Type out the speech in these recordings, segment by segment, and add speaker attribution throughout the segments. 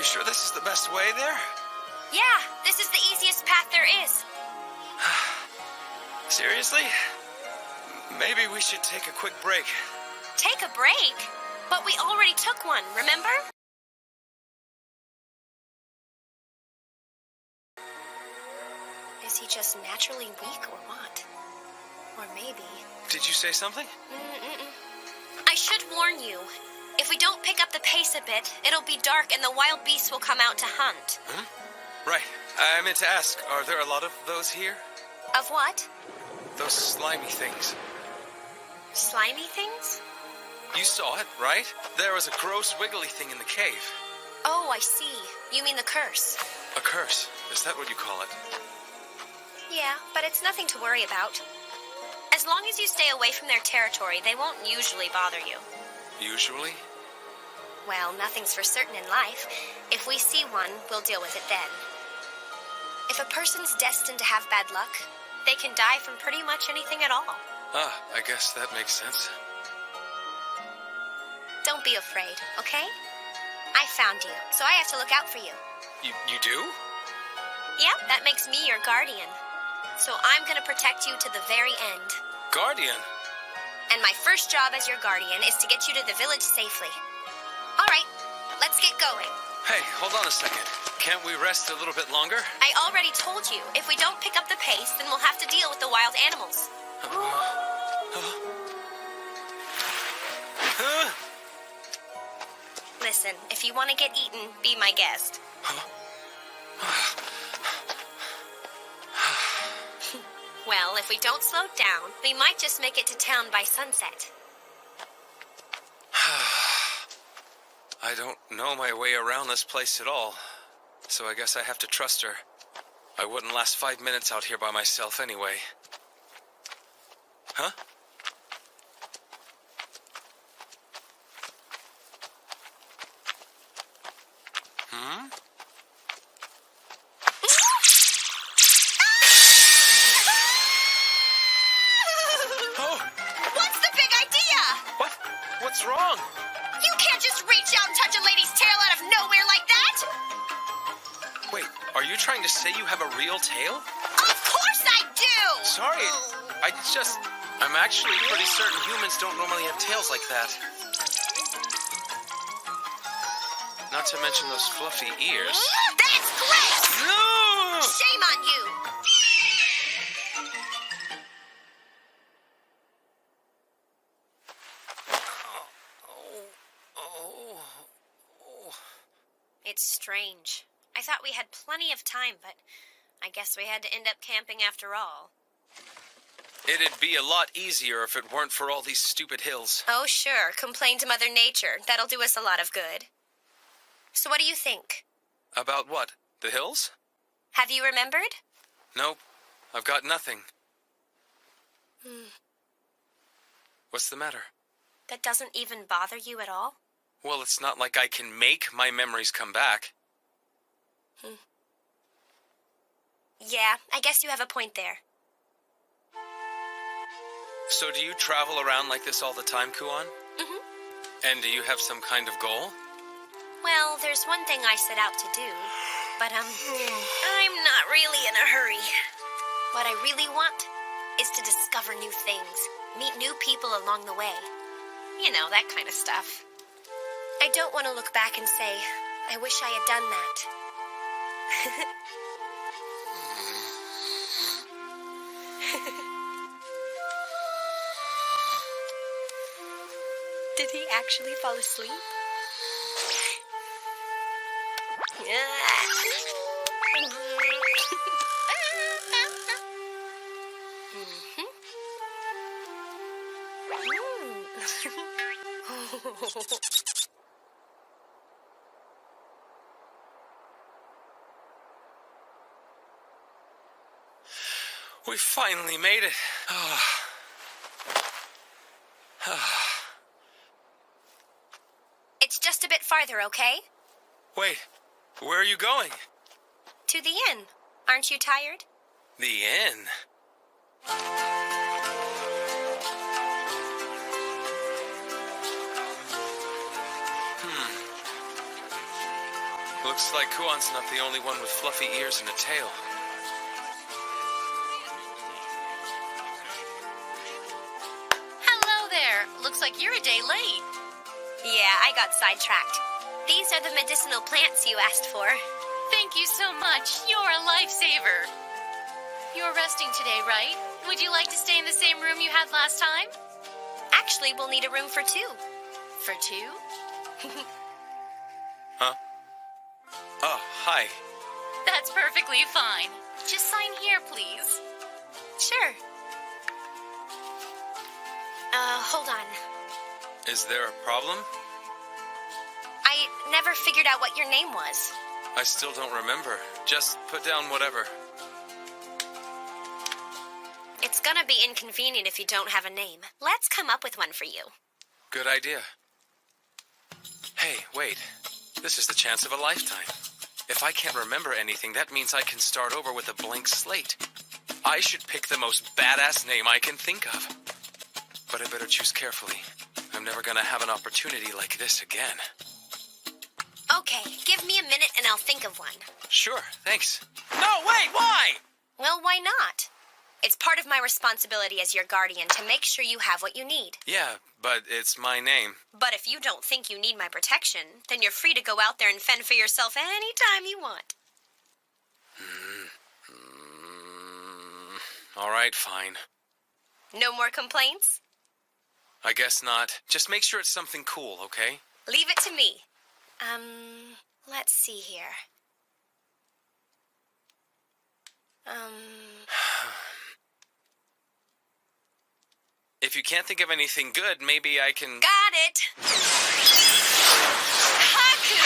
Speaker 1: sure this is the best way there?
Speaker 2: Yeah, this is the easiest path there is.
Speaker 1: Seriously? Maybe we should take a quick break.
Speaker 2: Take a break? But we already took one, remember? Is he just naturally weak or what? Or maybe...
Speaker 1: Did you say something?
Speaker 2: I should warn you. If we don't pick up the pace a bit, it'll be dark and the wild beasts will come out to hunt.
Speaker 1: Right. I meant to ask, are there a lot of those here?
Speaker 2: Of what?
Speaker 1: Those slimy things.
Speaker 2: Slimy things?
Speaker 1: You saw it, right? There was a gross wiggly thing in the cave.
Speaker 2: Oh, I see. You mean the curse.
Speaker 1: A curse? Is that what you call it?
Speaker 2: Yeah, but it's nothing to worry about. As long as you stay away from their territory, they won't usually bother you.
Speaker 1: Usually?
Speaker 2: Well, nothing's for certain in life. If we see one, we'll deal with it then. If a person's destined to have bad luck, they can die from pretty much anything at all.
Speaker 1: Ah, I guess that makes sense.
Speaker 2: Don't be afraid, okay? I found you, so I have to look out for you.
Speaker 1: You do?
Speaker 2: Yep, that makes me your guardian. So I'm gonna protect you to the very end.
Speaker 1: Guardian?
Speaker 2: And my first job as your guardian is to get you to the village safely. All right, let's get going.
Speaker 1: Hey, hold on a second. Can't we rest a little bit longer?
Speaker 2: I already told you, if we don't pick up the pace, then we'll have to deal with the wild animals. Listen, if you want to get eaten, be my guest. Well, if we don't slow down, we might just make it to town by sunset.
Speaker 1: I don't know my way around this place at all, so I guess I have to trust her. I wouldn't last 5 minutes out here by myself anyway. Huh? Oh!
Speaker 2: What's the big idea?
Speaker 1: What? What's wrong?
Speaker 2: You can't just reach out and touch a lady's tail out of nowhere like that!
Speaker 1: Wait, are you trying to say you have a real tail?
Speaker 2: Of course I do!
Speaker 1: Sorry, I'm actually pretty certain humans don't normally have tails like that. Not to mention those fluffy ears.
Speaker 2: That's great!
Speaker 1: No!
Speaker 2: Shame on you! It's strange. I thought we had plenty of time, but I guess we had to end up camping after all.
Speaker 1: It'd be a lot easier if it weren't for all these stupid hills.
Speaker 2: Oh, sure. Complain to Mother Nature. That'll do us a lot of good. So what do you think?
Speaker 1: About what? The hills?
Speaker 2: Have you remembered?
Speaker 1: Nope. I've got nothing. What's the matter?
Speaker 2: That doesn't even bother you at all?
Speaker 1: Well, it's not like I can make my memories come back.
Speaker 2: Yeah, I guess you have a point there.
Speaker 1: So do you travel around like this all the time, Kuan? And do you have some kind of goal?
Speaker 2: Well, there's one thing I set out to do, but I'm not really in a hurry. What I really want is to discover new things, meet new people along the way. You know, that kind of stuff. I don't want to look back and say, I wish I had done that. Did he actually fall asleep?
Speaker 1: We finally made it.
Speaker 2: It's just a bit farther, okay?
Speaker 1: Wait, where are you going?
Speaker 2: To the inn. Aren't you tired?
Speaker 1: The inn? Looks like Kuan's not the only one with fluffy ears and a tail.
Speaker 3: Hello there. Looks like you're a day late.
Speaker 2: Yeah, I got sidetracked. These are the medicinal plants you asked for.
Speaker 3: Thank you so much. You're a lifesaver. You're resting today, right? Would you like to stay in the same room you had last time?
Speaker 2: Actually, we'll need a room for two.
Speaker 3: For two?
Speaker 1: Huh? Oh, hi.
Speaker 3: That's perfectly fine. Just sign here, please.
Speaker 2: Sure. Hold on.
Speaker 1: Is there a problem?
Speaker 2: I never figured out what your name was.
Speaker 1: I still don't remember. Just put down whatever.
Speaker 2: It's gonna be inconvenient if you don't have a name. Let's come up with one for you.
Speaker 1: Good idea. Hey, wait. This is the chance of a lifetime. If I can't remember anything, that means I can start over with a blank slate. I should pick the most badass name I can think of. But I better choose carefully. I'm never gonna have an opportunity like this again.
Speaker 2: Okay, give me a minute and I'll think of one.
Speaker 1: Sure, thanks. No, wait, why?
Speaker 2: Well, why not? It's part of my responsibility as your guardian to make sure you have what you need.
Speaker 1: Yeah, but it's my name.
Speaker 2: But if you don't think you need my protection, then you're free to go out there and fend for yourself anytime you want.
Speaker 1: All right, fine.
Speaker 2: No more complaints?
Speaker 1: I guess not. Just make sure it's something cool, okay?
Speaker 2: Leave it to me. Let's see here.
Speaker 1: If you can't think of anything good, maybe I can...
Speaker 2: Got it! Haku!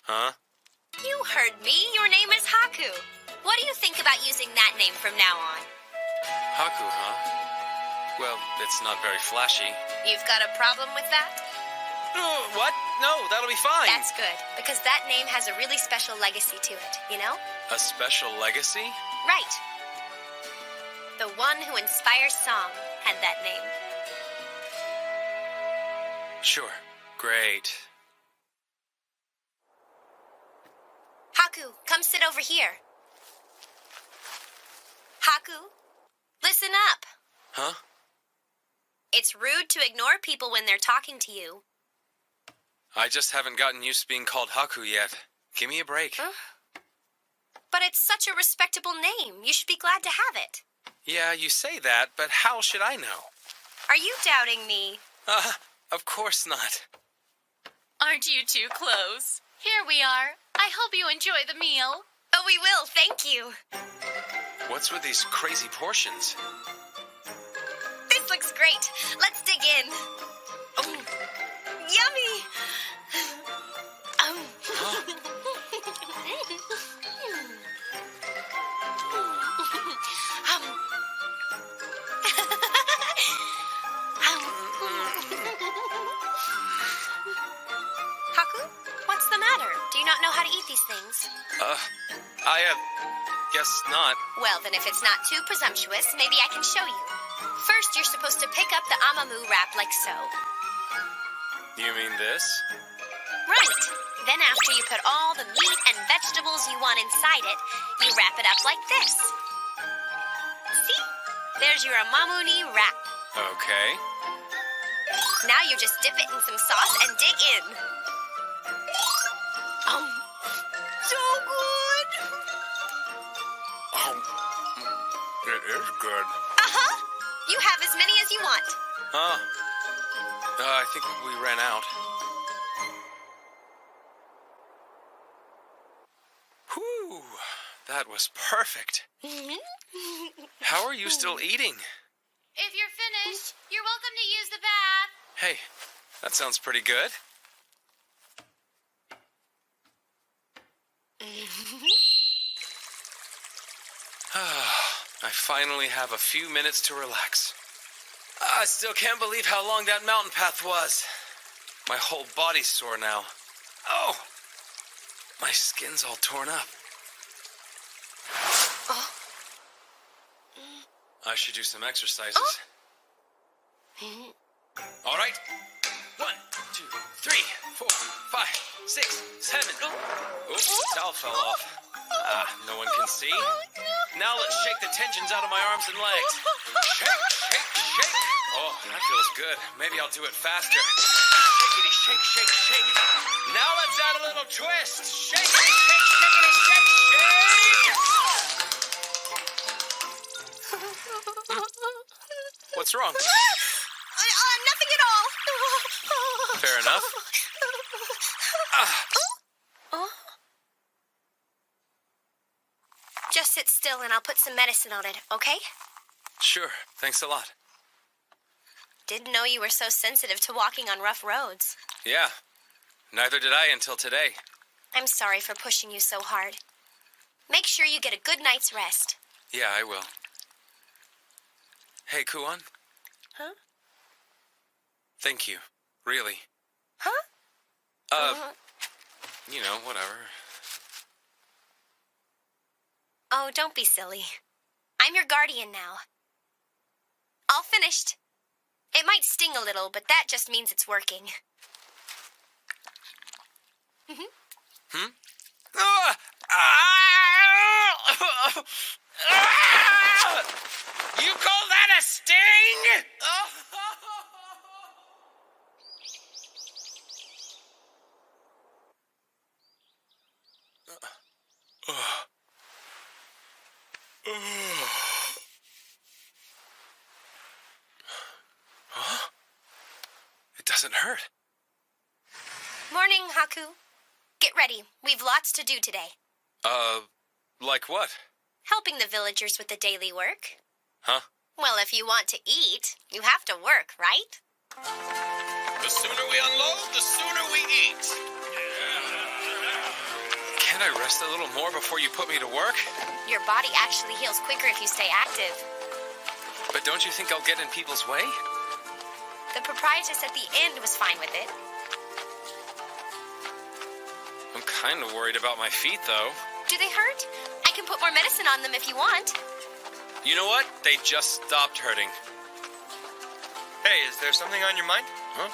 Speaker 1: Huh?
Speaker 2: You heard me. Your name is Haku. What do you think about using that name from now on?
Speaker 1: Haku, huh? Well, it's not very flashy.
Speaker 2: You've got a problem with that?
Speaker 1: What? No, that'll be fine.
Speaker 2: That's good, because that name has a really special legacy to it, you know?
Speaker 1: A special legacy?
Speaker 2: Right. The one who inspires song had that name.
Speaker 1: Sure. Great.
Speaker 2: Haku, come sit over here. Haku, listen up.
Speaker 1: Huh?
Speaker 2: It's rude to ignore people when they're talking to you.
Speaker 1: I just haven't gotten used to being called Haku yet. Give me a break.
Speaker 2: Huh? But it's such a respectable name. You should be glad to have it.
Speaker 1: Yeah, you say that, but how should I know?
Speaker 2: Are you doubting me?
Speaker 1: Of course not.
Speaker 3: Aren't you too close? Here we are. I hope you enjoy the meal.
Speaker 2: Oh, we will. Thank you.
Speaker 1: What's with these crazy portions?
Speaker 2: This looks great. Let's dig in. Yummy. Haku, what's the matter? Do you not know how to eat these things?
Speaker 1: Guess not.
Speaker 2: Well, then if it's not too presumptuous, maybe I can show you. First, you're supposed to pick up the amamu wrap like so.
Speaker 1: You mean this?
Speaker 2: Right. Then after you put all the meat and vegetables you want inside it, you wrap it up like this. See? There's your amamuni wrap.
Speaker 1: Okay.
Speaker 2: Now you just dip it in some sauce and dig in. So good!
Speaker 1: It is good.
Speaker 2: Uh-huh. You have as many as you want.
Speaker 1: Huh. I think we ran out. Whew. That was perfect. How are you still eating?
Speaker 3: If you're finished, you're welcome to use the bath.
Speaker 1: Hey, that sounds pretty good. I finally have a few minutes to relax. I still can't believe how long that mountain path was. My whole body's sore now. Oh! My skin's all torn up. I should do some exercises. All right. 1, 2, 3, 4, 5, 6, 7. Oops, the towel fell off. No one can see. Now let's shake the tensions out of my arms and legs. Shake, shake, shake. Oh, that feels good. Maybe I'll do it faster. Shakety, shake, shake, shake. Now let's add a little twist. Shakety, shake, shakety, shake, shake. What's wrong?
Speaker 2: Nothing at all.
Speaker 1: Fair enough.
Speaker 2: Just sit still and I'll put some medicine on it, okay?
Speaker 1: Sure, thanks a lot.
Speaker 2: Didn't know you were so sensitive to walking on rough roads.
Speaker 1: Yeah, neither did I until today.
Speaker 2: I'm sorry for pushing you so hard. Make sure you get a good night's rest.
Speaker 1: Yeah, I will. Hey, Kuon.
Speaker 2: Huh?
Speaker 1: Thank you. Really.
Speaker 2: Huh?
Speaker 1: You know, whatever.
Speaker 2: Oh, don't be silly. I'm your guardian now. All finished. It might sting a little, but that just means it's working.
Speaker 1: You call that a sting? Huh? It doesn't hurt.
Speaker 2: Morning, Haku. Get ready. We've lots to do today.
Speaker 1: Like what?
Speaker 2: Helping the villagers with the daily work.
Speaker 1: Huh?
Speaker 2: Well, if you want to eat, you have to work, right?
Speaker 1: The sooner we unload, the sooner we eat. Can't I rest a little more before you put me to work?
Speaker 2: Your body actually heals quicker if you stay active.
Speaker 1: But don't you think I'll get in people's way?
Speaker 2: The proprietress at the inn was fine with it.
Speaker 1: I'm kind of worried about my feet, though.
Speaker 2: Do they hurt? I can put more medicine on them if you want.
Speaker 1: You know what? They just stopped hurting.
Speaker 4: Hey, is there something on your mind?
Speaker 1: Huh?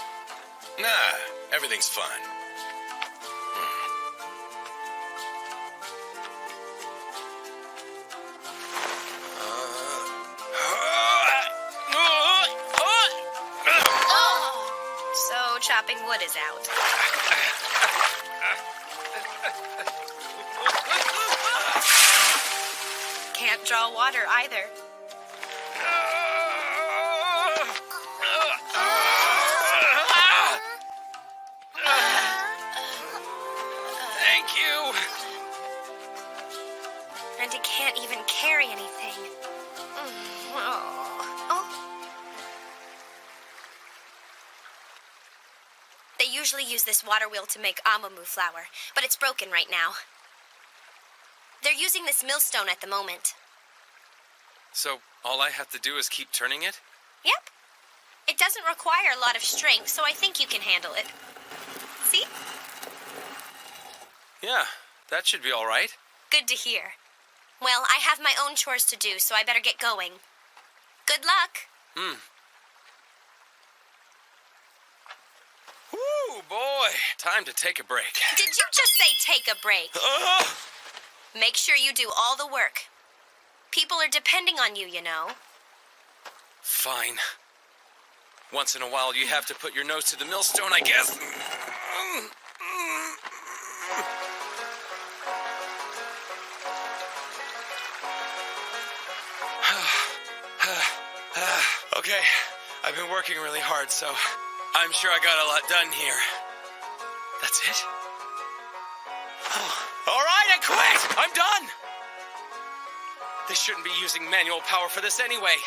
Speaker 4: Nah, everything's fine.
Speaker 2: So chopping wood is out. Can't draw water either.
Speaker 1: Thank you.
Speaker 2: And he can't even carry anything. They usually use this water wheel to make amamu flour, but it's broken right now. They're using this millstone at the moment.
Speaker 1: So all I have to do is keep turning it?
Speaker 2: Yep. It doesn't require a lot of strength, so I think you can handle it. See?
Speaker 1: Yeah, that should be all right.
Speaker 2: Good to hear. Well, I have my own chores to do, so I better get going. Good luck.
Speaker 1: Woo, boy. Time to take a break.
Speaker 2: Did you just say take a break? Make sure you do all the work. People are depending on you, you know.
Speaker 1: Fine. Once in a while, you have to put your nose to the millstone, I guess. Okay, I've been working really hard, so I'm sure I got a lot done here. That's it? All right, I quit! I'm done! They shouldn't be using manual power for this anyway.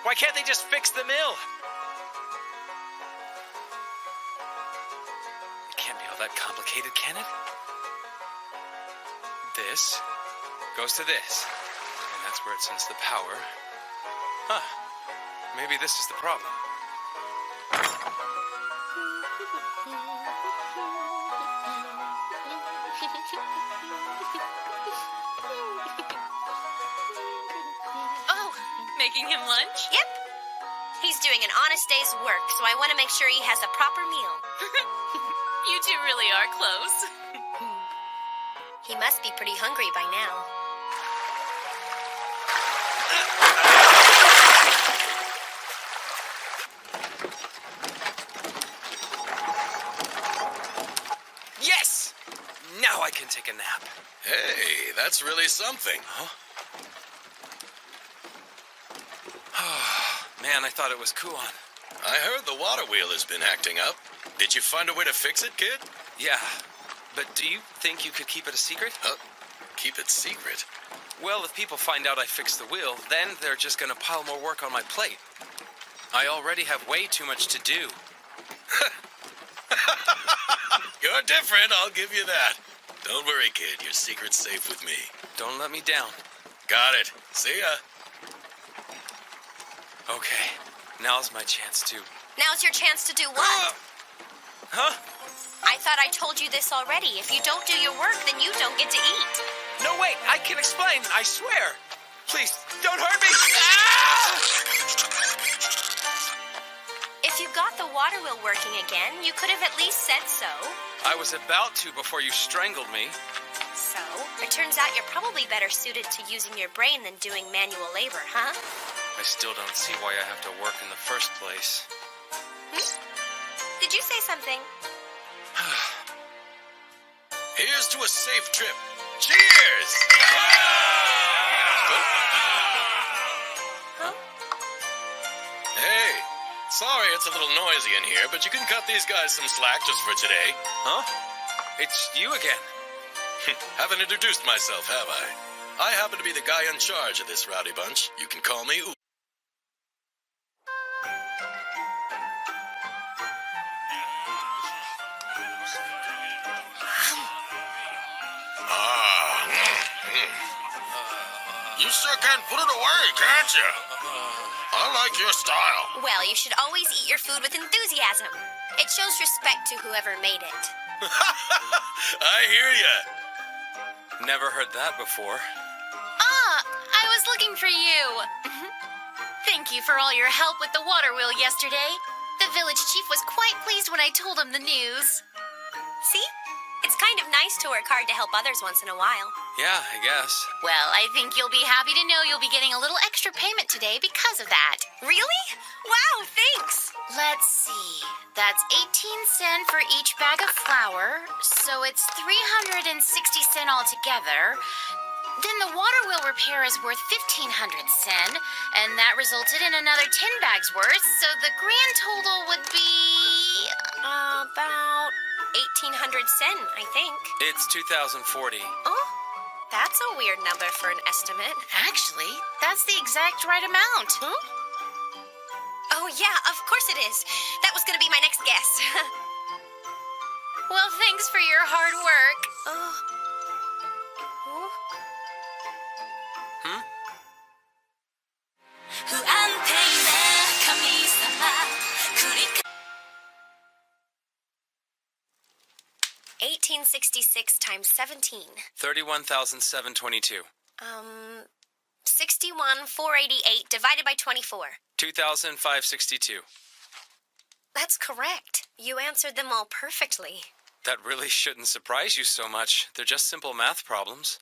Speaker 1: Why can't they just fix the mill? It can't be all that complicated, can it? This goes to this, and that's where it sends the power. Huh. Maybe this is the problem.
Speaker 3: Oh, making him lunch?
Speaker 2: Yep. He's doing an honest day's work, so I want to make sure he has a proper meal.
Speaker 3: You two really are close.
Speaker 2: He must be pretty hungry by now.
Speaker 1: Yes! Now I can take a nap.
Speaker 4: Hey, that's really something.
Speaker 1: Man, I thought it was cool on.
Speaker 4: I heard the water wheel has been acting up. Did you find a way to fix it, kid?
Speaker 1: Yeah, but do you think you could keep it a secret?
Speaker 4: Keep it secret.
Speaker 1: Well, if people find out I fixed the wheel, then they're just gonna pile more work on my plate. I already have way too much to do.
Speaker 4: You're different, I'll give you that. Don't worry, kid. Your secret's safe with me.
Speaker 1: Don't let me down.
Speaker 4: Got it. See ya.
Speaker 1: Okay, now's my chance to...
Speaker 2: Now's your chance to do what?
Speaker 1: Huh?
Speaker 2: I thought I told you this already. If you don't do your work, then you don't get to eat.
Speaker 1: No, wait, I can explain, I swear. Please, don't hurt me. Ah!
Speaker 2: If you got the water wheel working again, you could have at least said so.
Speaker 1: I was about to before you strangled me.
Speaker 2: So, it turns out you're probably better suited to using your brain than doing manual labor, huh?
Speaker 1: I still don't see why I have to work in the first place.
Speaker 2: Did you say something?
Speaker 4: Here's to a safe trip. Cheers!
Speaker 2: Huh?
Speaker 4: Hey, sorry it's a little noisy in here, but you can cut these guys some slack just for today.
Speaker 1: Huh? It's you again.
Speaker 4: Haven't introduced myself, have I? I happen to be the guy in charge of this rowdy bunch. You can call me You sure can put it away, can't you? I like your style.
Speaker 2: Well, you should always eat your food with enthusiasm. It shows respect to whoever made it.
Speaker 4: I hear ya.
Speaker 1: Never heard that before.
Speaker 3: I was looking for you. Thank you for all your help with the water wheel yesterday. The village chief was quite pleased when I told him the news.
Speaker 2: See? It's kind of nice to work hard to help others once in a while.
Speaker 1: Yeah, I guess.
Speaker 3: Well, I think you'll be happy to know you'll be getting a little extra payment today because of that.
Speaker 2: Really? Wow, thanks!
Speaker 3: Let's see. That's 18 sen for each bag of flour, so it's 360 sen altogether. Then the water wheel repair is worth 1,500 sen, and that resulted in another 10 bags worth, so the grand total would be...
Speaker 2: About 1,800 sen, I think.
Speaker 1: It's 2040.
Speaker 2: Oh, that's a weird number for an estimate.
Speaker 3: Actually, that's the exact right amount.
Speaker 2: Huh? Oh, yeah, of course it is. That was going to be my next guess.
Speaker 3: Well, thanks for your hard work.
Speaker 2: Oh.
Speaker 1: Hmm?
Speaker 5: 不安定な神様繰り返
Speaker 2: 1866 times 17.
Speaker 1: 31,722.
Speaker 2: 61,488 divided by 24.
Speaker 1: 2,562.
Speaker 2: That's correct. You answered them all perfectly.
Speaker 1: That really shouldn't surprise you so much. They're just simple math problems.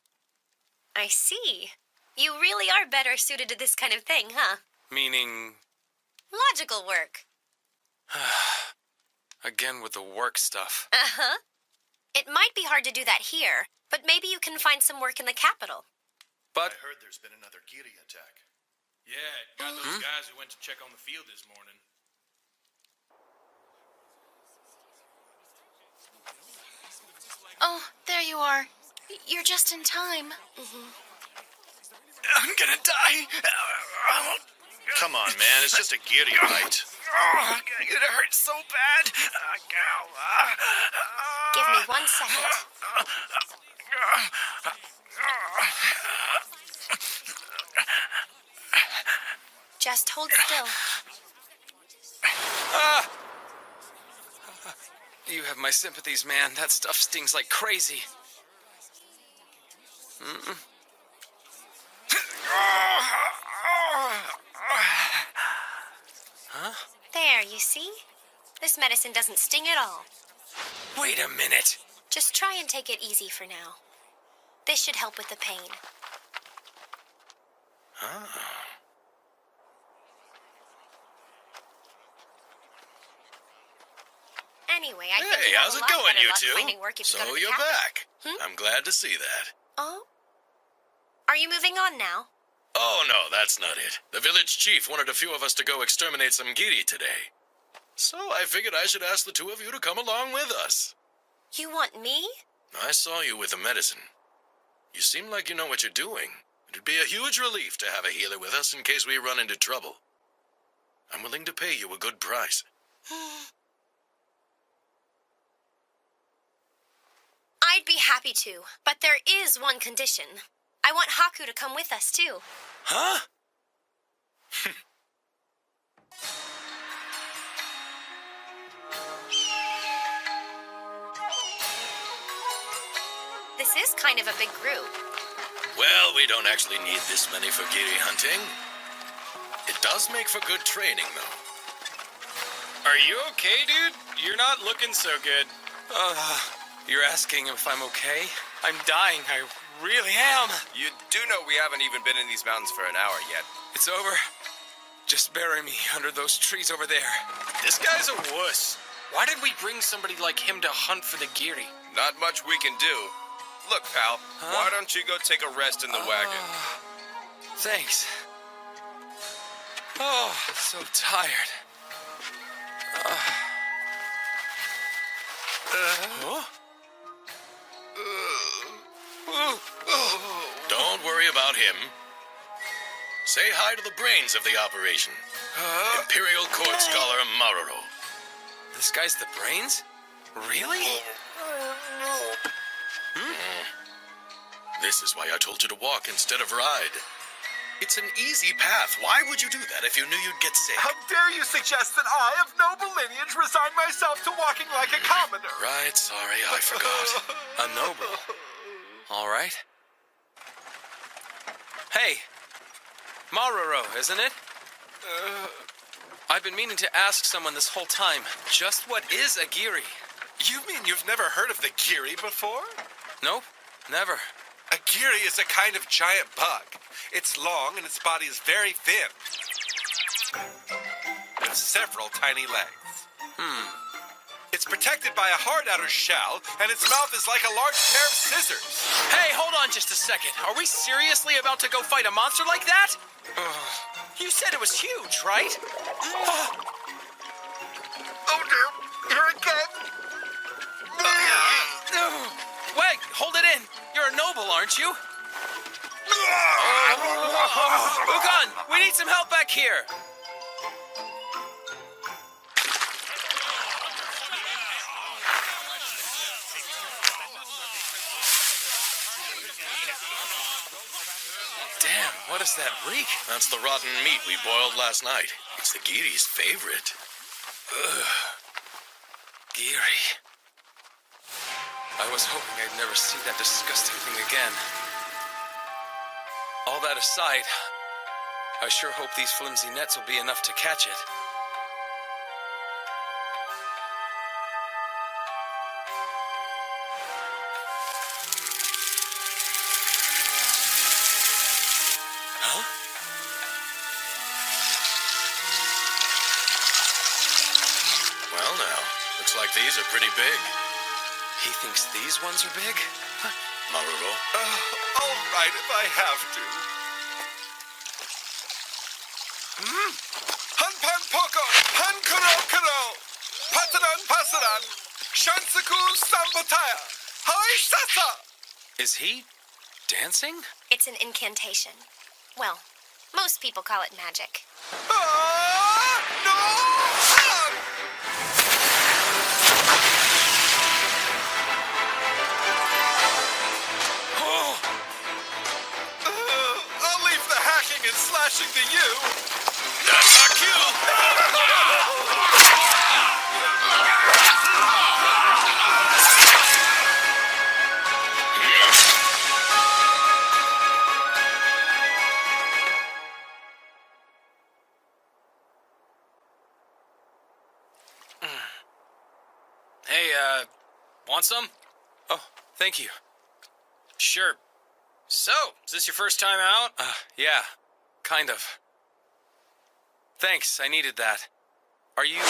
Speaker 2: I see. You really are better suited to this kind of thing, huh?
Speaker 1: Meaning...
Speaker 2: Logical work.
Speaker 1: Again with the work stuff.
Speaker 2: Uh-huh. It might be hard to do that here, but maybe you can find some work in the capital.
Speaker 1: But...
Speaker 6: I heard there's been another Giri attack.
Speaker 7: Yeah, got those guys who went to check on the field this morning.
Speaker 3: Oh, there you are. You're just in time.
Speaker 1: I'm gonna die.
Speaker 6: Come on, man. It's just a Giri bite.
Speaker 1: It hurts so bad.
Speaker 2: Give me 1 second. Just hold still.
Speaker 1: You have my sympathies, man. That stuff stings like crazy. Huh?
Speaker 2: There, you see? This medicine doesn't sting at all.
Speaker 1: Wait a minute.
Speaker 2: Just try and take it easy for now. This should help with the pain. Anyway, I think
Speaker 4: Hey,
Speaker 2: you have
Speaker 4: how's
Speaker 2: a
Speaker 4: it
Speaker 2: lot
Speaker 4: going,
Speaker 2: better
Speaker 4: you
Speaker 2: luck
Speaker 4: two?
Speaker 2: finding work if you
Speaker 4: So
Speaker 2: go to the
Speaker 4: you're
Speaker 2: capital.
Speaker 4: back.
Speaker 2: Hmm?
Speaker 4: I'm glad to see that.
Speaker 2: Oh? Are you moving on now?
Speaker 4: Oh, no, that's not it. The village chief wanted a few of us to go exterminate some Giri today. So I figured I should ask the two of you to come along with us.
Speaker 2: You want me?
Speaker 4: I saw you with the medicine. You seem like you know what you're doing. It'd be a huge relief to have a healer with us in case we run into trouble. I'm willing to pay you a good price.
Speaker 2: I'd be happy to, but there is one condition. I want Haku to come with us, too.
Speaker 4: Huh?
Speaker 2: This is kind of a big group.
Speaker 4: Well, we don't actually need this many for Giri hunting. It does make for good training, though.
Speaker 7: Are you okay, dude? You're not looking so good.
Speaker 1: You're asking if I'm okay? I'm dying. I really am.
Speaker 8: You do know we haven't even been in these mountains for an hour yet.
Speaker 1: It's over. Just bury me under those trees over there.
Speaker 7: This guy's a wuss. Why did we bring somebody like him to hunt for the Giri?
Speaker 8: Not much we can do. Look, pal, why don't you go take a rest in the wagon?
Speaker 1: Thanks. Oh, so tired.
Speaker 4: Don't worry about him. Say hi to the brains of the operation. Imperial Court Scholar Maruro.
Speaker 1: This guy's the brains? Really?
Speaker 4: This is why I told you to walk instead of ride. It's an easy path. Why would you do that if you knew you'd get sick?
Speaker 9: How dare you suggest that I, of noble lineage, resign myself to walking like a commoner?
Speaker 4: Right, sorry, I forgot.
Speaker 1: A noble. All right. Hey, Maruro, isn't it? I've been meaning to ask someone this whole time. Just what is a Giri?
Speaker 9: You mean you've never heard of the Giri before?
Speaker 1: Nope, never.
Speaker 9: A Giri is a kind of giant bug. It's long and its body is very thin. With several tiny legs. It's protected by a hard outer shell, and its mouth is like a large pair of scissors.
Speaker 1: Hey, hold on just a second. Are we seriously about to go fight a monster like that? You said it was huge, right?
Speaker 9: Oh dear, here it comes.
Speaker 1: Wait, hold it in. You're a noble, aren't you? Ugan, we need some help back here. Damn, what is that reek?
Speaker 4: That's the rotten meat we boiled last night. It's the Giri's favorite.
Speaker 1: Giri. I was hoping I'd never see that disgusting thing again. All that aside, I sure hope these flimsy nets will be enough to catch it. Huh?
Speaker 4: Well, now, looks like these are pretty big.
Speaker 1: He thinks these ones are big?
Speaker 4: Maruro,
Speaker 9: All right, if I have to. Hanpan poko, hankuro kuro, pataran pasaran, shansaku sambotaya, hai sasa.
Speaker 1: Is he dancing?
Speaker 2: It's an incantation. Well, most people call it magic.
Speaker 9: No! I'll leave the hacking and slashing to you.
Speaker 7: Want some?
Speaker 1: Oh, thank you.
Speaker 7: Sure. So, is this your first time out?
Speaker 1: Yeah, kind of. Thanks, I needed that. Are you...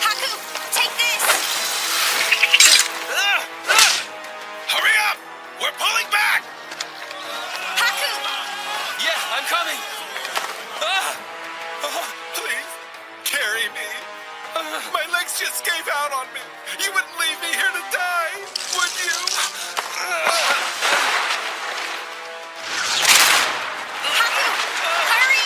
Speaker 2: Haku, take this!
Speaker 4: Hurry up! We're pulling back!
Speaker 2: Haku!
Speaker 1: Yeah, I'm coming! Ah!
Speaker 9: Please, carry me. My legs just gave out on me. You wouldn't leave me here to die, would you?
Speaker 2: Haku! Hurry!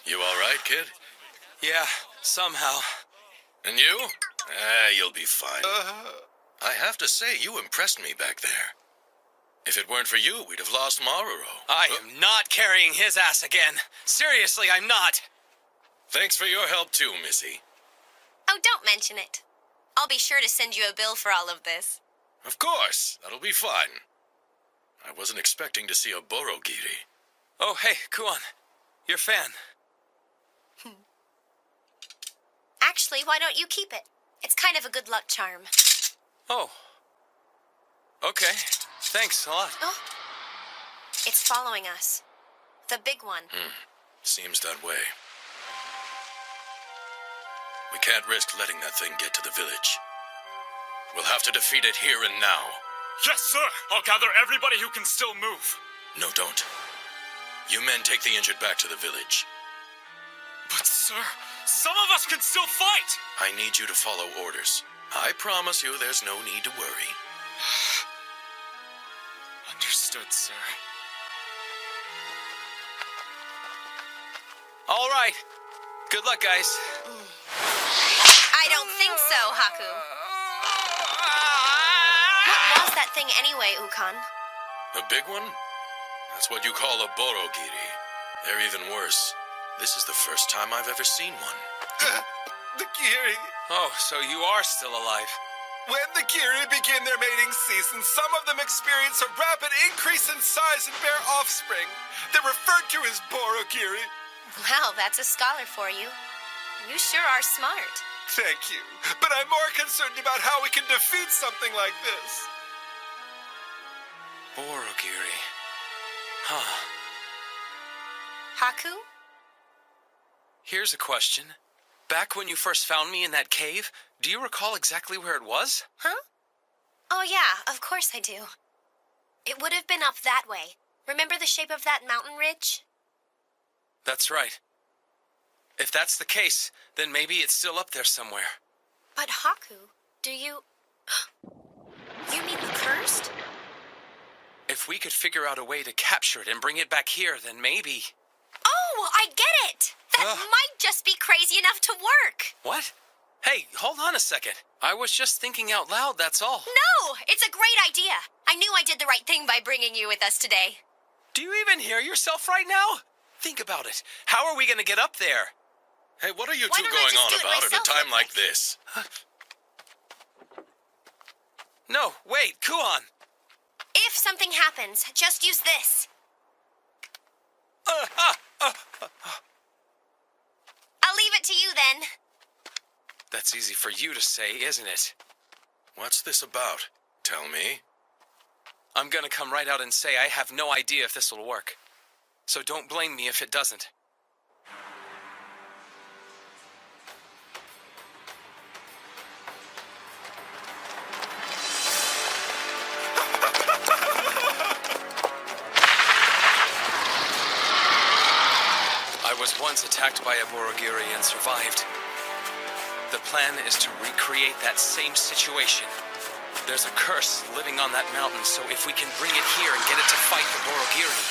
Speaker 4: You all right, kid?
Speaker 1: Yeah, somehow.
Speaker 4: And you? You'll be fine. I have to say, you impressed me back there. If it weren't for you, we'd have lost Maruro.
Speaker 1: I am not carrying his ass again. Seriously, I'm not.
Speaker 4: Thanks for your help too, Missy.
Speaker 2: Oh, don't mention it. I'll be sure to send you a bill for all of this.
Speaker 4: Of course, that'll be fine. I wasn't expecting to see a Borogiri.
Speaker 1: Oh, hey, Kuon. Your fan.
Speaker 2: Actually, why don't you keep it? It's kind of a good luck charm.
Speaker 1: Oh. Okay. Thanks a lot.
Speaker 2: Oh. It's following us. The big one.
Speaker 4: Seems that way. We can't risk letting that thing get to the village. We'll have to defeat it here and now.
Speaker 10: Yes, sir! I'll gather everybody who can still move.
Speaker 4: No, don't. You men take the injured back to the village.
Speaker 10: But, sir, some of us can still fight!
Speaker 4: I need you to follow orders. I promise you there's no need to worry.
Speaker 10: Understood, sir.
Speaker 1: All right. Good luck, guys.
Speaker 2: I don't think so, Haku. What was that thing anyway, Ukon?
Speaker 4: A big one? That's what you call a Borogiri. They're even worse. This is the first time I've ever seen one.
Speaker 9: The Kiri.
Speaker 1: Oh, so you are still alive.
Speaker 9: When the Kiri begin their mating season, some of them experience a rapid increase in size and bear offspring. They're referred to as Borogiri.
Speaker 2: Wow, that's a scholar for you. You sure are smart.
Speaker 9: Thank you. But I'm more concerned about how we can defeat something like this.
Speaker 1: Borogiri. Huh.
Speaker 2: Haku?
Speaker 1: Here's a question. Back when you first found me in that cave, do you recall exactly where it was?
Speaker 2: Huh? Oh, yeah, of course I do. It would have been up that way. Remember the shape of that mountain ridge?
Speaker 1: That's right. If that's the case, then maybe it's still up there somewhere.
Speaker 2: But Haku, do you... You mean the cursed?
Speaker 1: If we could figure out a way to capture it and bring it back here, then maybe...
Speaker 2: Oh, I get it! That might just be crazy enough to work.
Speaker 1: What? Hey, hold on a second. I was just thinking out loud, that's all.
Speaker 2: No, it's a great idea. I knew I did the right thing by bringing you with us today.
Speaker 1: Do you even hear yourself right now? Think about it. How are we going to get up there?
Speaker 4: Hey, what are you
Speaker 2: Why
Speaker 4: two
Speaker 2: don't I
Speaker 4: going
Speaker 2: just
Speaker 4: on
Speaker 2: do it
Speaker 4: about at a
Speaker 2: myself
Speaker 4: time
Speaker 2: real
Speaker 4: like
Speaker 2: quick?
Speaker 4: this?
Speaker 1: No, wait, Kuon.
Speaker 2: If something happens, just use this. I'll leave it to you then.
Speaker 1: That's easy for you to say, isn't it?
Speaker 4: What's this about? Tell me.
Speaker 1: I'm gonna come right out and say I have no idea if this will work. So don't blame me if it doesn't. I was once attacked by a Borogiri and survived. The plan is to recreate that same situation. There's a curse living on that mountain, so if we can bring it here and get it to fight the Borogiri...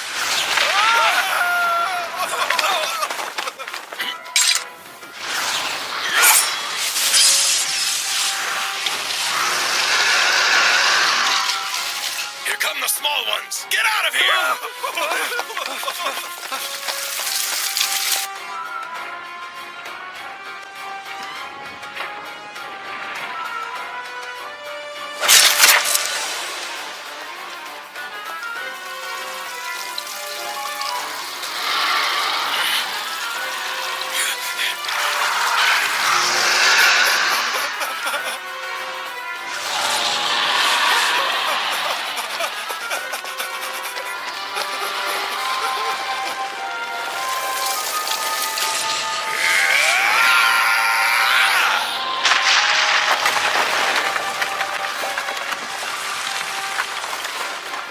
Speaker 4: Here come the small ones! Get out of here!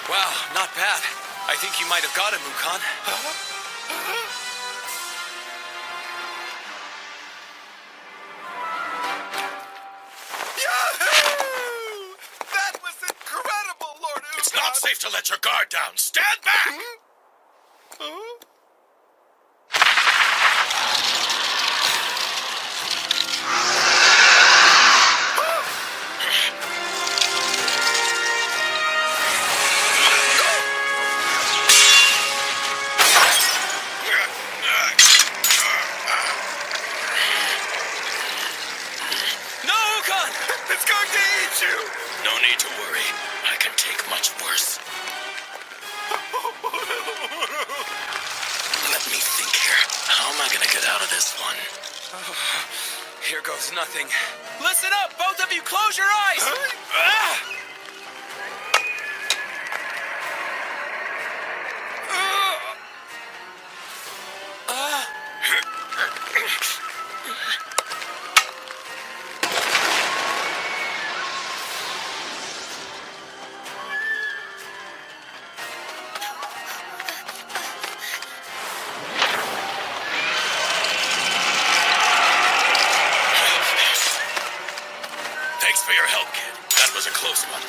Speaker 1: Wow, not bad. I think you might have got him, Mukon.
Speaker 9: Yahoo! That was incredible, Lord Ukon!
Speaker 4: It's not safe to let your guard down. Stand back!
Speaker 1: No, Mukon!
Speaker 9: It's going to eat you!
Speaker 4: No need to worry. I can take much worse. Let me think here. How am I gonna get out of this one?
Speaker 1: Here goes nothing. Listen up, both of you, close your eyes!
Speaker 4: Thanks for your help, kid. That was a close one.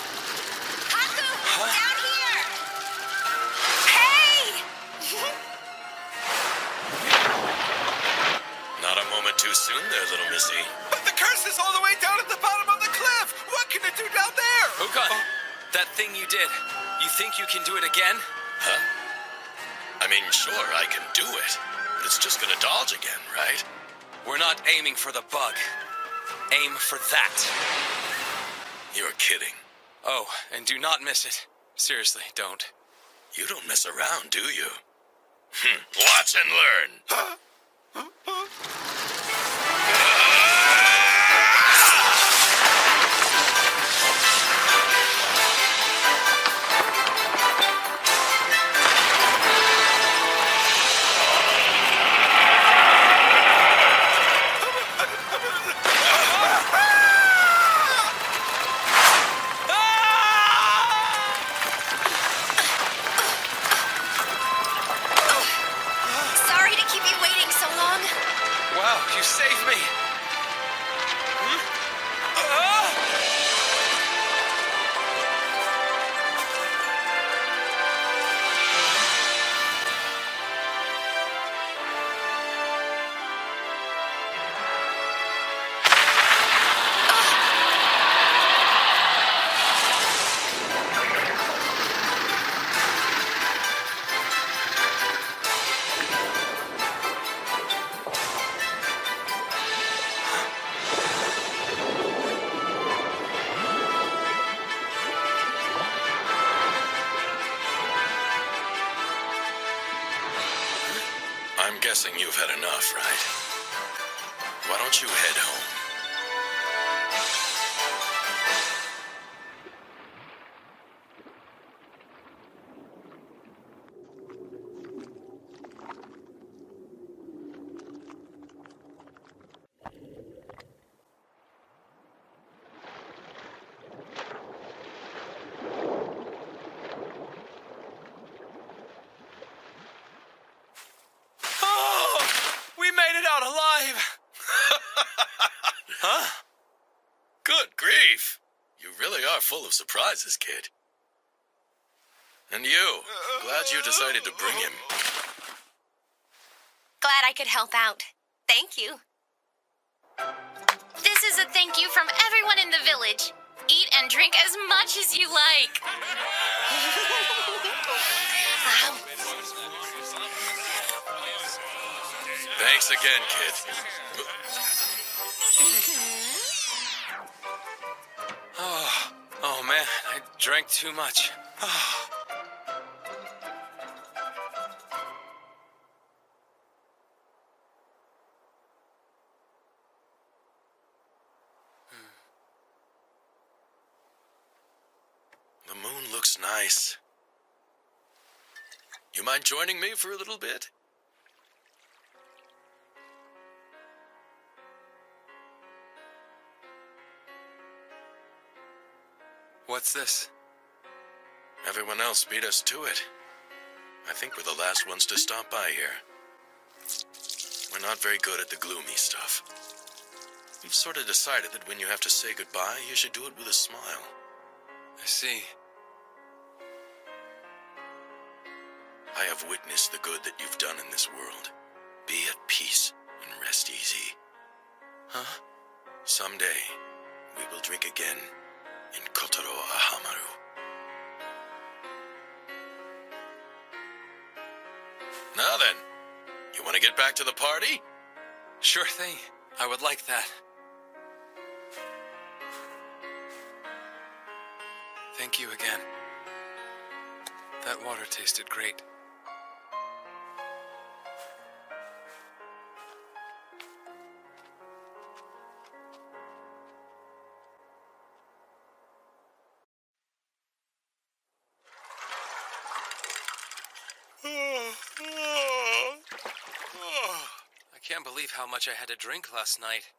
Speaker 2: Haku! Down here! Hey!
Speaker 4: Not a moment too soon there, little missy.
Speaker 9: But the curse is all the way down at the bottom of the cliff! What can it do down there?
Speaker 1: Mukon, that thing you did, you think you can do it again?
Speaker 4: Huh? I mean, sure, I can do it. But it's just gonna dodge again, right?
Speaker 1: We're not aiming for the bug. Aim for that.
Speaker 4: You're kidding.
Speaker 1: Oh, and do not miss it. Seriously, don't.
Speaker 4: You don't mess around, do you? Watch and learn.
Speaker 2: Sorry to keep you waiting so long.
Speaker 1: Wow, you saved me.
Speaker 4: I'm guessing you've had enough, right? Why don't you head home? are full of surprises, kid. And you, glad you decided to bring him.
Speaker 2: Glad I could help out. Thank you.
Speaker 3: This is a thank you from everyone in the village. Eat and drink as much as you like.
Speaker 4: Thanks again, kid.
Speaker 1: Oh man, I drank too much.
Speaker 4: The moon looks nice. You mind joining me for a little bit?
Speaker 1: What's this?
Speaker 4: Everyone else beat us to it. I think we're the last ones to stop by here. We're not very good at the gloomy stuff. We've sort of decided that when you have to say goodbye, you should do it with a smile.
Speaker 1: I see.
Speaker 4: I have witnessed the good that you've done in this world. Be at peace and rest easy.
Speaker 1: Huh?
Speaker 4: Someday, we will drink again in Kotaro Ahamaru. Now then, you want to get back to the party?
Speaker 1: Sure thing. I would like that. Thank you again. That water tasted great. I can't believe how much I had to drink last night.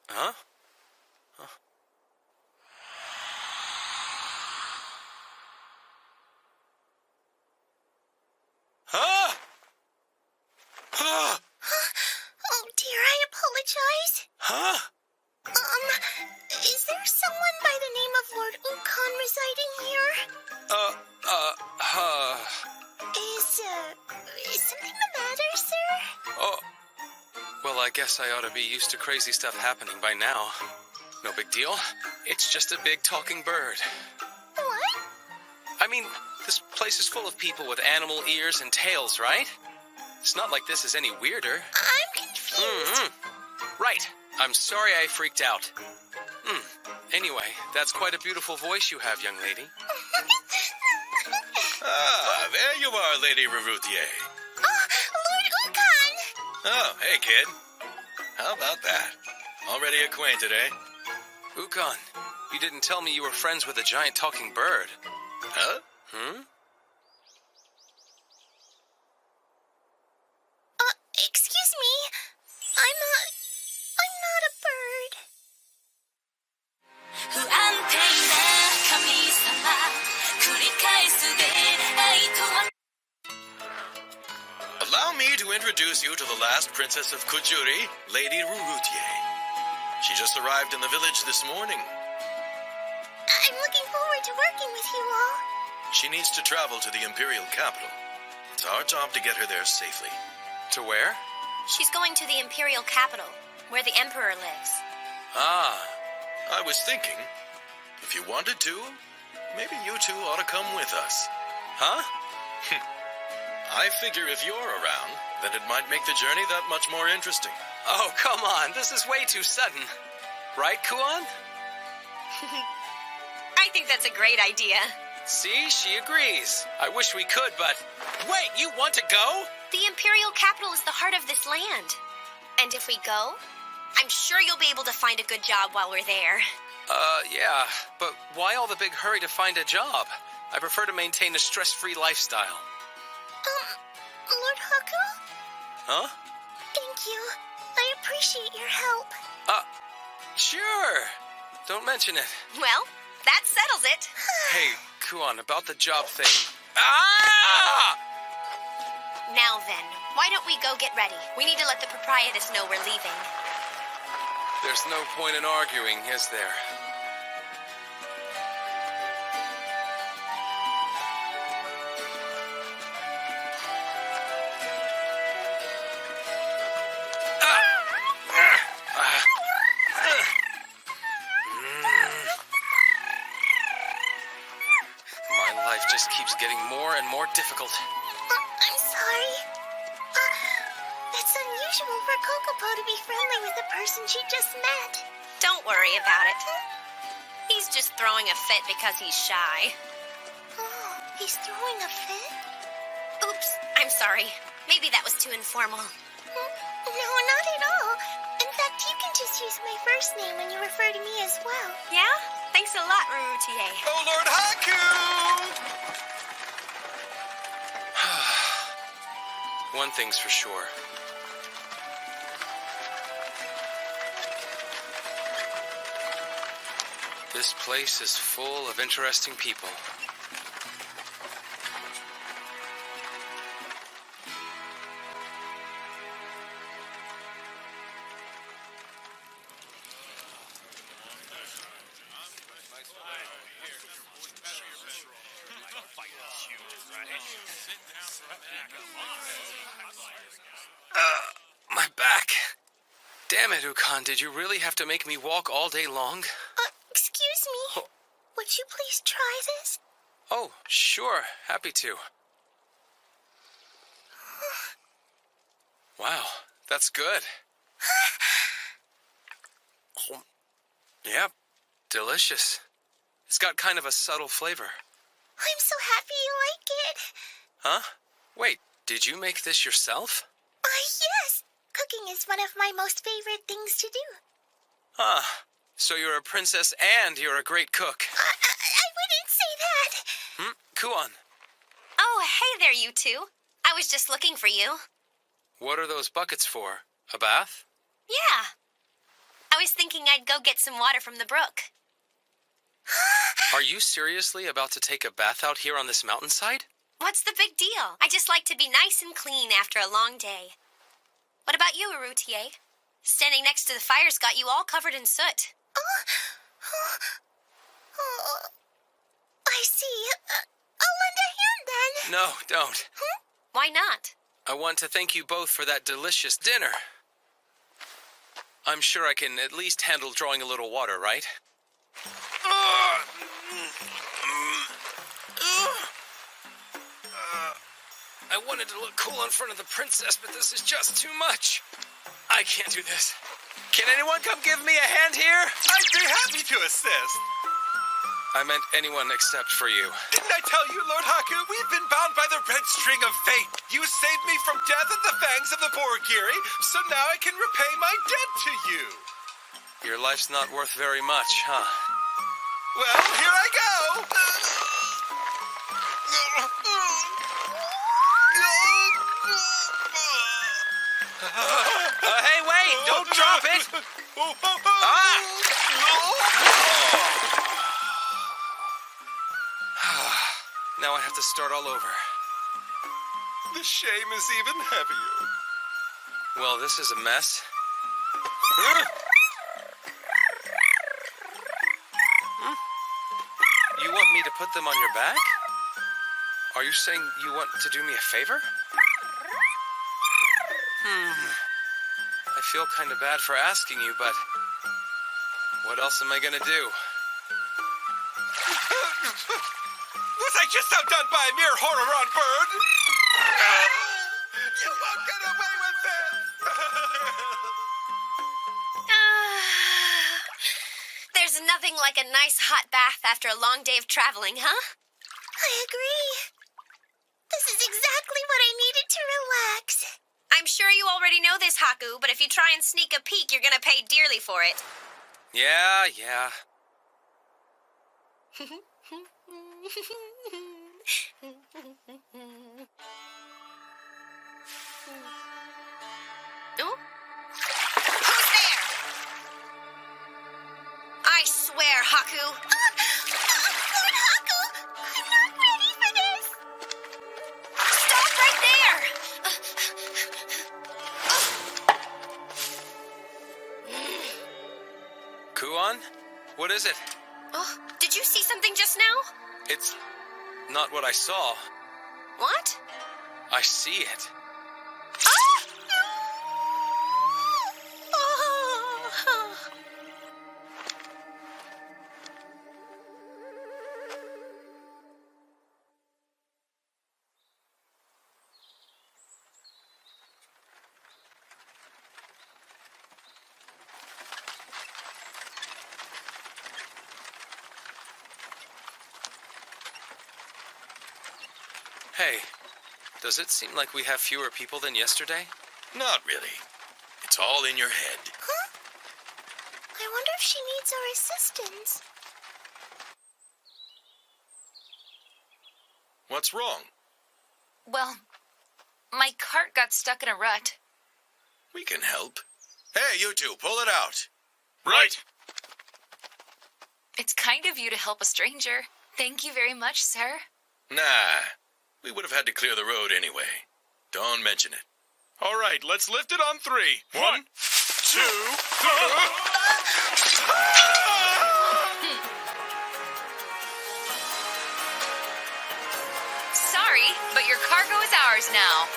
Speaker 1: Huh? Huh? Huh?
Speaker 2: Oh dear, I apologize.
Speaker 1: Huh?
Speaker 2: Is there someone by the name of Lord Ukon residing here? Is something the matter, sir?
Speaker 1: Oh. Well, I guess I ought to be used to crazy stuff happening by now. No big deal. It's just a big talking bird.
Speaker 2: What?
Speaker 1: I mean, this place is full of people with animal ears and tails, right? It's not like this is any weirder.
Speaker 2: I'm confused.
Speaker 1: Right. I'm sorry I freaked out. Anyway, that's quite a beautiful voice you have, young lady.
Speaker 4: Ah, there you are, Lady Raruthier.
Speaker 2: Oh, Lord Ukon!
Speaker 4: Oh, hey, kid. How about that? Already acquainted, eh?
Speaker 1: Ukon, you didn't tell me you were friends with a giant talking bird.
Speaker 4: Huh?
Speaker 2: Excuse me. I'm not a bird.
Speaker 5: 不安定な神様繰り返す出会いとは
Speaker 4: Allow me to introduce you to the last princess of Kujuri, Lady Raruthier. She just arrived in the village this morning.
Speaker 2: I'm looking forward to working with you all.
Speaker 4: She needs to travel to the imperial capital. It's our job to get her there safely.
Speaker 1: To where?
Speaker 2: She's going to the imperial capital, where the emperor lives.
Speaker 1: Ah.
Speaker 4: I was thinking, if you wanted to, maybe you two ought to come with us.
Speaker 1: Huh?
Speaker 4: I figure if you're around, then it might make the journey that much more interesting.
Speaker 1: Oh, come on. This is way too sudden. Right, Kuon?
Speaker 2: I think that's a great idea.
Speaker 1: See, she agrees. I wish we could, but... Wait, you want to go?
Speaker 2: The imperial capital is the heart of this land. And if we go, I'm sure you'll be able to find a good job while we're there.
Speaker 1: Yeah. But why all the big hurry to find a job? I prefer to maintain a stress-free lifestyle.
Speaker 2: Lord Haku?
Speaker 1: Huh?
Speaker 2: Thank you. I appreciate your help.
Speaker 1: Sure. Don't mention it.
Speaker 2: Well, that settles it.
Speaker 1: Hey, Kuon, about the job thing. Ah!
Speaker 2: Now then, why don't we go get ready? We need to let the proprietress know we're leaving.
Speaker 1: There's no point in arguing, is there? My life just keeps getting more and more difficult.
Speaker 2: I'm sorry. It's unusual for Kokopo to be friendly with the person she just met. Don't worry about it. He's just throwing a fit because he's shy. Oh, he's throwing a fit? Oops, I'm sorry. Maybe that was too informal. No, not at all. In fact, you can just use my first name when you refer to me as well. Yeah? Thanks a lot, Rurutier.
Speaker 9: Oh, Lord Haku!
Speaker 1: One thing's for sure. This place is full of interesting people. My back. Damn it, Ukan, did you really have to make me walk all day long?
Speaker 2: Excuse me. Would you please try this?
Speaker 1: Oh, sure. Happy to. Wow, that's good. Oh, yeah, delicious. It's got kind of a subtle flavor.
Speaker 2: I'm so happy you like it.
Speaker 1: Huh? Wait, did you make this yourself?
Speaker 2: Yes. Cooking is one of my most favorite things to do.
Speaker 1: Huh. So you're a princess and you're a great cook.
Speaker 2: I wouldn't say that.
Speaker 1: Kuon.
Speaker 2: Oh, hey there, you two. I was just looking for you.
Speaker 1: What are those buckets for? A bath?
Speaker 2: Yeah. I was thinking I'd go get some water from the brook.
Speaker 1: Are you seriously about to take a bath out here on this mountainside?
Speaker 2: What's the big deal? I just like to be nice and clean after a long day. What about you, Rurutier? Standing next to the fire's got you all covered in soot. I see. I'll lend a hand then.
Speaker 1: No, don't.
Speaker 2: Why not?
Speaker 1: I want to thank you both for that delicious dinner. I'm sure I can at least handle drawing a little water, right? I wanted to look cool in front of the princess, but this is just too much. I can't do this. Can anyone come give me a hand here?
Speaker 9: I'd be happy to assist.
Speaker 1: I meant anyone except for you.
Speaker 9: Didn't I tell you, Lord Haku? We've been bound by the red string of fate. You saved me from death at the fangs of the Borgiri, so now I can repay my debt to you.
Speaker 1: Your life's not worth very much, huh?
Speaker 9: Well, here I go.
Speaker 1: Hey, wait! Don't drop it! Now I have to start all over.
Speaker 9: The shame is even heavier.
Speaker 1: Well, this is a mess. You want me to put them on your back? Are you saying you want to do me a favor? I feel kind of bad for asking you, but what else am I gonna do?
Speaker 9: Was I just outdone by a mere Hororon bird? You won't get away with this!
Speaker 2: There's nothing like a nice hot bath after a long day of traveling, huh? I agree. This is exactly what I needed to relax. I'm sure you already know this, Haku, but if you try and sneak a peek, you're gonna pay dearly for it.
Speaker 1: Yeah.
Speaker 2: Oh? Who's there? I swear, Haku. Lord Haku, I'm not ready for this. Stop right there!
Speaker 1: Kuon? What is it?
Speaker 2: Oh, did you see something just now?
Speaker 1: It's not what I saw.
Speaker 2: What?
Speaker 1: I see it.
Speaker 2: Ah! Oh.
Speaker 1: Hey, does it seem like we have fewer people than yesterday?
Speaker 4: Not really. It's all in your head.
Speaker 2: Huh? I wonder if she needs our assistance.
Speaker 4: What's wrong?
Speaker 3: Well, my cart got stuck in a rut.
Speaker 4: We can help. Hey, you two, pull it out.
Speaker 10: Right.
Speaker 3: It's kind of you to help a stranger. Thank you very much, sir.
Speaker 4: Nah, we would have had to clear the road anyway. Don't mention it.
Speaker 10: All right, let's lift it on 3. 1, 2.
Speaker 3: Sorry, but your cargo is ours now.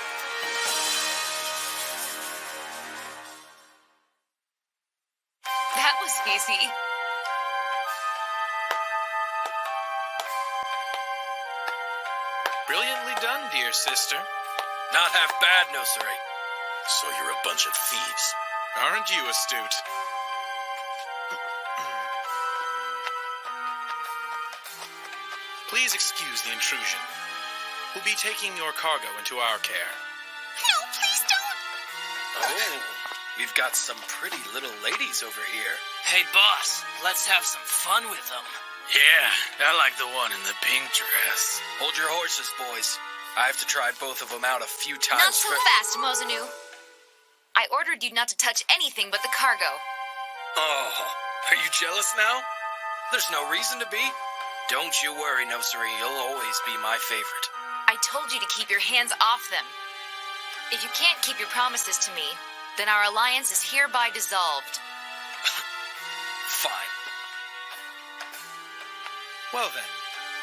Speaker 3: That was easy.
Speaker 7: Brilliantly done, dear sister. Not half bad, Nosuri.
Speaker 4: So you're a bunch of thieves.
Speaker 7: Aren't you astute? Please excuse the intrusion. We'll be taking your cargo into our care.
Speaker 2: No, please don't.
Speaker 7: Oh, we've got some pretty little ladies over here.
Speaker 10: Hey, boss, let's have some fun with them. Yeah, I like the one in the pink dress.
Speaker 1: Hold your horses, boys. I have to try both of them out a few times.
Speaker 3: Not so fast, Mozanu. I ordered you not to touch anything but the cargo.
Speaker 1: Oh, are you jealous now? There's no reason to be. Don't you worry, Nosuri. You'll always be my favorite.
Speaker 3: I told you to keep your hands off them. If you can't keep your promises to me, then our alliance is hereby dissolved.
Speaker 1: Fine.
Speaker 7: Well then,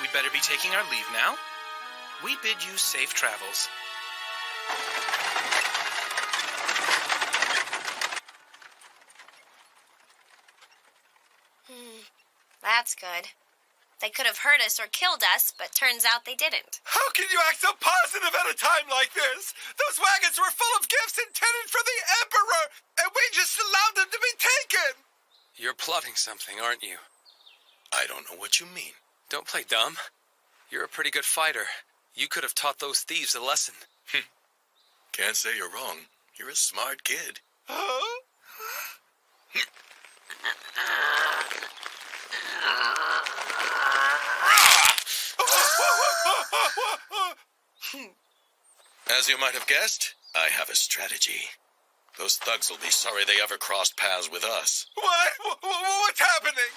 Speaker 7: we'd better be taking our leave now. We bid you safe travels.
Speaker 2: That's good. They could have hurt us or killed us, but turns out they didn't.
Speaker 9: How can you act so positive at a time like this? Those wagons were full of gifts intended for the Emperor, and we just allowed them to be taken!
Speaker 1: You're plotting something, aren't you?
Speaker 4: I don't know what you mean.
Speaker 1: Don't play dumb. You're a pretty good fighter. You could have taught those thieves a lesson.
Speaker 4: Can't say you're wrong. You're a smart kid.
Speaker 9: Huh?
Speaker 4: As you might have guessed, I have a strategy. Those thugs will be sorry they ever crossed paths with us.
Speaker 9: What? What's happening?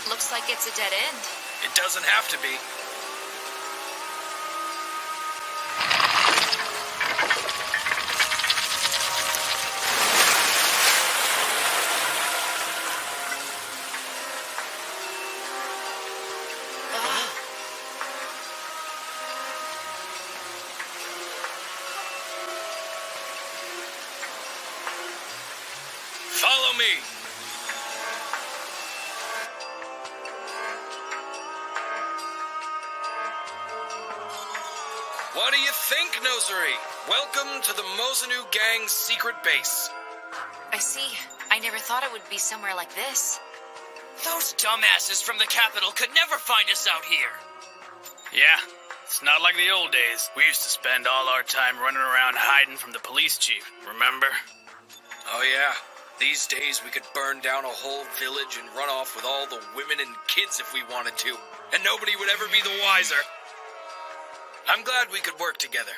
Speaker 3: Looks like it's a dead end.
Speaker 7: It doesn't have to be. Follow me. What do you think, Nosuri? Welcome to the Mozanu Gang's secret base.
Speaker 3: I see. I never thought it would be somewhere like this.
Speaker 10: Those dumbasses from the capital could never find us out here. Yeah, it's not like the old days. We used to spend all our time running around hiding from the police chief, remember?
Speaker 1: Oh yeah. These days we could burn down a whole village and run off with all the women and kids if we wanted to. And nobody would ever be the wiser. I'm glad we could work together.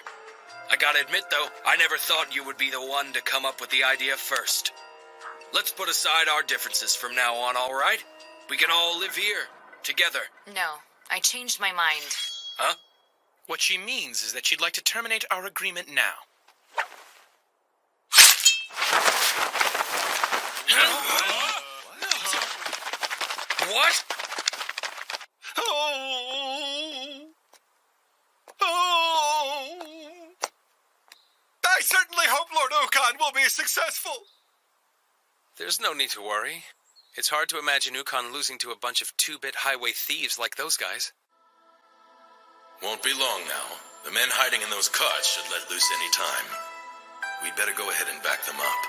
Speaker 1: I gotta admit, though, I never thought you would be the one to come up with the idea first. Let's put aside our differences from now on, all right?
Speaker 4: We can all live here, together.
Speaker 3: No, I changed my mind.
Speaker 4: Huh?
Speaker 7: What she means is that she'd like to terminate our agreement now.
Speaker 4: What?
Speaker 9: Oh. Oh. I certainly hope Lord Okan will be successful.
Speaker 1: There's no need to worry. It's hard to imagine Ukon losing to a bunch of two-bit highway thieves like those guys.
Speaker 4: Won't be long now. The men hiding in those carts should let loose any time. We'd better go ahead and back them up.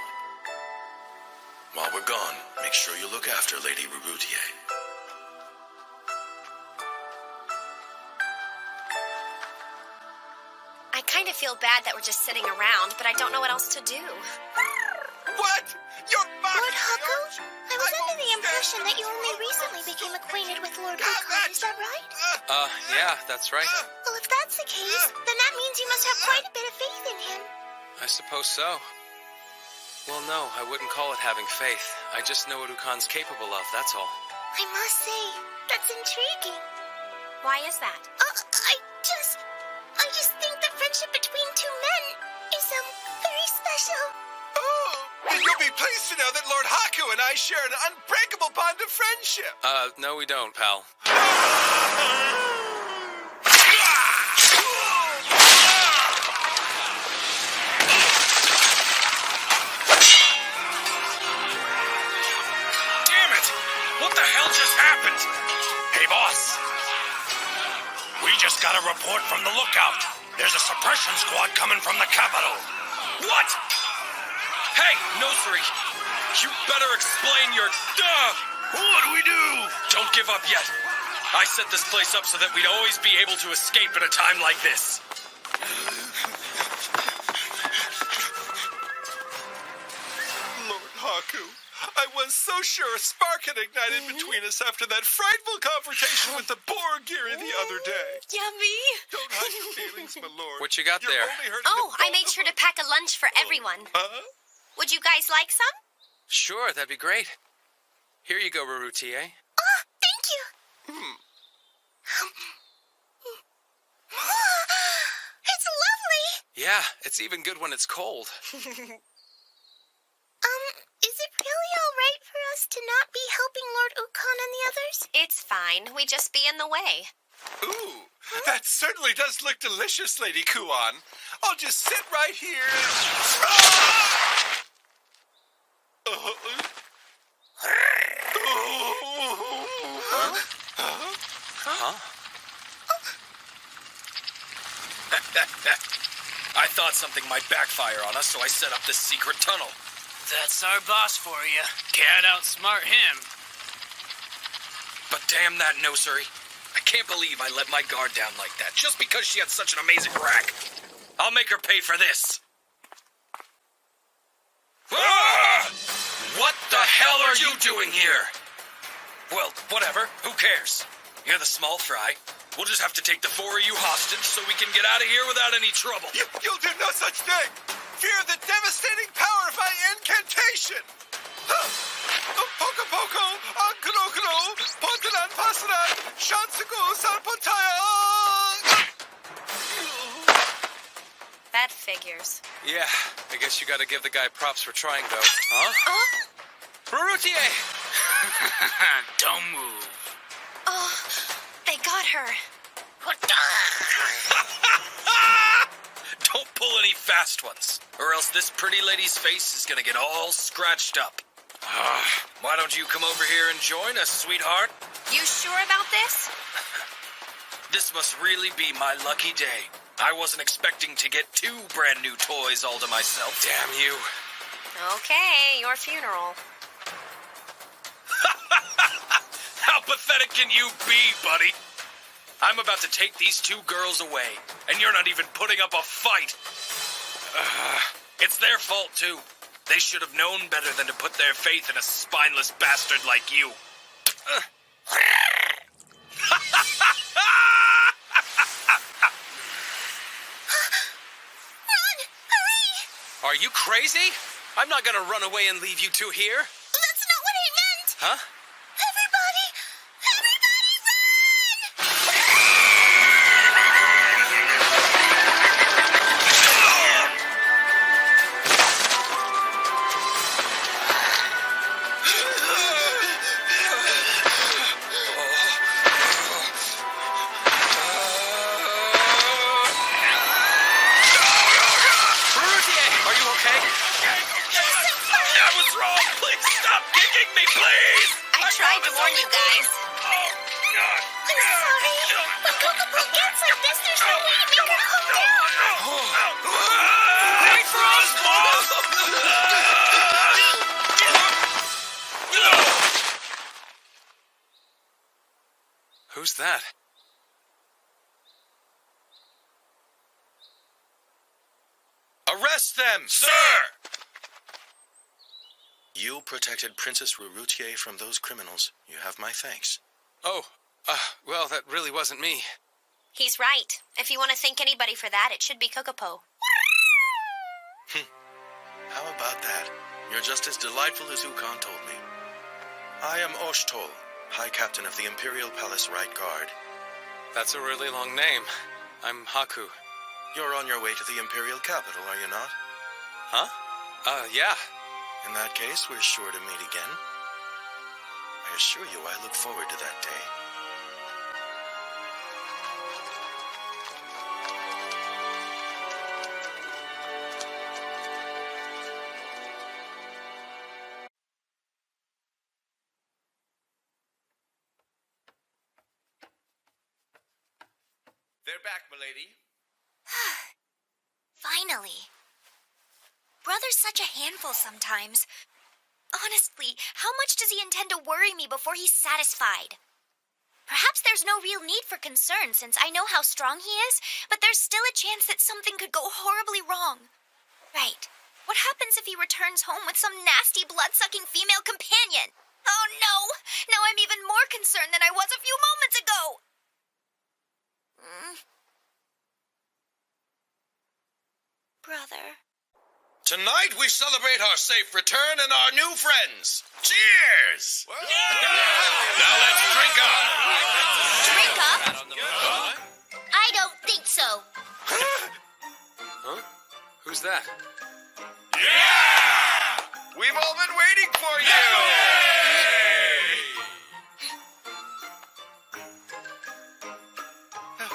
Speaker 4: While we're gone, make sure you look after Lady Rurutier.
Speaker 2: I kind of feel bad that we're just sitting around, but I don't know what else to do.
Speaker 9: What? You're
Speaker 3: Lord Haku, I was under the impression that you only recently became acquainted with Lord Okan, is that right?
Speaker 1: Yeah, that's right.
Speaker 3: Well, if that's the case, then that means you must have quite a bit of faith in him.
Speaker 1: I suppose so. Well, no, I wouldn't call it having faith. I just know what Ukon's capable of, that's all.
Speaker 3: I must say, that's intriguing.
Speaker 2: Why is that?
Speaker 3: I just think the friendship between two men is, very special.
Speaker 9: Oh, and you'll be pleased to know that Lord Haku and I share an unbreakable bond of friendship.
Speaker 1: No we don't, pal.
Speaker 4: Damn it! What the hell just happened?
Speaker 6: Hey, boss. We just got a report from the lookout. There's a suppression squad coming from the capital.
Speaker 4: What? Hey, Nosuri! You better explain your...
Speaker 6: What do we do?
Speaker 4: Don't give up yet. I set this place up so that we'd always be able to escape at a time like this.
Speaker 9: Lord Haku, I was so sure a spark had ignited between us after that frightful confrontation with the boar Geary the other day.
Speaker 2: Yummy.
Speaker 9: Don't hide your feelings, my lord.
Speaker 1: What you got
Speaker 9: You're
Speaker 1: there?
Speaker 9: only hurting
Speaker 2: Oh,
Speaker 9: the
Speaker 2: I made
Speaker 9: both
Speaker 2: sure
Speaker 9: of
Speaker 2: to pack a lunch for everyone.
Speaker 9: Huh?
Speaker 2: Would you guys like some?
Speaker 1: Sure, that'd be great. Here you go, Rurutier.
Speaker 3: Oh, thank you. It's lovely.
Speaker 1: Yeah, it's even good when it's cold.
Speaker 3: Is it really all right for us to not be helping Lord Okan and the others?
Speaker 2: It's fine. We just be in the way.
Speaker 9: Ooh, that certainly does look delicious, Lady Kuan. I'll just sit right here
Speaker 1: Huh?
Speaker 4: I thought something might backfire on us, so I set up this secret tunnel.
Speaker 10: That's our boss for you. Can't outsmart him.
Speaker 4: But damn that Nosuri. I can't believe I let my guard down like that, just because she had such an amazing rack. I'll make her pay for this. Ah! What the hell are you doing here? Well, whatever. Who cares? You're the small fry. We'll just have to take the four of you hostage so we can get out of here without any trouble.
Speaker 9: You'll do no such thing. Fear the devastating power of my incantation. Poco poco, ankunokuno, pontanan pasanan, shansuku salpotaya.
Speaker 2: That figures.
Speaker 1: Yeah, I guess you gotta give the guy props for trying, though. Huh? Rurutier!
Speaker 10: Don't move.
Speaker 2: Oh, they got her.
Speaker 4: Don't pull any fast ones, or else this pretty lady's face is gonna get all scratched up. Why don't you come over here and join us, sweetheart?
Speaker 2: You sure about this?
Speaker 4: This must really be my lucky day. I wasn't expecting to get 2 brand new toys all to myself.
Speaker 1: Damn you.
Speaker 2: Okay, your funeral.
Speaker 4: How pathetic can you be, buddy? I'm about to take these 2 girls away, and you're not even putting up a fight. It's their fault, too. They should have known better than to put their faith in a spineless bastard like you.
Speaker 3: Run! Hurry!
Speaker 1: Are you crazy? I'm not gonna run away and leave you two here.
Speaker 3: That's not what I meant!
Speaker 1: Huh?
Speaker 3: Everybody,
Speaker 2: tried to warn you guys. I'm sorry. When Kokopo gets like this, there's no way to make her calm down.
Speaker 6: Wait for us, Mom!
Speaker 1: Who's that?
Speaker 4: Arrest them!
Speaker 6: Sir!
Speaker 4: You protected Princess Rurutier from those criminals. You have my thanks.
Speaker 1: Oh, well, that really wasn't me.
Speaker 2: He's right. If you want to thank anybody for that, it should be Kokopo.
Speaker 4: How about that? You're just as delightful as Ukon told me. I am Oshtol, High Captain of the Imperial Palace Right Guard.
Speaker 1: That's a really long name. I'm Haku.
Speaker 4: You're on your way to the Imperial capital, are you not?
Speaker 1: Huh? Yeah.
Speaker 4: In that case, we're sure to meet again. I assure you I look forward to that day.
Speaker 8: They're back, milady.
Speaker 2: Finally. Brother's such a handful sometimes. Honestly, how much does he intend to worry me before he's satisfied? Perhaps there's no real need for concern since I know how strong he is, but there's still a chance that something could go horribly wrong. Right. What happens if he returns home with some nasty blood-sucking female companion? Oh no! Now I'm even more concerned than I was a few moments ago! Brother.
Speaker 4: Tonight we celebrate our safe return and our new friends. Cheers! Now let's drink up.
Speaker 2: Drink up? I don't think so.
Speaker 1: Huh? Who's that?
Speaker 8: Yeah! We've all been waiting for you!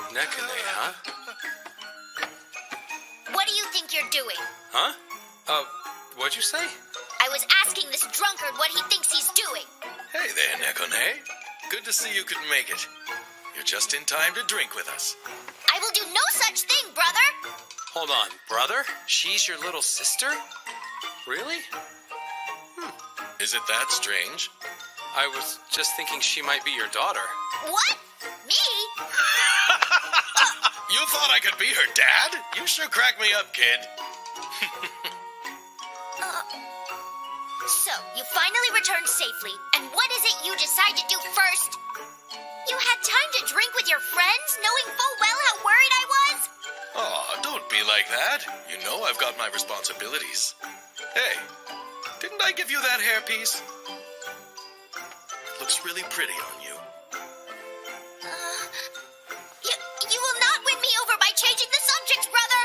Speaker 1: Nekane, huh?
Speaker 2: What do you think you're doing?
Speaker 1: Huh? What'd you say?
Speaker 2: I was asking this drunkard what he thinks he's doing.
Speaker 4: Hey there, Nekone. Good to see you could make it. You're just in time to drink with us.
Speaker 2: I will do no such thing, brother.
Speaker 1: Hold on, brother? She's your little sister? Really?
Speaker 4: Is it that strange?
Speaker 1: I was just thinking she might be your daughter.
Speaker 2: What? Me?
Speaker 4: You thought I could be her dad? You sure crack me up, kid.
Speaker 2: So, you finally returned safely, and what is it you decide to do first? You had time to drink with your friends, knowing full well how worried I was?
Speaker 4: Aw, don't be like that. You know I've got my responsibilities. Hey, didn't I give you that hairpiece? It looks really pretty on you.
Speaker 2: You will not win me over by changing the subject, brother!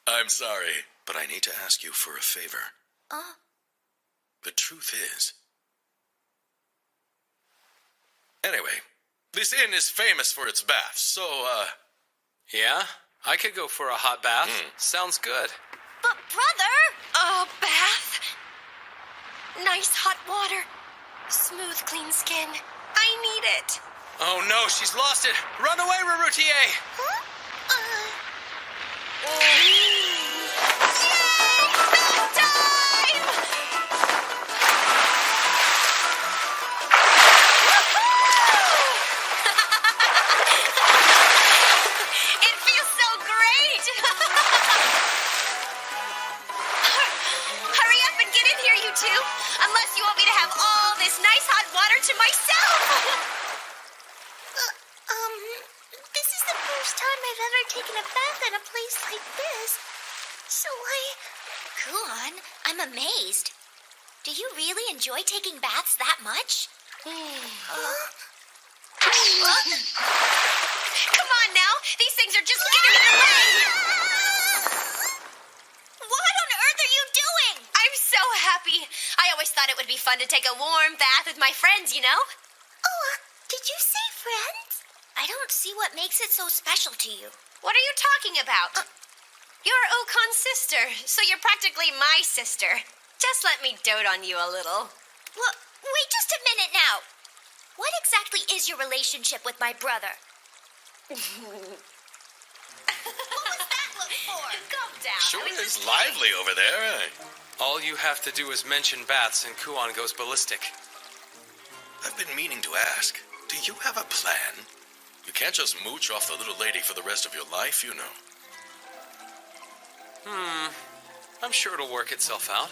Speaker 4: I'm sorry, but I need to ask you for a favor. The truth is... Anyway, this inn is famous for its baths, so,
Speaker 1: Yeah? I could go for a hot bath. Sounds good.
Speaker 2: But, brother! A bath? Nice hot water. Smooth, clean skin. I need it.
Speaker 1: Oh no, she's lost it! Run away, Rurutier!
Speaker 2: Huh? Unless you want me to have all this nice hot water to myself. This is the first time I've ever taken a bath in a place like this. So Kuon, I'm amazed. Do you really enjoy taking baths that much? Come on now, these things are just getting in the way. What on earth are you doing? I'm so happy. I always thought it would be fun to take a warm bath with my friends, you know? Oh, did you say friends? I don't see what makes it so special to you. What are you talking about? You're Okan's sister, so you're practically my sister. Just let me dote on you a little.
Speaker 3: Well, wait just a minute now. What exactly is your relationship with my brother? What was that look for?
Speaker 2: Calm down.
Speaker 4: Sure
Speaker 2: I was
Speaker 4: is
Speaker 2: just
Speaker 4: lively over there.
Speaker 1: All you have to do is mention bats and Kuon goes ballistic.
Speaker 4: I've been meaning to ask, do you have a plan? You can't just mooch off the little lady for the rest of your life, you know.
Speaker 1: I'm sure it'll work itself out.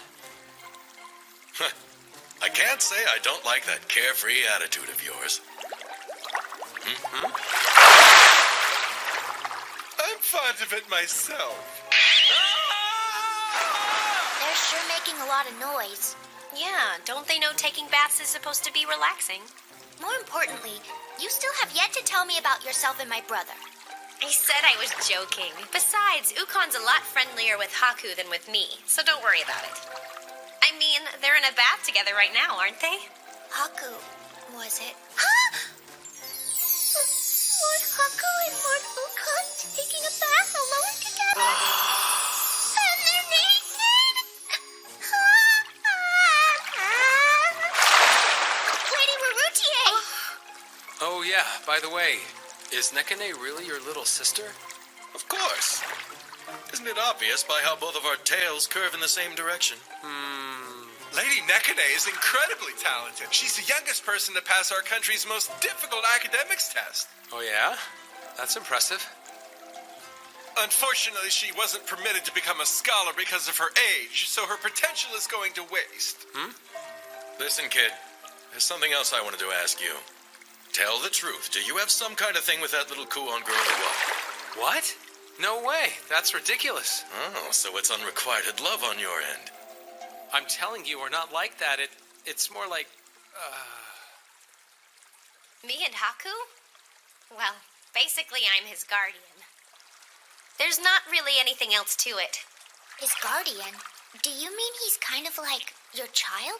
Speaker 4: I can't say I don't like that carefree attitude of yours.
Speaker 9: I'm fond of it myself.
Speaker 3: They're sure making a lot of noise.
Speaker 2: Yeah, don't they know taking baths is supposed to be relaxing?
Speaker 3: More importantly, you still have yet to tell me about yourself and my brother.
Speaker 2: I said I was joking. Besides, Ukon's a lot friendlier with Haku than with me, so don't worry about it. I mean, they're in a bath together right now, aren't they?
Speaker 3: Haku, was it? Lord Haku and Lord Ukon taking a bath alone together? And they're naked? Lady Warutier!
Speaker 1: Oh yeah, by the way, is Nekane really your little sister?
Speaker 4: Of course. Isn't it obvious by how both of our tails curve in the same direction?
Speaker 9: Lady Nekane is incredibly talented. She's the youngest person to pass our country's most difficult academics test.
Speaker 1: Oh yeah? That's impressive.
Speaker 9: Unfortunately, she wasn't permitted to become a scholar because of her age, so her potential is going to waste.
Speaker 4: Listen, kid. There's something else I wanted to ask you. Tell the truth. Do you have some kind of thing with that little Kuon girl or what?
Speaker 1: What? No way. That's ridiculous.
Speaker 4: Oh, so it's unrequited love on your end.
Speaker 1: I'm telling you, we're not like that. It's more like...
Speaker 2: Me and Haku? Well, basically I'm his guardian. There's not really anything else to it.
Speaker 3: His guardian? Do you mean he's kind of like your child?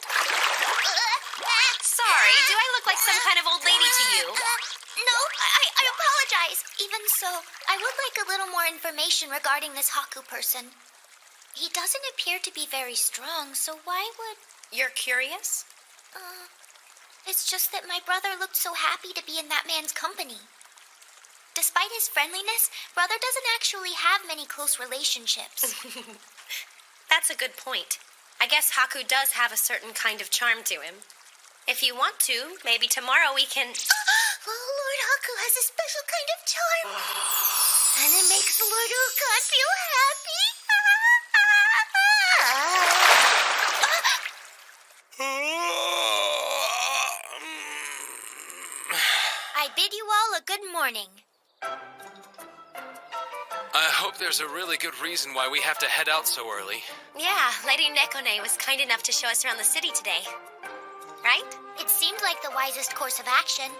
Speaker 2: Sorry, do I look like some kind of old lady to you?
Speaker 3: No, I apologize. Even so, I would like a little more information regarding this Haku person. He doesn't appear to be very strong, so why would...
Speaker 2: You're curious?
Speaker 3: It's just that my brother looked so happy to be in that man's company. Despite his friendliness, brother doesn't actually have many close relationships.
Speaker 2: That's a good point. I guess Haku does have a certain kind of charm to him. If you want to, maybe tomorrow we can...
Speaker 3: Lord Haku has a special kind of charm. And it makes Lord Ukon feel happy. I bid you all a good morning.
Speaker 1: I hope there's a really good reason why we have to head out so early.
Speaker 2: Yeah, Lady Nekone was kind enough to show us around the city today. Right?
Speaker 3: It seemed like the wisest course of action.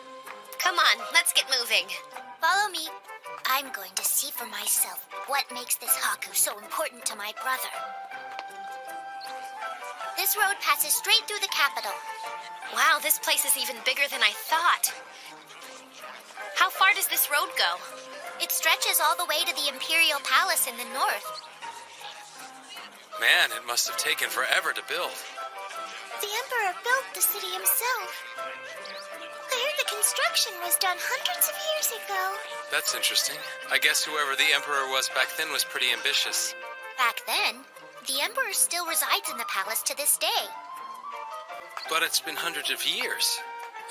Speaker 2: Come on, let's get moving.
Speaker 3: Follow me. I'm going to see for myself what makes this Haku so important to my brother. This road passes straight through the capital.
Speaker 2: Wow, this place is even bigger than I thought. How far does this road go?
Speaker 3: It stretches all the way to the Imperial Palace in the north.
Speaker 1: Man, it must have taken forever to build.
Speaker 3: The Emperor built the city himself. I heard the construction was done hundreds of years ago.
Speaker 1: That's interesting. I guess whoever the Emperor was back then was pretty ambitious.
Speaker 3: Back then, the Emperor still resides in the palace to this day.
Speaker 1: But it's been hundreds of years.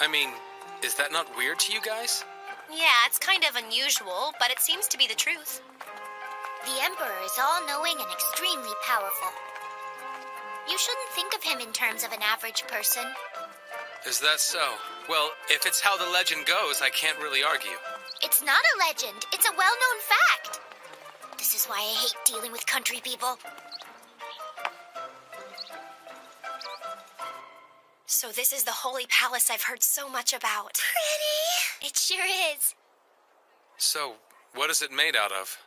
Speaker 1: I mean, is that not weird to you guys?
Speaker 2: Yeah, it's kind of unusual, but it seems to be the truth.
Speaker 3: The Emperor is all-knowing and extremely powerful. You shouldn't think of him in terms of an average person.
Speaker 1: Is that so? Well, if it's how the legend goes, I can't really argue.
Speaker 3: It's not a legend. It's a well-known fact. This is why I hate dealing with country people.
Speaker 2: So this is the Holy Palace I've heard so much about.
Speaker 3: Pretty. It sure is.
Speaker 1: So, what is it made out of?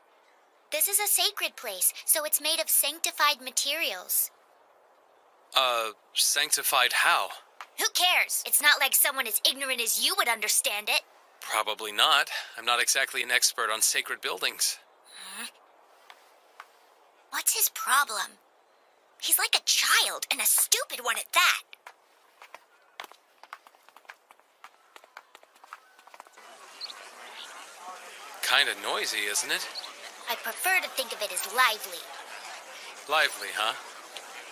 Speaker 3: This is a sacred place, so it's made of sanctified materials.
Speaker 1: Sanctified how?
Speaker 3: Who cares? It's not like someone as ignorant as you would understand it.
Speaker 1: Probably not. I'm not exactly an expert on sacred buildings.
Speaker 3: What's his problem?
Speaker 2: He's like a child, and a stupid one at that.
Speaker 1: Kinda noisy, isn't it?
Speaker 2: I prefer to think of it as lively.
Speaker 1: Lively, huh?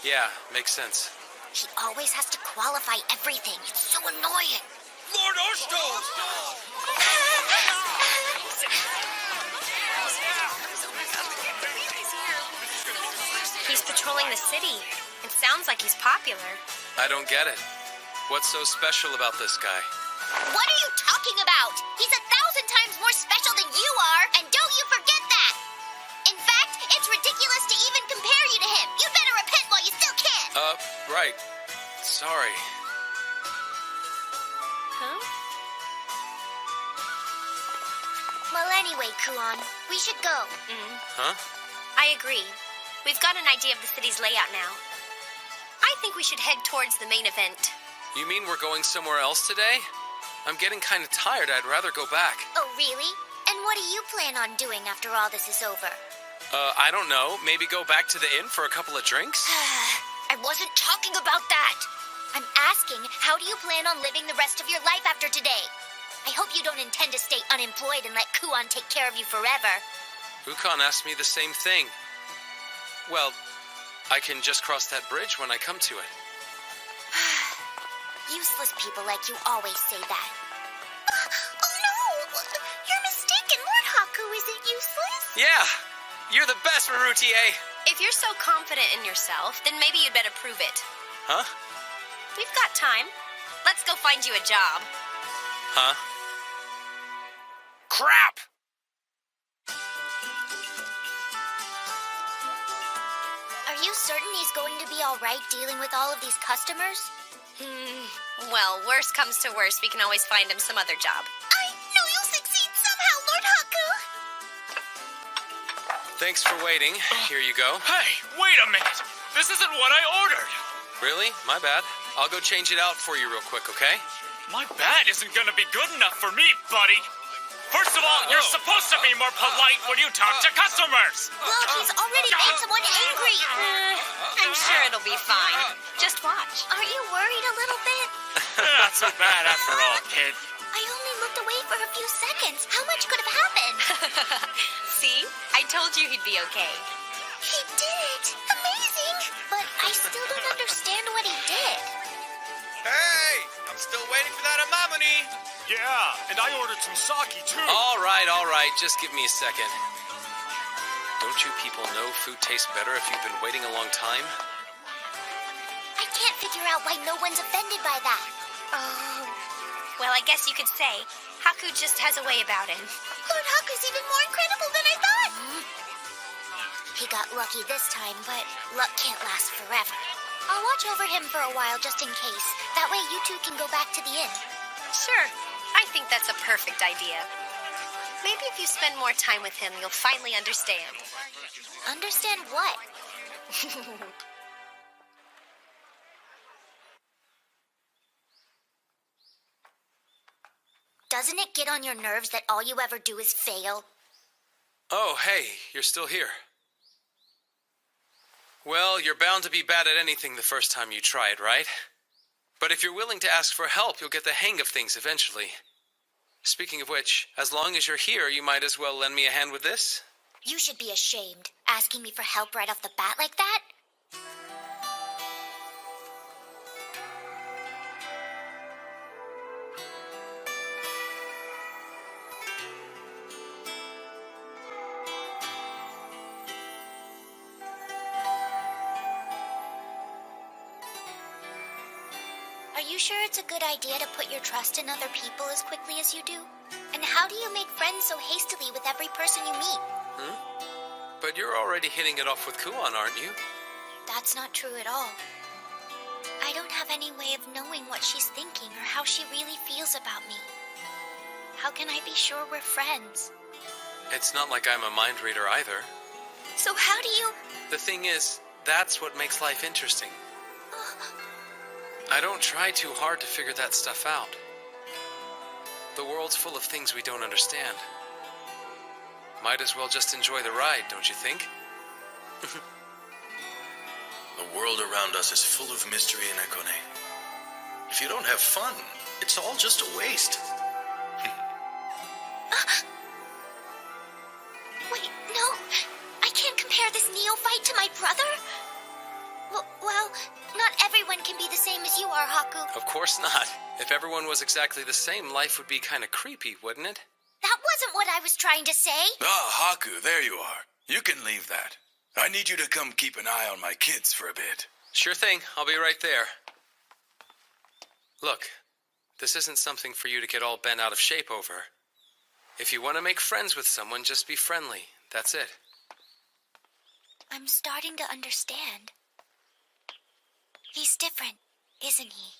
Speaker 1: Yeah, makes sense.
Speaker 2: He always has to qualify everything. It's so annoying.
Speaker 8: Lord Ostos!
Speaker 2: He's patrolling the city. It sounds like he's popular.
Speaker 1: I don't get it. What's so special about this guy?
Speaker 2: What are you talking about? He's 1,000 times more special than you are, and don't you forget that! In fact, it's ridiculous to even compare you to him. You'd better repent while you still can.
Speaker 1: Right. Sorry.
Speaker 2: Huh? Well, anyway, Kuon, we should go.
Speaker 1: Huh?
Speaker 2: I agree. We've got an idea of the city's layout now. I think we should head towards the main event.
Speaker 1: You mean we're going somewhere else today? I'm getting kinda tired. I'd rather go back.
Speaker 2: Oh, really? And what do you plan on doing after all this is over?
Speaker 1: I don't know. Maybe go back to the inn for a couple of drinks?
Speaker 2: I wasn't talking about that. I'm asking, how do you plan on living the rest of your life after today? I hope you don't intend to stay unemployed and let Kuon take care of you forever.
Speaker 1: Ukon asked me the same thing. Well, I can just cross that bridge when I come to it.
Speaker 2: Useless people like you always say that. Oh no! You're mistaken, Lord Haku isn't useless.
Speaker 1: Yeah! You're the best, Marutier!
Speaker 2: If you're so confident in yourself, then maybe you'd better prove it.
Speaker 1: Huh?
Speaker 2: We've got time. Let's go find you a job.
Speaker 1: Huh?
Speaker 6: Crap!
Speaker 2: Are you certain he's going to be all right dealing with all of these customers? Well, worst comes to worst, we can always find him some other job. I know you'll succeed somehow, Lord Haku!
Speaker 1: Thanks for waiting. Here you go.
Speaker 10: Hey, wait a minute! This isn't what I ordered!
Speaker 1: Really? My bad. I'll go change it out for you real quick, okay?
Speaker 10: My bad isn't gonna be good enough for me, buddy! First of all, you're supposed to be more polite when you talk to customers!
Speaker 2: Look, he's already made someone angry! I'm sure it'll be fine. Just watch. Aren't you worried a little bit?
Speaker 10: Not so bad after all, kid.
Speaker 2: I only looked away for a few seconds. How much could have happened? See? I told you he'd be okay. He did it! Amazing! But I still don't understand what he did.
Speaker 8: Hey! I'm still waiting for that amamoni!
Speaker 6: Yeah, and I ordered some sake too.
Speaker 1: All right. Just give me a second. Don't you people know food tastes better if you've been waiting a long time?
Speaker 2: I can't figure out why no one's offended by that. Oh. Well, I guess you could say Haku just has a way about him. Lord Haku's even more incredible than I thought. He got lucky this time, but luck can't last forever. I'll watch over him for a while just in case. That way you two can go back to the inn. Sure. I think that's a perfect idea. Maybe if you spend more time with him, you'll finally understand. Understand what? Doesn't it get on your nerves that all you ever do is fail?
Speaker 1: Oh, hey, you're still here. Well, you're bound to be bad at anything the first time you try it, right? But if you're willing to ask for help, you'll get the hang of things eventually. Speaking of which, as long as you're here, you might as well lend me a hand with this.
Speaker 2: You should be ashamed, asking me for help right off the bat like that. Are you sure it's a good idea to put your trust in other people as quickly as you do? And how do you make friends so hastily with every person you meet?
Speaker 1: But you're already hitting it off with Kuon, aren't you?
Speaker 2: That's not true at all. I don't have any way of knowing what she's thinking or how she really feels about me. How can I be sure we're friends?
Speaker 1: It's not like I'm a mind reader either.
Speaker 2: So how do you...
Speaker 1: The thing is, that's what makes life interesting. I don't try too hard to figure that stuff out. The world's full of things we don't understand. Might as well just enjoy the ride, don't you think?
Speaker 4: The world around us is full of mystery and Ekone. If you don't have fun, it's all just a waste.
Speaker 2: Wait, no. I can't compare this neophyte to my brother. Well, not everyone can be the same as you are, Haku.
Speaker 1: Of course not. If everyone was exactly the same, life would be kind of creepy, wouldn't it?
Speaker 2: That wasn't what I was trying to say.
Speaker 11: Ah, Haku, there you are. You can leave that. I need you to come keep an eye on my kids for a bit.
Speaker 1: Sure thing. I'll be right there. Look, this isn't something for you to get all bent out of shape over. If you want to make friends with someone, just be friendly. That's it.
Speaker 2: I'm starting to understand. He's different, isn't he?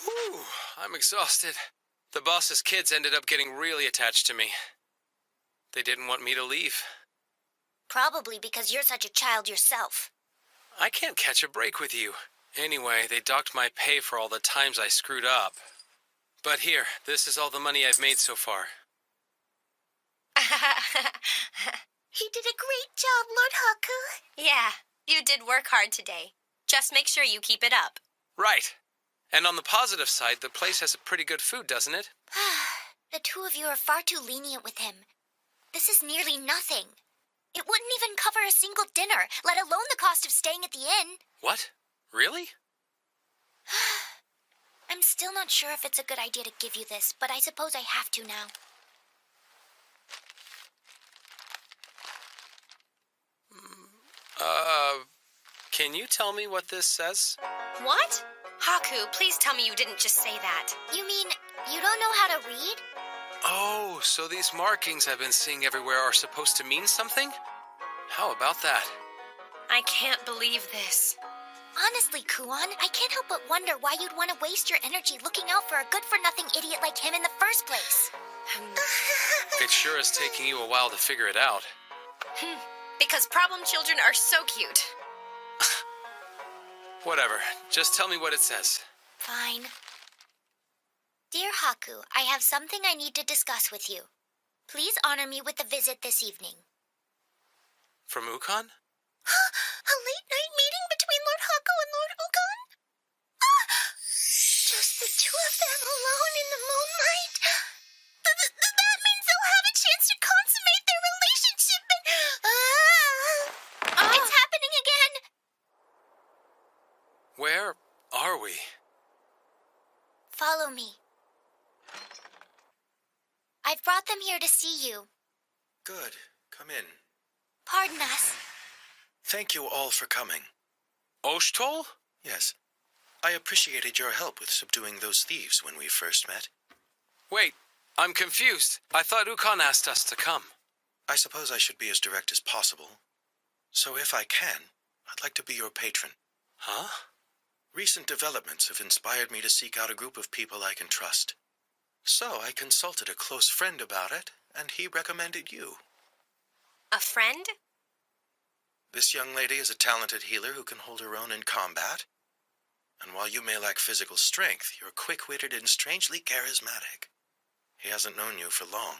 Speaker 1: Whew, I'm exhausted. The boss's kids ended up getting really attached to me. They didn't want me to leave.
Speaker 2: Probably because you're such a child yourself.
Speaker 1: I can't catch a break with you. Anyway, they docked my pay for all the times I screwed up. But here, this is all the money I've made so far.
Speaker 2: He did a great job, Lord Haku. Yeah, you did work hard today. Just make sure you keep it up.
Speaker 1: Right. And on the positive side, the place has pretty good food, doesn't it?
Speaker 2: The two of you are far too lenient with him. This is nearly nothing. It wouldn't even cover a single dinner, let alone the cost of staying at the inn.
Speaker 1: What? Really?
Speaker 2: I'm still not sure if it's a good idea to give you this, but I suppose I have to now.
Speaker 1: Can you tell me what this says?
Speaker 2: What? Haku, please tell me you didn't just say that. You mean you don't know how to read?
Speaker 1: Oh, so these markings I've been seeing everywhere are supposed to mean something? How about that?
Speaker 2: I can't believe this. Honestly, Kuon, I can't help but wonder why you'd want to waste your energy looking out for a good-for-nothing idiot like him in the first place.
Speaker 1: It sure is taking you a while to figure it out.
Speaker 2: Because problem children are so cute.
Speaker 1: Whatever. Just tell me what it says.
Speaker 2: Fine. Dear Haku, I have something I need to discuss with you. Please honor me with a visit this evening.
Speaker 1: From Ukon?
Speaker 2: A late-night meeting between Lord Haku and Lord Ukon? Just the two of them alone in the moonlight? That means they'll have a chance to consummate their relationship and... It's happening again!
Speaker 1: Where are we?
Speaker 2: Follow me. I've brought them here to see you.
Speaker 4: Good. Come in.
Speaker 2: Pardon us.
Speaker 4: Thank you all for coming.
Speaker 1: Oshtol?
Speaker 4: Yes. I appreciated your help with subduing those thieves when we first met.
Speaker 1: Wait, I'm confused. I thought Ukon asked us to come.
Speaker 4: I suppose I should be as direct as possible. So if I can, I'd like to be your patron.
Speaker 1: Huh?
Speaker 4: Recent developments have inspired me to seek out a group of people I can trust. So I consulted a close friend about it, and he recommended you.
Speaker 2: A friend?
Speaker 4: This young lady is a talented healer who can hold her own in combat. And while you may lack physical strength, you're quick-witted and strangely charismatic. He hasn't known you for long,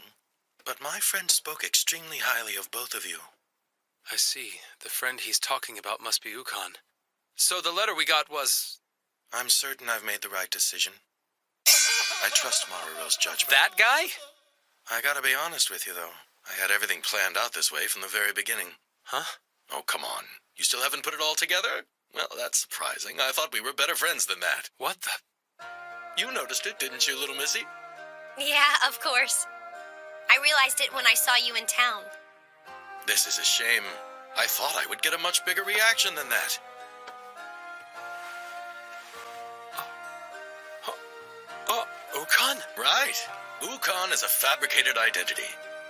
Speaker 4: but my friend spoke extremely highly of both of you.
Speaker 1: I see. The friend he's talking about must be Ukon. So the letter we got was...
Speaker 4: I'm certain I've made the right decision. I trust Maruro's judgment.
Speaker 1: That guy?
Speaker 4: I gotta be honest with you, though. I had everything planned out this way from the very beginning.
Speaker 1: Huh?
Speaker 4: Oh, come on. You still haven't put it all together? Well, that's surprising. I thought we were better friends than that.
Speaker 1: What the...
Speaker 4: You noticed it, didn't you, little missy?
Speaker 2: Yeah, of course. I realized it when I saw you in town.
Speaker 4: This is a shame. I thought I would get a much bigger reaction than that.
Speaker 1: Ukon?
Speaker 4: Right. Ukon is a fabricated identity.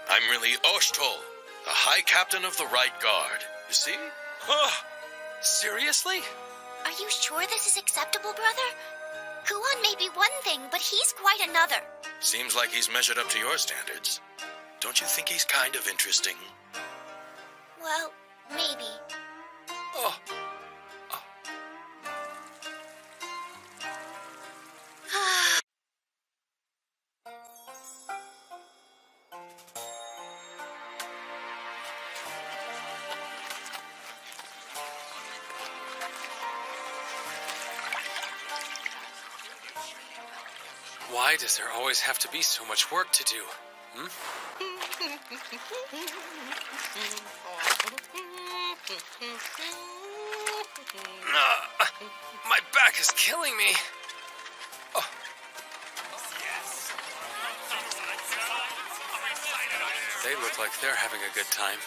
Speaker 4: I'm really Oshtol, the High Captain of the Right Guard. You see?
Speaker 1: Seriously?
Speaker 2: Are you sure this is acceptable, brother? Kuon may be one thing, but he's quite another.
Speaker 4: Seems like he's measured up to your standards. Don't you think he's kind of interesting?
Speaker 2: Well, maybe.
Speaker 1: Oh. Why does there always have to be so much work to do? My back is killing me. Oh. They look like they're having a good time.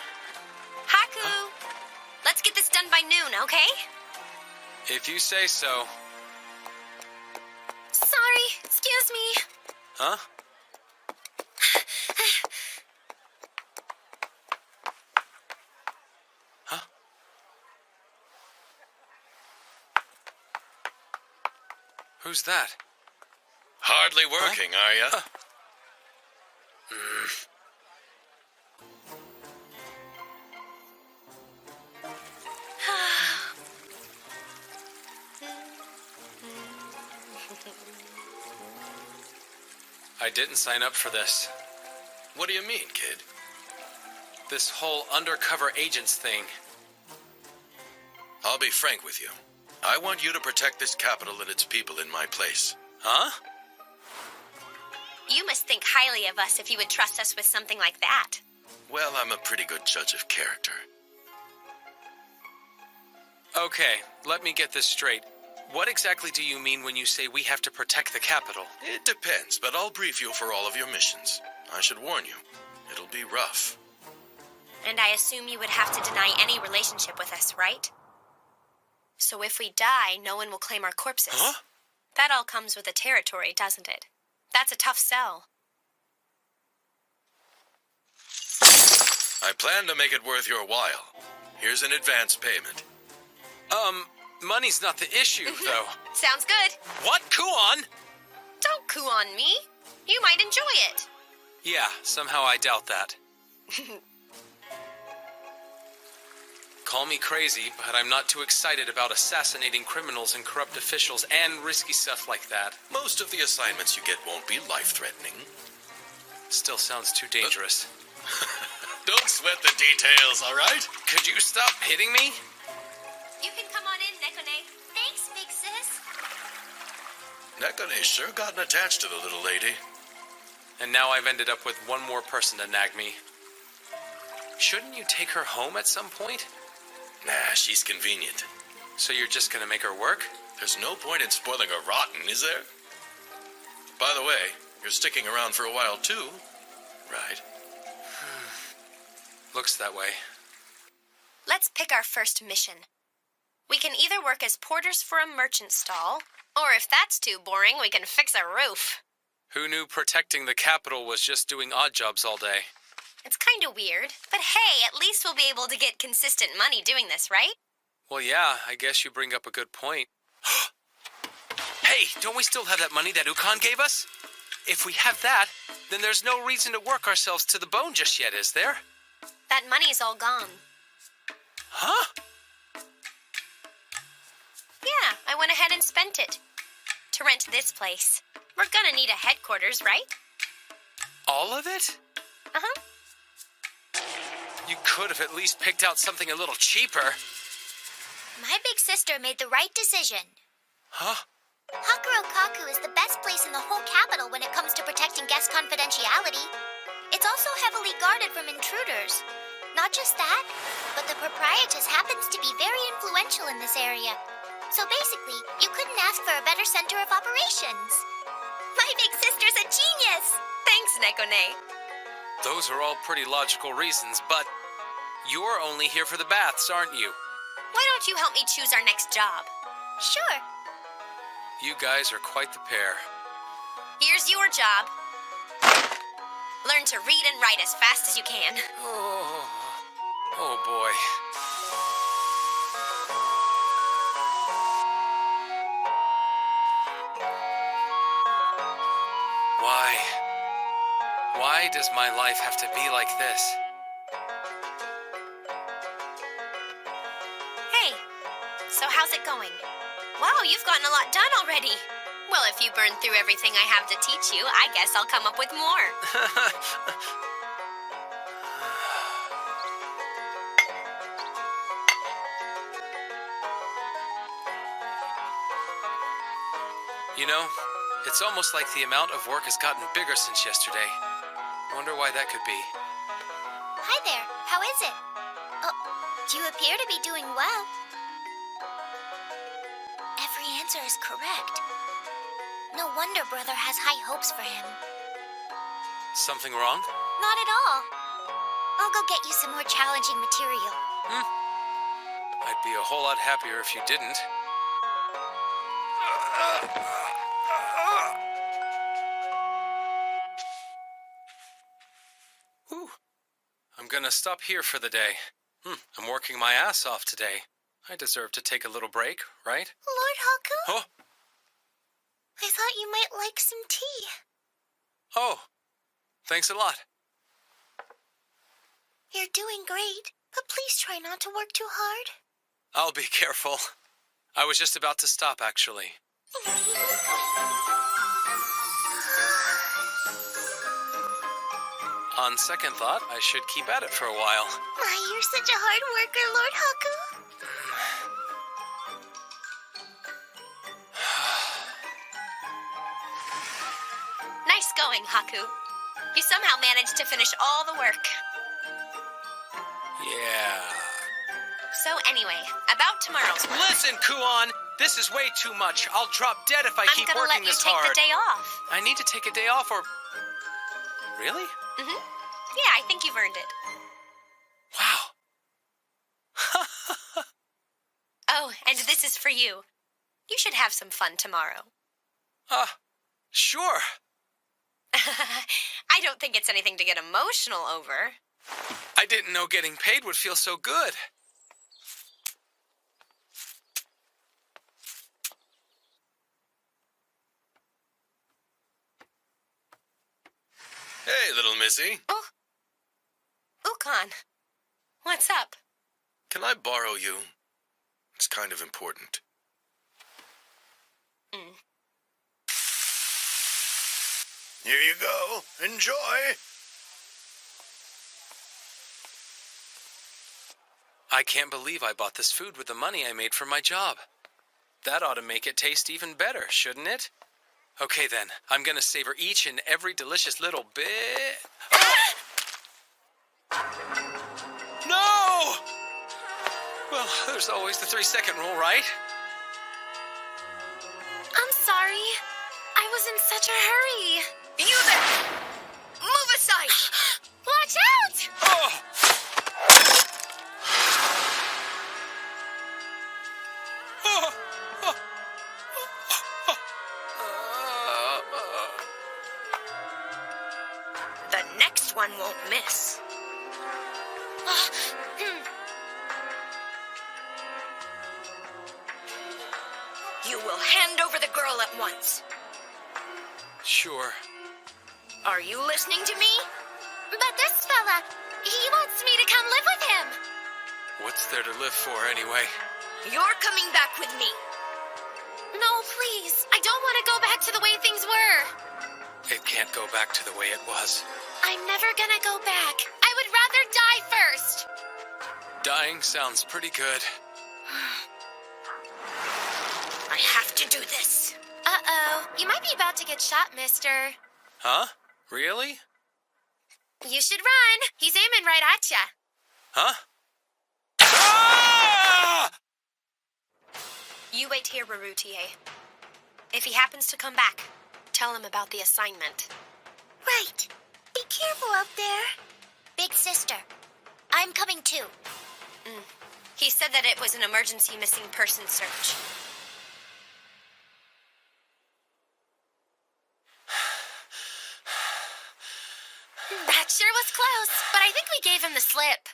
Speaker 2: Haku! Let's get this done by noon, okay?
Speaker 1: If you say so.
Speaker 2: Sorry, excuse me.
Speaker 1: Huh? Huh? Who's that?
Speaker 4: Hardly working, are ya?
Speaker 1: I didn't sign up for this.
Speaker 4: What do you mean, kid?
Speaker 1: This whole undercover agents thing.
Speaker 4: I'll be frank with you. I want you to protect this capital and its people in my place.
Speaker 1: Huh?
Speaker 2: You must think highly of us if you would trust us with something like that.
Speaker 4: Well, I'm a pretty good judge of character.
Speaker 1: Okay, let me get this straight. What exactly do you mean when you say we have to protect the capital?
Speaker 4: It depends, but I'll brief you for all of your missions. I should warn you, it'll be rough.
Speaker 2: And I assume you would have to deny any relationship with us, right? So if we die, no one will claim our corpses.
Speaker 1: Huh?
Speaker 2: That all comes with the territory, doesn't it? That's a tough sell.
Speaker 4: I plan to make it worth your while. Here's an advance payment.
Speaker 1: Money's not the issue, though.
Speaker 2: Sounds good.
Speaker 1: What? Kuon?
Speaker 2: Don't coo on me. You might enjoy it.
Speaker 1: Yeah, somehow I doubt that. Call me crazy, but I'm not too excited about assassinating criminals and corrupt officials and risky stuff like that.
Speaker 4: Most of the assignments you get won't be life-threatening.
Speaker 1: Still sounds too dangerous.
Speaker 4: Don't sweat the details, all right?
Speaker 1: Could you stop hitting me?
Speaker 2: You can come on in, Nekone. Thanks, big sis.
Speaker 4: Nekane's sure gotten attached to the little lady.
Speaker 1: And now I've ended up with one more person to nag me. Shouldn't you take her home at some point?
Speaker 4: Nah, she's convenient.
Speaker 1: So you're just gonna make her work?
Speaker 4: There's no point in spoiling a rotten, is there? By the way, you're sticking around for a while too, right?
Speaker 1: Looks that way.
Speaker 2: Let's pick our first mission. We can either work as porters for a merchant stall, or if that's too boring, we can fix a roof.
Speaker 1: Who knew protecting the capital was just doing odd jobs all day?
Speaker 2: It's kind of weird, but hey, at least we'll be able to get consistent money doing this, right?
Speaker 1: Well, yeah, I guess you bring up a good point. Hey, don't we still have that money that Ukon gave us? If we have that, then there's no reason to work ourselves to the bone just yet, is there?
Speaker 2: That money's all gone.
Speaker 1: Huh?
Speaker 2: Yeah, I went ahead and spent it. To rent this place. We're gonna need a headquarters, right?
Speaker 1: All of it?
Speaker 2: Uh-huh.
Speaker 1: You could have at least picked out something a little cheaper.
Speaker 3: My big sister made the right decision.
Speaker 1: Huh?
Speaker 3: Hakurokaku is the best place in the whole capital when it comes to protecting guest confidentiality. It's also heavily guarded from intruders. Not just that, but the proprietress happens to be very influential in this area. So basically, you couldn't ask for a better center of operations.
Speaker 2: My big sister's a genius! Thanks, Nekone.
Speaker 1: Those are all pretty logical reasons, but you're only here for the baths, aren't you?
Speaker 2: Why don't you help me choose our next job?
Speaker 3: Sure.
Speaker 1: You guys are quite the pair.
Speaker 2: Here's your job. Learn to read and write as fast as you can.
Speaker 1: Oh boy. Why does my life have to be like this?
Speaker 2: Hey, so how's it going? Wow, you've gotten a lot done already. Well, if you burn through everything I have to teach you, I guess I'll come up with more.
Speaker 1: You know, It's almost like the amount of work has gotten bigger since yesterday. Wonder why that could be.
Speaker 2: Hi there. How is it? Oh, you appear to be doing well. Every answer is correct. No wonder Brother has high hopes for him.
Speaker 1: Something wrong?
Speaker 2: Not at all. I'll go get you some more challenging material.
Speaker 1: I'd be a whole lot happier if you didn't. Whew. I'm gonna stop here for the day. I'm working my ass off today. I deserve to take a little break, right?
Speaker 2: Lord Haku?
Speaker 1: Oh,
Speaker 2: I thought you might like some tea.
Speaker 1: oh, thanks a lot.
Speaker 2: You're doing great, but please try not to work too hard.
Speaker 1: I'll be careful. I was just about to stop, actually. On second thought, I should keep at it for a while.
Speaker 2: My, you're such a hard worker, Lord Haku. Nice going, Haku. You somehow managed to finish all the work.
Speaker 1: Yeah.
Speaker 2: So anyway, about tomorrow's work.
Speaker 1: Listen, Kuon, this is way too much. I'll drop dead if I keep
Speaker 2: I'm gonna
Speaker 1: working
Speaker 2: let you
Speaker 1: this
Speaker 2: take
Speaker 1: hard.
Speaker 2: the day off.
Speaker 1: I need to take a day off or... Really?
Speaker 2: Yeah, I think you've earned it.
Speaker 1: Wow.
Speaker 2: Oh, and this is for you. You should have some fun tomorrow.
Speaker 1: Sure.
Speaker 2: I don't think it's anything to get emotional over.
Speaker 1: I didn't know getting paid would feel so good.
Speaker 4: Hey, little missy.
Speaker 2: Oh. Ukon. What's up?
Speaker 4: Can I borrow you? It's kind of important. Here you go. Enjoy.
Speaker 1: I can't believe I bought this food with the money I made from my job. That ought to make it taste even better, shouldn't it? Okay then, I'm gonna savor each and every delicious little bit. No! Well, there's always the 3-second rule, right?
Speaker 2: I'm sorry. I was in such a hurry. You there! Move aside! Watch out!
Speaker 1: Oh!
Speaker 2: The next one won't miss. You will hand over the girl at once.
Speaker 1: Sure.
Speaker 2: Are you listening to me? But this fella, he wants me to come live with him.
Speaker 1: What's there to live for, anyway?
Speaker 2: You're coming back with me. No, please. I don't want to go back to the way things were.
Speaker 1: It can't go back to the way it was.
Speaker 2: I'm never gonna go back. I would rather die first.
Speaker 1: Dying sounds pretty good.
Speaker 2: I have to do this. Uh-oh. You might be about to get shot, mister.
Speaker 1: Huh? Really?
Speaker 2: You should run. He's aiming right at ya.
Speaker 1: Huh? Ah!
Speaker 2: You wait here, Rarutie. If he happens to come back, tell him about the assignment. Right. Be careful out there. Big sister, I'm coming too. He said that it was an emergency missing person search. That sure was close, but I think we gave him the slip.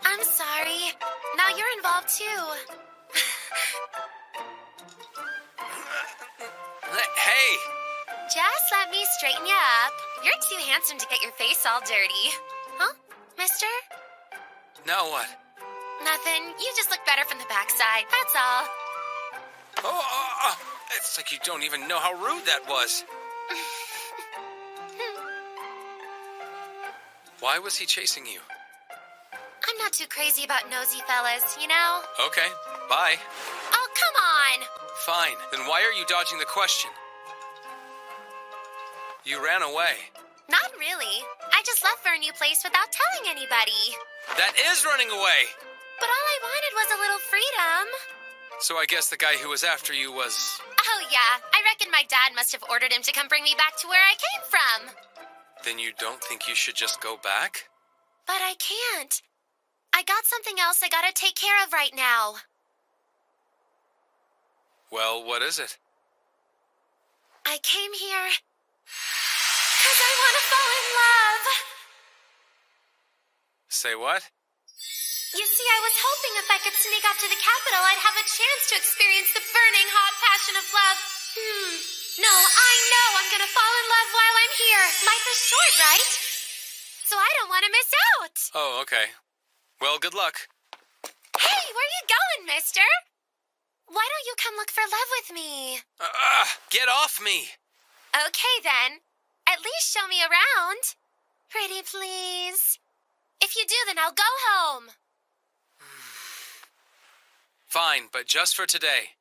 Speaker 2: I'm sorry. Now you're involved too.
Speaker 1: Hey!
Speaker 2: Just let me straighten you up. You're too handsome to get your face all dirty. Huh, mister?
Speaker 1: Now what?
Speaker 2: Nothing. You just look better from the backside, that's all.
Speaker 1: It's like you don't even know how rude that was. Why was he chasing you?
Speaker 2: I'm not too crazy about nosy fellas, you know?
Speaker 1: Okay, bye.
Speaker 2: Oh, come on!
Speaker 1: Fine, then why are you dodging the question? You ran away.
Speaker 2: Not really. I just left for a new place without telling anybody.
Speaker 1: That is running away!
Speaker 2: But all I wanted was a little freedom.
Speaker 1: So I guess the guy who was after you was...
Speaker 2: Oh, yeah. I reckon my dad must have ordered him to come bring me back to where I came from.
Speaker 1: Then you don't think you should just go back?
Speaker 2: But I can't. I got something else I gotta take care of right now.
Speaker 1: Well, what is it?
Speaker 2: I came here... 'cause I want to fall in love.
Speaker 1: Say what?
Speaker 2: You see, I was hoping if I could sneak off to the capital, I'd have a chance to experience the burning hot passion of love. No, I know I'm gonna fall in love while I'm here. Life is short, right? So I don't want to miss out.
Speaker 1: Oh, okay. Well, good luck.
Speaker 2: Hey, where you going, mister? Why don't you come look for love with me?
Speaker 1: Get off me!
Speaker 2: Okay, then. At least show me around. Pretty please. If you do, then I'll go home.
Speaker 1: Fine, but just for today.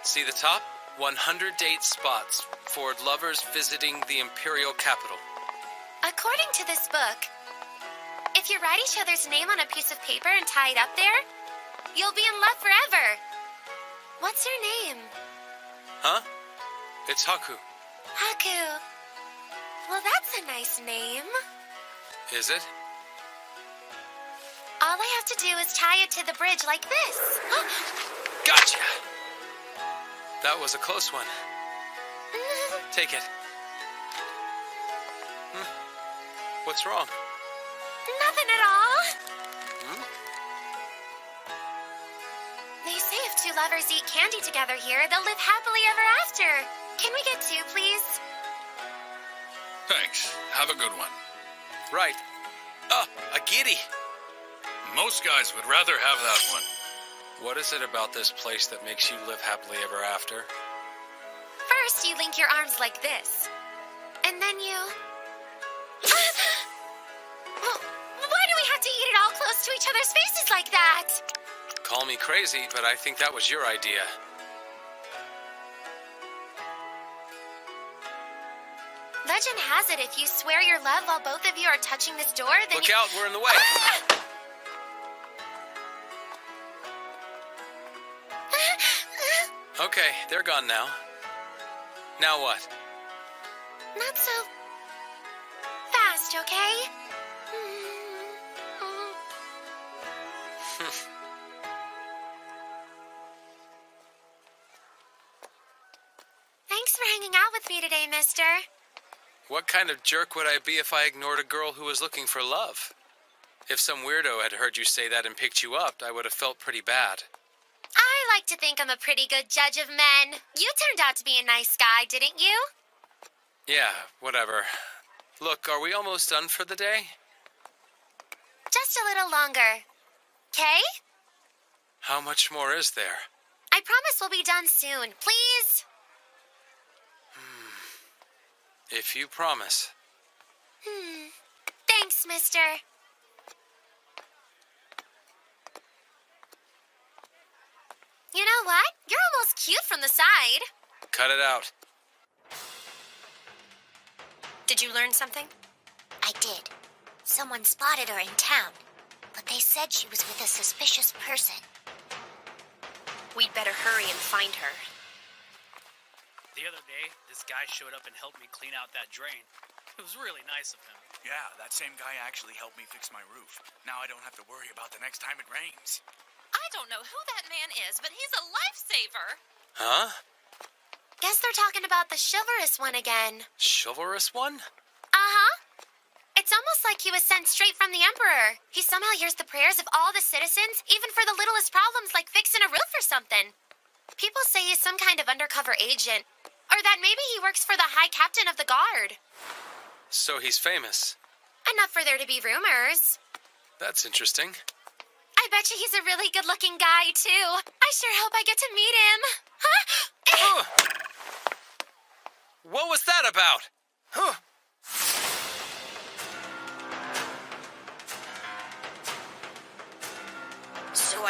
Speaker 1: See the top? 100 date spots for lovers visiting the imperial capital.
Speaker 2: According to this book, if you write each other's name on a piece of paper and tie it up there, you'll be in love forever. What's your name?
Speaker 1: Huh? It's Haku.
Speaker 2: Haku. Well, that's a nice name.
Speaker 1: Is it?
Speaker 2: All I have to do is tie it to the bridge like this.
Speaker 1: Gotcha! That was a close one. Take it. What's wrong?
Speaker 2: Nothing at all. They say if two lovers eat candy together here, they'll live happily ever after. Can we get two, please?
Speaker 11: Thanks. Have a good one.
Speaker 1: Right. A giddy.
Speaker 11: Most guys would rather have that one.
Speaker 1: What is it about this place that makes you live happily ever after?
Speaker 2: First, you link your arms like this. And then you... Well, why do we have to eat it all close to each other's faces like that?
Speaker 1: Call me crazy, but I think that was your idea.
Speaker 2: Legend has it if you swear your love while both of you are touching this door, then
Speaker 1: Look out, we're in the way. Okay, they're gone now. Now what?
Speaker 2: Not so fast, okay? Thanks for hanging out with me today, mister.
Speaker 1: What kind of jerk would I be if I ignored a girl who was looking for love? If some weirdo had heard you say that and picked you up, I would have felt pretty bad.
Speaker 2: I like to think I'm a pretty good judge of men. You turned out to be a nice guy, didn't you?
Speaker 1: Yeah, whatever. Look, are we almost done for the day?
Speaker 2: Just a little longer. Okay?
Speaker 1: How much more is there?
Speaker 2: I promise we'll be done soon. Please?
Speaker 1: If you promise.
Speaker 2: Thanks, mister. You know what? You're almost cute from the side.
Speaker 1: Cut it out.
Speaker 2: Did you learn something?
Speaker 3: I did. Someone spotted her in town, but they said she was with a suspicious person.
Speaker 2: We'd better hurry and find her.
Speaker 10: The other day, this guy showed up and helped me clean out that drain. It was really nice of him.
Speaker 11: Yeah, that same guy actually helped me fix my roof. Now I don't have to worry about the next time it rains.
Speaker 12: I don't know who that man is, but he's a lifesaver.
Speaker 1: Huh?
Speaker 2: Guess they're talking about the chivalrous one again.
Speaker 1: Chivalrous one?
Speaker 2: Uh-huh. It's almost like he was sent straight from the Emperor. He somehow hears the prayers of all the citizens, even for the littlest problems like fixing a roof or something. People say he's some kind of undercover agent, or that maybe he works for the High Captain of the Guard.
Speaker 1: So he's famous.
Speaker 2: Enough for there to be rumors.
Speaker 1: That's interesting.
Speaker 2: I bet you he's a really good-looking guy, too. I sure hope I get to meet him. Huh?
Speaker 1: What was that about? Huh?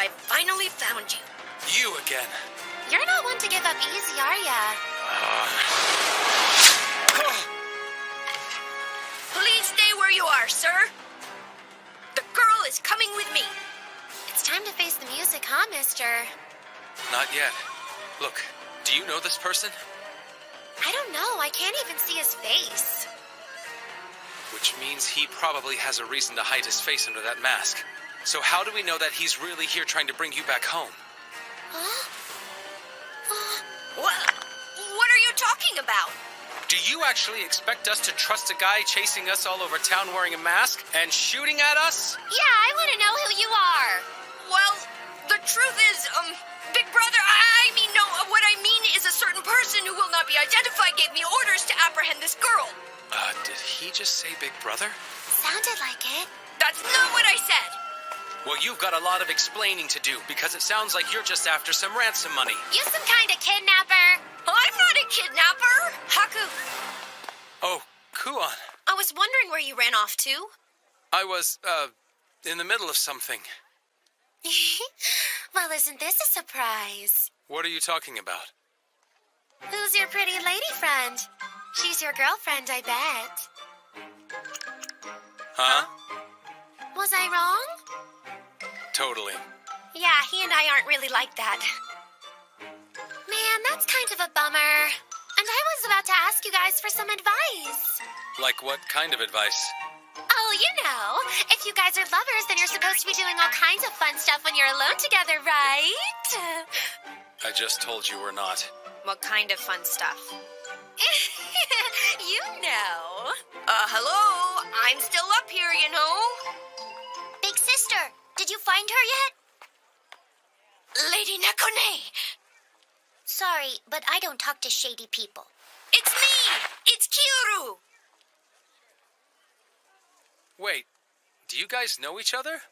Speaker 2: I finally found you.
Speaker 1: You again.
Speaker 3: You're not one to give up easy, are ya?
Speaker 2: Please stay where you are, sir. The girl is coming with me.
Speaker 3: It's time to face the music, huh, mister?
Speaker 1: Not yet. Look, do you know this person?
Speaker 3: I don't know. I can't even see his face.
Speaker 1: Which means he probably has a reason to hide his face under that mask. So how do we know that he's really here trying to bring you back home?
Speaker 3: Huh?
Speaker 2: What are you talking about?
Speaker 1: Do you actually expect us to trust a guy chasing us all over town wearing a mask and shooting at us?
Speaker 3: Yeah, I want to know who you are.
Speaker 2: Well, the truth is, Big Brother, what I mean is a certain person who will not be identified gave me orders to apprehend this girl.
Speaker 1: Did he just say Big Brother?
Speaker 3: Sounded like it.
Speaker 2: That's not what I said.
Speaker 1: Well, you've got a lot of explaining to do, because it sounds like you're just after some ransom money.
Speaker 3: You some kind of kidnapper.
Speaker 2: I'm not a kidnapper. Haku,
Speaker 1: Oh, Kuon.
Speaker 2: I was wondering where you ran off to.
Speaker 1: I was, in the middle of something.
Speaker 3: Well, isn't this a surprise?
Speaker 1: What are you talking about?
Speaker 3: Who's your pretty lady friend? She's your girlfriend, I bet.
Speaker 1: Huh?
Speaker 3: Was I wrong?
Speaker 1: Totally.
Speaker 2: Yeah, he and I aren't really like that.
Speaker 3: Man, that's kind of a bummer. And I was about to ask you guys for some advice.
Speaker 1: Like what kind of advice?
Speaker 3: Oh, you know, if you guys are lovers, then you're supposed to be doing all kinds of fun stuff when you're alone together, right?
Speaker 1: I just told you we're not.
Speaker 2: What kind of fun stuff?
Speaker 3: You know.
Speaker 2: Hello? I'm still up here, you know.
Speaker 3: Big sister, did you find her yet?
Speaker 2: Lady Nekone.
Speaker 3: Sorry, but I don't talk to shady people.
Speaker 2: It's me. It's Kyoru.
Speaker 1: Wait, do you guys know each other?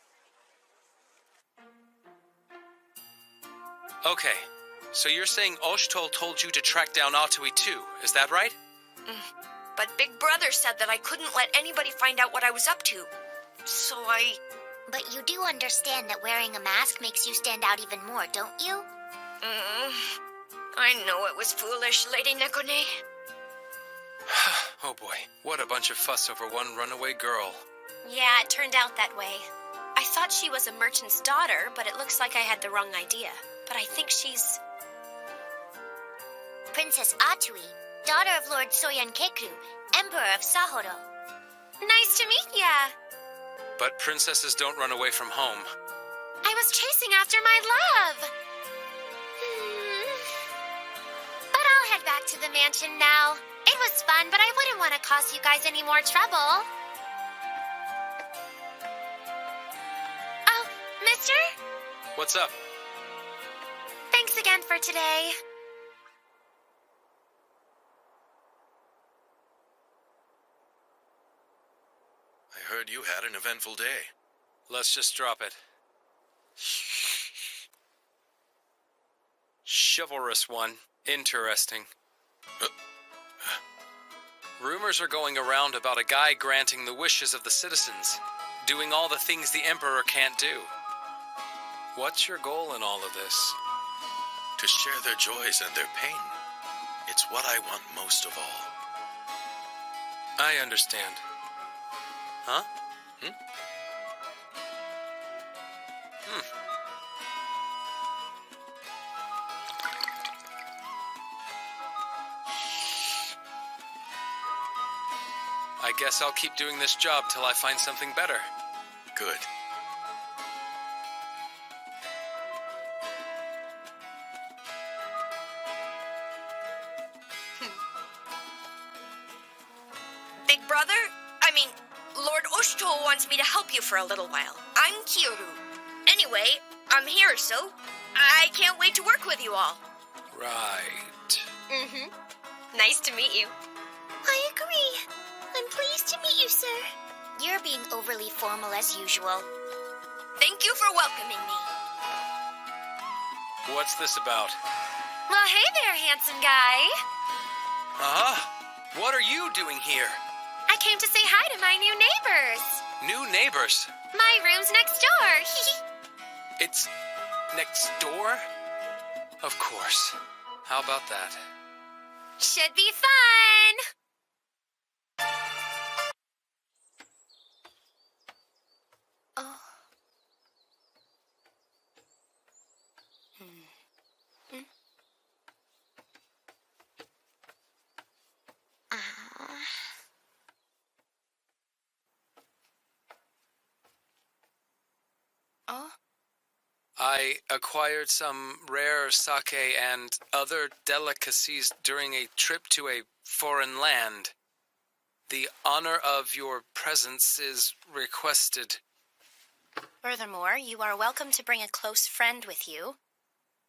Speaker 1: Okay, so you're saying Oshitol told you to track down Atui too, is that right?
Speaker 2: But Big Brother said that I couldn't let anybody find out what I was up to. So I...
Speaker 3: But you do understand that wearing a mask makes you stand out even more, don't you?
Speaker 2: I know it was foolish, Lady Nekone.
Speaker 1: Oh boy, what a bunch of fuss over one runaway girl.
Speaker 2: Yeah, it turned out that way. I thought she was a merchant's daughter, but it looks like I had the wrong idea. But I think she's...
Speaker 3: Princess Atui, daughter of Lord Soyankeku, Emperor of Sahoro. Nice to meet ya.
Speaker 1: But princesses don't run away from home.
Speaker 3: I was chasing after my love. But I'll head back to the mansion now. It was fun, but I wouldn't want to cause you guys any more trouble. Oh, mister?
Speaker 1: What's up?
Speaker 3: Thanks again for today.
Speaker 4: I heard you had an eventful day.
Speaker 1: Let's just drop it. Chivalrous one. Interesting. Rumors are going around about a guy granting the wishes of the citizens, doing all the things the Emperor can't do. What's your goal in all of this?
Speaker 4: To share their joys and their pain. It's what I want most of all.
Speaker 1: I understand. Huh? I guess I'll keep doing this job till I find something better.
Speaker 4: Good.
Speaker 2: Big Brother? Lord Oshitol wants me to help you for a little while. I'm Kyoru. Anyway, I'm here, so I can't wait to work with you all.
Speaker 1: Right.
Speaker 2: Nice to meet you.
Speaker 3: I agree. I'm pleased to meet you, sir. You're being overly formal as usual.
Speaker 2: Thank you for welcoming me.
Speaker 1: What's this about?
Speaker 3: Well, hey there, handsome guy.
Speaker 1: What are you doing here?
Speaker 3: I came to say hi to my new neighbors.
Speaker 1: New neighbors?
Speaker 3: My room's next door.
Speaker 1: It's next door? Of course. How about that?
Speaker 2: Should be fun! Oh. Oh?
Speaker 1: I acquired some rare sake and other delicacies during a trip to a foreign land. The honor of your presence is requested.
Speaker 2: Furthermore, you are welcome to bring a close friend with you.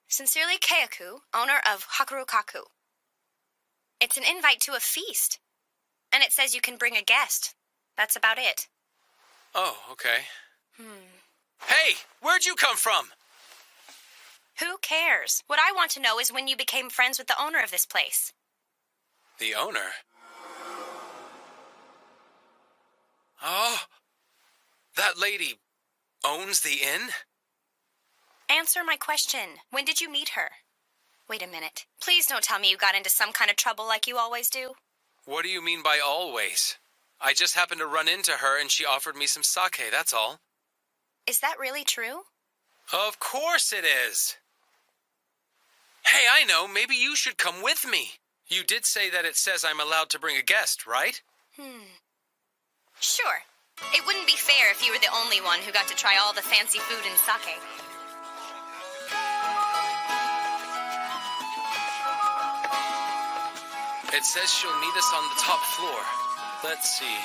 Speaker 2: Sincerely, Keiku, owner of Hakurukaku. It's an invite to a feast. And it says you can bring a guest. That's about it.
Speaker 1: Oh, okay. Hey, where'd you come from?
Speaker 2: Who cares? What I want to know is when you became friends with the owner of this place.
Speaker 1: The owner? Oh, that lady owns the inn?
Speaker 2: Answer my question. When did you meet her? Wait a minute. Please don't tell me you got into some kind of trouble like you always do.
Speaker 1: What do you mean by always? I just happened to run into her and she offered me some sake, that's all.
Speaker 2: Is that really true?
Speaker 1: Of course it is. Hey, I know, maybe you should come with me. You did say that it says I'm allowed to bring a guest, right?
Speaker 2: Sure. It wouldn't be fair if you were the only one who got to try all the fancy food and sake.
Speaker 1: It says she'll meet us on the top floor. Let's see,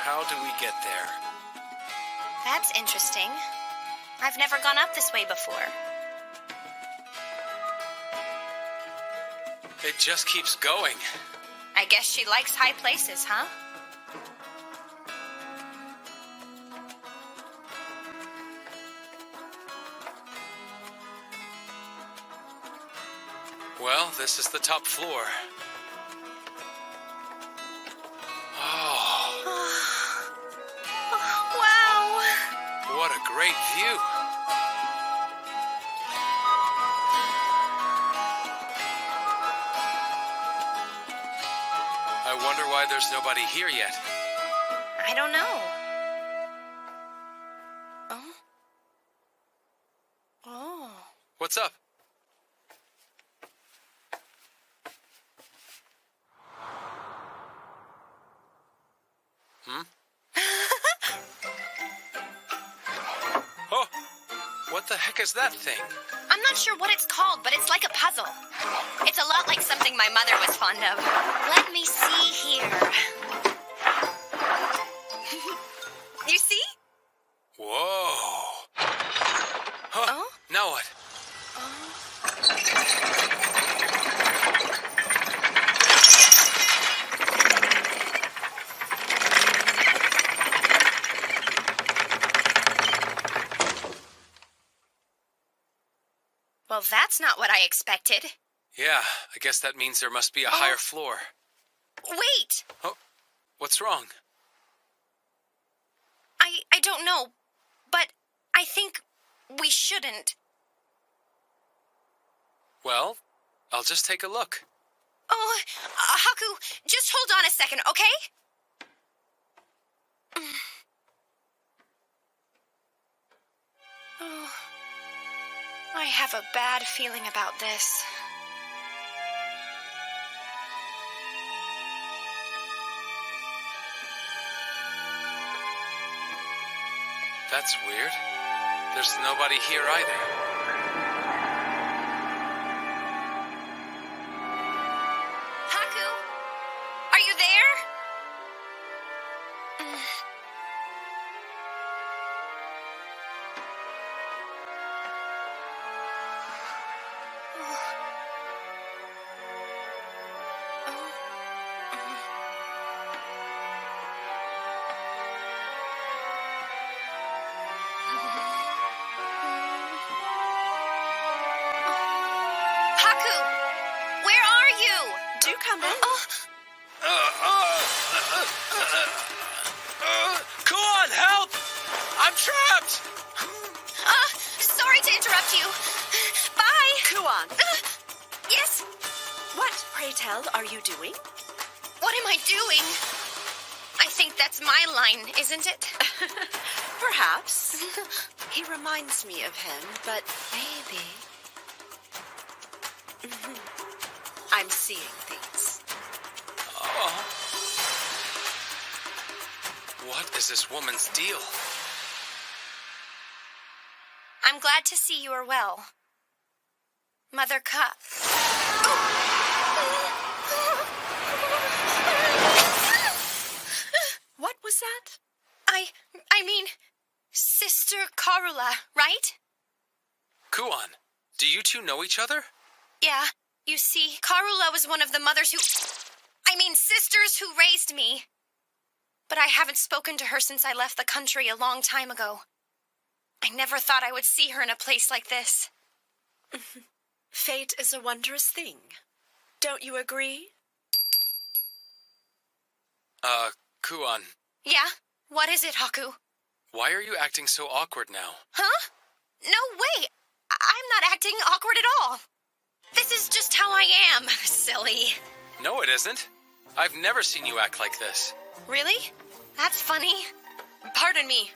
Speaker 1: how do we get there?
Speaker 2: That's interesting. I've never gone up this way before.
Speaker 1: It just keeps going.
Speaker 2: I guess she likes high places, huh?
Speaker 1: Well, this is the top floor.
Speaker 2: Wow!
Speaker 1: What a great view. I wonder why there's nobody here yet.
Speaker 2: I don't know. Oh? Oh.
Speaker 1: What's up? Oh, what the heck is that thing?
Speaker 2: I'm not sure what it's called, but it's like a puzzle. It's a lot like something my mother was fond of. Let me see here. You see?
Speaker 1: Whoa. Huh?
Speaker 2: Oh?
Speaker 1: Now what?
Speaker 2: Well, that's not what I expected.
Speaker 1: Yeah, I guess that means there must be a higher floor.
Speaker 2: Wait!
Speaker 1: Oh, what's wrong?
Speaker 2: I don't know, but I think we shouldn't.
Speaker 1: Well, I'll just take a look.
Speaker 2: Oh, Haku, just hold on a second, okay? Oh, I have a bad feeling about this.
Speaker 1: That's weird. There's nobody here either.
Speaker 2: Haku, are you there? Haku, where are you? Do come in.
Speaker 1: Come on, help! I'm trapped!
Speaker 2: Sorry to interrupt you. Bye.
Speaker 13: Kuan,
Speaker 2: Yes?
Speaker 13: what, pray tell, are you doing?
Speaker 2: What am I doing? I think that's my line, isn't it?
Speaker 13: Perhaps. He reminds me of him, but maybe. I'm seeing things.
Speaker 1: Oh. What is this woman's deal?
Speaker 2: I'm glad to see you are well. Mother Ka.
Speaker 13: What was that?
Speaker 2: I mean, Sister Karula, right?
Speaker 1: Kuan, do you two know each other?
Speaker 2: Yeah. You see, Karula was one of the mothers sisters who raised me. But I haven't spoken to her since I left the country a long time ago. I never thought I would see her in a place like this.
Speaker 13: Fate is a wondrous thing. Don't you agree?
Speaker 1: Kuan,
Speaker 2: Yeah? What is it, Haku?
Speaker 1: why are you acting so awkward now?
Speaker 2: Huh? No way! I'm not acting awkward at all. This is just how I am, silly.
Speaker 1: No, it isn't. I've never seen you act like this.
Speaker 2: Really? That's funny.
Speaker 13: Pardon me.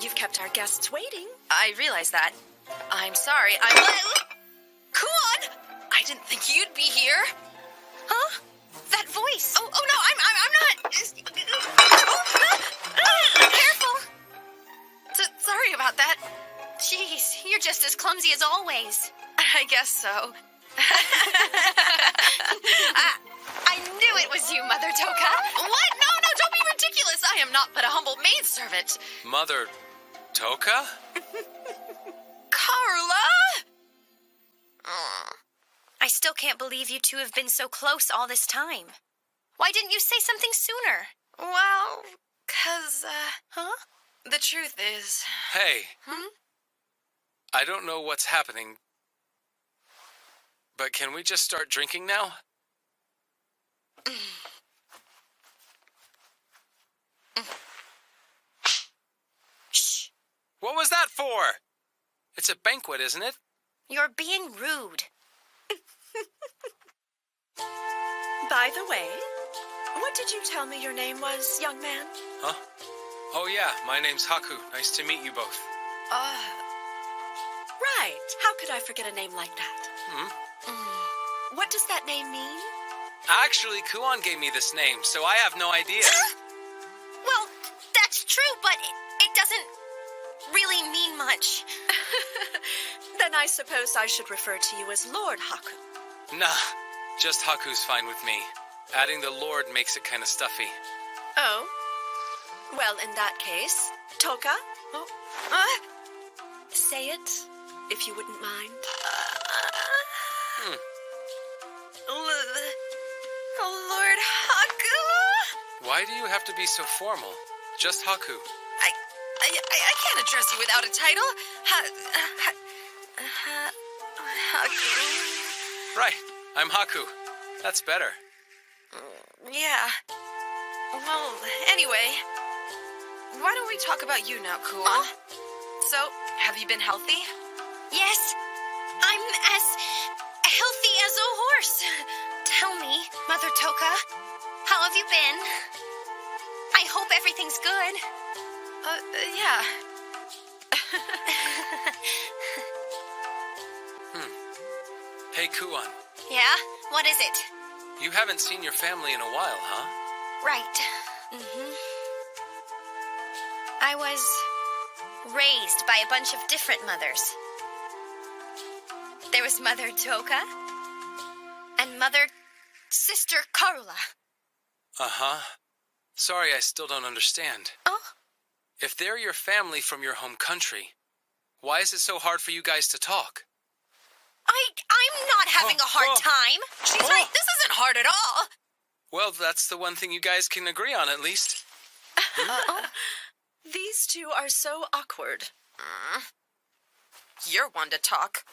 Speaker 13: You've kept our guests waiting. I realize that. I'm sorry. Kuan! I didn't think you'd be here.
Speaker 2: Huh? That voice.
Speaker 13: Oh no, I'm not.
Speaker 2: Careful.
Speaker 13: Sorry about that.
Speaker 2: Jeez, you're just as clumsy as always.
Speaker 13: I guess so.
Speaker 2: I knew it was you, Mother Toka.
Speaker 13: What? No, don't be ridiculous. I am not but a humble maidservant.
Speaker 1: Mother Toka?
Speaker 13: Carla!
Speaker 2: I still can't believe you two have been so close all this time. Why didn't you say something sooner?
Speaker 13: Well, 'cause,
Speaker 2: Huh?
Speaker 13: the truth is...
Speaker 1: Hey. I don't know what's happening, but can we just start drinking now?
Speaker 2: Shh.
Speaker 1: What was that for? It's a banquet, isn't it?
Speaker 2: You're being rude.
Speaker 13: By the way, what did you tell me your name was, young man?
Speaker 1: Huh? Oh yeah, my name's Haku. Nice to meet you both.
Speaker 13: Right. How could I forget a name like that? What does that name mean?
Speaker 1: Actually, Kuan gave me this name, so I have no idea.
Speaker 2: Well, that's true, but it doesn't really mean much.
Speaker 13: Then I suppose I should refer to you as Lord Haku.
Speaker 1: Nah, just Haku's fine with me. Adding the Lord makes it kind of stuffy.
Speaker 13: Oh? Well, in that case, Toka? Say it, if you wouldn't mind. Lord Haku?
Speaker 1: Why do you have to be so formal? Just Haku.
Speaker 13: I can't address you without a title. Haku.
Speaker 1: Right, I'm Haku. That's better.
Speaker 13: Yeah. Well, anyway, why don't we talk about you now, Kuan? So, have you been healthy?
Speaker 2: Yes, I'm as healthy as a horse. Tell me, Mother Toka, how have you been? I hope everything's good.
Speaker 13: Yeah.
Speaker 1: Hey, Kuan.
Speaker 2: Yeah? What is it?
Speaker 1: You haven't seen your family in a while, huh?
Speaker 2: Right. I was raised by a bunch of different mothers. There was Mother Toka and Sister Karula.
Speaker 1: Uh-huh. Sorry, I still don't understand.
Speaker 2: Oh?
Speaker 1: If they're your family from your home country, why is it so hard for you guys to talk?
Speaker 2: I'm not having a hard time.
Speaker 13: She's right, this isn't hard at all.
Speaker 1: Well, that's the one thing you guys can agree on, at least.
Speaker 13: These two are so awkward. You're one to talk.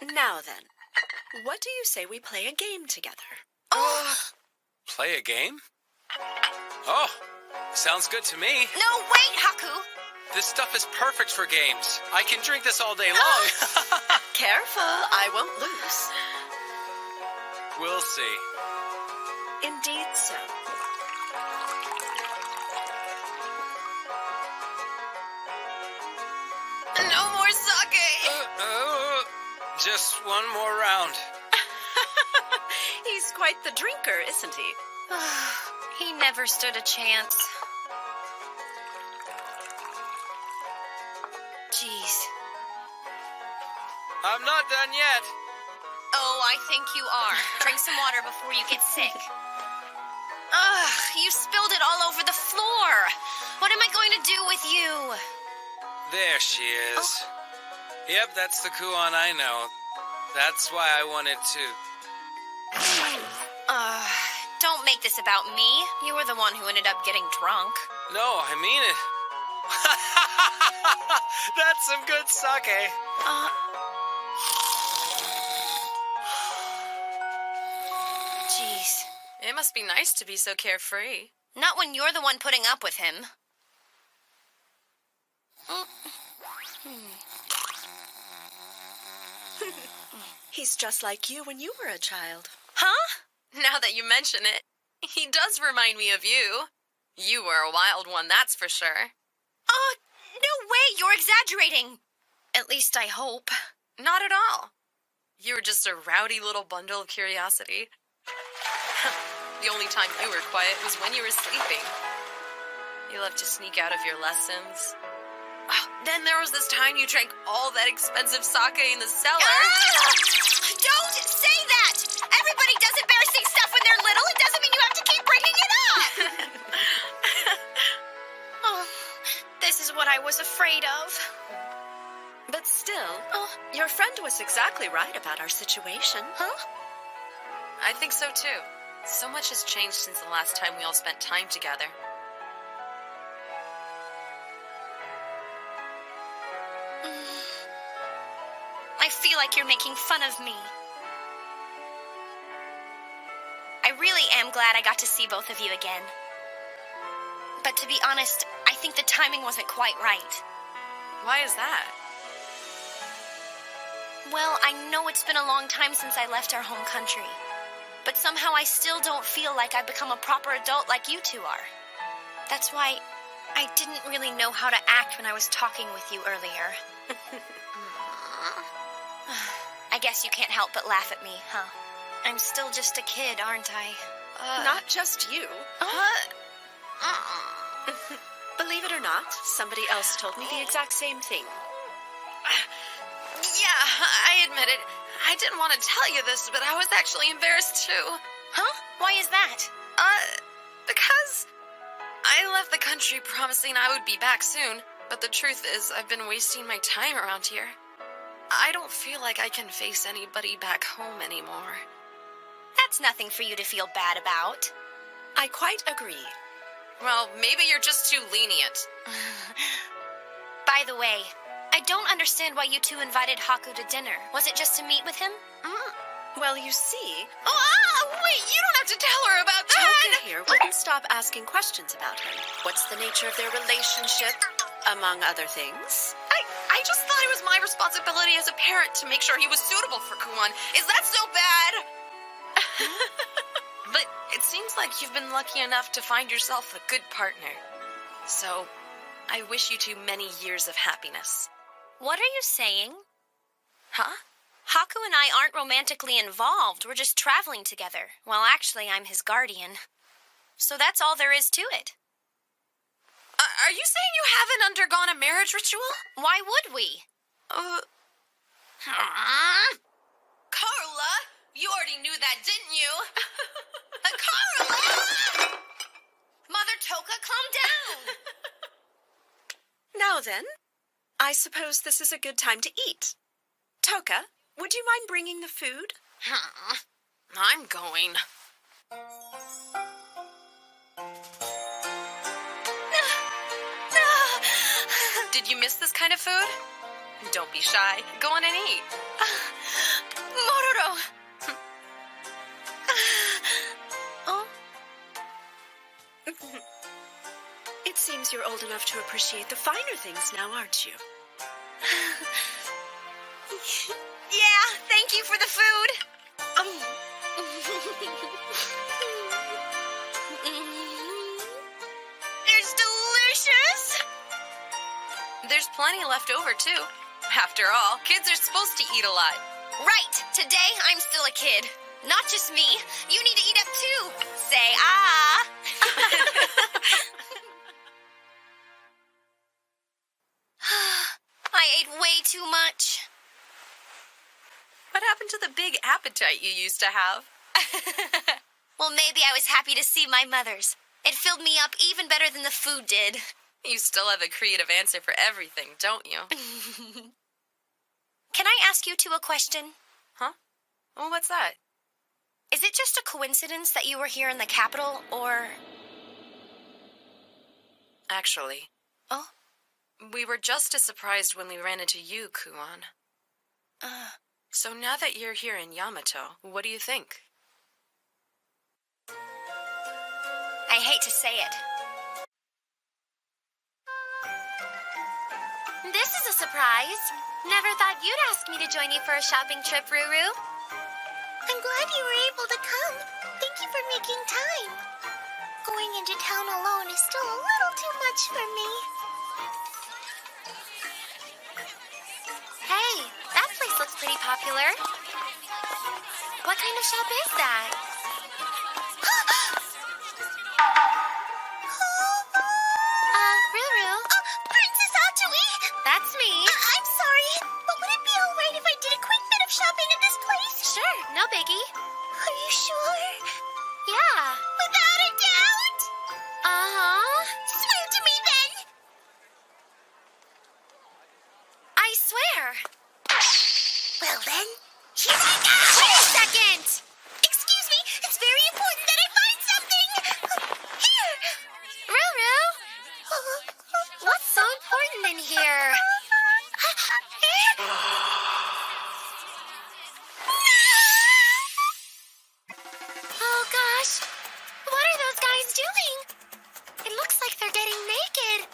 Speaker 13: Now then, what do you say we play a game together?
Speaker 1: Play a game? Oh, sounds good to me.
Speaker 2: No, wait, Haku.
Speaker 1: This stuff is perfect for games. I can drink this all day long.
Speaker 13: Careful, I won't lose.
Speaker 1: We'll see.
Speaker 13: Indeed so.
Speaker 2: No more sake!
Speaker 1: Just one more round.
Speaker 13: He's quite the drinker, isn't he?
Speaker 2: He never stood a chance. Jeez.
Speaker 1: I'm not done yet.
Speaker 2: Oh, I think you are. Drink some water before you get sick. Ugh, you spilled it all over the floor. What am I going to do with you?
Speaker 1: There she is. Yep, that's the Kuon I know. That's why I wanted to...
Speaker 2: Don't make this about me. You were the one who ended up getting drunk.
Speaker 1: No, I mean it. That's some good sake.
Speaker 2: Jeez.
Speaker 13: It must be nice to be so carefree.
Speaker 2: Not when you're the one putting up with him.
Speaker 13: He's just like you when you were a child.
Speaker 2: Huh?
Speaker 13: Now that you mention it, he does remind me of you. You were a wild one, that's for sure.
Speaker 2: No way, you're exaggerating. At least I hope.
Speaker 13: Not at all. You were just a rowdy little bundle of curiosity. The only time you were quiet was when you were sleeping. You loved to sneak out of your lessons. Then there was this time you drank all that expensive sake in the cellar.
Speaker 2: Don't say that! Everybody does embarrassing stuff when they're little. It doesn't mean you have to keep bringing it up! This is what I was afraid of.
Speaker 13: But still, your friend was exactly right about our situation.
Speaker 2: Huh?
Speaker 13: I think so too. So much has changed since the last time we all spent time together.
Speaker 2: I feel like you're making fun of me. I really am glad I got to see both of you again. But to be honest, I think the timing wasn't quite right.
Speaker 13: Why is that?
Speaker 2: Well, I know it's been a long time since I left our home country. But somehow I still don't feel like I've become a proper adult like you two are. That's why I didn't really know how to act when I was talking with you earlier. I guess you can't help but laugh at me, huh? I'm still just a kid, aren't I?
Speaker 13: Not just you. Believe it or not, somebody else told me the exact same thing. Yeah, I admit it. I didn't want to tell you this, but I was actually embarrassed too.
Speaker 2: Huh? Why is that?
Speaker 13: Because I left the country promising I would be back soon, but the truth is I've been wasting my time around here. I don't feel like I can face anybody back home anymore.
Speaker 2: That's nothing for you to feel bad about.
Speaker 13: I quite agree. Well, maybe you're just too lenient.
Speaker 2: By the way, I don't understand why you two invited Haku to dinner. Was it just to meet with him?
Speaker 13: Well, you see... wait, you don't have to tell her about that! Toka here wouldn't stop asking questions about him. What's the nature of their relationship, among other things? I just thought it was my responsibility as a parent to make sure he was suitable for Kuon. Is that so bad? But it seems like you've been lucky enough to find yourself a good partner. So, I wish you two many years of happiness.
Speaker 2: What are you saying?
Speaker 13: Huh?
Speaker 2: Haku and I aren't romantically involved. We're just traveling together. Well, actually, I'm his guardian. So that's all there is to it.
Speaker 13: Are you saying you haven't undergone a marriage ritual?
Speaker 2: Why would we?
Speaker 13: Carla, you already knew that, didn't you? Carla!
Speaker 2: Mother Toka, calm down!
Speaker 13: Now then, I suppose this is a good time to eat. Toka, would you mind bringing the food? I'm going. Did you miss this kind of food? Don't be shy. Go on and eat.
Speaker 2: Mororo!
Speaker 13: It seems you're old enough to appreciate the finer things now, aren't you?
Speaker 2: Yeah, thank you for the food. It's delicious.
Speaker 14: There's plenty left over, too. After all, kids are supposed to eat a lot.
Speaker 2: Right, today I'm still a kid. Not just me. You need to eat up too. Say ah. I ate way too much.
Speaker 14: What happened to the big appetite you used to have?
Speaker 2: Well, maybe I was happy to see my mother's. It filled me up even better than the food did.
Speaker 14: You still have a creative answer for everything, don't you?
Speaker 2: Can I ask you two a question?
Speaker 14: Huh? Well, what's that?
Speaker 2: Is it just a coincidence that you were here in the capital, or...
Speaker 14: Actually.
Speaker 2: Oh?
Speaker 14: We were just as surprised when we ran into you, Kuon. So now that you're here in Yamato, what do you think?
Speaker 2: I hate to say it. This is a surprise. Never thought you'd ask me to join you for a shopping trip, Ruru.
Speaker 15: I'm glad you were able to come. Thank you for making time. Going into town alone is still a little too much for me.
Speaker 2: Hey, that place looks pretty popular. What kind of shop is that? Ruru?
Speaker 15: Princess Atsui!
Speaker 2: That's me.
Speaker 15: I'm sorry, but would it be alright if I did a quick bit of shopping at this place?
Speaker 2: Sure, no biggie.
Speaker 15: Are you sure?
Speaker 2: Yeah.
Speaker 15: Without a doubt?
Speaker 2: Uh-huh.
Speaker 15: Swear to me then!
Speaker 2: I swear.
Speaker 15: Well then, here I go!
Speaker 2: Wait a second!
Speaker 15: Excuse me, it's very important that I find something! Here!
Speaker 2: Ruru? What's so important in here? Oh gosh, what are those guys doing? It looks like they're getting naked.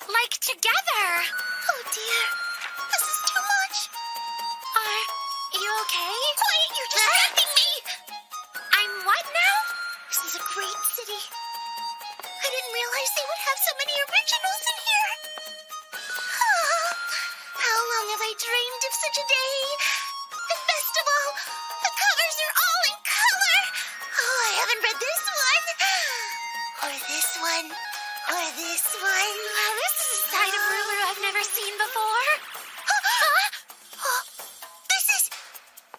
Speaker 2: Like together.
Speaker 15: Oh dear, this is too much.
Speaker 2: Are you okay?
Speaker 15: Quiet, you're distracting me!
Speaker 2: I'm what now?
Speaker 15: This is a great city. I didn't realize they would have so many originals in here. How long have I dreamed of such a day? And best of all, the covers are all in color. Oh, I haven't read this one. Or this one. Or this one.
Speaker 2: Well, this is a side of Ruru I've never seen before.
Speaker 15: This is...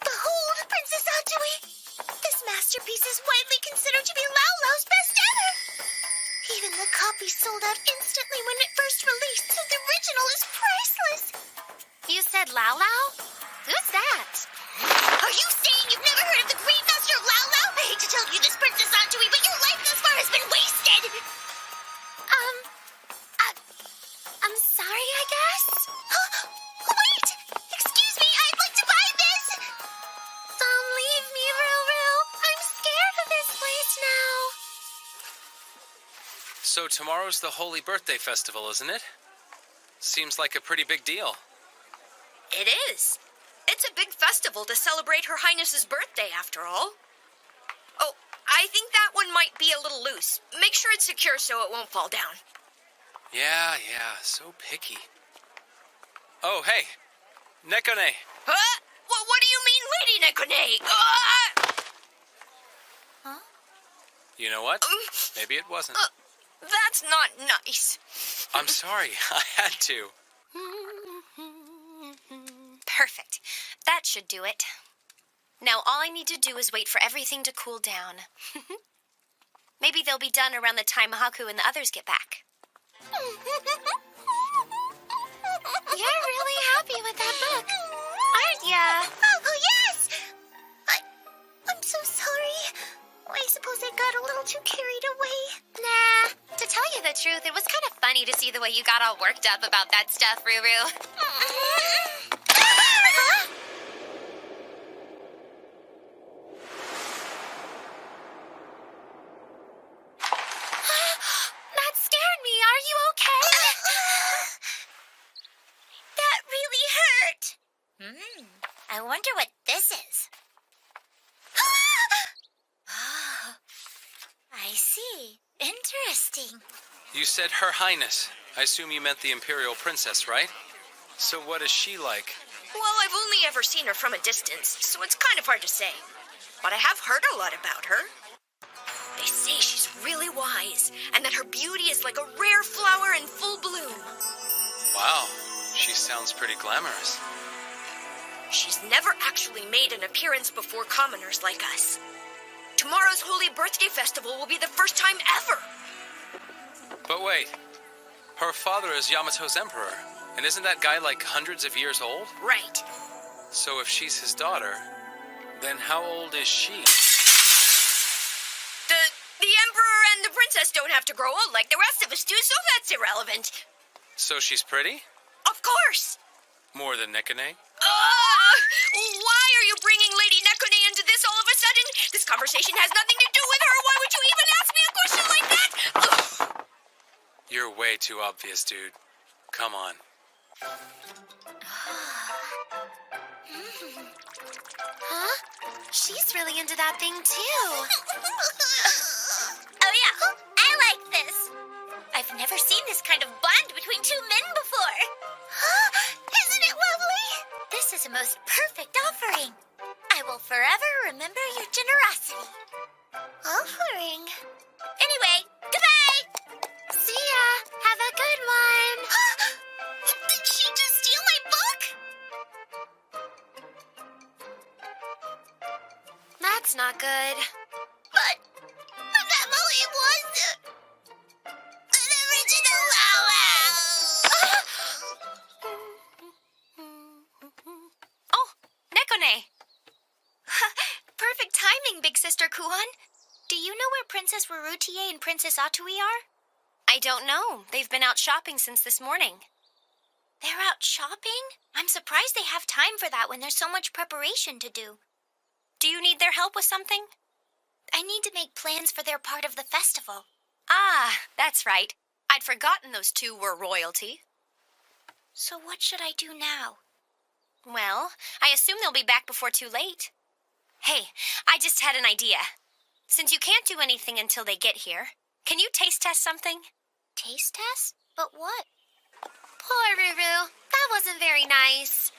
Speaker 15: Behold, Princess Atsui. This masterpiece is widely considered to be Lao Lao's best ever. Even the copy sold out instantly when it first released, so the original is priceless.
Speaker 2: You said Lao Lao? Who's that?
Speaker 15: Are you saying you've never heard of the Great Master of Lao Lao? I hate to tell you this, Princess Atsui, but your life thus far has been wasted.
Speaker 2: I'm sorry, I guess?
Speaker 15: Wait! Excuse me, I'd like to buy this!
Speaker 2: Don't leave me, Ruru. I'm scared of this place now.
Speaker 1: So tomorrow's the Holy Birthday Festival, isn't it? Seems like a pretty big deal.
Speaker 16: It is. It's a big festival to celebrate Her Highness's birthday, after all. Oh, I think that one might be a little loose. Make sure it's secure so it won't fall down.
Speaker 1: Yeah, so picky. Oh, hey, Nekone.
Speaker 16: Huh? What do you mean, Lady Nekone?
Speaker 2: Huh?
Speaker 1: You know what? Maybe it wasn't.
Speaker 16: That's not nice.
Speaker 1: I'm sorry, I had to.
Speaker 2: Perfect. That should do it. Now all I need to do is wait for everything to cool down. Maybe they'll be done around the time Haku and the others get back. You're really happy with that book, aren't ya?
Speaker 15: Oh, yes! I'm so sorry. I suppose I got a little too carried away.
Speaker 2: Nah, to tell you the truth, it was kind of funny to see the way you got all worked up about that stuff, Ruru. That scared me
Speaker 15: I wonder what this is. Oh, I see. Interesting.
Speaker 1: You said Her Highness. I assume you meant the Imperial Princess, right? So what is she like?
Speaker 16: Well, I've only ever seen her from a distance, so it's kind of hard to say. But I have heard a lot about her. They say she's really wise, and that her beauty is like a rare flower in full bloom.
Speaker 1: Wow, she sounds pretty glamorous.
Speaker 16: She's never actually made an appearance before commoners like us. Tomorrow's Holy Birthday Festival will be the first time ever.
Speaker 1: But wait, her father is Yamato's emperor, and isn't that guy like hundreds of years old?
Speaker 16: Right.
Speaker 1: So if she's his daughter, then how old is she?
Speaker 16: The emperor and the princess don't have to grow old like the rest of us do, so that's irrelevant.
Speaker 1: So she's pretty?
Speaker 16: Of course.
Speaker 1: More than Nekone?
Speaker 16: Why are you bringing Lady Nekone into this all of a sudden? This conversation has nothing to do with her. Why would you even ask me a question like that? Ugh.
Speaker 1: You're way too obvious, dude. Come on.
Speaker 15: Huh? She's really into that thing, too. Oh, yeah. I like this. I've never seen this kind of bond between two men before. Isn't it lovely? This is a most perfect offering. I will forever remember your generosity. Offering? Anyway, goodbye. See ya. Have a good one. Did she just steal my book?
Speaker 2: That's not good.
Speaker 15: But Emily was an original
Speaker 2: Oh, Nekone. Perfect timing, Big Sister Kuon.
Speaker 15: Do you know where Princess Rurutie and Princess Atui are?
Speaker 2: I don't know. They've been out shopping since this morning.
Speaker 15: They're out shopping? I'm surprised they have time for that when there's so much preparation to do.
Speaker 2: Do you need their help with something?
Speaker 15: I need to make plans for their part of the festival.
Speaker 2: Ah, that's right. I'd forgotten those two were royalty.
Speaker 15: So what should I do now?
Speaker 2: Well, I assume they'll be back before too late. Hey, I just had an idea. Since you can't do anything until they get here, can you taste test something?
Speaker 15: Taste test? But what?
Speaker 2: Poor Ruru. That wasn't very nice.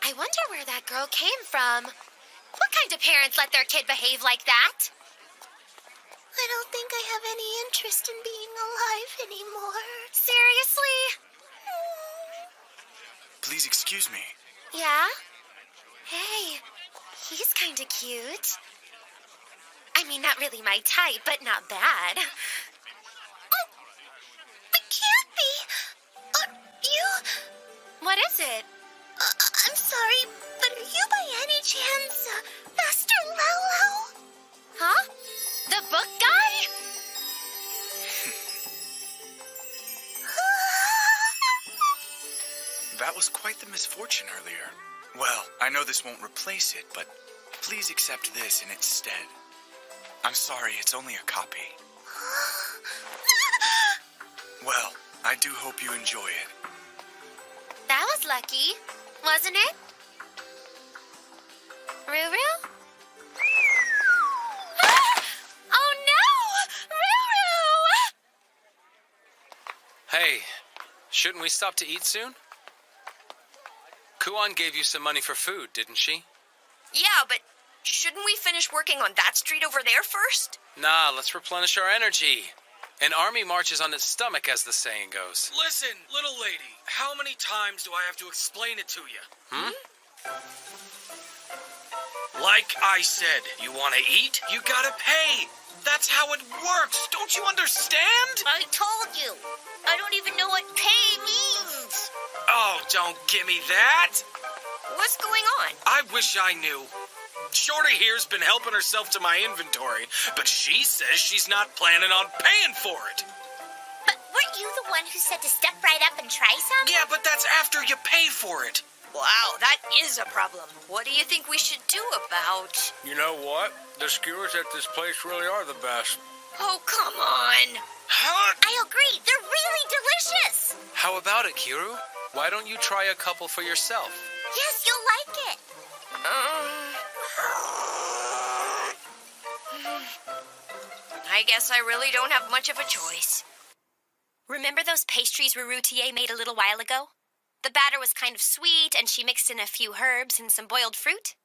Speaker 2: I wonder where that girl came from. What kind of parents let their kid behave like that?
Speaker 15: I don't think I have any interest in being alive anymore.
Speaker 2: Seriously?
Speaker 11: Please excuse me.
Speaker 2: Yeah? Hey, he's kind of cute. I mean, not really my type, but not bad.
Speaker 15: Oh, it can't be. You?
Speaker 2: What is it?
Speaker 15: I'm sorry, but are you by any chance Master Lalo?
Speaker 2: Huh? The book guy?
Speaker 11: That was quite the misfortune earlier. Well, I know this won't replace it, but please accept this in its stead. I'm sorry, it's only a copy. Well, I do hope you enjoy it.
Speaker 2: That was lucky, wasn't it? Ruru? Oh no! Ruru!
Speaker 1: Hey, shouldn't we stop to eat soon? Kuon gave you some money for food, didn't she?
Speaker 16: Yeah, but shouldn't we finish working on that street over there first?
Speaker 1: Nah, let's replenish our energy. An army marches on its stomach, as the saying goes.
Speaker 6: Listen, little lady, how many times do I have to explain it to you? Like I said, you want to eat? You gotta pay. That's how it works. Don't you understand?
Speaker 15: I told you. I don't even know what pay means.
Speaker 6: Oh, don't give me that.
Speaker 16: What's going on?
Speaker 6: I wish I knew. Shorty here's been helping herself to my inventory, but she says she's not planning on paying for it.
Speaker 15: But weren't you the one who said to step right up and try some?
Speaker 6: Yeah, but that's after you pay for it.
Speaker 16: Wow, that is a problem. What do you think we should do about...
Speaker 17: You know what? The skewers at this place really are the best.
Speaker 16: Oh, come on.
Speaker 6: Huh?
Speaker 15: I agree. They're really delicious.
Speaker 1: How about it, Kiru? Why don't you try a couple for yourself?
Speaker 15: Yes, you'll like it.
Speaker 16: I guess I really don't have much of a choice.
Speaker 2: Remember those pastries Routier made a little while ago? The batter was kind of sweet, and she mixed in a few herbs and some boiled fruit.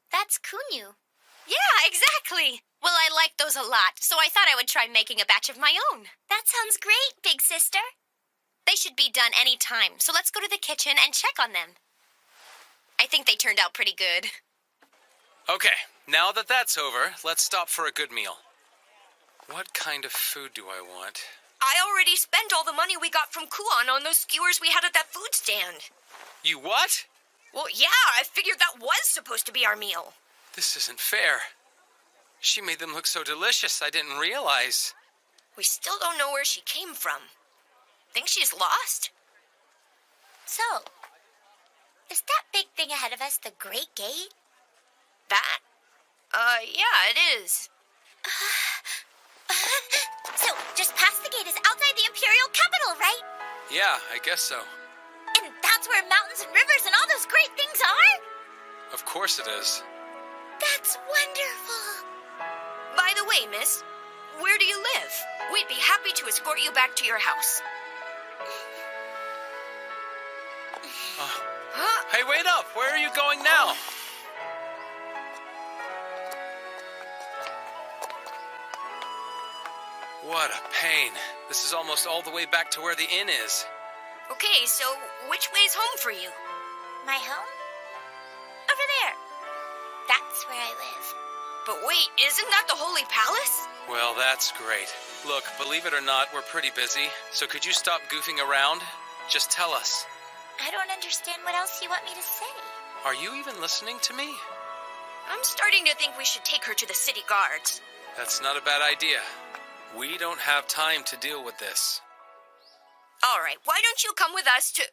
Speaker 15: That's kunyu.
Speaker 2: Yeah, exactly. Well, I like those a lot, so I thought I would try making a batch of my own.
Speaker 15: That sounds great, big sister.
Speaker 2: They should be done any time, so let's go to the kitchen and check on them. I think they turned out pretty good.
Speaker 1: Okay, now that that's over, let's stop for a good meal. What kind of food do I want?
Speaker 16: I already spent all the money we got from Kuan on those skewers we had at that food stand.
Speaker 1: You what?
Speaker 16: Well, yeah, I figured that was supposed to be our meal.
Speaker 1: This isn't fair. She made them look so delicious, I didn't realize.
Speaker 16: We still don't know where she came from. Think she's lost?
Speaker 15: So, is that big thing ahead of us the Great Gate?
Speaker 16: That? Yeah, it is.
Speaker 15: So, just past the gate is outside the Imperial capital, right?
Speaker 1: Yeah, I guess so.
Speaker 15: And that's where mountains and rivers and all those great things are?
Speaker 1: Of course it is.
Speaker 15: That's wonderful.
Speaker 16: By the way, miss, where do you live? We'd be happy to escort you back to your house.
Speaker 1: Hey, wait up! Where are you going now? What a pain. This is almost all the way back to where the inn is.
Speaker 16: Okay, so which way's home for you?
Speaker 15: My home? Over there. That's where I live.
Speaker 16: But wait, isn't that the Holy Palace?
Speaker 1: Well, that's great. Look, believe it or not, we're pretty busy, so could you stop goofing around? Just tell us.
Speaker 15: I don't understand what else you want me to say.
Speaker 1: Are you even listening to me?
Speaker 16: I'm starting to think we should take her to the city guards.
Speaker 1: That's not a bad idea. We don't have time to deal with this.
Speaker 16: All right, why don't you come with us to...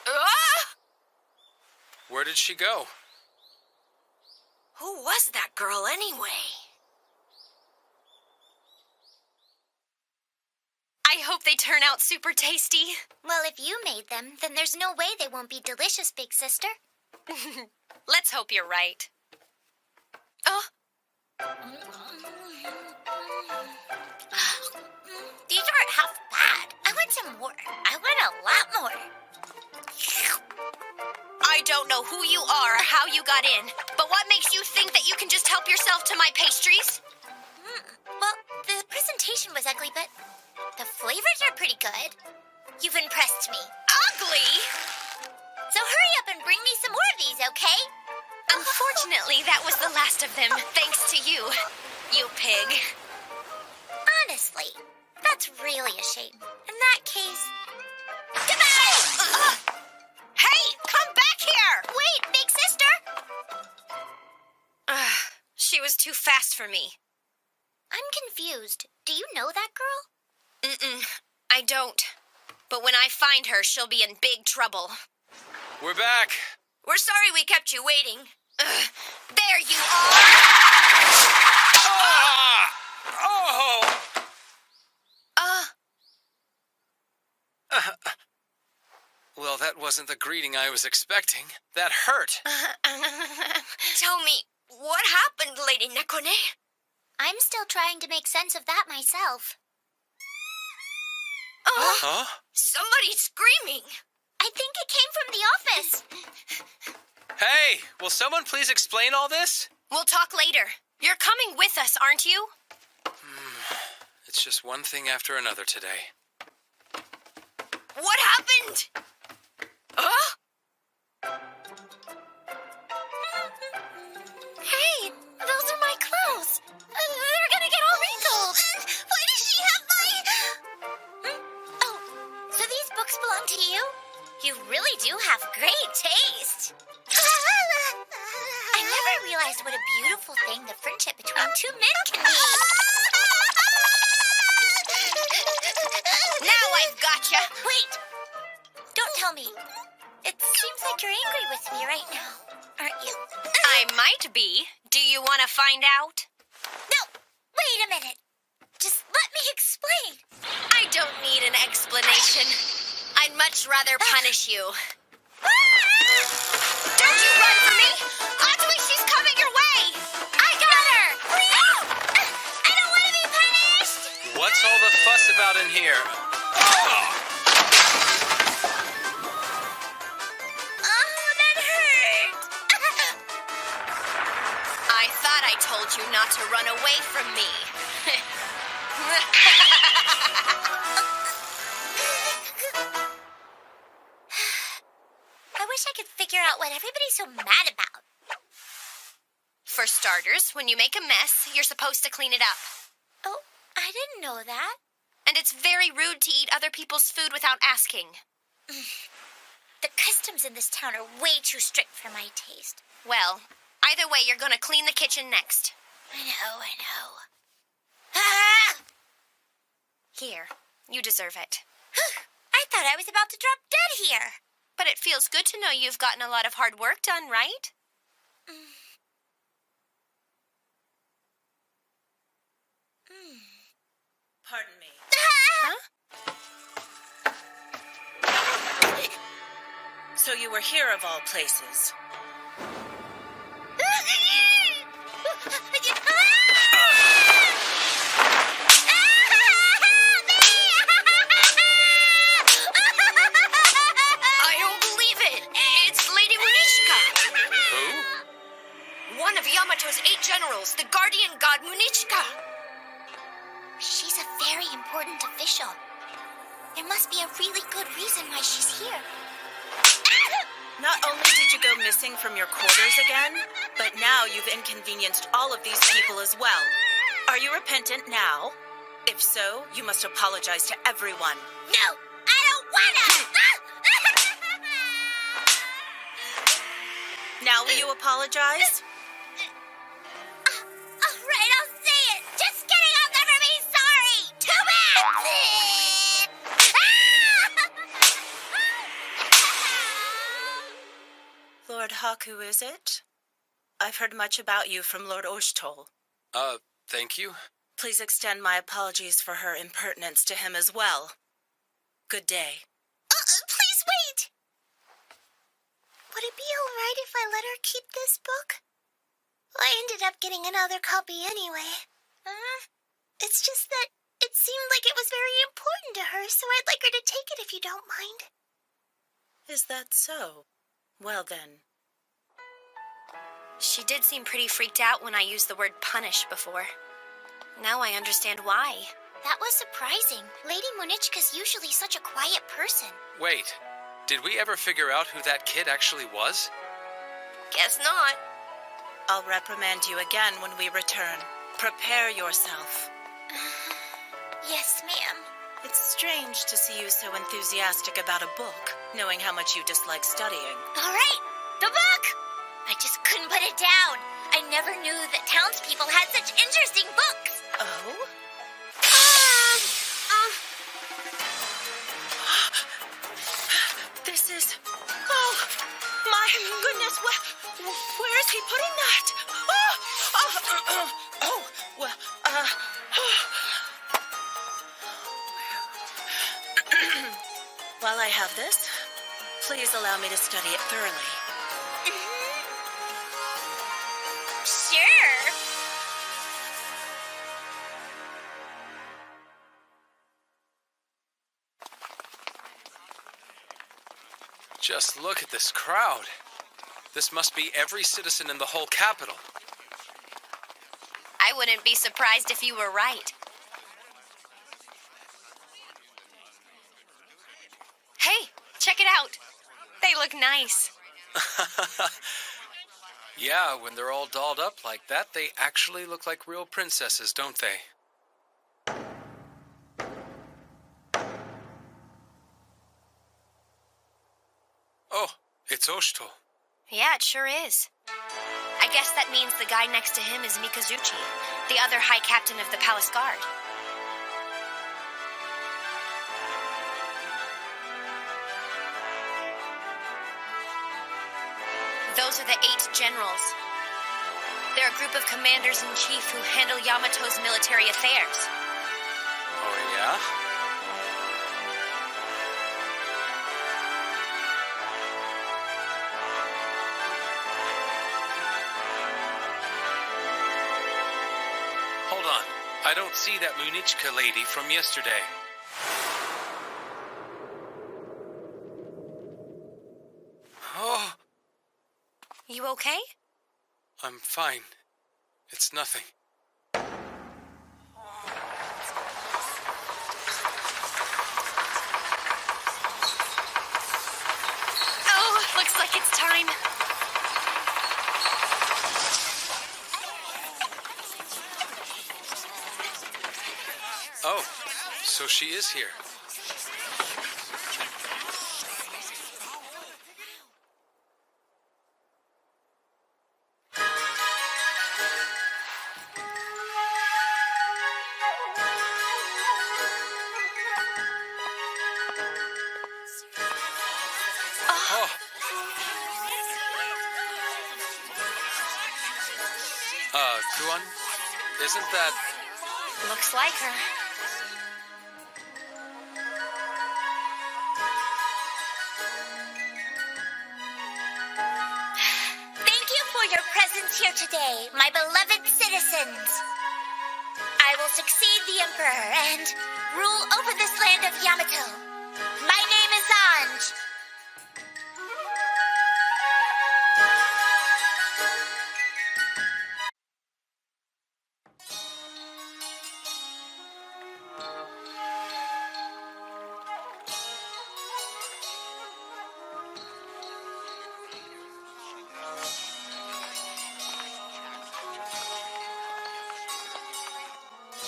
Speaker 16: Ah!
Speaker 1: Where did she go?
Speaker 16: Who was that girl anyway?
Speaker 2: I hope they turn out super tasty.
Speaker 15: Well, if you made them, then there's no way they won't be delicious, big sister.
Speaker 2: Let's hope you're right.
Speaker 15: These aren't half bad. I want some more. I want a lot more.
Speaker 2: I don't know who you are or how you got in, but what makes you think that you can just help yourself to my pastries?
Speaker 15: Well, the presentation was ugly, but the flavors are pretty good. You've impressed me.
Speaker 2: Ugly?
Speaker 15: So hurry up and bring me some more of these, okay?
Speaker 2: Unfortunately, that was the last of them, thanks to you, you pig.
Speaker 15: Honestly, that's really a shame. In that case... Goodbye!
Speaker 2: Hey, come back here!
Speaker 15: Wait, big sister!
Speaker 2: She was too fast for me.
Speaker 15: I'm confused. Do you know that girl?
Speaker 2: I don't. But when I find her, she'll be in big trouble.
Speaker 1: We're back.
Speaker 16: We're sorry we kept you waiting.
Speaker 2: There you are!
Speaker 1: Oh! Well, that wasn't the greeting I was expecting. That hurt.
Speaker 16: Tell me, what happened, Lady Nekone?
Speaker 15: I'm still trying to make sense of that myself.
Speaker 1: Huh?
Speaker 16: Somebody's screaming.
Speaker 15: I think it came from the office.
Speaker 1: Hey, will someone please explain all this?
Speaker 2: We'll talk later. You're coming with us, aren't you?
Speaker 1: It's just one thing after another today.
Speaker 16: What happened?
Speaker 15: Hey, those are my clothes. They're gonna get all wrinkled. Why does she have my... Oh, so these books belong to you? You really do have great taste. I never realized what a beautiful thing the friendship between two men can be.
Speaker 2: Now I've gotcha.
Speaker 15: Wait. Don't tell me. It seems like you're angry with me right now, aren't you?
Speaker 2: I might be. Do you want to find out?
Speaker 15: No. Wait a minute. Just let me explain.
Speaker 2: I don't need an explanation. I'd much rather punish you. Don't you run for me! Atsui, she's coming your way!
Speaker 15: I got her! Please!
Speaker 1: fuss about in here?
Speaker 2: I thought I told you not to run away from me.
Speaker 15: I wish I could figure out what everybody's so mad about.
Speaker 2: For starters, when you make a mess, you're supposed to clean it up.
Speaker 15: Oh, I didn't know that.
Speaker 2: And it's very rude to eat other people's food without asking.
Speaker 15: The customs in this town are way too strict for my taste.
Speaker 2: Well, either way, you're gonna clean the kitchen next.
Speaker 15: I know.
Speaker 2: Here, you deserve it.
Speaker 15: I thought I was about to drop dead here.
Speaker 2: But it feels good to know you've gotten a lot of hard work done, right?
Speaker 18: Pardon me.
Speaker 2: Huh?
Speaker 18: So you were here of all places.
Speaker 16: I don't believe it. It's Lady Munishka.
Speaker 1: Who?
Speaker 16: One of Yamato's 8 generals, the guardian god Munishka.
Speaker 15: She's a very important official. There must be a really good reason why she's here.
Speaker 18: Not only did you go missing from your quarters again, but now you've inconvenienced all of these people as well. Are you repentant now? If so, you must apologize to everyone.
Speaker 15: No, I don't wanna!
Speaker 18: Now will you apologize?
Speaker 15: All right, I'll say it. Just kidding, I'll never be sorry. Too bad.
Speaker 18: Lord Haku, is it? I've heard much about you from Lord Oshtol.
Speaker 1: Thank you.
Speaker 18: Please extend my apologies for her impertinence to him as well. Good day.
Speaker 15: Please wait. Would it be all right if I let her keep this book? I ended up getting another copy anyway. It's just that it seemed like it was very important to her, so I'd like her to take it if you don't mind.
Speaker 18: Is that so? Well then.
Speaker 2: She did seem pretty freaked out when I used the word punish before. Now I understand why.
Speaker 15: That was surprising. Lady Monichka's usually such a quiet person.
Speaker 1: Wait, did we ever figure out who that kid actually was?
Speaker 16: Guess not.
Speaker 18: I'll reprimand you again when we return. Prepare yourself.
Speaker 15: Yes, ma'am.
Speaker 18: It's strange to see you so enthusiastic about a book, knowing how much you dislike studying.
Speaker 15: All right, the book! I just couldn't put it down. I never knew that townspeople had such interesting books.
Speaker 18: Oh? This is... Oh, my goodness, where is he putting that? While I have this, please allow me to study it thoroughly.
Speaker 15: Sure.
Speaker 1: Just look at this crowd. This must be every citizen in the whole capital.
Speaker 2: I wouldn't be surprised if you were right. Hey, check it out. They look nice.
Speaker 1: Yeah, when they're all dolled up like that, they actually look like real princesses, don't they? Oh, it's Oshto.
Speaker 2: Yeah, it sure is. I guess that means the guy next to him is Mikazuchi, the other high captain of the palace guard. Those are the 8 generals. They're a group of commanders-in-chief who handle Yamato's military affairs.
Speaker 1: Oh, yeah? Hold on. I don't see that Munichka lady from yesterday. Oh,
Speaker 2: You okay?
Speaker 1: I'm fine. It's nothing.
Speaker 2: Oh, looks like it's time.
Speaker 1: Oh, so she is here. Oh. Kuan, isn't that...
Speaker 2: Looks like her.
Speaker 15: Thank you for your presence here today, my beloved citizens. I will succeed the Emperor and rule over this land of Yamato. My name is Anj.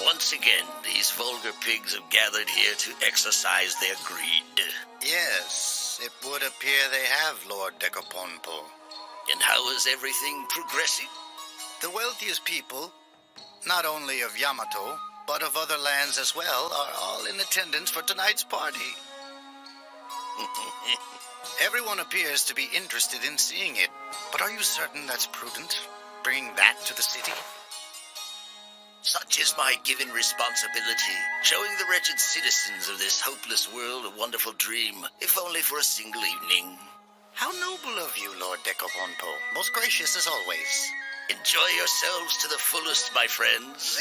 Speaker 19: Once again, these vulgar pigs have gathered here to exercise their greed.
Speaker 20: Yes, it would appear they have, Lord Decoponpo.
Speaker 19: And how is everything progressing?
Speaker 20: The wealthiest people, not only of Yamato, but of other lands as well, are all in attendance for tonight's party. Everyone appears to be interested in seeing it, but are you certain that's prudent? Bringing that to the city?
Speaker 19: Such is my given responsibility, showing the wretched citizens of this hopeless world a wonderful dream, if only for a single evening.
Speaker 20: How noble of you, Lord Decoponpo. Most gracious as always.
Speaker 19: Enjoy yourselves to the fullest, my friends.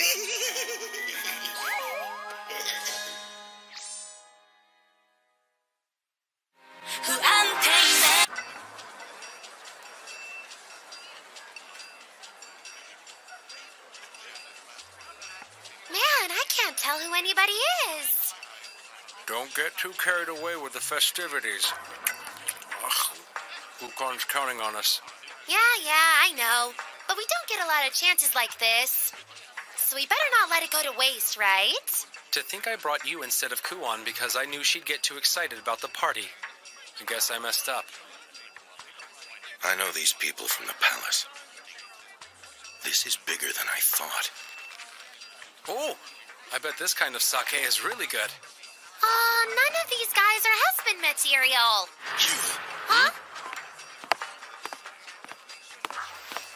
Speaker 2: Man, I can't tell who anybody is.
Speaker 17: Don't get too carried away with the festivities. Wukon's counting on us.
Speaker 2: Yeah, I know. But we don't get a lot of chances like this. So we better not let it go to waste, right?
Speaker 1: To think I brought you instead of Kuan because I knew she'd get too excited about the party. I guess I messed up.
Speaker 4: I know these people from the palace. This is bigger than I thought.
Speaker 1: Oh, I bet this kind of sake is really good.
Speaker 2: None of these guys are husband material. Huh?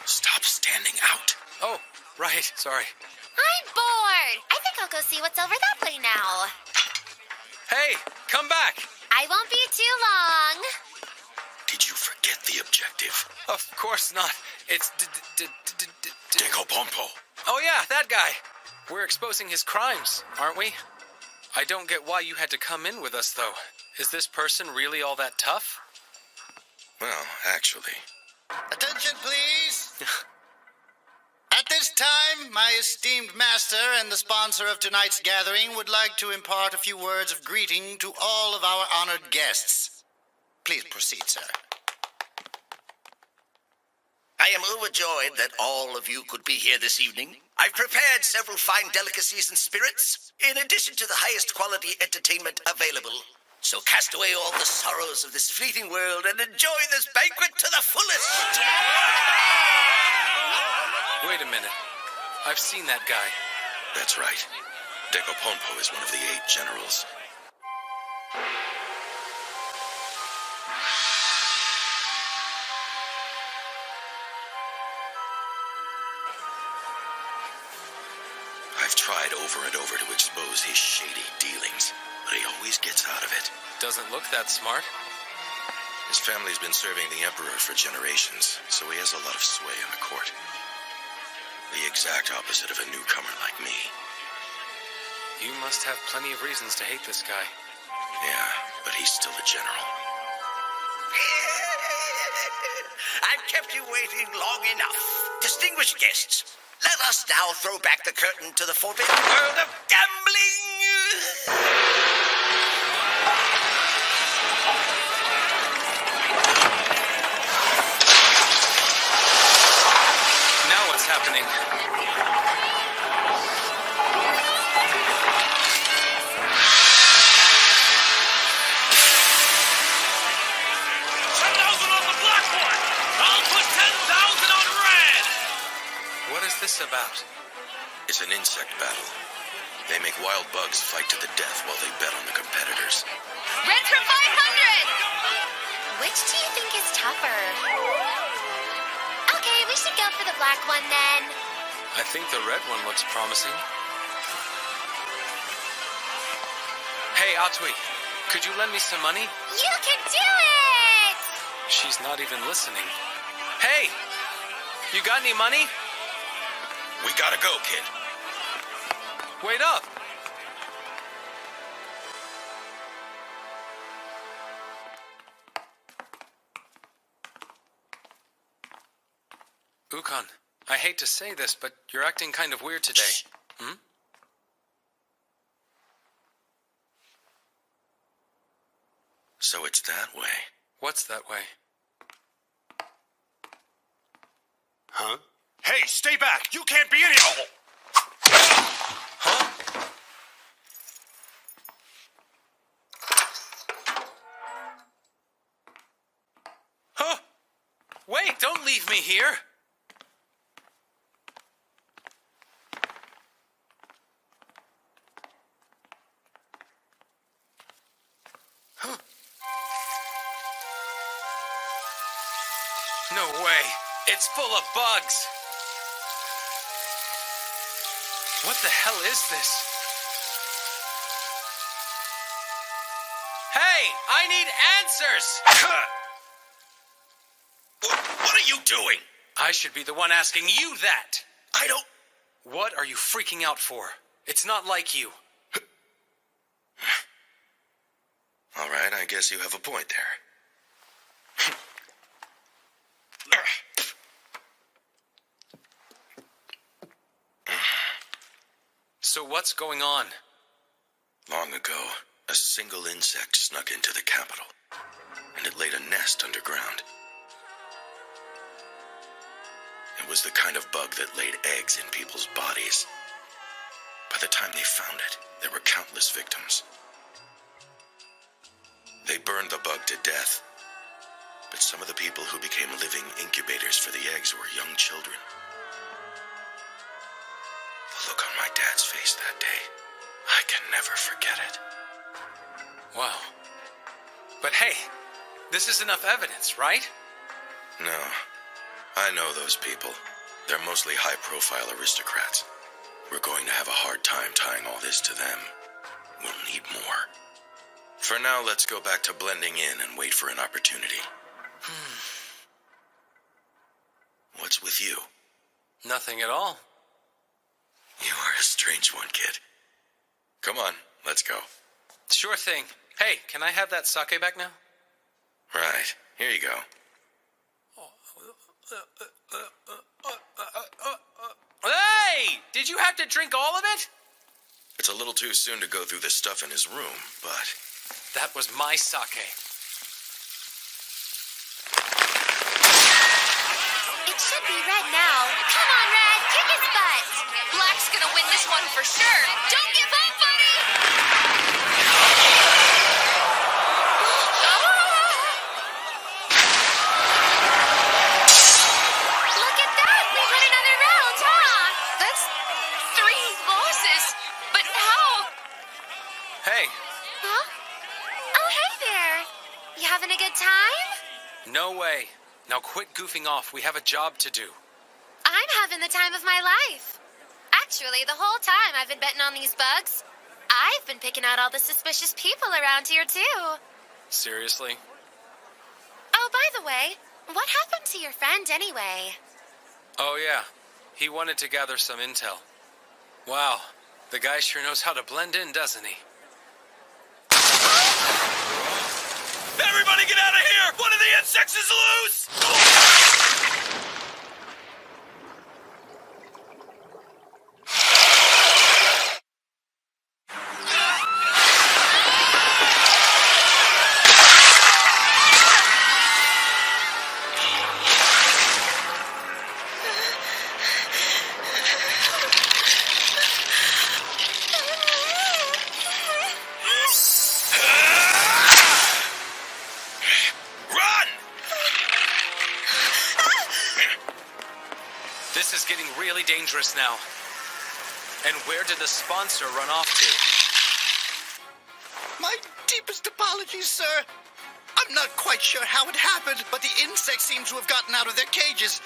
Speaker 4: Stop standing out.
Speaker 1: Oh, right, sorry.
Speaker 2: I'm bored. I think I'll go see what's over that way now.
Speaker 1: Hey, come back.
Speaker 2: I won't be too long.
Speaker 4: Did you forget the objective?
Speaker 1: Of course not. It's
Speaker 4: Decopompo.
Speaker 1: Oh yeah, that guy. We're exposing his crimes, aren't we? I don't get why you had to come in with us, though. Is this person really all that tough?
Speaker 4: Well, actually.
Speaker 20: Attention, please. At this time, my esteemed master and the sponsor of tonight's gathering would like to impart a few words of greeting to all of our honored guests. Please proceed, sir.
Speaker 19: I am overjoyed that all of you could be here this evening. I've prepared several fine delicacies and spirits, in addition to the highest quality entertainment available. So cast away all the sorrows of this fleeting world and enjoy this banquet to the fullest.
Speaker 1: Wait a minute. I've seen that guy.
Speaker 4: That's right. Decopompo is one of the 8 generals. I've tried over and over to expose his shady dealings, but he always gets out of it.
Speaker 1: Doesn't look that smart.
Speaker 4: His family's been serving the Emperor for generations, so he has a lot of sway in the court. The exact opposite of a newcomer like me.
Speaker 1: You must have plenty of reasons to hate this guy.
Speaker 4: Yeah, but he's still a general.
Speaker 19: I've kept you waiting long enough. Distinguished guests, let us now throw back the curtain to the forbidden world of gambling.
Speaker 1: Now what's happening?
Speaker 6: 10,000 on the black one! I'll put 10,000 on red!
Speaker 1: What is this about?
Speaker 4: It's an insect battle. They make wild bugs fight to the death while they bet on the competitors.
Speaker 2: Red for 500! Which do you think is tougher? Okay, we should go for the black one then.
Speaker 1: I think the red one looks promising. Hey, Atui, could you lend me some money?
Speaker 2: You can do it!
Speaker 1: She's not even listening. Hey! You got any money?
Speaker 4: We gotta go, kid.
Speaker 1: Wait up! Ukon, I hate to say this, but you're acting kind of weird today. Hmm?
Speaker 4: So it's that way.
Speaker 1: What's that way?
Speaker 6: Huh? Hey, stay back! You can't be any... Oh.
Speaker 1: Huh? Huh? Wait, don't leave me here! Huh? No way! It's full of bugs! What the hell is this? Hey! I need answers!
Speaker 4: What are you doing?
Speaker 1: I should be the one asking you that!
Speaker 4: I don't...
Speaker 1: What are you freaking out for? It's not like you.
Speaker 4: All right, I guess you have a point there.
Speaker 1: So what's going on?
Speaker 4: Long ago, a single insect snuck into the capital, and it laid a nest underground. It was the kind of bug that laid eggs in people's bodies. By the time they found it, there were countless victims. They burned the bug to death, but some of the people who became living incubators for the eggs were young children. The look on my dad's face that day, I can never forget it.
Speaker 1: Wow. But hey, this is enough evidence, right?
Speaker 4: No, I know those people. They're mostly high-profile aristocrats. We're going to have a hard time tying all this to them. We'll need more. For now, let's go back to blending in and wait for an opportunity. What's with you?
Speaker 1: Nothing at all.
Speaker 4: You are a strange one, kid. Come on, let's go.
Speaker 1: Sure thing. Hey, can I have that sake back now?
Speaker 4: Right, here you go.
Speaker 1: Hey! Did you have to drink all of it?
Speaker 4: It's a little too soon to go through the stuff in his room, but...
Speaker 1: That was my sake.
Speaker 2: It should be red now. Come on, Red, kick his butt.
Speaker 12: Black's gonna win this one for sure. Don't give up, buddy!
Speaker 2: Look at that! We won another round, huh?
Speaker 12: That's 3 losses. But how?
Speaker 1: Hey,
Speaker 2: Huh? Oh, hey there. You having a good time?
Speaker 1: no way. Now quit goofing off. We have a job to do.
Speaker 2: I'm having the time of my life. Actually, the whole time I've been betting on these bugs, I've been picking out all the suspicious people around here, too.
Speaker 1: Seriously?
Speaker 2: Oh, by the way, what happened to your friend anyway?
Speaker 1: Oh, yeah. He wanted to gather some intel. Wow. The guy sure knows how to blend in, doesn't he?
Speaker 6: Everybody get out of here! One of the insects is loose!
Speaker 1: This is getting really dangerous now. And where did the sponsor run off to?
Speaker 20: My deepest apologies, sir. I'm not quite sure how it happened, but the insects seem to have gotten out of their cages.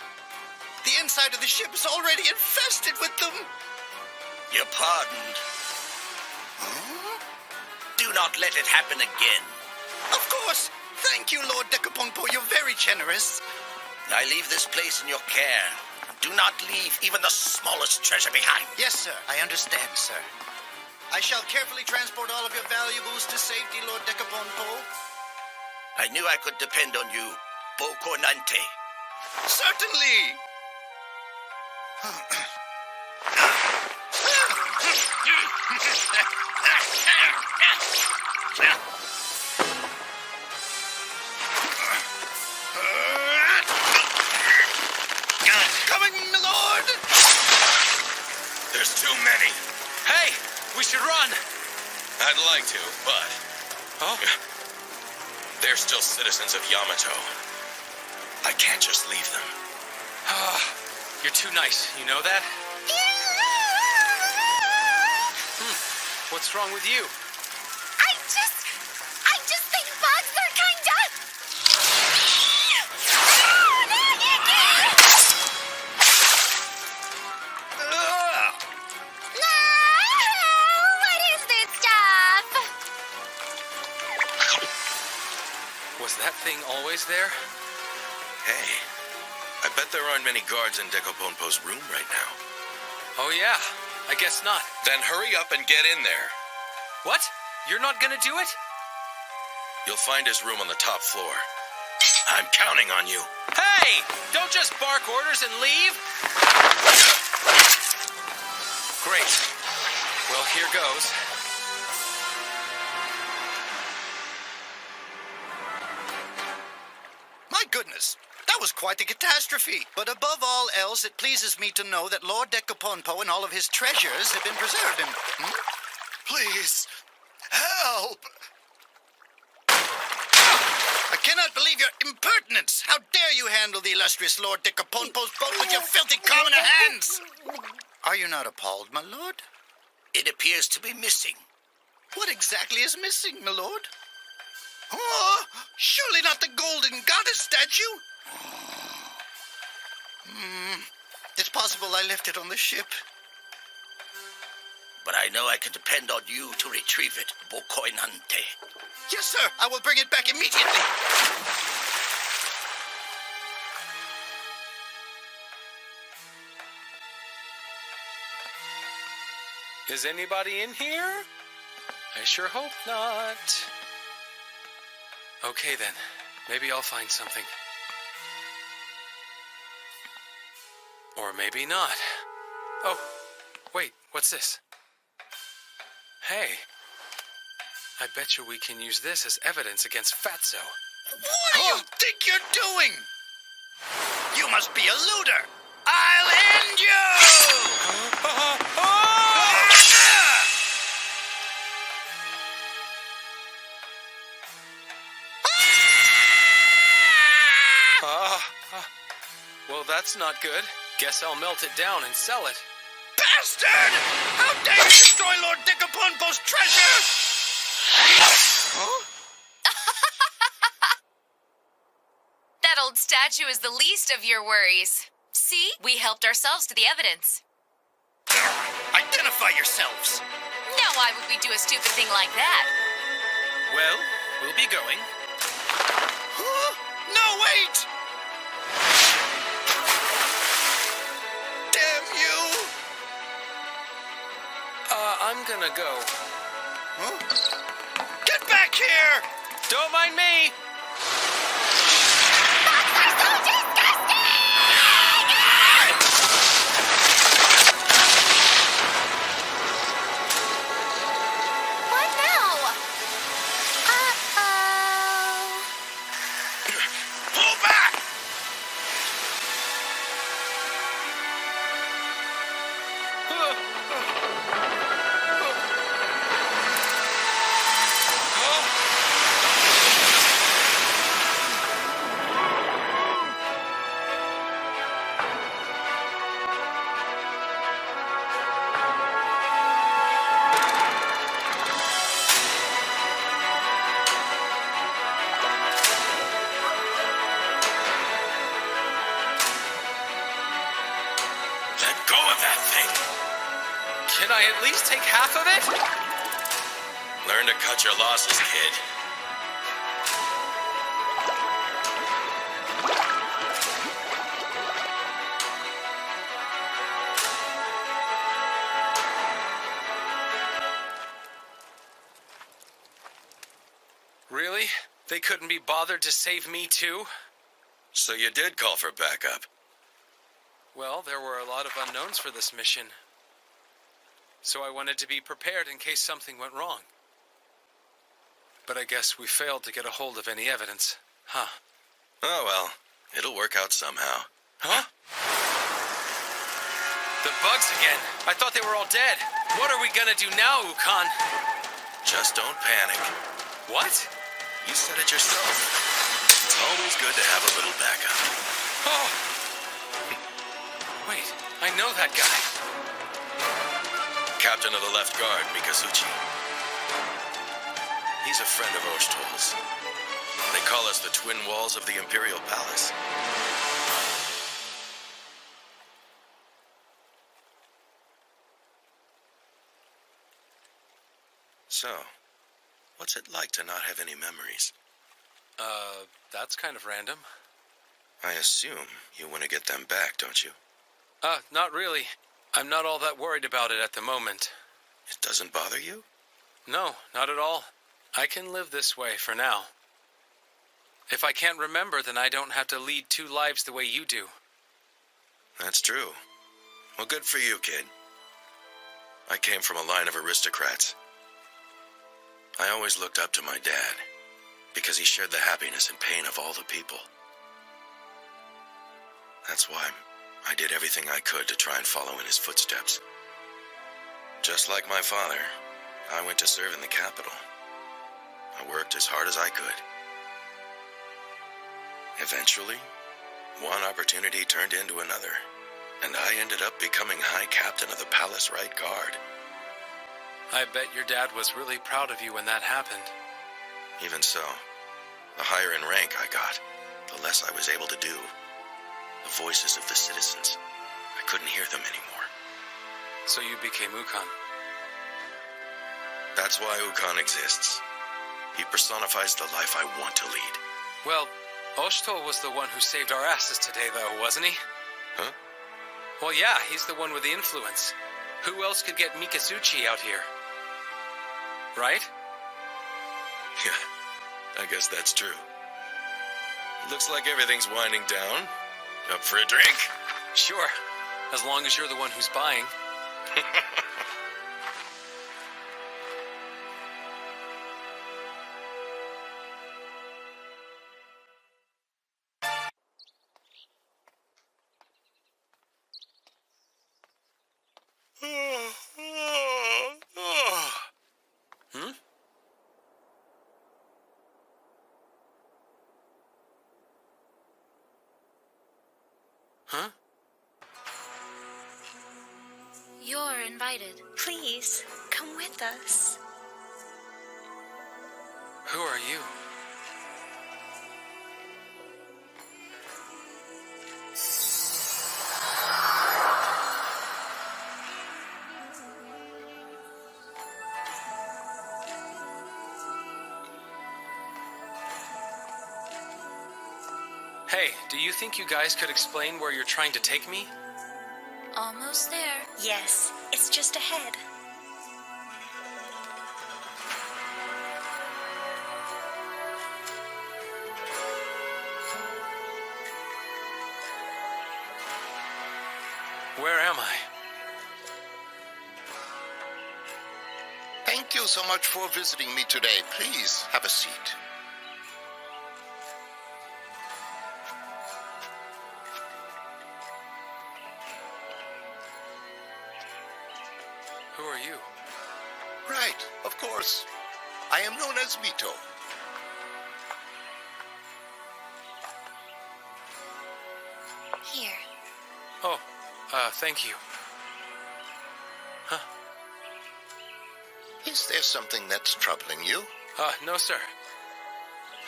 Speaker 20: The inside of the ship is already infested with them.
Speaker 19: You're pardoned. Do not let it happen again.
Speaker 20: Of course. Thank you, Lord Decaponpo. You're very generous.
Speaker 19: I leave this place in your care. Do not leave even the smallest treasure behind.
Speaker 20: Yes, sir. I understand, sir. I shall carefully transport all of your valuables to safety, Lord Decaponpo.
Speaker 19: I knew I could depend on you, Bocornante.
Speaker 20: Certainly. Coming, milord!
Speaker 6: There's too many.
Speaker 1: Hey, we should run.
Speaker 4: I'd like to, but
Speaker 1: Oh?
Speaker 4: they're still citizens of Yamato. I can't just leave them.
Speaker 1: You're too nice, you know that? What's wrong with you?
Speaker 15: I just think bugs are kinda... What is this stuff?
Speaker 1: Was that thing always there?
Speaker 4: Hey, I bet there aren't many guards in Decaponpo's room right now.
Speaker 1: Oh yeah, I guess not.
Speaker 4: Then hurry up and get in there.
Speaker 1: What? You're not gonna do it?
Speaker 4: You'll find his room on the top floor. I'm counting on you.
Speaker 1: Hey! Don't just bark orders and leave! Great. Well, here goes.
Speaker 20: My goodness, that was quite the catastrophe. But above all else, it pleases me to know that Lord Decaponpo and all of his treasures have been preserved. Please, help! I cannot believe your impertinence. How dare you handle the illustrious Lord Decaponpo's boat with your filthy commoner hands? Are you not appalled, my lord?
Speaker 19: It appears to be missing.
Speaker 20: What exactly is missing, my lord? Oh, surely not the golden goddess statue? It's possible I left it on the ship.
Speaker 19: But I know I can depend on you to retrieve it, Bocoinante.
Speaker 20: Yes, sir. I will bring it back immediately.
Speaker 1: Is anybody in here? I sure hope not. Okay then, maybe I'll find something. Or maybe not. Oh, wait, what's this? Hey, I bet you we can use this as evidence against Fatso.
Speaker 20: What do you think you're doing? You must be a looter. I'll end you!
Speaker 1: Well, that's not good. Guess I'll melt it down and sell it.
Speaker 20: Bastard! How dare you destroy Lord Decaponpo's treasure? Huh?
Speaker 14: That old statue is the least of your worries. See? We helped ourselves to the evidence.
Speaker 20: Identify yourselves.
Speaker 14: Now why would we do a stupid thing like that?
Speaker 7: Well, we'll be going.
Speaker 20: Huh? No, wait! Damn you!
Speaker 1: I'm gonna go.
Speaker 11: Huh? Get back here!
Speaker 1: Don't mind me!
Speaker 15: What now?
Speaker 6: Pull back!
Speaker 4: Let go of that thing.
Speaker 1: Can I at least take half of it?
Speaker 4: Learn to cut your losses, kid.
Speaker 1: Really? They couldn't be bothered to save me too?
Speaker 4: So you did call for backup.
Speaker 1: Well, there were a lot of unknowns for this mission. So I wanted to be prepared in case something went wrong. But I guess we failed to get a hold of any evidence. Huh.
Speaker 4: Oh well, it'll work out somehow.
Speaker 1: Huh? The bugs again. I thought they were all dead. What are we gonna do now, Ukon?
Speaker 4: Just don't panic.
Speaker 1: What?
Speaker 4: You said it yourself. It's always good to have a little backup.
Speaker 1: Oh! Wait, I know that guy.
Speaker 4: Captain of the Left Guard, Mikasuchi. He's a friend of Oshtol's. They call us the Twin Walls of the Imperial Palace. So, what's it like to not have any memories?
Speaker 1: That's kind of random.
Speaker 4: I assume you want to get them back, don't you?
Speaker 1: Not really. I'm not all that worried about it at the moment.
Speaker 4: It doesn't bother you?
Speaker 1: No, not at all. I can live this way for now. If I can't remember, then I don't have to lead two lives the way you do.
Speaker 4: That's true. Well, good for you, kid. I came from a line of aristocrats. I always looked up to my dad, because he shared the happiness and pain of all the people. That's why I did everything I could to try and follow in his footsteps. Just like my father, I went to serve in the capital. I worked as hard as I could. Eventually, one opportunity turned into another, and I ended up becoming High Captain of the Palace Right Guard.
Speaker 1: I bet your dad was really proud of you when that happened.
Speaker 4: Even so, the higher in rank I got, the less I was able to do. The voices of the citizens, I couldn't hear them anymore.
Speaker 1: So you became Ukon.
Speaker 4: That's why Ukon exists. He personifies the life I want to lead.
Speaker 1: Well, Oshtol was the one who saved our asses today, though, wasn't he?
Speaker 4: Huh?
Speaker 1: Well, yeah, he's the one with the influence. Who else could get Mikasuchi out here? Right?
Speaker 4: Yeah, I guess that's true. Looks like everything's winding down. Up for a drink?
Speaker 1: Sure, as long as you're the one who's buying. Hmm? Huh?
Speaker 2: You're invited.
Speaker 13: Please, come with us.
Speaker 1: Who are you? Hey, do you think you guys could explain where you're trying to take me?
Speaker 2: Almost there.
Speaker 13: Yes, it's just ahead.
Speaker 1: Where am I?
Speaker 20: Thank you so much for visiting me today. Please have a seat.
Speaker 1: Who are you?
Speaker 20: Right, of course. I am known as Mito.
Speaker 2: Here.
Speaker 1: Oh, thank you. Huh?
Speaker 20: Is there something that's troubling you?
Speaker 1: No, sir.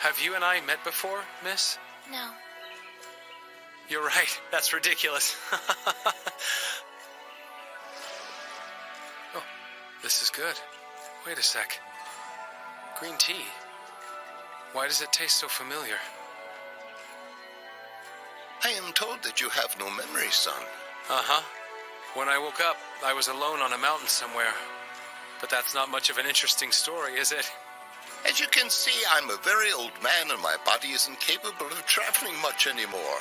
Speaker 1: Have you and I met before, miss?
Speaker 2: No.
Speaker 1: You're right. That's ridiculous. Oh, this is good. Wait a sec. Green tea. Why does it taste so familiar?
Speaker 20: I am told that you have no memory, son.
Speaker 1: Uh-huh. When I woke up, I was alone on a mountain somewhere. But that's not much of an interesting story, is it?
Speaker 20: As you can see, I'm a very old man and my body isn't capable of traveling much anymore.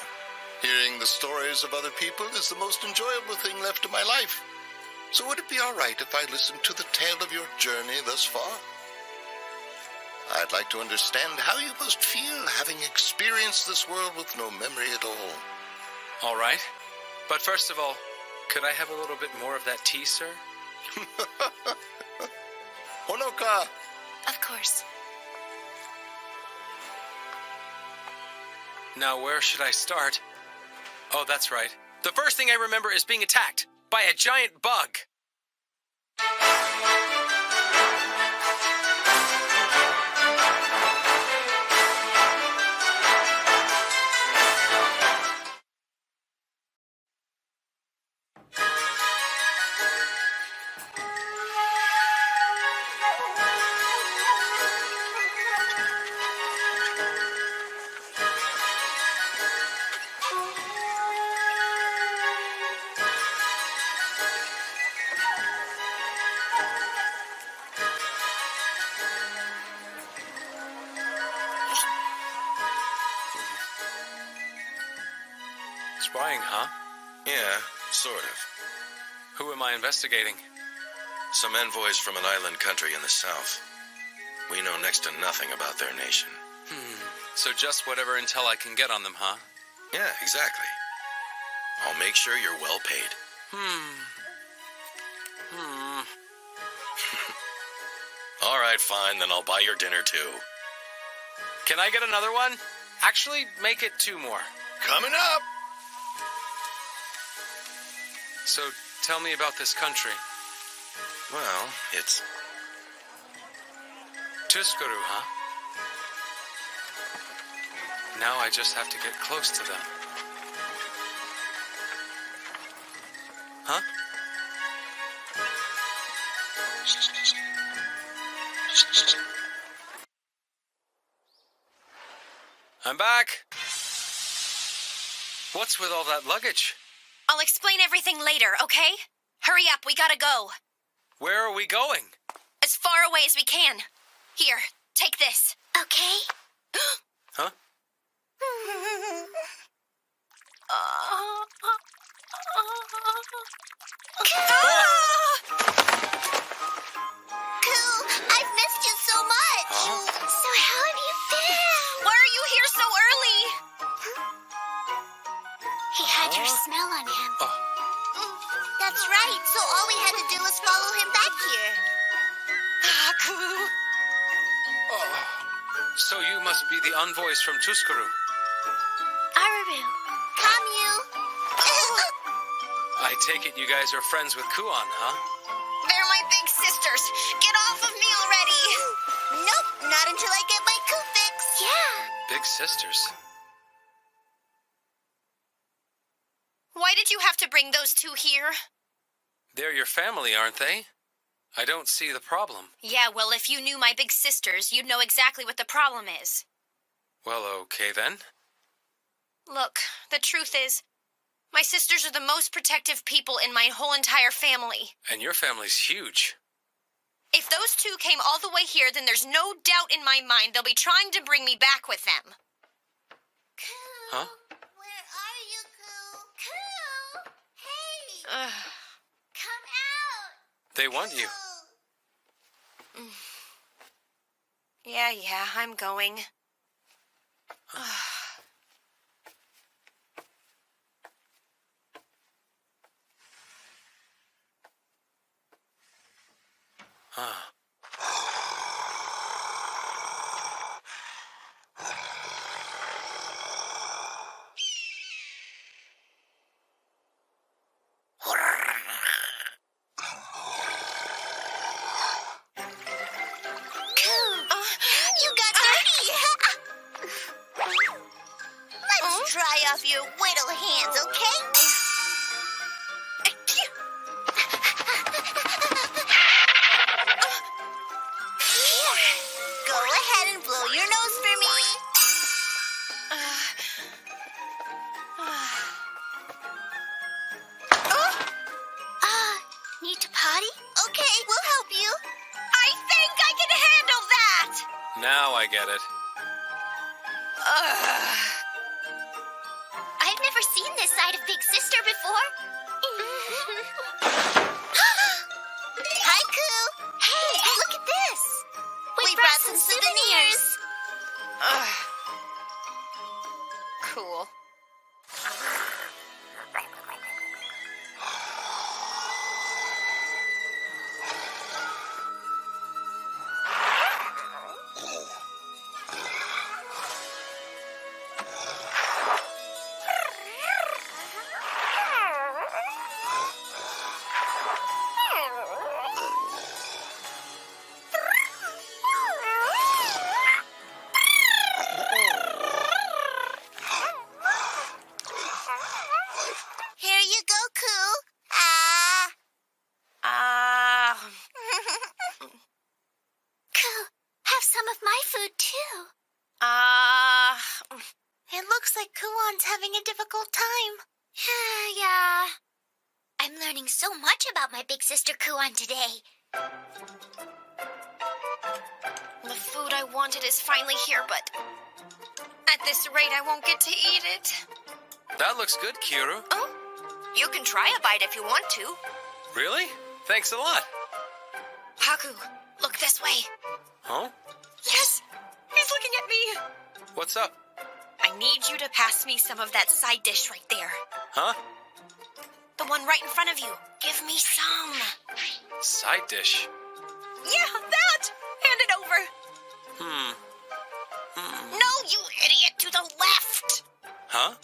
Speaker 20: Hearing the stories of other people is the most enjoyable thing left in my life. So would it be all right if I listened to the tale of your journey thus far? I'd like to understand how you must feel having experienced this world with no memory at all.
Speaker 1: All right. But first of all, could I have a little bit more of that tea, sir?
Speaker 20: Honoka!
Speaker 2: Of course.
Speaker 1: Now, where should I start? Oh, that's right. The first thing I remember is being attacked by a giant bug. Spying, huh?
Speaker 4: Yeah, sort of.
Speaker 1: Who am I investigating?
Speaker 4: Some envoys from an island country in the south. We know next to nothing about their nation.
Speaker 1: So just whatever intel I can get on them, huh?
Speaker 4: Yeah, exactly. I'll make sure you're well paid. All right, fine, then I'll buy your dinner too.
Speaker 1: Can I get another one? Actually, make it 2 more.
Speaker 20: Coming up!
Speaker 1: So, tell me about this country.
Speaker 4: Well, it's...
Speaker 1: Tuskuru, huh? Now I just have to get close to them. Huh? I'm back. What's with all that luggage?
Speaker 2: I'll explain everything later, okay? Hurry up, we gotta go.
Speaker 1: Where are we going?
Speaker 2: As far away as we can. Here, take this.
Speaker 15: Okay.
Speaker 1: Huh?
Speaker 15: Cool, I've missed you so much. So how have you been?
Speaker 2: Why are you here so early?
Speaker 15: He had your smell on him. That's right, so all we had to do was follow him back here.
Speaker 1: So you must be the envoys from Tuskuru.
Speaker 15: Araru. Kamyu.
Speaker 1: I take it you guys are friends with Kuon, huh?
Speaker 2: They're my big sisters. Get off of me already.
Speaker 15: Nope, not until I get my coup fix. Yeah.
Speaker 1: Big sisters.
Speaker 2: Why did you have to bring those 2 here?
Speaker 1: They're your family, aren't they? I don't see the problem.
Speaker 2: Yeah, well, if you knew my big sisters, you'd know exactly what the problem is.
Speaker 1: Well, okay then.
Speaker 2: Look, the truth is, my sisters are the most protective people in my whole entire family.
Speaker 1: And your family's huge.
Speaker 2: If those 2 came all the way here, then there's no doubt in my mind they'll be trying to bring me back with them.
Speaker 1: Huh?
Speaker 15: Where are you, Coo? Coo! Hey! Come out!
Speaker 1: They want you.
Speaker 2: Yeah, I'm going.
Speaker 15: You got dirty! Let's dry off your whittle hands, okay? Go ahead and blow your nose for me. Need to potty? Okay, we'll help you.
Speaker 2: I think I can handle that!
Speaker 1: Now I get it.
Speaker 15: I've never seen this side of Big Sister before. Hi, Koo. Hey, look at this. We brought some souvenirs.
Speaker 2: Cool.
Speaker 15: Here you go, Koo. Koo, have some of my food, too. It looks like Kuon's having a difficult time. Yeah. I'm learning so much about my big sister Kuon today.
Speaker 2: The food I wanted is finally here, but at this rate, I won't get to eat it.
Speaker 1: That looks good, Kiru.
Speaker 2: Oh, you can try a bite if you want to.
Speaker 1: Really? Thanks a lot.
Speaker 2: Haku, look this way.
Speaker 1: Huh?
Speaker 2: Yes, he's looking at me.
Speaker 1: What's up?
Speaker 2: I need you to pass me some of that side dish right there.
Speaker 1: Huh?
Speaker 2: The one right in front of you. Give me some.
Speaker 1: Side dish.
Speaker 2: Yeah, that! Hand it over.
Speaker 15: No, you idiot, to the left.
Speaker 1: Huh?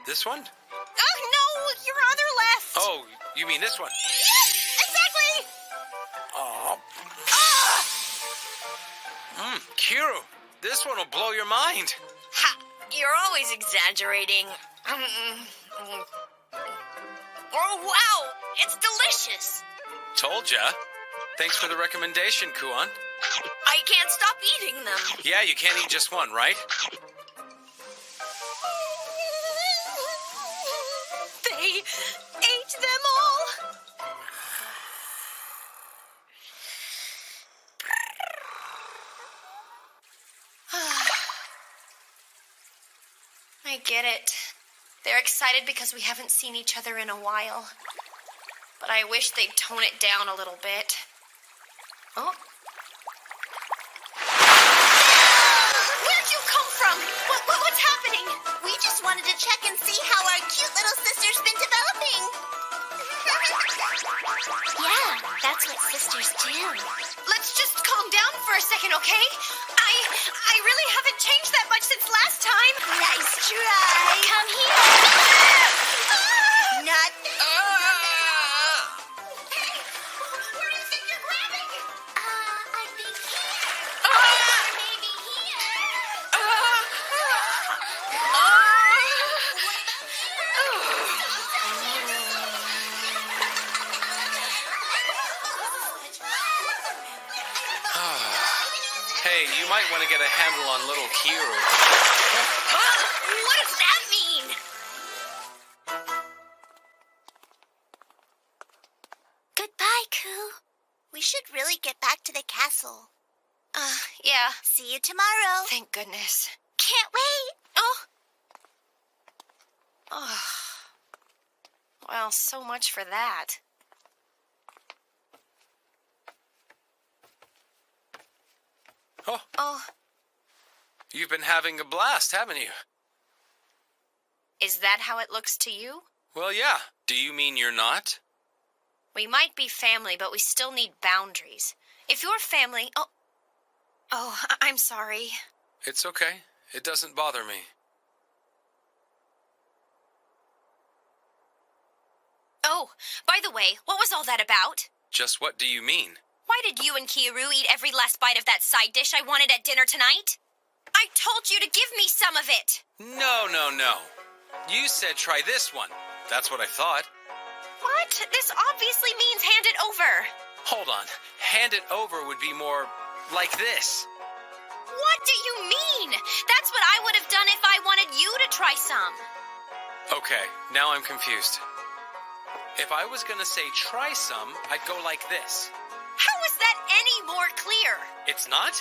Speaker 1: This one?
Speaker 2: Oh, no, your other left.
Speaker 1: Oh, you mean this one?
Speaker 2: Yes, exactly.
Speaker 1: Oh. Kiru, this one will blow your mind.
Speaker 2: Ha, you're always exaggerating. Oh, wow, it's delicious.
Speaker 1: Told ya. Thanks for the recommendation, Kuon.
Speaker 2: I can't stop eating them.
Speaker 1: Yeah, you can't eat just one, right?
Speaker 2: They ate them all. I get it. They're excited because we haven't seen each other in a while. But I wish they'd tone it down a little bit. Oh. Where'd you come from? What's happening?
Speaker 15: We just wanted to check and see how our cute little sister's been developing. Yeah, that's what sisters do.
Speaker 2: Let's just calm down for a second, okay? I really haven't changed that much since last time.
Speaker 15: Nice try.
Speaker 2: Come here.
Speaker 15: Not.
Speaker 2: Where do you think you're grabbing?
Speaker 15: I think here. Maybe here.
Speaker 1: Hey, you might want to get a handle on little Kiru.
Speaker 2: What does that mean?
Speaker 15: Goodbye, Koo. We should really get back to the castle.
Speaker 2: Yeah.
Speaker 15: See you tomorrow.
Speaker 2: Thank goodness.
Speaker 15: Can't wait.
Speaker 2: Oh. Well, so much for that.
Speaker 1: Oh. You've been having a blast, haven't you?
Speaker 2: Is that how it looks to you?
Speaker 1: Well, yeah. Do you mean you're not?
Speaker 2: We might be family, but we still need boundaries. If you're family... I'm sorry.
Speaker 1: It's okay. It doesn't bother me.
Speaker 2: Oh, by the way, what was all that about?
Speaker 1: Just what do you mean?
Speaker 2: Why did you and Kiyoru eat every last bite of that side dish I wanted at dinner tonight? I told you to give me some of it!
Speaker 1: No. You said try this one. That's what I thought.
Speaker 2: What? This obviously means hand it over.
Speaker 1: Hold on. Hand it over would be more like this.
Speaker 2: What do you mean? That's what I would have done if I wanted you to try some.
Speaker 1: Okay, now I'm confused. If I was gonna say try some, I'd go like this.
Speaker 2: How is that any more clear?
Speaker 1: It's not?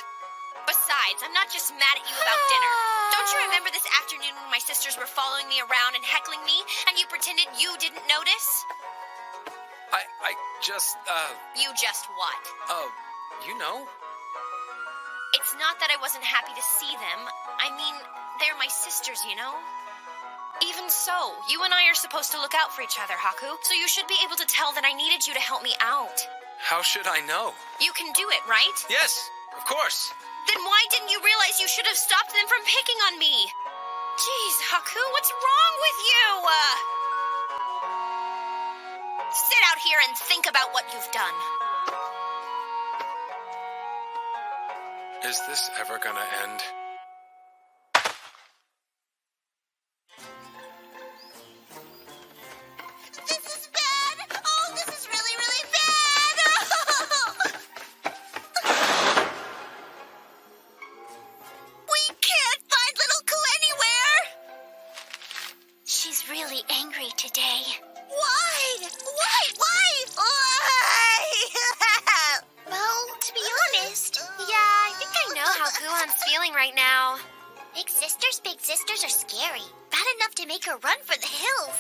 Speaker 2: Besides, I'm not just mad at you about dinner. Don't you remember this afternoon when my sisters were following me around and heckling me, and you pretended you didn't notice?
Speaker 1: I just,
Speaker 2: You just what?
Speaker 1: you know.
Speaker 2: It's not that I wasn't happy to see them. I mean, they're my sisters, you know? Even so, you and I are supposed to look out for each other, Haku, so you should be able to tell that I needed you to help me out.
Speaker 1: How should I know?
Speaker 2: You can do it, right?
Speaker 1: Yes, of course.
Speaker 2: Then why didn't you realize you should have stopped them from picking on me? Jeez, Haku, what's wrong with you? Sit out here and think about what you've done.
Speaker 1: Is this ever gonna end?
Speaker 15: This is bad! Oh, this is really, really bad! We can't find little Ku anywhere! She's really angry today. Why? Well, to be honest...
Speaker 2: Yeah, I think I know how Kuhan's feeling right now.
Speaker 15: Big sisters are scary. Bad enough to make her run for the hills.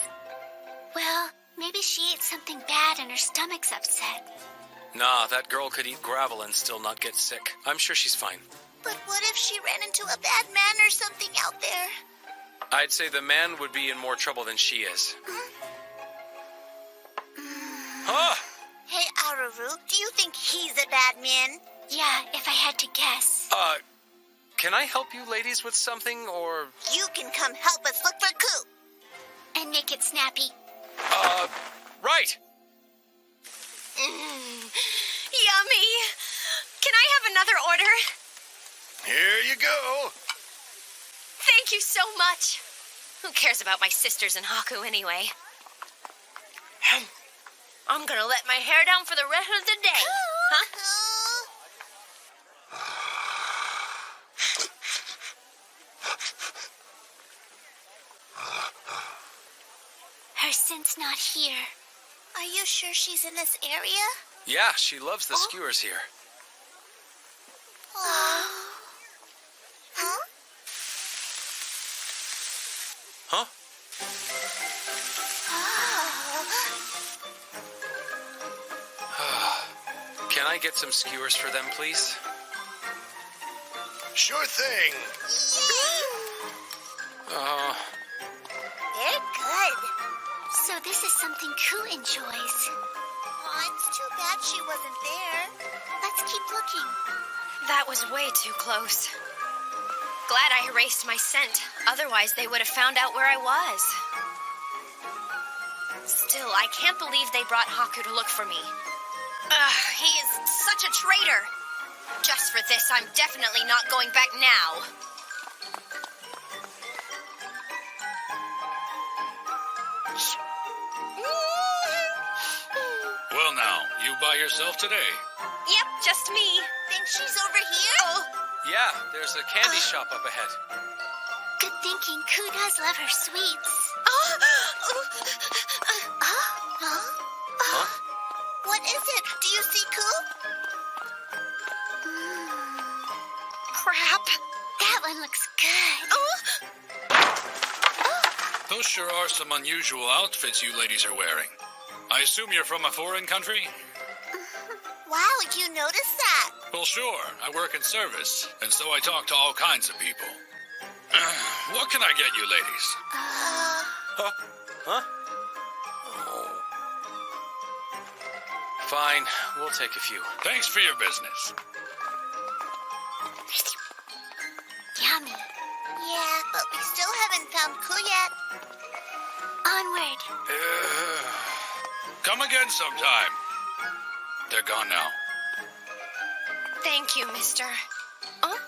Speaker 15: Well, maybe she ate something bad and her stomach's upset.
Speaker 1: Nah, that girl could eat gravel and still not get sick. I'm sure she's fine.
Speaker 15: But what if she ran into a bad man or something out there?
Speaker 1: I'd say the man would be in more trouble than she is. Huh?
Speaker 15: Hey, Aruru, do you think he's a bad man? Yeah, if I had to guess.
Speaker 1: Can I help you ladies with something, or...
Speaker 15: You can come help us look for Ku. And make it snappy.
Speaker 1: Right.
Speaker 2: Yummy. Can I have another order?
Speaker 4: Here you go.
Speaker 2: Thank you so much. Who cares about my sisters and Haku anyway? I'm gonna let my hair down for the rest of the day. Huh?
Speaker 15: Her scent's not here. Are you sure she's in this area?
Speaker 1: Yeah, she loves the skewers here.
Speaker 15: Oh. Huh?
Speaker 1: Huh? Can I get some skewers for them, please?
Speaker 4: Sure thing.
Speaker 15: They're good. So this is something Ku enjoys. Oh, it's too bad she wasn't there. Let's keep looking.
Speaker 2: That was way too close. Glad I erased my scent. Otherwise, they would have found out where I was. Still, I can't believe they brought Haku to look for me. He is such a traitor. Just for this, I'm definitely not going back now.
Speaker 6: Well now, you by yourself today?
Speaker 2: Yep, just me.
Speaker 15: Think she's over here?
Speaker 2: Oh.
Speaker 1: Yeah, there's a candy shop up ahead.
Speaker 15: Good thinking. Ku does love her sweets.
Speaker 1: Huh?
Speaker 15: What is it? Do you see Ku?
Speaker 2: Crap.
Speaker 15: That one looks good.
Speaker 17: Those sure are some unusual outfits you ladies are wearing. I assume you're from a foreign country?
Speaker 15: Wow, you noticed that?
Speaker 17: Well, sure. I work in service, and so I talk to all kinds of people. What can I get you ladies?
Speaker 1: Huh? Oh. Fine, we'll take a few.
Speaker 17: Thanks for your business.
Speaker 15: Yummy. Yeah, but we still haven't found Ku yet. Onward.
Speaker 17: Come again sometime. They're gone now.
Speaker 2: Thank you, mister. Oh?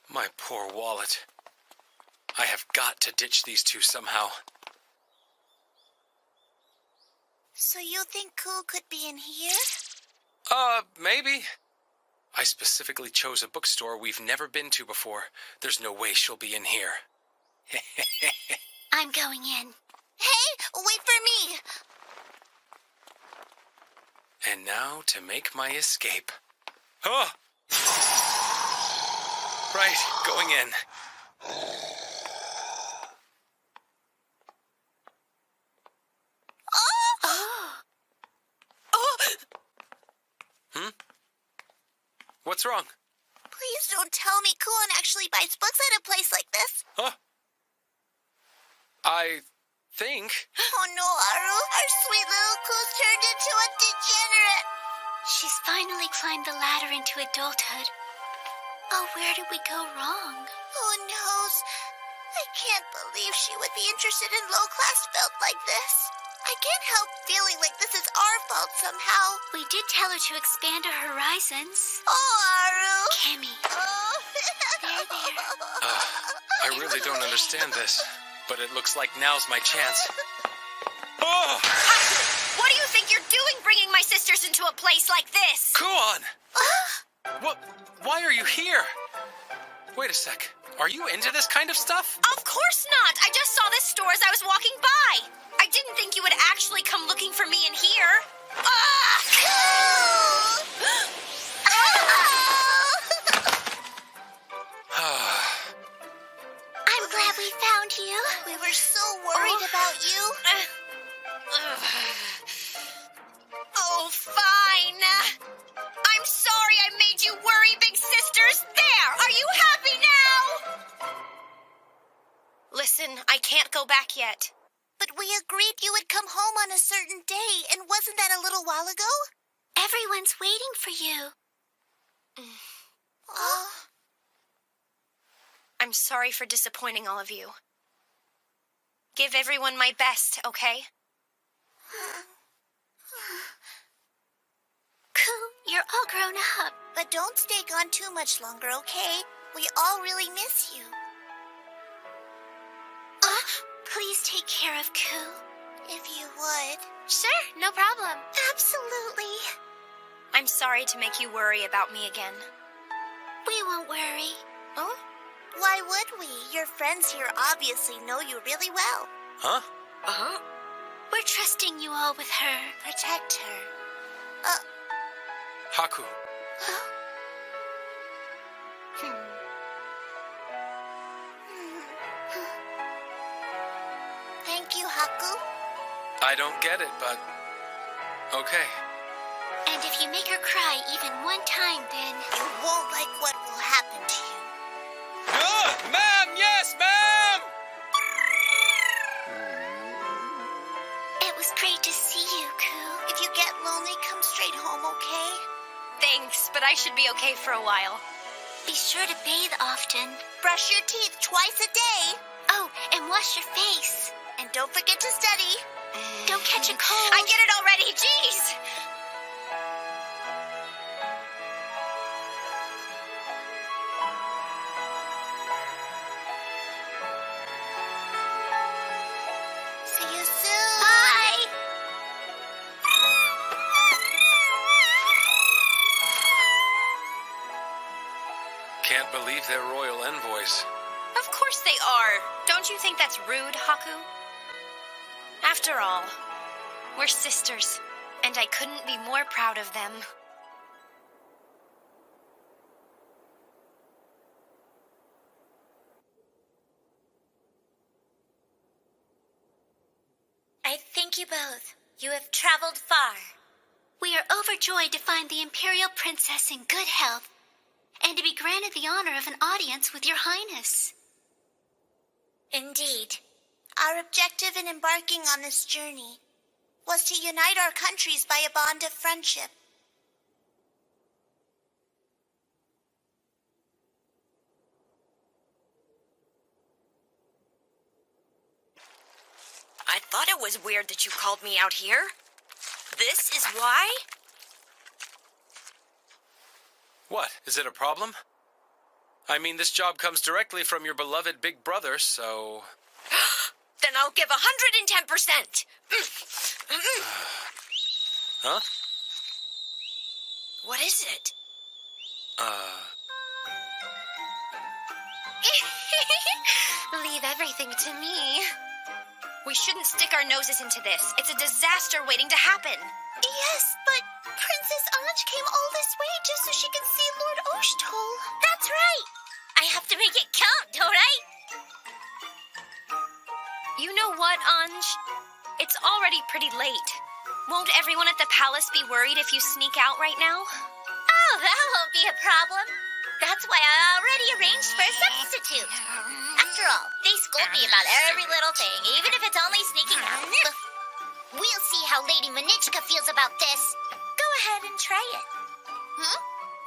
Speaker 1: My poor wallet. I have got to ditch these two somehow.
Speaker 15: So you think Ku could be in here?
Speaker 1: Maybe. I specifically chose a bookstore we've never been to before. There's no way she'll be in here.
Speaker 15: I'm going in. Hey, wait for me!
Speaker 1: And now to make my escape. Oh! Right, going in. What's wrong?
Speaker 15: Please don't tell me Kuon actually buys books at a place like this.
Speaker 1: Huh? I think...
Speaker 15: Oh no, Aru. Our sweet little Ku's turned into a degenerate. She's finally climbed the ladder into adulthood. Oh, where did we go wrong? Who knows? I can't believe she would be interested in low-class filth like this. I can't help feeling like this is our fault somehow. We did tell her to expand her horizons. Oh, Aru. Kimmy. Oh.
Speaker 1: I really don't understand this, but it looks like now's my chance. Oh!
Speaker 2: What do you think you're doing bringing my sisters into a place like this?
Speaker 1: Kuon! What? Why are you here? Wait a sec. Are you into this kind of stuff?
Speaker 2: Of course not. I just saw this store as I was walking by. I didn't think you would actually come looking for me in here.
Speaker 15: I'm glad we found you. We were so worried about you.
Speaker 2: Oh, fine. I'm sorry I made you worry, big sisters. There! Are you happy now? Listen, I can't go back yet.
Speaker 15: But we agreed you would come home on a certain day, and wasn't that a little while ago? Everyone's waiting for you.
Speaker 2: I'm sorry for disappointing all of you. Give everyone my best, okay?
Speaker 15: Ku, you're all grown up. But don't stay gone too much longer, okay? We all really miss you. Please take care of Ku. If you would.
Speaker 2: Sure, no problem.
Speaker 15: Absolutely.
Speaker 2: I'm sorry to make you worry about me again.
Speaker 15: We won't worry.
Speaker 2: Oh?
Speaker 15: Why would we? Your friends here obviously know you really well.
Speaker 1: Huh?
Speaker 2: Uh-huh.
Speaker 15: We're trusting you all with her. Protect her.
Speaker 1: Haku.
Speaker 15: Thank you, Haku.
Speaker 1: I don't get it, but... okay.
Speaker 15: And if you make her cry even one time, then you won't like what will happen to you.
Speaker 1: Ma'am! Yes, ma'am!
Speaker 15: It was great to see you, Ku. If you get lonely, come straight home, okay?
Speaker 2: Thanks, but I should be okay for a while.
Speaker 15: Be sure to bathe often. Brush your teeth twice a day. Oh, and wash your face. And don't forget to study. Don't catch a cold.
Speaker 2: I get it already, jeez!
Speaker 1: can't believe they're royal envoys.
Speaker 2: Of course they are. Don't you think that's rude, Haku? After all, we're sisters, and I couldn't be more proud of them.
Speaker 15: I thank you both. You have traveled far. We are overjoyed to find the Imperial Princess in good health, and to be granted the honor of an audience with your Highness. Indeed. Our objective in embarking on this journey was to unite our countries by a bond of friendship.
Speaker 16: I thought it was weird that you called me out here. This is why?
Speaker 1: What? Is it a problem? I mean, this job comes directly from your beloved big brother, so...
Speaker 16: Then I'll give 110%.
Speaker 1: Huh?
Speaker 16: What is it?
Speaker 2: Leave everything to me. We shouldn't stick our noses into this. It's a disaster waiting to happen.
Speaker 15: Yes, but Princess Anj came all this way just so she could see Lord Oshtol. That's right. I have to make it count, don't I?
Speaker 2: You know what, Anj? It's already pretty late. Won't everyone at the palace be worried if you sneak out right now?
Speaker 15: Oh, that won't be a problem. That's why I already arranged for a substitute. After all, they scold me about every little thing, even if it's only sneaking out. We'll see how Lady Manichka feels about this. Go ahead and try it.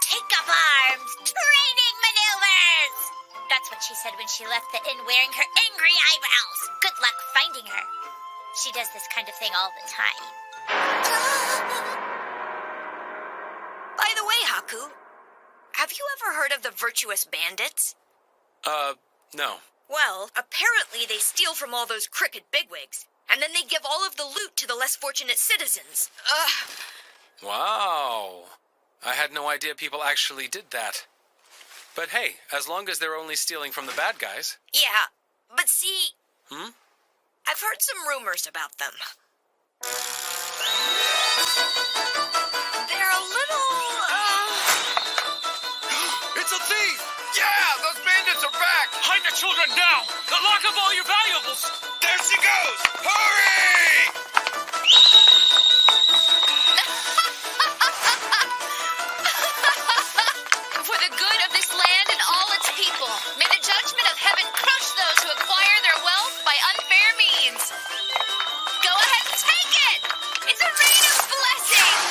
Speaker 15: Take up arms! Training maneuvers! That's what she said when she left the inn wearing her angry eyebrows. Good luck finding her. She does this kind of thing all the time.
Speaker 16: By the way, Haku, have you ever heard of the Virtuous Bandits?
Speaker 1: No.
Speaker 16: Well, apparently they steal from all those crooked bigwigs, and then they give all of the loot to the less fortunate citizens. Ugh.
Speaker 1: Wow. I had no idea people actually did that. But hey, as long as they're only stealing from the bad guys.
Speaker 16: Yeah, but see... I've heard some rumors about them. They're a little,
Speaker 6: It's a thief! Yeah, those bandits are back!
Speaker 10: Hide the children now! They'll lock up all your valuables!
Speaker 6: There she goes! Hurry!
Speaker 14: For the good of this land and all its people, may the judgment of heaven crush those who acquire their wealth by unfair means. Go ahead and take it! It's a rain of blessings!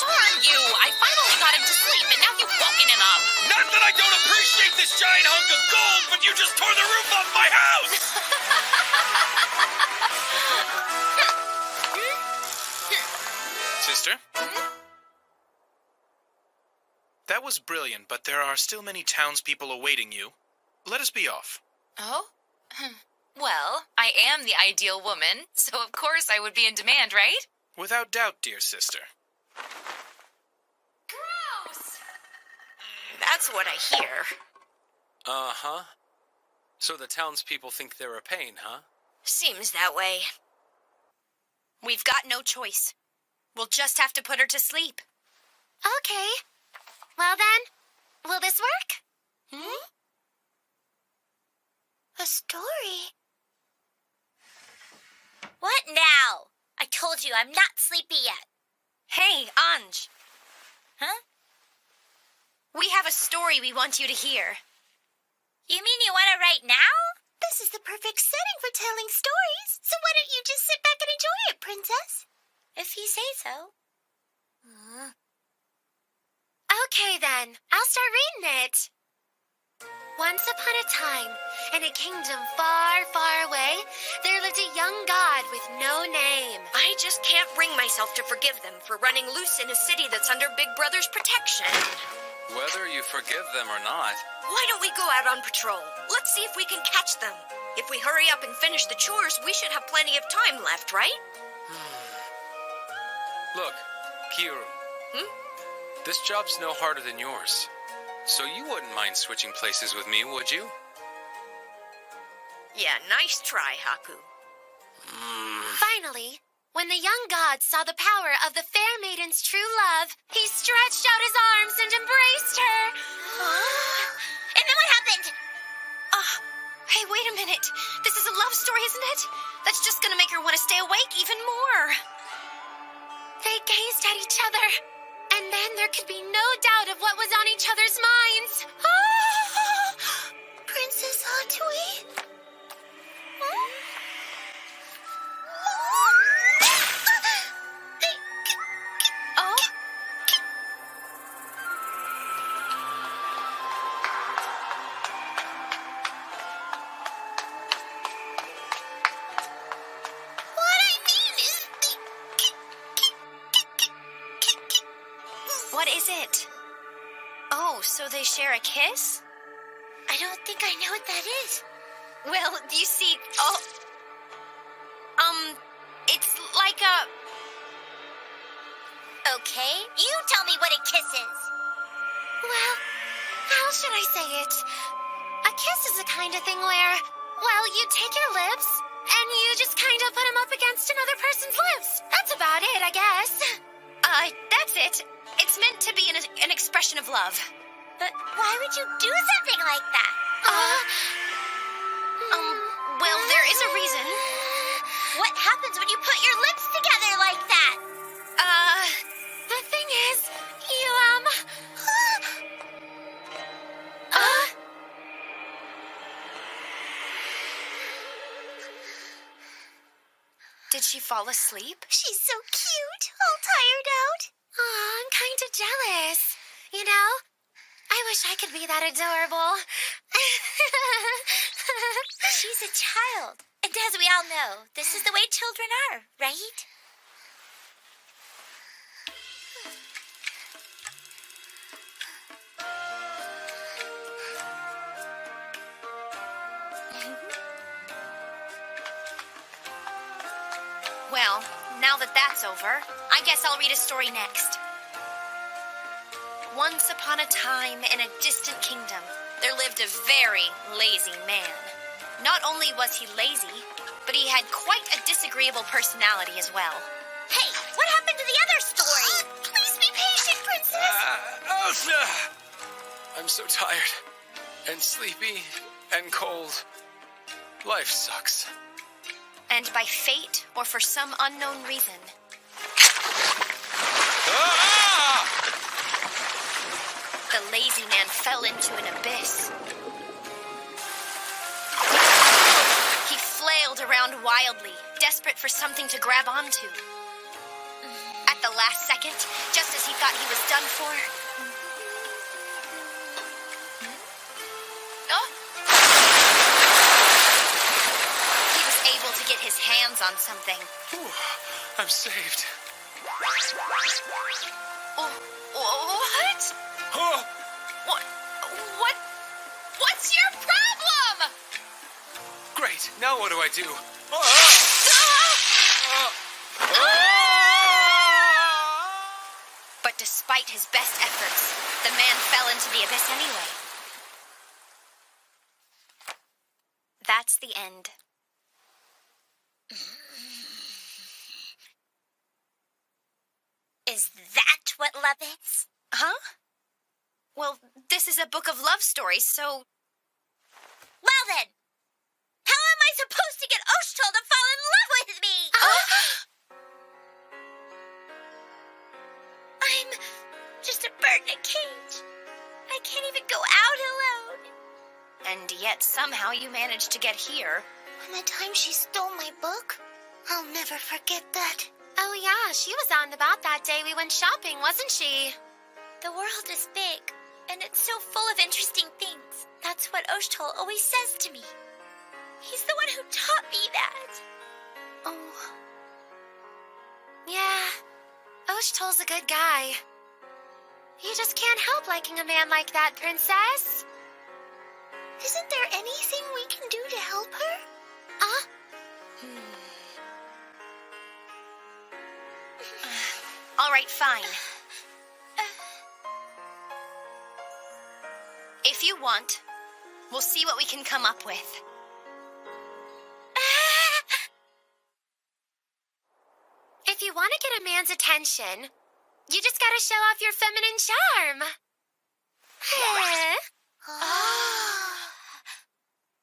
Speaker 14: Darn you! I finally got him to sleep, and now you've woken him up.
Speaker 6: Not that I don't appreciate this giant hunk of gold, but you just tore the roof off my house!
Speaker 7: Sister? That was brilliant, but there are still many townspeople awaiting you. Let us be off.
Speaker 14: Oh? Well, I am the ideal woman, so of course I would be in demand, right?
Speaker 7: Without doubt, dear sister.
Speaker 14: Gross!
Speaker 16: that's what I hear.
Speaker 1: Uh-huh. So the townspeople think they're a pain, huh?
Speaker 16: Seems that way.
Speaker 2: We've got no choice. We'll just have to put her to sleep.
Speaker 15: Okay. Well then, will this work? A story? What now? I told you I'm not sleepy yet.
Speaker 2: Hey, Anj.
Speaker 15: Huh?
Speaker 2: We have a story we want you to hear.
Speaker 15: You mean you want to write now? This is the perfect setting for telling stories. So why don't you just sit back and enjoy it, Princess? If you say so. Okay then, I'll start reading it. Once upon a time, in a kingdom far, far away, there lived a young god with no name.
Speaker 16: I just can't bring myself to forgive them for running loose in a city that's under Big Brother's protection.
Speaker 1: Whether you forgive them or not.
Speaker 16: Why don't we go out on patrol? Let's see if we can catch them. If we hurry up and finish the chores, we should have plenty of time left, right?
Speaker 1: Look, Kiru. This job's no harder than yours. So you wouldn't mind switching places with me, would you?
Speaker 16: Yeah, nice try, Haku.
Speaker 2: Finally, when the young god saw the power of the fair maiden's true love, he stretched out his arms and embraced her.
Speaker 15: And then what happened?
Speaker 2: Hey, wait a minute. This is a love story, isn't it? That's just gonna make her want to stay awake even more. They gazed at each other, and then there could be no doubt of what was on each other's minds.
Speaker 15: Princess Hatsui?
Speaker 2: What is it? Oh, so they share a kiss?
Speaker 15: I don't think I know what that is.
Speaker 2: Well, you see, it's like a...
Speaker 15: Okay, you tell me what a kiss is.
Speaker 2: Well, how should I say it? A kiss is the kind of thing where, well, you take your lips, and you just kind of put them up against another person's lips. That's about it, I guess. That's it. It's meant to be an expression of love.
Speaker 15: But why would you do something like that?
Speaker 2: Well, there is a reason.
Speaker 15: What happens when you put your lips together like that?
Speaker 2: The thing is, you, Did she fall asleep?
Speaker 15: She's so cute, all tired out.
Speaker 2: I'm kind of jealous. You know, I wish I could be that adorable.
Speaker 15: She's a child. And as we all know, this is the way children are, right?
Speaker 2: Well, now that that's over, I guess I'll read a story next. Once upon a time, in a distant kingdom, there lived a very lazy man. Not only was he lazy, but he had quite a disagreeable personality as well.
Speaker 15: Hey, what happened to the other story? Please be patient, Princess.
Speaker 1: Elsa! I'm so tired, and sleepy, and cold. Life sucks.
Speaker 2: And by fate, or for some unknown reason, the lazy man fell into an abyss. He flailed around wildly, desperate for something to grab onto. At the last second, just as he thought he was done for, he was able to get his hands on something.
Speaker 1: Ooh, I'm saved.
Speaker 2: What? What's your problem?
Speaker 1: Great, now what do I do?
Speaker 2: But despite his best efforts, the man fell into the abyss anyway. That's the end.
Speaker 15: Is that what love is?
Speaker 2: Huh? Well, this is a book of love stories, so...
Speaker 15: Well then, how am I supposed to get Oshtal to fall in love with me? I'm just a bird in a cage. I can't even go out alone.
Speaker 2: And yet somehow you managed to get here.
Speaker 15: And the time she stole my book, I'll never forget that.
Speaker 2: Oh yeah, she was on about that day we went shopping, wasn't she?
Speaker 15: The world is big, and it's so full of interesting things. That's what Oshtal always says to me. He's the one who taught me that.
Speaker 2: Oh. Yeah, Oshtal's a good guy. You just can't help liking a man like that, Princess.
Speaker 15: Isn't there anything we can do to help her?
Speaker 2: All right, fine. If you want, we'll see what we can come up with. If you want to get a man's attention, you just gotta show off your feminine charm.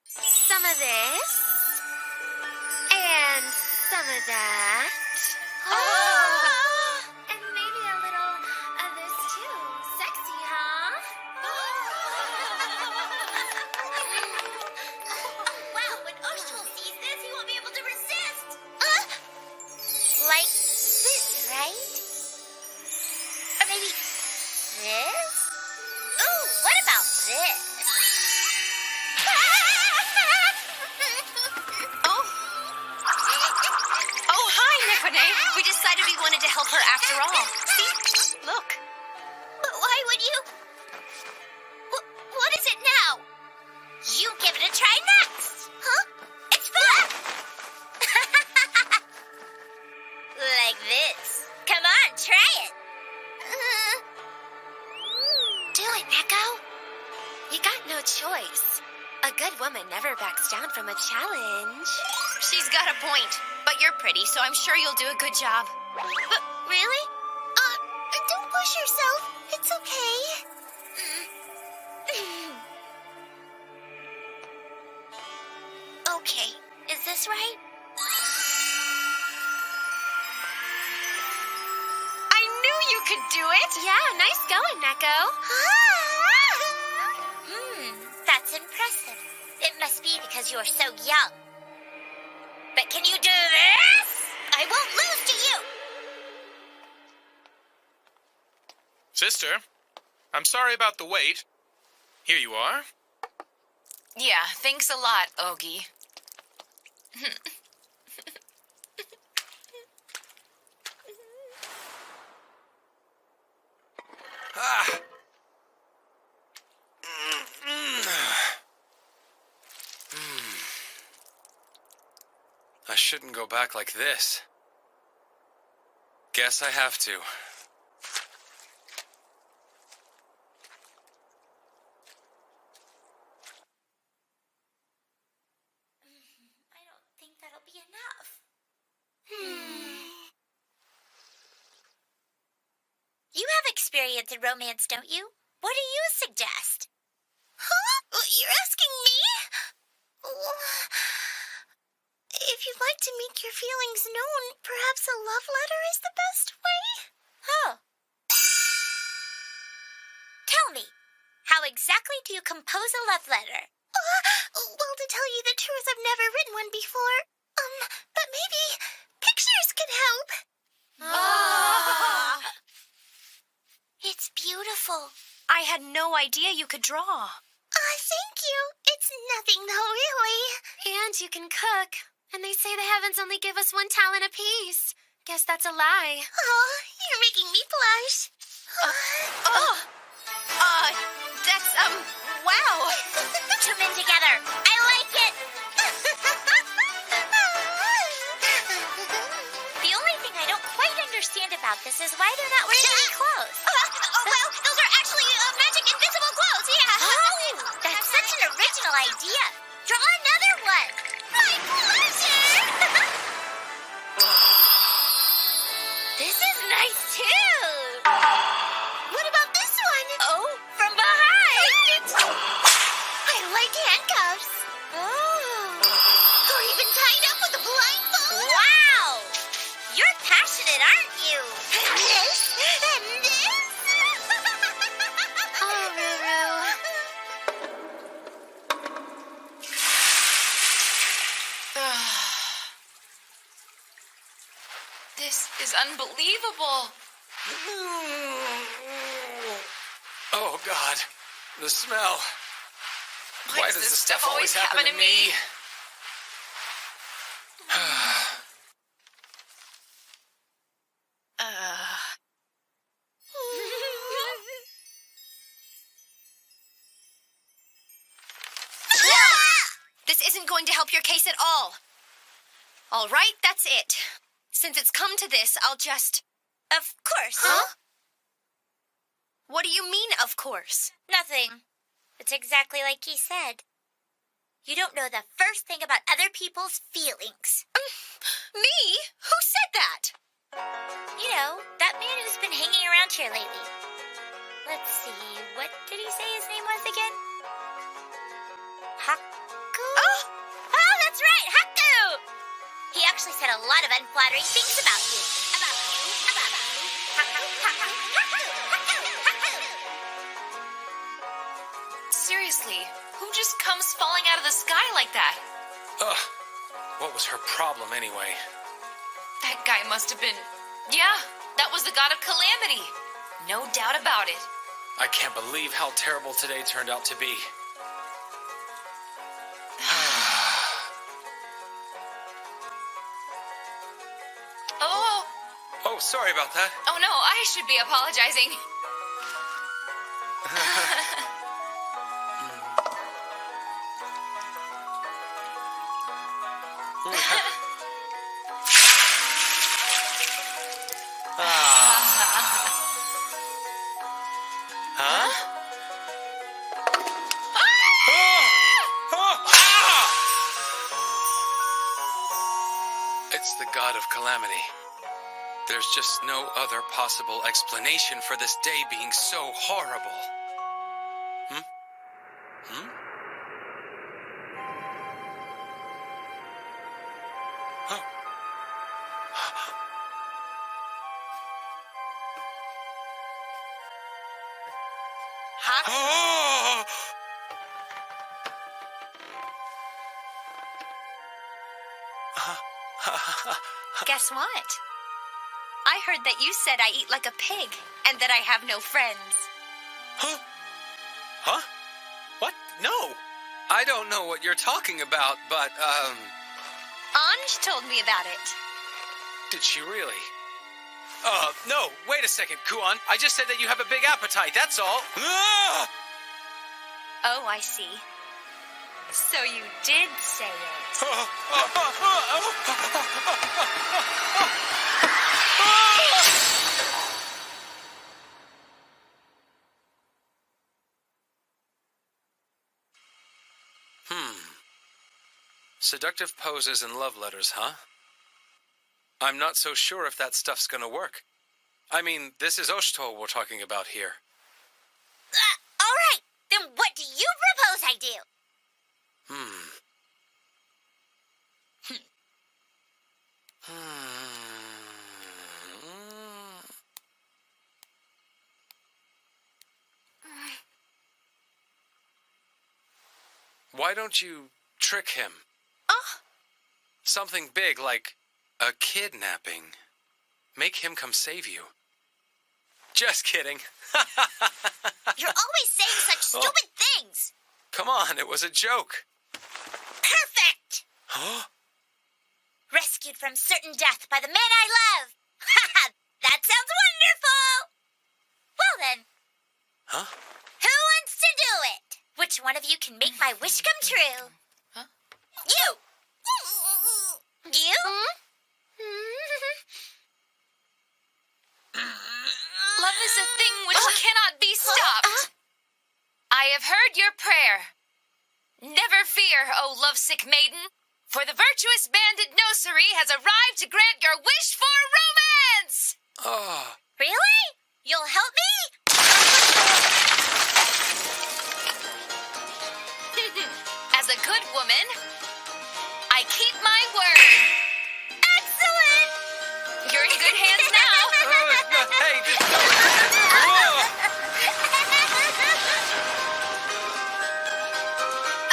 Speaker 2: Some of this, and some of that. And maybe a little of this too. Sexy, huh?
Speaker 15: Wow, when Oshul sees this, he won't be able to resist.
Speaker 2: Like this, right? Or maybe this? Ooh, what about this? Oh, hi, Nekone. We decided we wanted to help her after all. See? Look.
Speaker 15: But why would you? What is it now?
Speaker 2: You give it a try next.
Speaker 15: Huh? It's fun!
Speaker 2: Like this. Come on, try it. Do it, Neko. You got no choice. A good woman never backs down from a challenge. She's got a point, but you're pretty, so I'm sure you'll do a good job.
Speaker 15: But really? Don't push yourself. It's okay.
Speaker 2: Okay, is this right? I knew you could do it! Yeah, nice going, Neko.
Speaker 15: That's impressive. It must be because you're so young. But can you do this? I won't lose to you!
Speaker 1: Sister, I'm sorry about the wait. Here you are.
Speaker 12: Yeah, thanks a lot, Ogie.
Speaker 1: I shouldn't go back like this. Guess I have to.
Speaker 15: I don't think that'll be enough. You have experience in romance, don't you? What do you suggest? Huh? You're asking me? If you'd like to make your feelings known, perhaps a love letter is the best way? Oh. Tell me, how exactly do you compose a love letter? Well, to tell you the truth, I've never written one before. But maybe pictures could help. It's beautiful.
Speaker 2: I had no idea you could draw.
Speaker 15: Thank you. It's nothing though, really.
Speaker 2: And you can cook. And they say the heavens only give us one talent apiece. Guess that's a lie.
Speaker 15: Oh, you're making me blush.
Speaker 2: That's, wow.
Speaker 15: Two men together. I like it. The only thing I don't quite understand about this is why they're not wearing any clothes. Well, those are actually magic invisible clothes, yeah. Oh, that's such an original idea. Draw another one. My pleasure. This is nice, too. What about this one? Oh, from behind. I like handcuffs. Or even tied up with a blindfold.
Speaker 2: Wow! You're passionate, aren't you?
Speaker 15: And this? And this?
Speaker 2: Oh, Ruru.
Speaker 12: This is unbelievable.
Speaker 1: Oh, God. The smell.
Speaker 12: Why does this stuff always happen to me?
Speaker 2: this isn't going to help your case at all. All right, that's it. Since it's come to this, I'll just...
Speaker 15: Of course.
Speaker 2: Huh? What do you mean, of course?
Speaker 15: Nothing. It's exactly like he said. You don't know the first thing about other people's feelings.
Speaker 2: Me? Who said that?
Speaker 15: You know, that man who's been hanging around here lately. Let's see, what did he say his name was again? Haku? Oh, that's right, Haku! He actually said a lot of unflattering things about you. About you. Haku, Haku, Haku, Haku, Haku!
Speaker 12: Seriously, who just comes falling out of the sky like that?
Speaker 1: Ugh. What was her problem anyway?
Speaker 12: That guy must have been... Yeah, that was the god of calamity. No doubt about it.
Speaker 1: I can't believe how terrible today turned out to be. Oh, sorry about that.
Speaker 12: Oh no, I should be apologizing.
Speaker 1: It's the god of calamity. There's just no other possible explanation for this day being so horrible.
Speaker 2: Guess what? I heard that you said I eat like a pig and that I have no friends.
Speaker 1: Huh? What? No. I don't know what you're talking about, but,
Speaker 2: Anj told me about it.
Speaker 1: Did she really? No, wait a second, Kuan. I just said that you have a big appetite, that's all.
Speaker 2: Oh, I see. So you did say it.
Speaker 1: Seductive poses and love letters, huh? I'm not so sure if that stuff's gonna work. I mean, this is Oshto we're talking about here.
Speaker 15: All right, then what do you propose I do?
Speaker 1: Why don't you trick him? Something big like a kidnapping. Make him come save you. Just kidding.
Speaker 15: You're always saying such stupid things.
Speaker 1: Come on, it was a joke.
Speaker 15: Perfect!
Speaker 1: Huh?
Speaker 15: Rescued from certain death by the man I love. That sounds wonderful! Well then.
Speaker 1: Huh?
Speaker 15: Who wants to do it? Which one of you can make my wish come true?
Speaker 12: Huh?
Speaker 15: You! You?
Speaker 12: Love is a thing which cannot be stopped. I have heard your prayer. Never fear, O lovesick maiden, for the virtuous bandit Nosari has arrived to grant your wish for romance!
Speaker 15: Really? You'll help me?
Speaker 12: As a good woman, I keep my word.
Speaker 15: Excellent!
Speaker 12: You're in good hands now.
Speaker 1: Hey,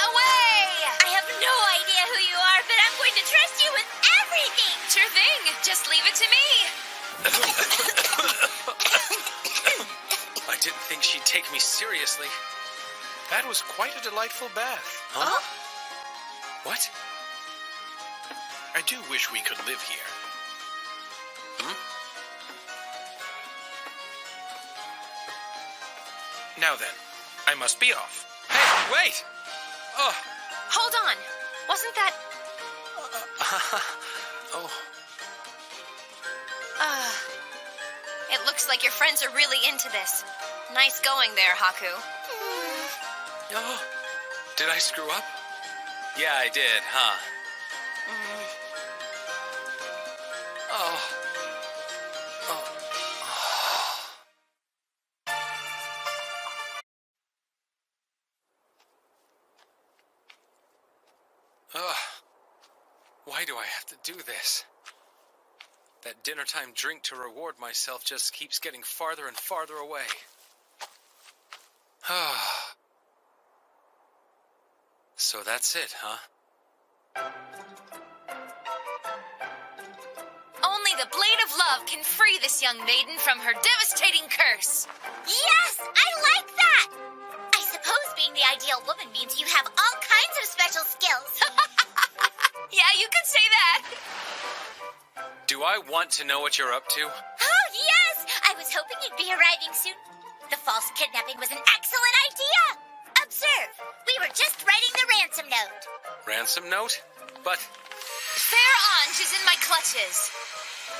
Speaker 12: Away!
Speaker 15: I have no idea who you are, but I'm going to trust you with everything!
Speaker 12: Sure thing. Just leave it to me.
Speaker 1: I didn't think she'd take me seriously.
Speaker 7: That was quite a delightful bath.
Speaker 1: Huh? What?
Speaker 7: I do wish we could live here. Now then, I must be off.
Speaker 1: Hey, wait!
Speaker 2: Hold on. Wasn't that...
Speaker 1: Oh.
Speaker 2: It looks like your friends are really into this. Nice going there, Haku.
Speaker 1: Oh. Did I screw up? Yeah, I did, huh? Oh. Ugh. Why do I have to do this? That dinner time drink to reward myself just keeps getting farther and farther away. So that's it, huh?
Speaker 12: Only the blade of love can free this young maiden from her devastating curse.
Speaker 15: Yes, I like that! I suppose being the ideal woman means you have all kinds of special skills.
Speaker 12: Yeah, you could say that.
Speaker 1: Do I want to know what you're up to?
Speaker 15: Oh, yes! I was hoping you'd be arriving soon. The false kidnapping was an excellent idea. Observe, we were just writing the ransom note.
Speaker 1: Ransom note? But...
Speaker 12: Fair Ange is in my clutches.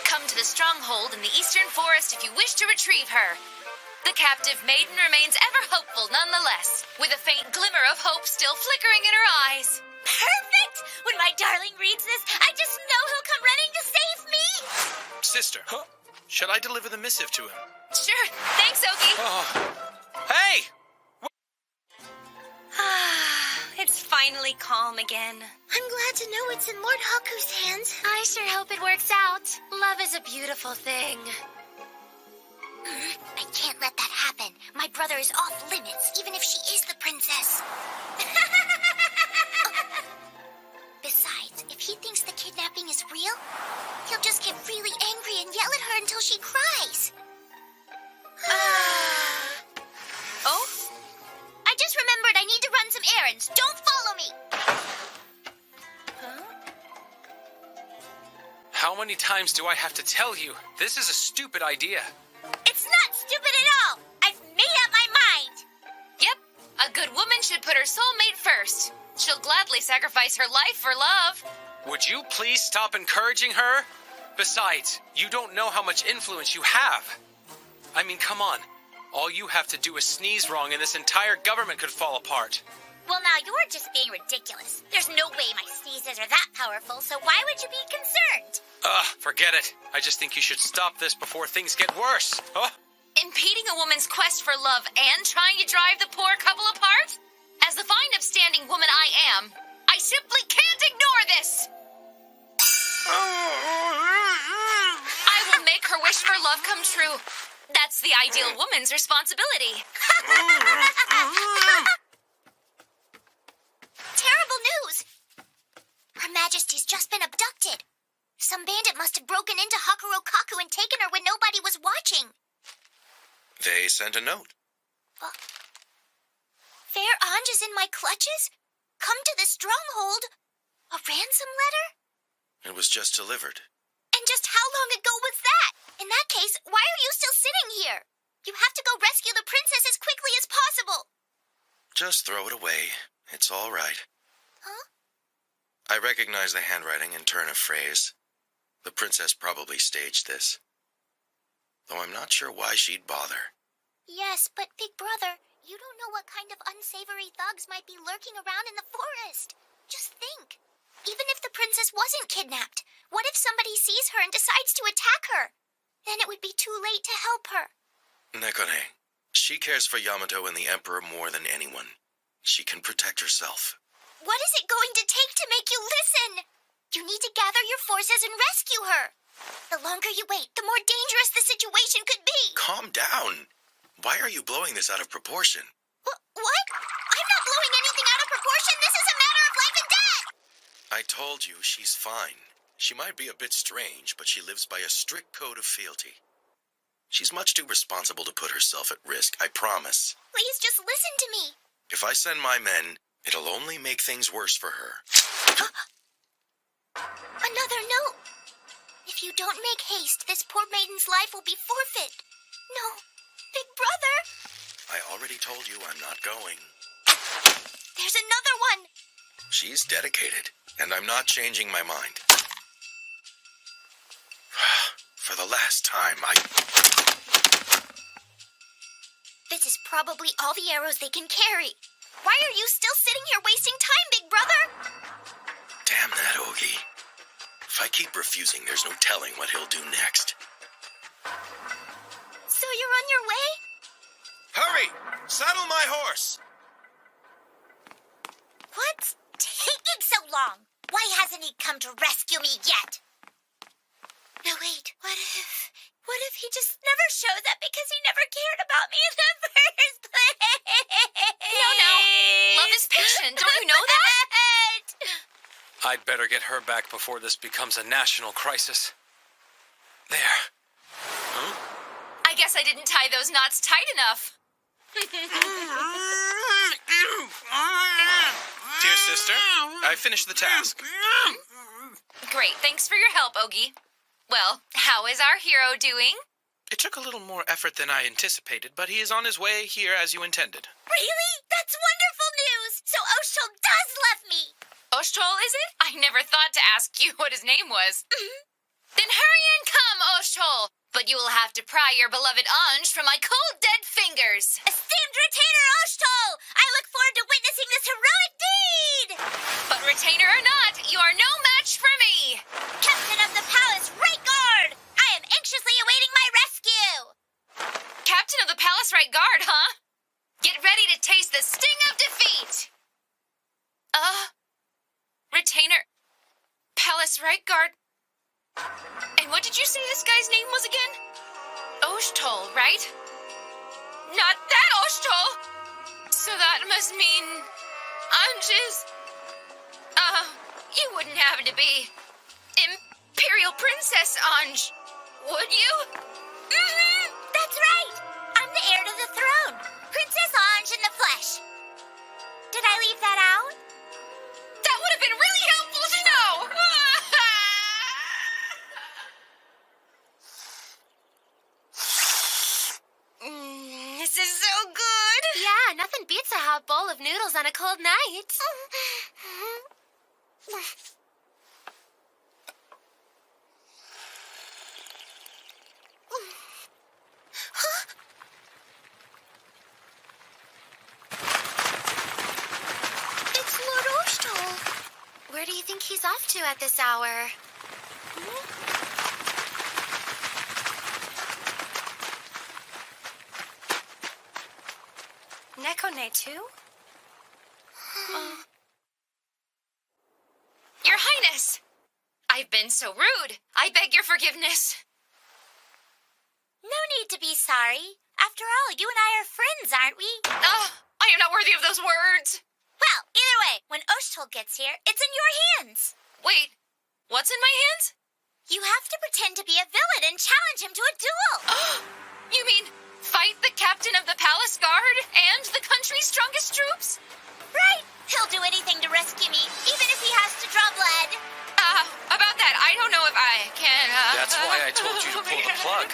Speaker 12: Come to the stronghold in the eastern forest if you wish to retrieve her. The captive maiden remains ever hopeful nonetheless, with a faint glimmer of hope still flickering in her eyes.
Speaker 15: Perfect! When my darling reads this, I just know he'll come running to save me!
Speaker 7: Sister, should I deliver the missive to him?
Speaker 12: Sure. Thanks, Oki.
Speaker 1: Hey!
Speaker 2: It's finally calm again.
Speaker 15: I'm glad to know it's in Lord Haku's hands.
Speaker 2: I sure hope it works out. Love is a beautiful thing.
Speaker 15: I can't let that happen. My brother is off limits, even if she is the princess. Besides, if he thinks the kidnapping is real, he'll just get really angry and yell at her until she cries.
Speaker 2: Oh?
Speaker 15: I just remembered I need to run some errands. Don't follow me.
Speaker 1: How many times do I have to tell you? This is a stupid idea.
Speaker 15: It's not stupid at all. I've made up my mind.
Speaker 12: Yep. A good woman should put her soulmate first. She'll gladly sacrifice her life for love.
Speaker 1: Would you please stop encouraging her? Besides, you don't know how much influence you have. I mean, come on. All you have to do is sneeze wrong and this entire government could fall apart.
Speaker 15: Well, now you're just being ridiculous. There's no way my sneezes are that powerful, so why would you be concerned?
Speaker 1: Forget it. I just think you should stop this before things get worse.
Speaker 12: Impeding a woman's quest for love and trying to drive the poor couple apart? As the fine, upstanding woman I am, I simply can't ignore this! I will make her wish for love come true. That's the ideal woman's responsibility.
Speaker 15: Terrible news! Her Majesty's just been abducted. Some bandit must have broken into Hakuro Kaku and taken her when nobody was watching.
Speaker 4: They sent a note.
Speaker 15: Fair Ange is in my clutches? Come to the stronghold? A ransom letter?
Speaker 4: It was just delivered.
Speaker 15: And just how long ago was that? In that case, why are you still sitting here? You have to go rescue the princess as quickly as possible.
Speaker 4: Just throw it away. It's all right.
Speaker 15: Huh?
Speaker 4: I recognize the handwriting and turn of phrase. The princess probably staged this. Though I'm not sure why she'd bother.
Speaker 15: Yes, but Big Brother, you don't know what kind of unsavory thugs might be lurking around in the forest. Just think. Even if the princess wasn't kidnapped, what if somebody sees her and decides to attack her? Then it would be too late to help her.
Speaker 4: Nekone, she cares for Yamato and the Emperor more than anyone. She can protect herself.
Speaker 15: What is it going to take to make you listen? You need to gather your forces and rescue her. The longer you wait, the more dangerous the situation could be.
Speaker 4: Calm down. Why are you blowing this out of proportion?
Speaker 15: What? I'm not blowing anything out of proportion. This is a matter of life and death.
Speaker 4: I told you she's fine. She might be a bit strange, but she lives by a strict code of fealty. She's much too responsible to put herself at risk, I promise.
Speaker 15: Please just listen to me.
Speaker 4: If I send my men, it'll only make things worse for her.
Speaker 15: Another note. If you don't make haste, this poor maiden's life will be forfeit. No, Big Brother.
Speaker 4: I already told you I'm not going.
Speaker 15: There's another one.
Speaker 4: She's dedicated, and I'm not changing my mind. For the last time,
Speaker 15: This is probably all the arrows they can carry. Why are you still sitting here wasting time, big brother?
Speaker 4: Damn that Ogie. If I keep refusing, there's no telling what he'll do next.
Speaker 15: So you're on your way?
Speaker 9: Hurry! Saddle my horse!
Speaker 15: What's taking so long? Why hasn't he come to rescue me yet? No, wait. What if he just never shows up because he never cared about me in the first place?
Speaker 12: No. Love is patient. Don't you know that?
Speaker 1: I'd better get her back before this becomes a national crisis. There. Huh?
Speaker 12: I guess I didn't tie those knots tight enough.
Speaker 7: Dear sister, I finished the task.
Speaker 12: Great, thanks for your help, Ogie. Well, how is our hero doing?
Speaker 7: It took a little more effort than I anticipated, but he is on his way here as you intended.
Speaker 15: Really? That's wonderful news! So Oshul does love me!
Speaker 12: Oshtol, is it? I never thought to ask you what his name was. Then hurry and come, Oshtol! But you will have to pry your beloved Anj from my cold, dead fingers.
Speaker 15: Esteemed retainer Oshul! I look forward to witnessing this heroic deed!
Speaker 12: But retainer or not, you are no match for me!
Speaker 15: Captain of the Palace, right guard! I am anxiously awaiting my rescue!
Speaker 12: Captain of the Palace Right Guard, huh? Get ready to taste the sting of defeat! Retainer... Palace Right Guard... And what did you say this guy's name was again? Oshtol, right? Not that Oshtol! So that must mean... Anj is... you wouldn't happen to be... Imperial Princess Anj, would you?
Speaker 15: That's right! I'm the heir to the throne. Princess Anj in the flesh. Did I leave that out?
Speaker 12: That would have been really helpful to know!
Speaker 2: This is so good! Yeah, nothing beats a hot bowl of noodles on a cold night. It's Lord Oshtol. Where do you think he's off to at this hour? Nekone too?
Speaker 12: Your Highness! I've been so rude. I beg your forgiveness.
Speaker 15: No need to be sorry. After all, you and I are friends, aren't we?
Speaker 12: I am not worthy of those words.
Speaker 15: Well, either way, when Oshtol gets here, it's in your hands.
Speaker 12: Wait, what's in my hands?
Speaker 15: You have to pretend to be a villain and challenge him to a duel.
Speaker 12: You mean fight the captain of the palace guard and the country's strongest troops?
Speaker 15: Right. He'll do anything to rescue me, even if he has to draw blood.
Speaker 12: About that, I don't know if I can...
Speaker 1: That's why I told you to pull the plug.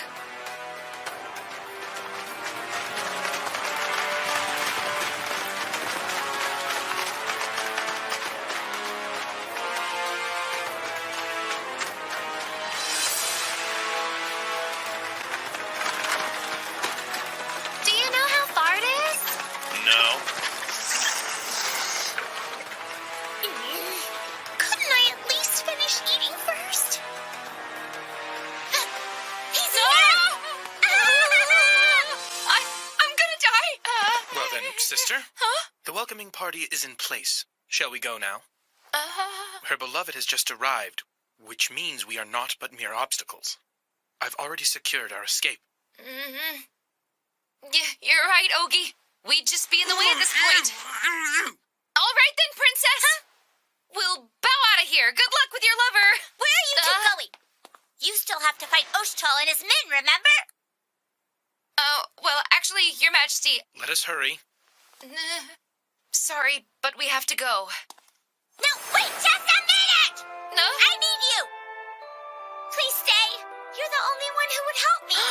Speaker 2: Do you know how far it is?
Speaker 4: No.
Speaker 15: Couldn't I at least finish eating first? He's here!
Speaker 12: I'm gonna die!
Speaker 7: Well then, sister. The welcoming party is in place. Shall we go now? Her beloved has just arrived, which means we are not but mere obstacles. I've already secured our escape.
Speaker 12: You're right, Ogie. We'd just be in the way at this point. All right then, princess. We'll bow out of here. Good luck with your lover.
Speaker 15: Where are you two going? You still have to fight Oshtol and his men, remember?
Speaker 12: Well, actually, your majesty...
Speaker 7: Let us hurry.
Speaker 12: Sorry, but we have to go.
Speaker 15: No, wait, just a minute!
Speaker 12: No?
Speaker 15: I need you! Please stay. You're the only one who would help me.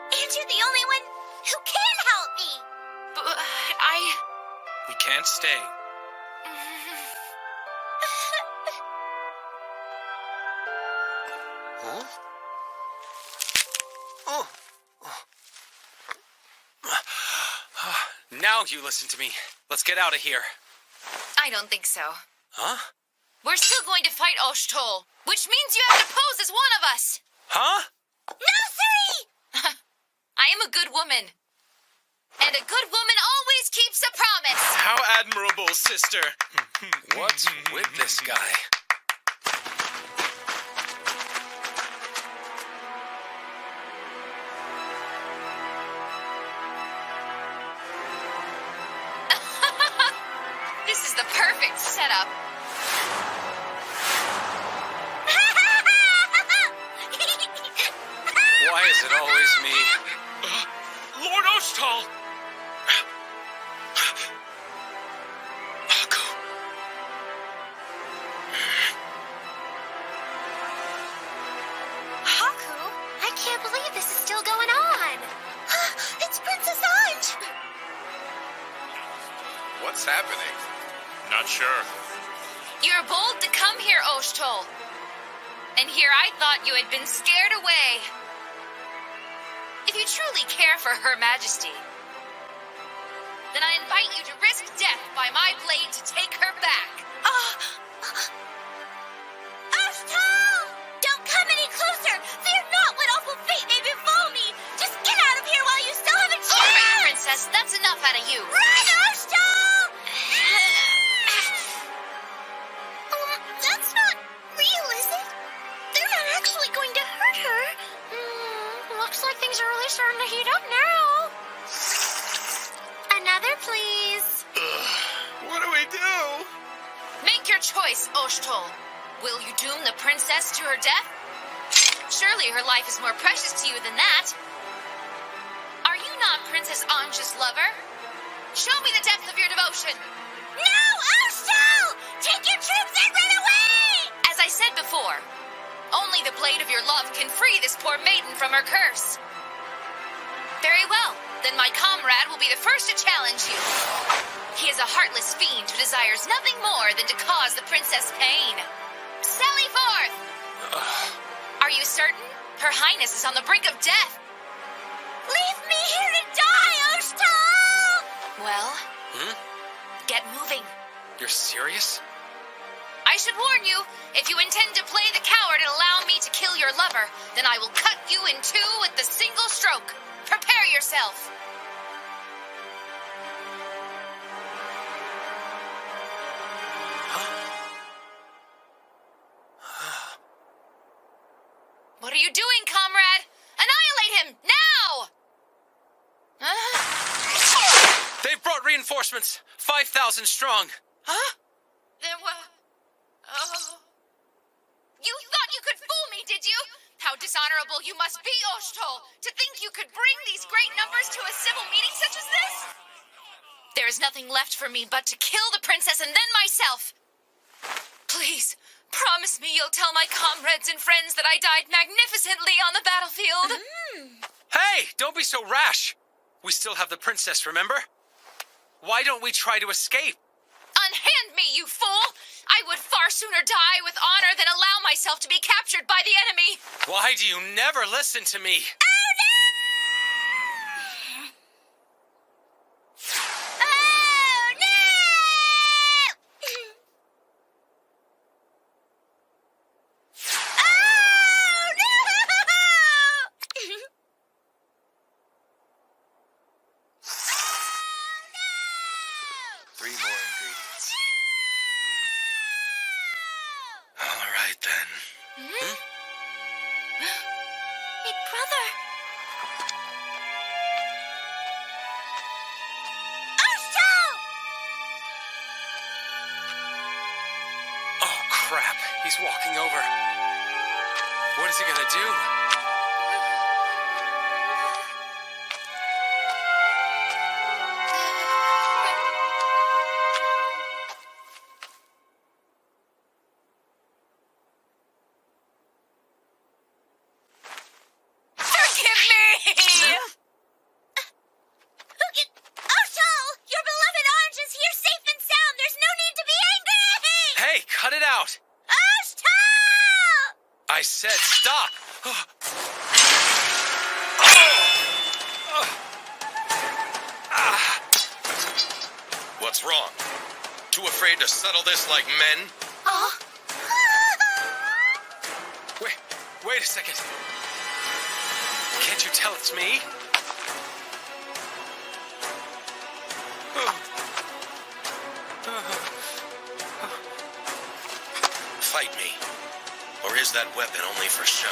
Speaker 15: And you're the only one who can help me.
Speaker 12: But
Speaker 7: We can't stay.
Speaker 1: Now you listen to me. Let's get out of here.
Speaker 12: I don't think so.
Speaker 1: Huh?
Speaker 12: We're still going to fight Osh'tol, which means you have to pose as one of us.
Speaker 1: Huh?
Speaker 12: Nursery! I am a good woman. And a good woman always keeps a promise.
Speaker 7: How admirable, sister.
Speaker 1: What's with this guy?
Speaker 12: This is the perfect setup.
Speaker 1: Why is it always me?
Speaker 17: Lord Osh'tol!
Speaker 2: Haku, I can't believe this is still going on. It's Princess Anj.
Speaker 9: What's happening?
Speaker 17: Not sure.
Speaker 12: You're bold to come here, Osh'tol. And here I thought you had been scared away. If you truly care for Her Majesty, then I invite you to risk death by my blade to take her back.
Speaker 15: Osh'tol! Don't come any closer! Fear not what awful fate may befall me! Just get out of here while you still have a chance!
Speaker 12: All right, Princess, that's enough out of you.
Speaker 15: Run, Osh'tol! That's not real, is it? They're not actually going to hurt her.
Speaker 2: Looks like things are really starting to heat up now. Another, please.
Speaker 9: What do we do?
Speaker 12: Make your choice, Osh'tol. Will you doom the princess to her death? Surely her life is more precious to you than that. Are you not Princess Anj's lover? Show me the depth of your devotion.
Speaker 15: No, Osh'tol! Take your troops and run away!
Speaker 12: As I said before, only the blade of your love can free this poor maiden from her curse. Very well. Then my comrade will be the first to challenge you. He is a heartless fiend who desires nothing more than to cause the princess pain. Sally forth! Are you certain? Her Highness is on the brink of death.
Speaker 15: Leave me here to die, Osh'tol!
Speaker 12: Well, get moving.
Speaker 1: You're serious?
Speaker 12: I should warn you, if you intend to play the coward and allow me to kill your lover, then I will cut you in two with the single stroke. Prepare yourself. What are you doing, comrade? Annihilate him, now!
Speaker 1: They've brought reinforcements. 5,000 strong.
Speaker 12: Huh? Then what? Oh. You thought you could fool me, did you? How dishonorable you must be, Osh'tol, to think you could bring these great numbers to a civil meeting such as this? There is nothing left for me but to kill the princess and then myself. Please, promise me you'll tell my comrades and friends that I died magnificently on the battlefield.
Speaker 1: Hey, don't be so rash. We still have the princess, remember? Why don't we try to escape?
Speaker 12: Unhand me, you fool! I would far sooner die with honor than allow myself to be captured by the enemy.
Speaker 1: Why do you never listen to me?
Speaker 4: Three more ingredients. All right, then.
Speaker 15: Big brother. Osh'tol!
Speaker 1: Oh, crap. He's walking over. What is he gonna do? Cut it out!
Speaker 15: Osh'tol!
Speaker 1: I said stop!
Speaker 4: What's wrong? Too afraid to settle this like men?
Speaker 1: Wait a second. Can't you tell it's me?
Speaker 4: Fight me. Or is that weapon only for show?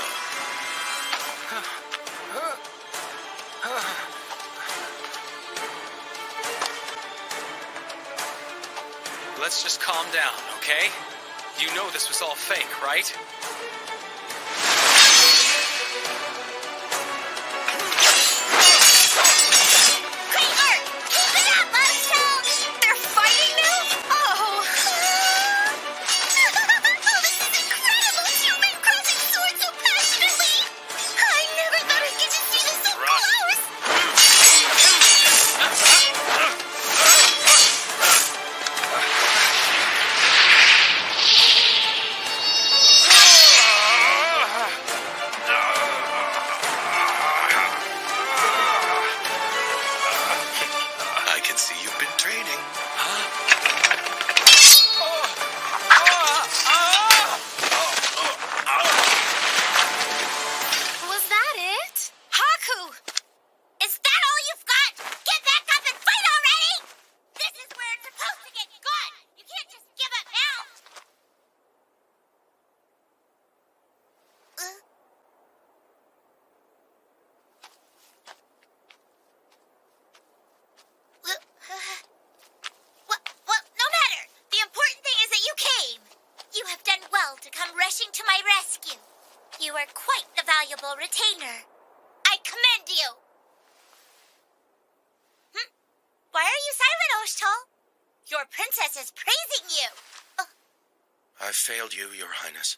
Speaker 1: Let's just calm down, okay? You know this was all fake, right?
Speaker 15: You are quite the valuable retainer. I commend you. Why are you silent, Oshtal? Your princess is praising you.
Speaker 4: I've failed you, Your Highness.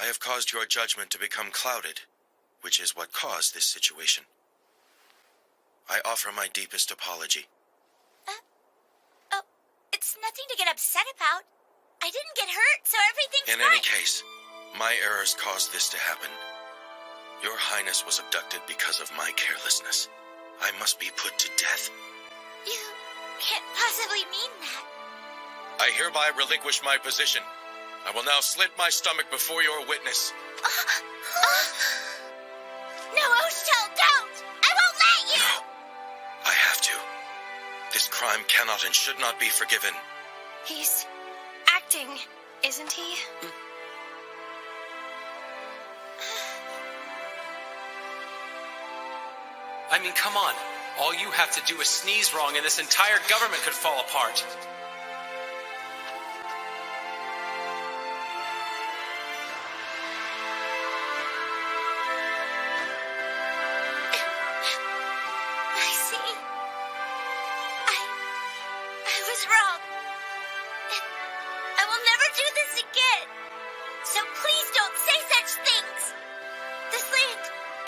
Speaker 4: I have caused your judgment to become clouded, which is what caused this situation. I offer my deepest apology.
Speaker 15: It's nothing to get upset about. I didn't get hurt, so everything's fine.
Speaker 4: In any case, my errors caused this to happen. Your Highness was abducted because of my carelessness. I must be put to death.
Speaker 15: You can't possibly mean that.
Speaker 4: I hereby relinquish my position. I will now slit my stomach before your witness.
Speaker 15: No, Oshtal, don't! I won't let you!
Speaker 4: No, I have to. This crime cannot and should not be forgiven.
Speaker 2: He's acting, isn't he?
Speaker 1: I mean, come on. All you have to do is sneeze wrong and this entire government could fall apart.
Speaker 15: I see. I was wrong. And I will never do this again. So please don't say such things. This land,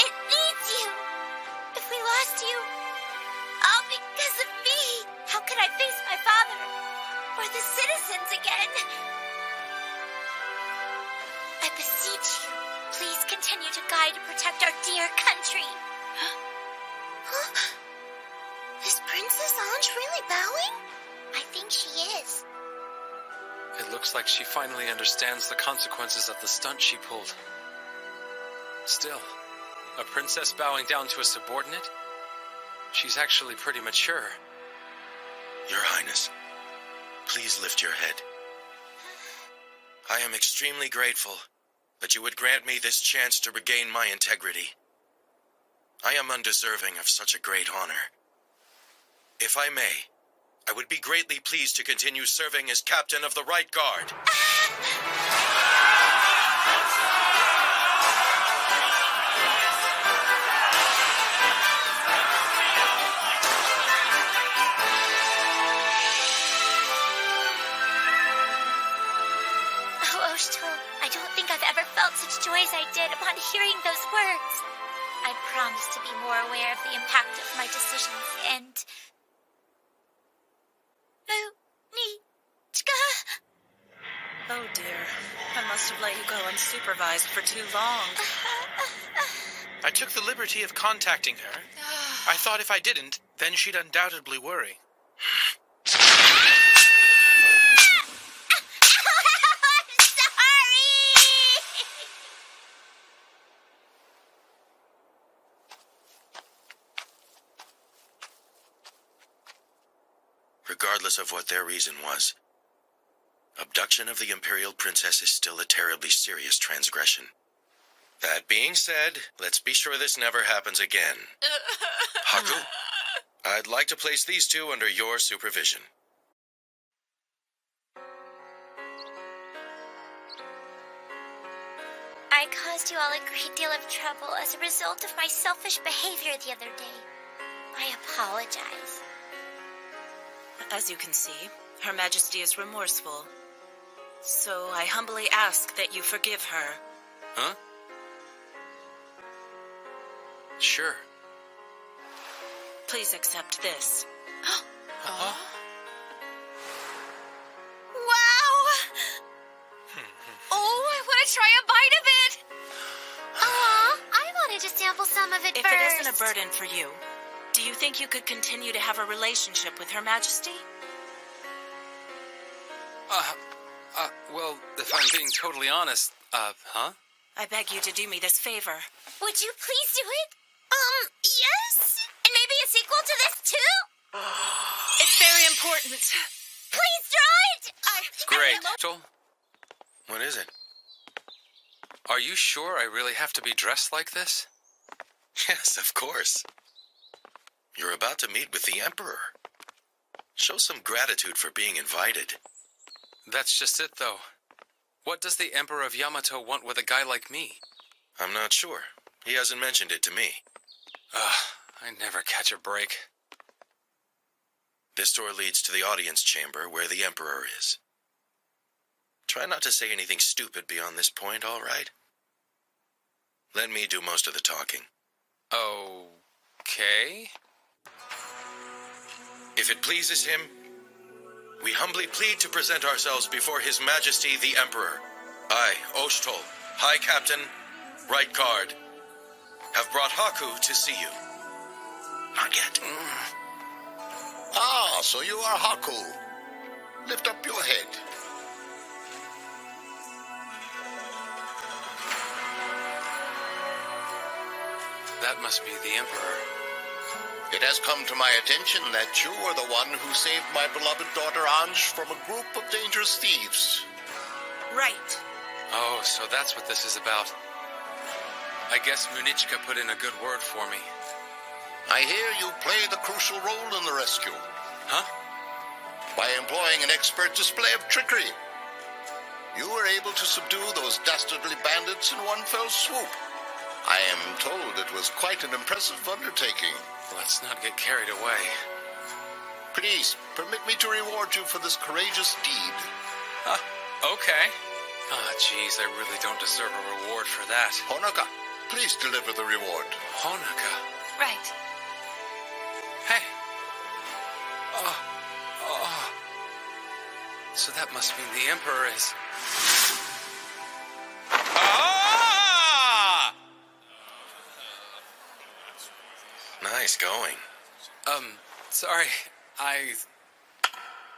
Speaker 15: it needs you. If we lost you, all because of me, how could I face my father or the citizens again? I beseech you, please continue to guide and protect our dear country. Is Princess Ange really bowing? I think she is.
Speaker 1: It looks like she finally understands the consequences of the stunt she pulled. Still, a princess bowing down to a subordinate? She's actually pretty mature.
Speaker 4: Your Highness, please lift your head. I am extremely grateful that you would grant me this chance to regain my integrity. I am undeserving of such a great honor. If I may, I would be greatly pleased to continue serving as captain of the Right Guard.
Speaker 15: Oh, Oshtal, I don't think I've ever felt such joy as I did upon hearing those words. I promise to be more aware of the impact of my decisions and...
Speaker 18: Oh dear, I must have let you go unsupervised for too long.
Speaker 7: I took the liberty of contacting her. I thought if I didn't, then she'd undoubtedly worry.
Speaker 4: regardless of what their reason was. Abduction of the Imperial Princess is still a terribly serious transgression. That being said, let's be sure this never happens again. Haku, I'd like to place these two under your supervision.
Speaker 15: I caused you all a great deal of trouble as a result of my selfish behavior the other day. I apologize.
Speaker 18: As you can see, Her Majesty is remorseful. So I humbly ask that you forgive her.
Speaker 1: Huh? Sure.
Speaker 18: Please accept this.
Speaker 1: Huh?
Speaker 12: Wow! Oh, I want to try a bite of it!
Speaker 15: Aw, I wanted to sample some of it
Speaker 18: If
Speaker 15: first.
Speaker 18: it isn't a burden for you, do you think you could continue to have a relationship with Her Majesty?
Speaker 1: Well, if I'm being totally honest, huh?
Speaker 18: I beg you to do me this favor.
Speaker 15: Would you please do it? Yes? And maybe a sequel to this too?
Speaker 18: It's very important.
Speaker 15: Please draw it!
Speaker 1: Great. Joel,
Speaker 4: What is it?
Speaker 1: are you sure I really have to be dressed like this?
Speaker 4: Yes, of course. You're about to meet with the Emperor. Show some gratitude for being invited.
Speaker 1: That's just it, though. What does the Emperor of Yamato want with a guy like me?
Speaker 4: I'm not sure. He hasn't mentioned it to me.
Speaker 1: I never catch a break.
Speaker 4: This door leads to the audience chamber where the Emperor is. Try not to say anything stupid beyond this point, all right? Let me do most of the talking.
Speaker 1: Okay.
Speaker 4: If it pleases him, we humbly plead to present ourselves before His Majesty the Emperor. I, Oshtol, High Captain, Right Guard, have brought Haku to see you. Not yet.
Speaker 20: Ah, so you are Haku. Lift up your head.
Speaker 1: That must be the Emperor.
Speaker 20: It has come to my attention that you are the one who saved my beloved daughter Anj from a group of dangerous thieves.
Speaker 18: Right.
Speaker 1: Oh, so that's what this is about. I guess Munichka put in a good word for me.
Speaker 20: I hear you play the crucial role in the rescue.
Speaker 1: Huh?
Speaker 20: By employing an expert display of trickery. You were able to subdue those dastardly bandits in one fell swoop. I am told it was quite an impressive undertaking.
Speaker 1: Let's not get carried away.
Speaker 20: Please, permit me to reward you for this courageous deed.
Speaker 1: Okay. Geez, I really don't deserve a reward for that.
Speaker 20: Honoka, please deliver the reward.
Speaker 1: Honoka?
Speaker 12: Right.
Speaker 1: Hey. So that must mean the Emperor is...
Speaker 4: Nice going.
Speaker 1: Sorry.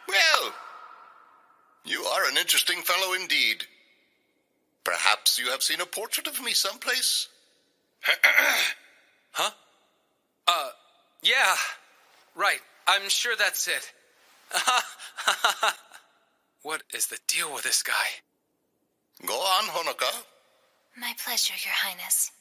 Speaker 20: Well, you are an interesting fellow indeed. Perhaps you have seen a portrait of me someplace?
Speaker 1: Huh? Yeah. Right. I'm sure that's it. What is the deal with this guy?
Speaker 20: Go on, Honoka.
Speaker 12: My pleasure, Your Highness.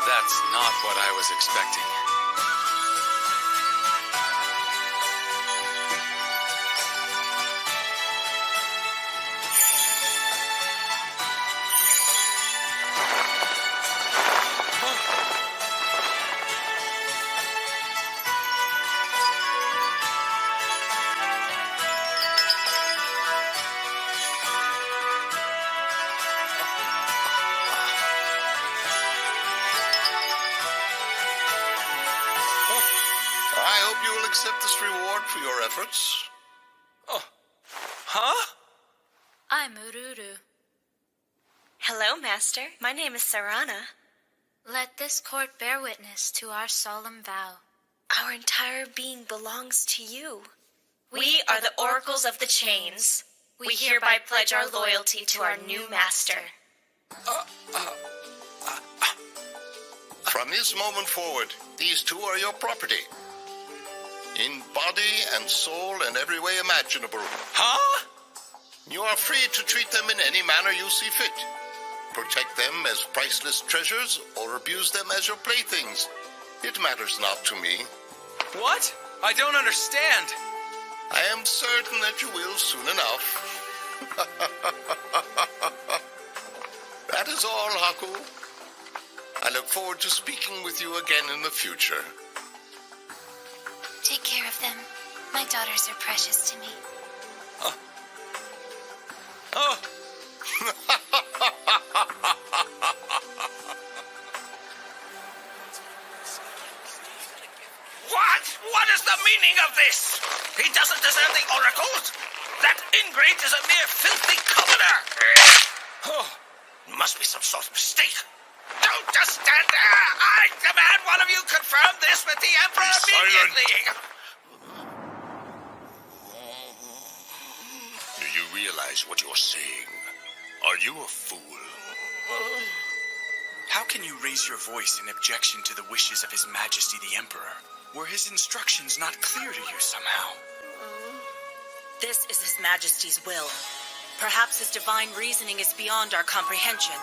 Speaker 1: That's not what I was expecting.
Speaker 20: I hope you will accept this reward for your efforts.
Speaker 1: Huh?
Speaker 12: I'm Ururu.
Speaker 18: Hello, Master. My name is Sarana.
Speaker 12: Let this court bear witness to our solemn vow.
Speaker 18: Our entire being belongs to you. We are the Oracles of the Chains. We hereby pledge our loyalty to our new master.
Speaker 21: From this moment forward, these two are your property. In body and soul and every way imaginable.
Speaker 9: Huh?
Speaker 21: You are free to treat them in any manner you see fit. Protect them as priceless treasures or abuse them as your playthings. It matters not to me.
Speaker 1: What? I don't understand.
Speaker 21: I am certain that you will soon enough. That is all, Haku. I look forward to speaking with you again in the future.
Speaker 12: Take care of them. My daughters are precious to me.
Speaker 1: Oh!
Speaker 6: What? What is the meaning of this? He doesn't deserve the oracles. That ingrate is a mere filthy commoner. Oh, must be some sort of mistake. Don't just stand there. I demand one of you confirm this with the Emperor immediately.
Speaker 4: Do you realize what you're saying? Are you a fool?
Speaker 11: How can you raise your voice in objection to the wishes of His Majesty the Emperor? Were his instructions not clear to you somehow?
Speaker 18: This is His Majesty's will. Perhaps His divine reasoning is beyond our comprehension.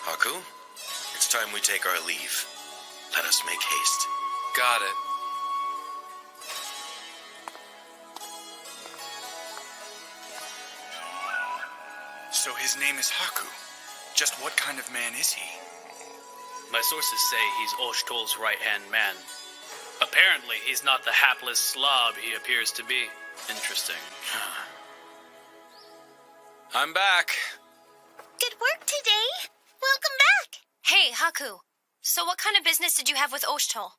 Speaker 4: Haku, it's time we take our leave. Let us make haste.
Speaker 1: Got it.
Speaker 11: So his name is Haku. Just what kind of man is he?
Speaker 10: My sources say he's Oshtol's right-hand man. Apparently, he's not the hapless slob he appears to be. Interesting.
Speaker 1: I'm back.
Speaker 15: Good work today. Welcome back.
Speaker 2: Hey, Haku. So what kind of business did you have with Oshtol?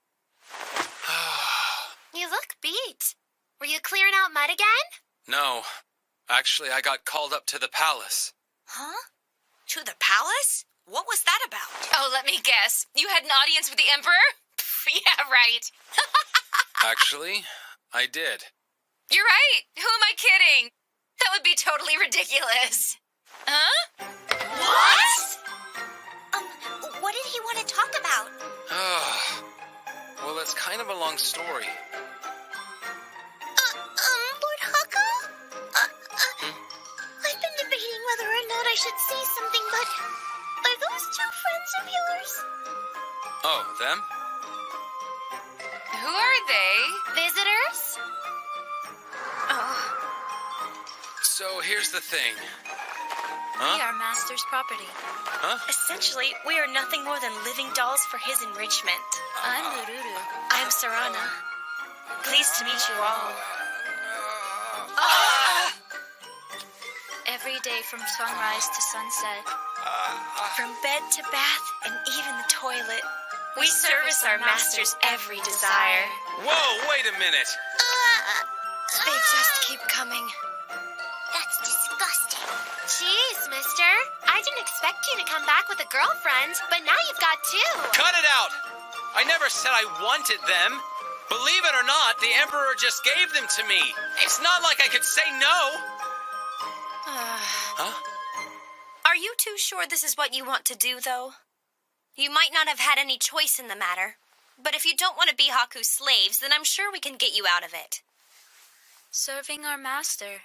Speaker 2: You look beat. Were you clearing out mud again?
Speaker 1: No. Actually, I got called up to the palace.
Speaker 16: Huh? To the palace? What was that about?
Speaker 12: Oh, let me guess. You had an audience with the Emperor? Yeah, right.
Speaker 1: Actually, I did.
Speaker 12: You're right. Who am I kidding? That would be totally ridiculous. Huh?
Speaker 15: What? What did he want to talk about?
Speaker 1: Well, it's kind of a long story.
Speaker 15: Lord Haku? I've been debating whether or not I should say something, but are those two friends of yours?
Speaker 1: Oh, them?
Speaker 12: Who are they?
Speaker 2: Visitors?
Speaker 1: So here's the thing.
Speaker 12: We are Master's property.
Speaker 1: Huh?
Speaker 18: Essentially, we are nothing more than living dolls for his enrichment.
Speaker 12: I'm Lururu.
Speaker 18: I'm Sarana. Pleased to meet you all.
Speaker 12: Every day from sunrise to sunset.
Speaker 18: From bed to bath and even the toilet, we service our master's every desire.
Speaker 1: Whoa, wait a minute.
Speaker 2: They just keep coming.
Speaker 15: That's disgusting.
Speaker 2: Jeez, mister. I didn't expect you to come back with a girlfriend, but now you've got two.
Speaker 1: Cut it out! I never said I wanted them. Believe it or not, the Emperor just gave them to me. It's not like I could say no. Huh?
Speaker 2: Are you too sure this is what you want to do, though? You might not have had any choice in the matter, but if you don't want to be Haku's slaves, then I'm sure we can get you out of it.
Speaker 12: Serving our master.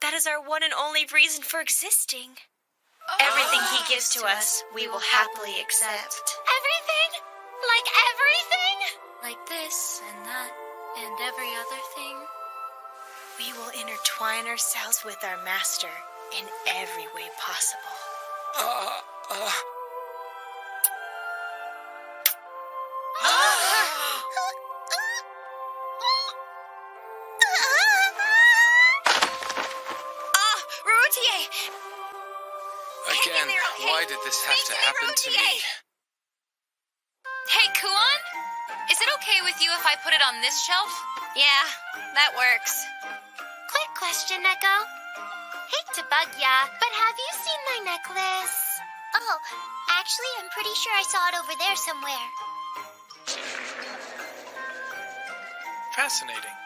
Speaker 18: That is our one and only reason for existing. Everything he gives to us, we will happily accept.
Speaker 2: Everything? Like everything?
Speaker 12: Like this and that and every other thing.
Speaker 18: We will intertwine ourselves with our master in every way possible.
Speaker 1: Again, why did this have to happen to me?
Speaker 12: Hey, Kuon? Is it okay with you if I put it on this shelf?
Speaker 2: Yeah, that works. Quick question, Neko.
Speaker 15: Hate to bug ya, but have you seen my necklace? Oh, actually, I'm pretty sure I saw it over there somewhere.
Speaker 7: Fascinating.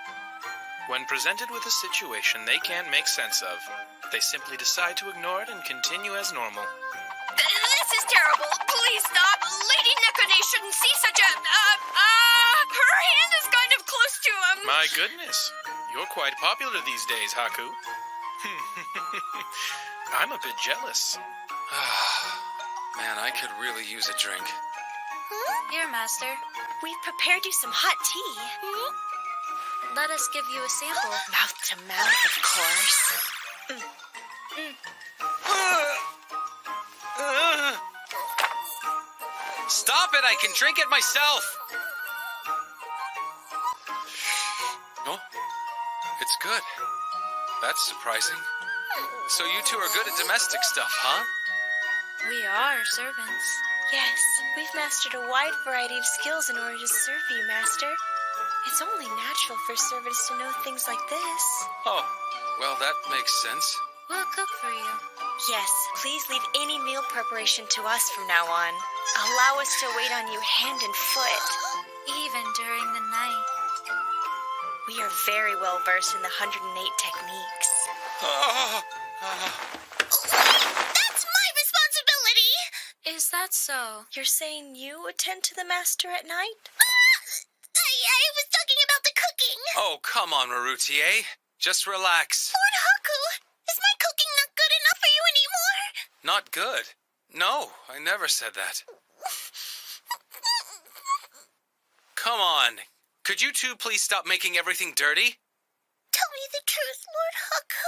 Speaker 7: When presented with a situation they can't make sense of, they simply decide to ignore it and continue as normal.
Speaker 16: This is terrible. Please stop. Lady Nekone shouldn't see such a... her hand is kind of close to him.
Speaker 7: My goodness. You're quite popular these days, Haku. I'm a bit jealous.
Speaker 1: Man, I could really use a drink.
Speaker 12: Here, Master.
Speaker 13: We've prepared you some hot tea.
Speaker 12: Let us give you a sample.
Speaker 13: Mouth to mouth, of course.
Speaker 1: Stop it! I can drink it myself! Oh, it's good. That's surprising. So you two are good at domestic stuff, huh?
Speaker 12: We are servants.
Speaker 13: Yes, we've mastered a wide variety of skills in order to serve you, Master. It's only natural for servants to know things like this.
Speaker 1: Oh, well, that makes sense.
Speaker 12: We'll cook for you.
Speaker 13: Yes, please leave any meal preparation to us from now on. Allow us to wait on you hand and foot.
Speaker 12: Even during the night.
Speaker 13: We are very well versed in the 108 techniques.
Speaker 15: That's my responsibility!
Speaker 12: Is that so?
Speaker 13: You're saying you attend to the Master at night?
Speaker 15: I was talking about the cooking.
Speaker 1: Oh, come on, Marutier. Just relax.
Speaker 15: Lord Haku, is my cooking not good enough for you anymore?
Speaker 1: Not good. No, I never said that. Come on. Could you two please stop making everything dirty?
Speaker 15: Tell me the truth, Lord Haku.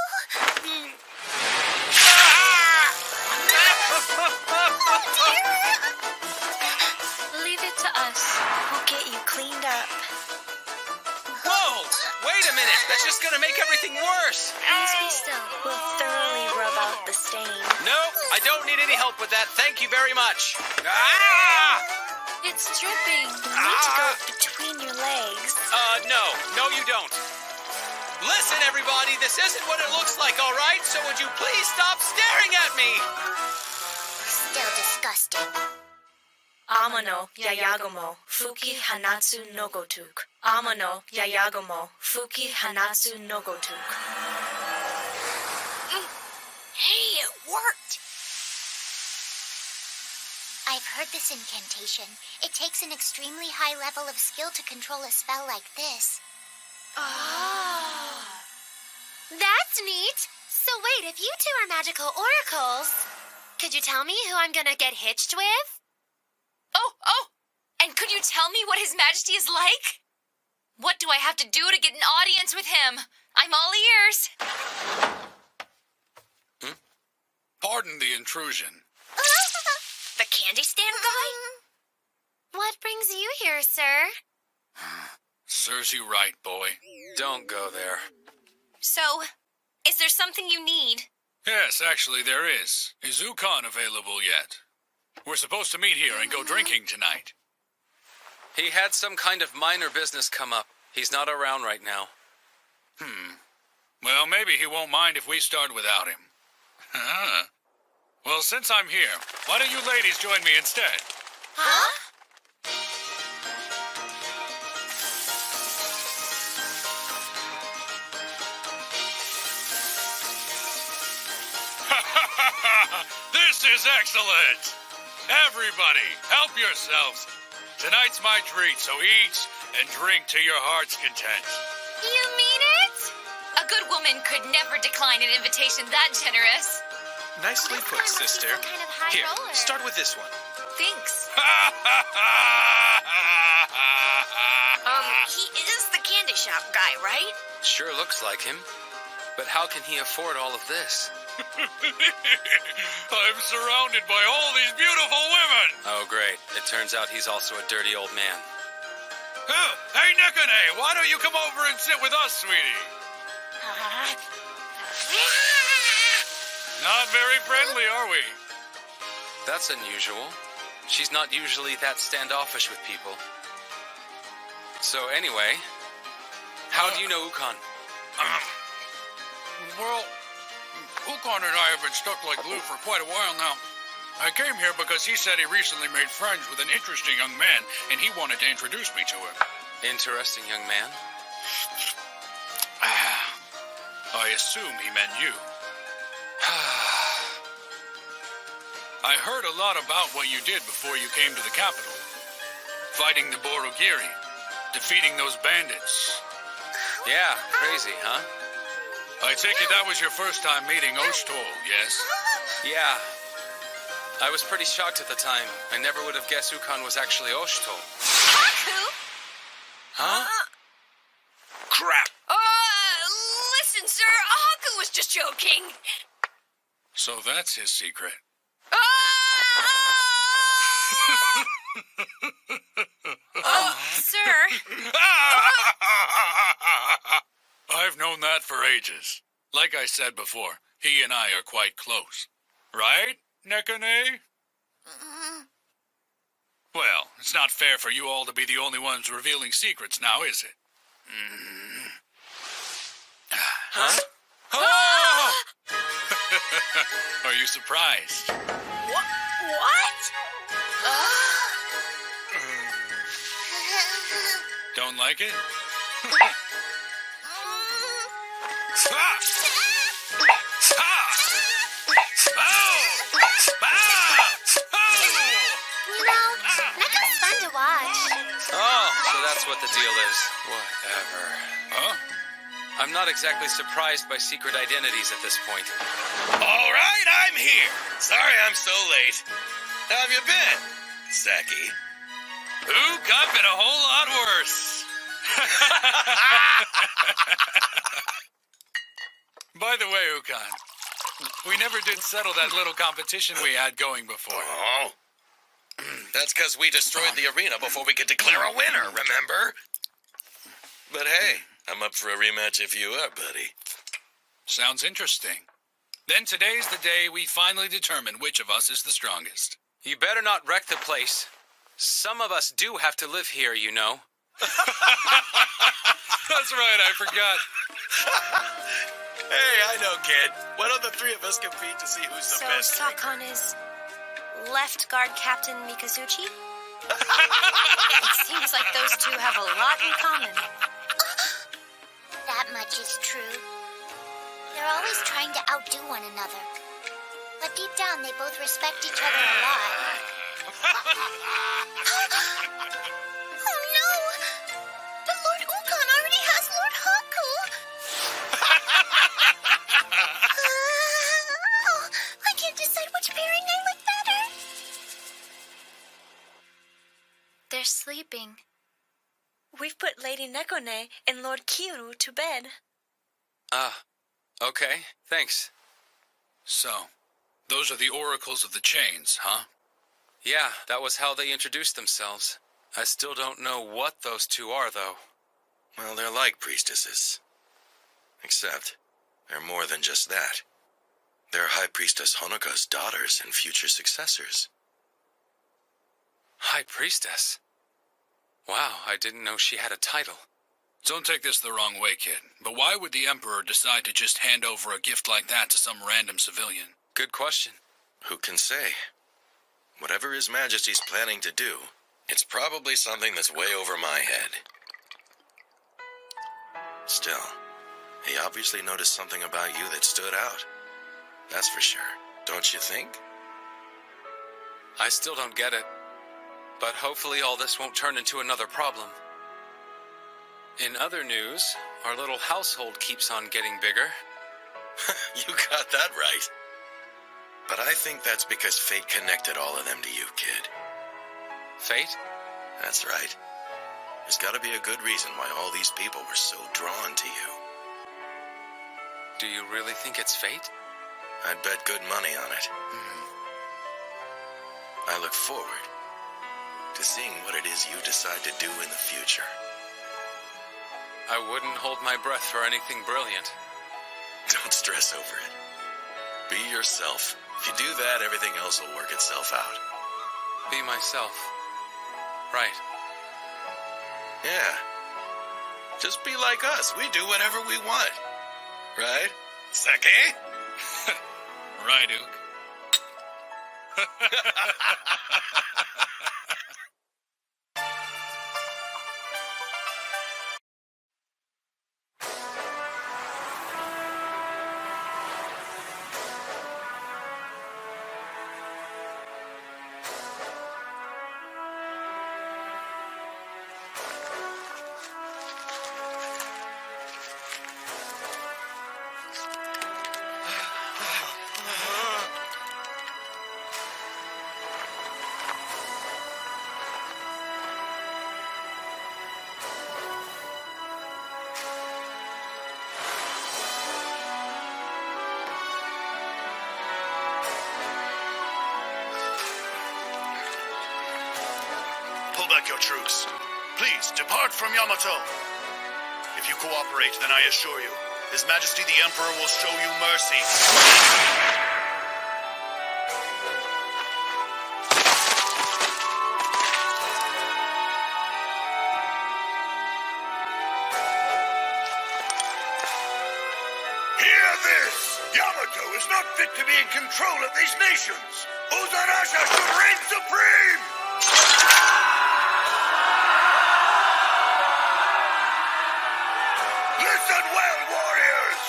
Speaker 12: Leave it to us.
Speaker 13: We'll get you cleaned up.
Speaker 1: Whoa! Wait a minute! That's just gonna make everything worse!
Speaker 12: Please be still.
Speaker 13: We'll thoroughly rub out the stain.
Speaker 1: No, I don't need any help with that. Thank you very much. Ah!
Speaker 12: It's dripping.
Speaker 13: You need to go between your legs.
Speaker 1: No, you don't. Listen, everybody, this isn't what it looks like, all right? So would you please stop staring at me?
Speaker 15: Still disgusting.
Speaker 13: Amano yayagomo fuki hanatsu no gotuk. Amano yayagomo fuki hanatsu no gotuk.
Speaker 16: Hey, it worked.
Speaker 15: I've heard this incantation. It takes an extremely high level of skill to control a spell like this.
Speaker 2: Oh. That's neat. So wait, if you two are magical oracles, could you tell me who I'm gonna get hitched with?
Speaker 12: Oh! And could you tell me what His Majesty is like? What do I have to do to get an audience with him? I'm all ears.
Speaker 17: Pardon the intrusion.
Speaker 16: The candy stand guy?
Speaker 2: What brings you here, sir?
Speaker 17: Serves you right, boy.
Speaker 1: Don't go there.
Speaker 16: So, is there something you need?
Speaker 17: Yes, actually there is. Is Ukon available yet? We're supposed to meet here and go drinking tonight.
Speaker 1: He had some kind of minor business come up. He's not around right now.
Speaker 17: Well, maybe he won't mind if we start without him. Well, since I'm here, why don't you ladies join me instead?
Speaker 16: Huh?
Speaker 17: This is excellent! Everybody, help yourselves. Tonight's my treat, so eat and drink to your heart's content.
Speaker 12: You mean it? A good woman could never decline an invitation that generous.
Speaker 7: Nicely put, sister. Here, start with this one.
Speaker 12: Thanks.
Speaker 16: He is the candy shop guy, right?
Speaker 1: Sure looks like him. But how can he afford all of this?
Speaker 17: I'm surrounded by all these beautiful women.
Speaker 1: Oh, great. It turns out he's also a dirty old man.
Speaker 17: Hey, Nekone, why don't you come over and sit with us, sweetie? Not very friendly, are we?
Speaker 1: That's unusual. She's not usually that standoffish with people. So anyway, how do you know Ukon?
Speaker 17: Well, Ukon and I have been stuck like glue for quite a while now. I came here because he said he recently made friends with an interesting young man, and he wanted to introduce me to him.
Speaker 1: Interesting young man?
Speaker 17: I assume he meant you. I heard a lot about what you did before you came to the capital. Fighting the Borogiri, defeating those bandits.
Speaker 1: Yeah, crazy, huh?
Speaker 17: I take it that was your first time meeting Oshtol, yes?
Speaker 1: Yeah. I was pretty shocked at the time. I never would have guessed Ukon was actually Oshtol.
Speaker 2: Haku?
Speaker 1: Huh?
Speaker 6: Crap!
Speaker 16: Listen, sir, Haku was just joking.
Speaker 17: So that's his secret.
Speaker 2: Sir.
Speaker 17: I've known that for ages. Like I said before, he and I are quite close. Right, Nekone? Well, it's not fair for you all to be the only ones revealing secrets now, is it?
Speaker 1: Huh?
Speaker 17: Oh! Are you surprised?
Speaker 16: What?
Speaker 17: Don't like it?
Speaker 2: Nekko's fun to watch.
Speaker 1: Oh, so that's what the deal is. Whatever.
Speaker 17: Huh?
Speaker 1: I'm not exactly surprised by secret identities at this point.
Speaker 4: All right, I'm here. Sorry I'm so late. How have you been, Saki?
Speaker 17: I've been a whole lot worse. By the way, Ukon, we never did settle that little competition we had going before.
Speaker 4: Oh. That's because we destroyed the arena before we could declare a winner, remember? But hey, I'm up for a rematch if you are, buddy.
Speaker 17: Sounds interesting. Then today's the day we finally determine which of us is the strongest.
Speaker 1: You better not wreck the place. Some of us do have to live here, you know.
Speaker 17: That's right, I forgot.
Speaker 4: Hey, I know, kid. Why don't the three of us compete to see who's the best?
Speaker 2: So Sakon is left guard Captain Mikazuchi? It seems like those two have a lot in common.
Speaker 15: That much is true. They're always trying to outdo one another. But deep down, they both respect each other a lot. Oh no! But Lord Ukon already has Lord Haku! I can't decide which pairing I like better.
Speaker 12: They're sleeping.
Speaker 16: We've put Lady Nekone and Lord Kiru to bed.
Speaker 1: Okay, thanks.
Speaker 17: So, those are the oracles of the chains, huh?
Speaker 1: Yeah, that was how they introduced themselves. I still don't know what those two are, though.
Speaker 4: Well, they're like priestesses. Except, they're more than just that. They're High Priestess Honoka's daughters and future successors.
Speaker 1: High Priestess? Wow, I didn't know she had a title.
Speaker 17: Don't take this the wrong way, kid, but why would the Emperor decide to just hand over a gift like that to some random civilian?
Speaker 1: Good question.
Speaker 4: Who can say? Whatever His Majesty's planning to do, it's probably something that's way over my head. Still, he obviously noticed something about you that stood out. That's for sure. Don't you think?
Speaker 1: I still don't get it. But hopefully all this won't turn into another problem. In other news, our little household keeps on getting bigger.
Speaker 4: You got that right. But I think that's because fate connected all of them to you, kid.
Speaker 1: Fate?
Speaker 4: That's right. There's got to be a good reason why all these people were so drawn to you.
Speaker 1: Do you really think it's fate?
Speaker 4: I'd bet good money on it. I look forward to seeing what it is you decide to do in the future.
Speaker 1: I wouldn't hold my breath for anything brilliant.
Speaker 4: Don't stress over it. Be yourself. If you do that, everything else will work itself out.
Speaker 1: Be myself. Right.
Speaker 4: Yeah. Just be like us. We do whatever we want. Right? Saki?
Speaker 17: Right, Ook.
Speaker 5: Pull back your troops. Please, depart from Yamato. If you cooperate, then I assure you, His Majesty the Emperor will show you mercy. Hear this! Yamato is not fit to be in control of these nations! Uzarasha should reign supreme! Listen well, warriors!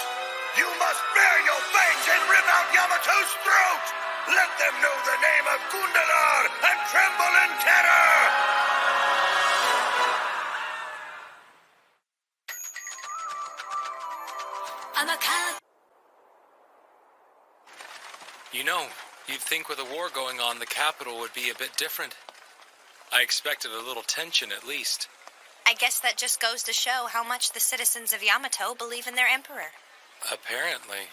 Speaker 5: You must bare your fangs and rip out Yamato's throat! Let them know the name of Gundalar and tremble in terror!
Speaker 1: You know, you'd think with a war going on, the capital would be a bit different. I expected a little tension at least.
Speaker 2: I guess that just goes to show how much the citizens of Yamato believe in their emperor.
Speaker 1: Apparently.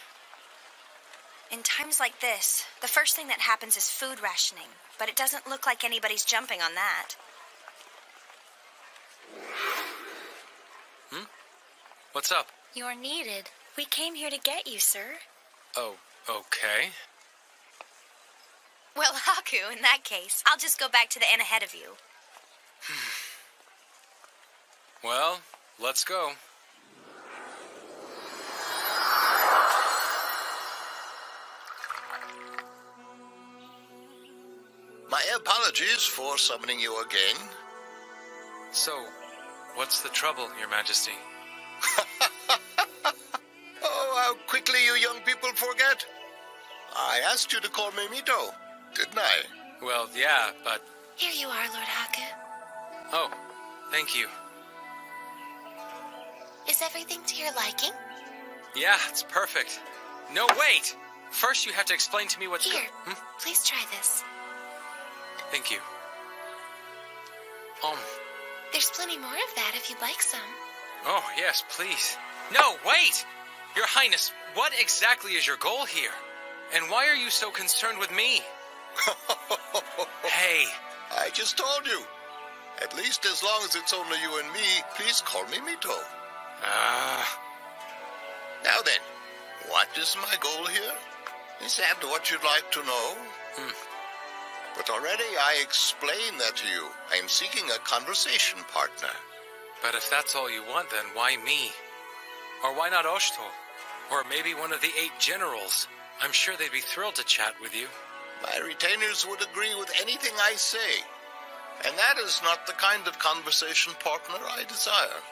Speaker 2: In times like this, the first thing that happens is food rationing, but it doesn't look like anybody's jumping on that.
Speaker 1: What's up?
Speaker 2: You're needed. We came here to get you, sir.
Speaker 1: Oh, okay.
Speaker 2: Well, Haku, in that case, I'll just go back to the inn ahead of you.
Speaker 1: Well, let's go.
Speaker 21: My apologies for summoning you again.
Speaker 1: So, what's the trouble, Your Majesty?
Speaker 21: Oh, how quickly you young people forget. I asked you to call me Mito, didn't I?
Speaker 1: Well, yeah, but...
Speaker 15: Here you are, Lord Haku.
Speaker 1: Oh, thank you.
Speaker 15: Is everything to your liking?
Speaker 1: Yeah, it's perfect. No, wait! First you have to explain to me what's...
Speaker 15: Here, please try this.
Speaker 1: Thank you.
Speaker 15: There's plenty more of that if you'd like some.
Speaker 1: Oh, yes, please. No, wait! Your Highness, what exactly is your goal here? And why are you so concerned with me? Hey.
Speaker 21: I just told you. At least as long as it's only you and me, please call me Mito. Now then, what is my goal here? Is that what you'd like to know? But already I explained that to you. I am seeking a conversation partner.
Speaker 1: But if that's all you want, then why me? Or why not Oshto? Or maybe one of the 8 generals? I'm sure they'd be thrilled to chat with you.
Speaker 21: My retainers would agree with anything I say. And that is not the kind of conversation partner I desire.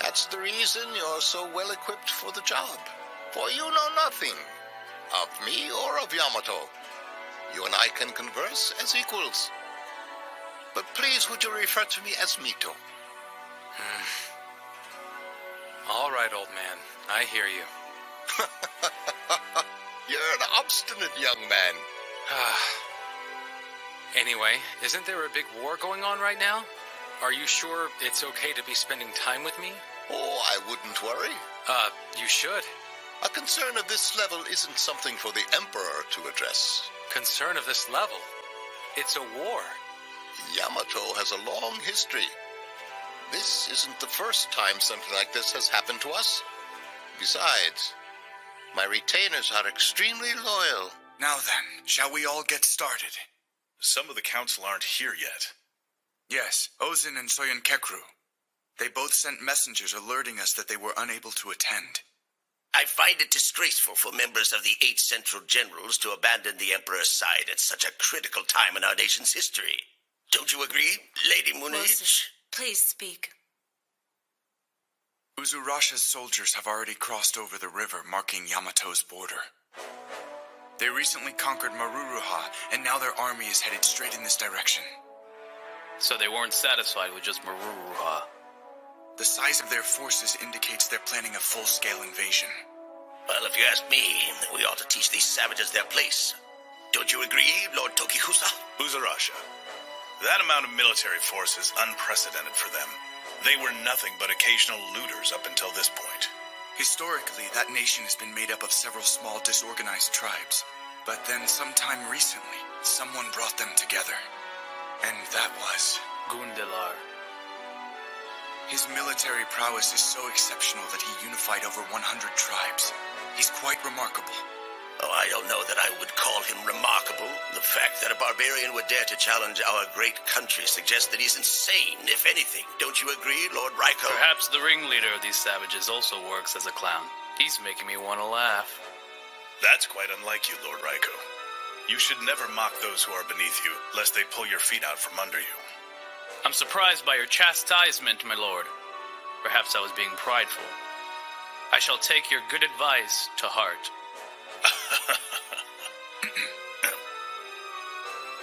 Speaker 21: That's the reason you're so well equipped for the job. For you know nothing of me or of Yamato. You and I can converse as equals. But please, would you refer to me as Mito?
Speaker 1: All right, old man. I hear you.
Speaker 21: You're an obstinate young man.
Speaker 1: Anyway, isn't there a big war going on right now? Are you sure it's okay to be spending time with me?
Speaker 21: Oh, I wouldn't worry.
Speaker 1: You should.
Speaker 21: A concern of this level isn't something for the Emperor to address.
Speaker 1: Concern of this level? It's a war.
Speaker 21: Yamato has a long history. This isn't the first time something like this has happened to us. Besides, my retainers are extremely loyal.
Speaker 11: Now then, shall we all get started?
Speaker 5: Some of the council aren't here yet.
Speaker 11: Yes, Ozin and Soyen Kekru. They both sent messengers alerting us that they were unable to attend.
Speaker 19: I find it disgraceful for members of the 8 Central Generals to abandon the Emperor's side at such a critical time in our nation's history. Don't you agree, Lady Munich?
Speaker 18: Please speak.
Speaker 11: Uzurasha's soldiers have already crossed over the river, marking Yamato's border. They recently conquered Maruruha, and now their army is headed straight in this direction.
Speaker 10: So they weren't satisfied with just Maruruha.
Speaker 11: The size of their forces indicates they're planning a full-scale invasion.
Speaker 19: Well, if you ask me, we ought to teach these savages their place. Don't you agree, Lord Tokihusa?
Speaker 4: Uzurasha, that amount of military force is unprecedented for them. They were nothing but occasional looters up until this point.
Speaker 11: Historically, that nation has been made up of several small disorganized tribes. But then sometime recently, someone brought them together. And that was
Speaker 10: Gundelar.
Speaker 11: His military prowess is so exceptional that he unified over 100 tribes. He's quite remarkable.
Speaker 19: Oh, I don't know that I would call him remarkable. The fact that a barbarian would dare to challenge our great country suggests that he's insane, if anything. Don't you agree, Lord Raiko?
Speaker 10: Perhaps the ringleader of these savages also works as a clown. He's making me want to laugh.
Speaker 4: That's quite unlike you, Lord Raiko. You should never mock those who are beneath you, lest they pull your feet out from under you.
Speaker 10: I'm surprised by your chastisement, my lord. Perhaps I was being prideful. I shall take your good advice to heart.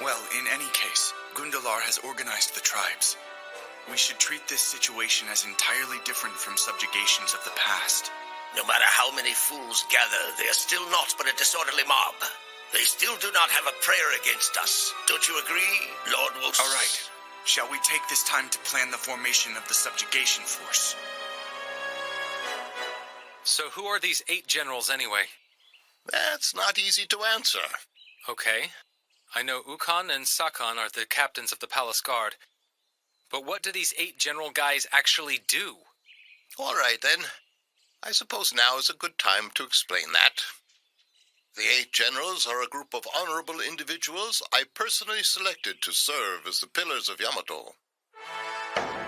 Speaker 11: Well, in any case, Gundelar has organized the tribes. We should treat this situation as entirely different from subjugations of the past.
Speaker 19: No matter how many fools gather, they are still not but a disorderly mob. They still do not have a prayer against us. Don't you agree, Lord Wolf?
Speaker 11: All right. Shall we take this time to plan the formation of the subjugation force?
Speaker 1: So who are these 8 generals anyway?
Speaker 21: That's not easy to answer.
Speaker 1: Okay. I know Ukon and Sakan are the captains of the palace guard. But what do these 8 general guys actually do?
Speaker 21: All right, then. I suppose now is a good time to explain that. The 8 generals are a group of honorable individuals I personally selected to serve as the pillars of Yamato.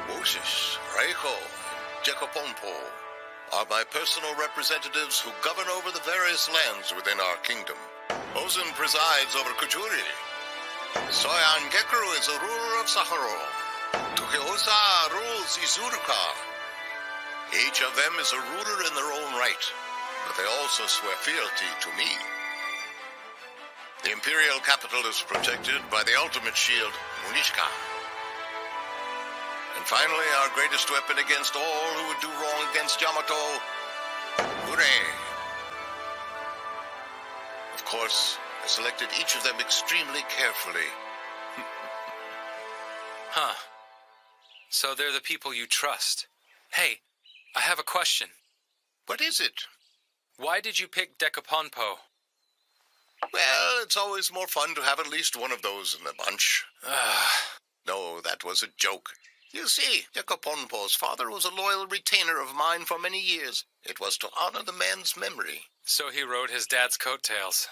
Speaker 21: Moses, Reiko, and Jekoponpo are my personal representatives who govern over the various lands within our kingdom. Ozen presides over Kujuri. Soyan Gekuru is a ruler of Saharo. Tukihosa rules Izuruka. Each of them is a ruler in their own right, but they also swear fealty to me. The imperial capital is protected by the ultimate shield, Munishka. And finally, our greatest weapon against all who would do wrong against Yamato, Ure. Of course, I selected each of them extremely carefully.
Speaker 1: Huh. So they're the people you trust. Hey, I have a question.
Speaker 21: What is it?
Speaker 1: Why did you pick Dekaponpo?
Speaker 21: Well, it's always more fun to have at least one of those in the bunch. No, that was a joke. You see, Dekaponpo's father was a loyal retainer of mine for many years. It was to honor the man's memory.
Speaker 1: So he rode his dad's coattails.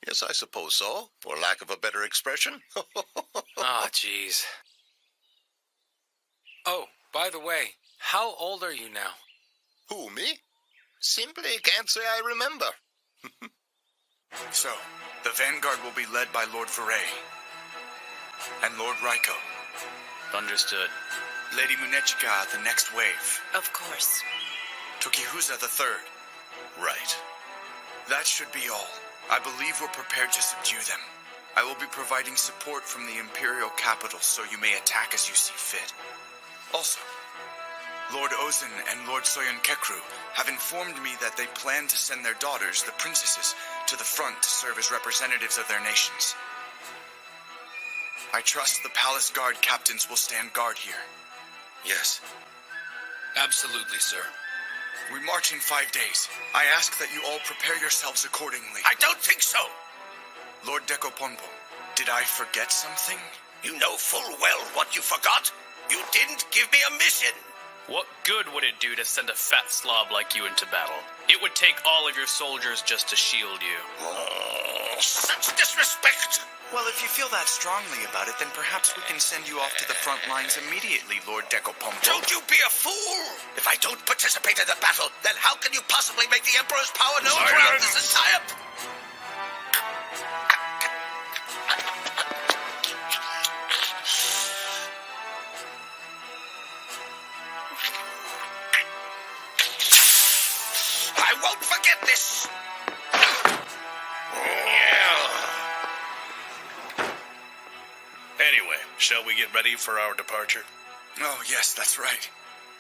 Speaker 21: Yes, I suppose so, for lack of a better expression.
Speaker 1: Ah, jeez. Oh, by the way, how old are you now?
Speaker 21: Who, me? Simply can't say I remember.
Speaker 11: So, the vanguard will be led by Lord Foray and Lord Raiko.
Speaker 10: Understood.
Speaker 11: Lady Munechika, the next wave.
Speaker 18: Of course.
Speaker 11: Tokihusa, the third.
Speaker 4: Right.
Speaker 11: That should be all. I believe we're prepared to subdue them. I will be providing support from the Imperial capital, so you may attack as you see fit. Also, Lord Ozen and Lord Soyon Kekru have informed me that they plan to send their daughters, the princesses, to the front to serve as representatives of their nations. I trust the palace guard captains will stand guard here.
Speaker 4: Yes. Absolutely, sir.
Speaker 11: We march in 5 days. I ask that you all prepare yourselves accordingly.
Speaker 19: I don't think so.
Speaker 11: Lord Dekoponpo, did I forget something?
Speaker 19: You know full well what you forgot. You didn't give me a mission.
Speaker 10: What good would it do to send a fat slob like you into battle? It would take all of your soldiers just to shield you.
Speaker 6: Oh, such disrespect!
Speaker 11: Well, if you feel that strongly about it, then perhaps we can send you off to the front lines immediately, Lord Decopompo.
Speaker 19: Don't you be a fool! If I don't participate in the battle, then how can you possibly make the Emperor's power known throughout this entire... I won't forget this!
Speaker 4: Anyway, shall we get ready for our departure?
Speaker 11: Oh, yes, that's right.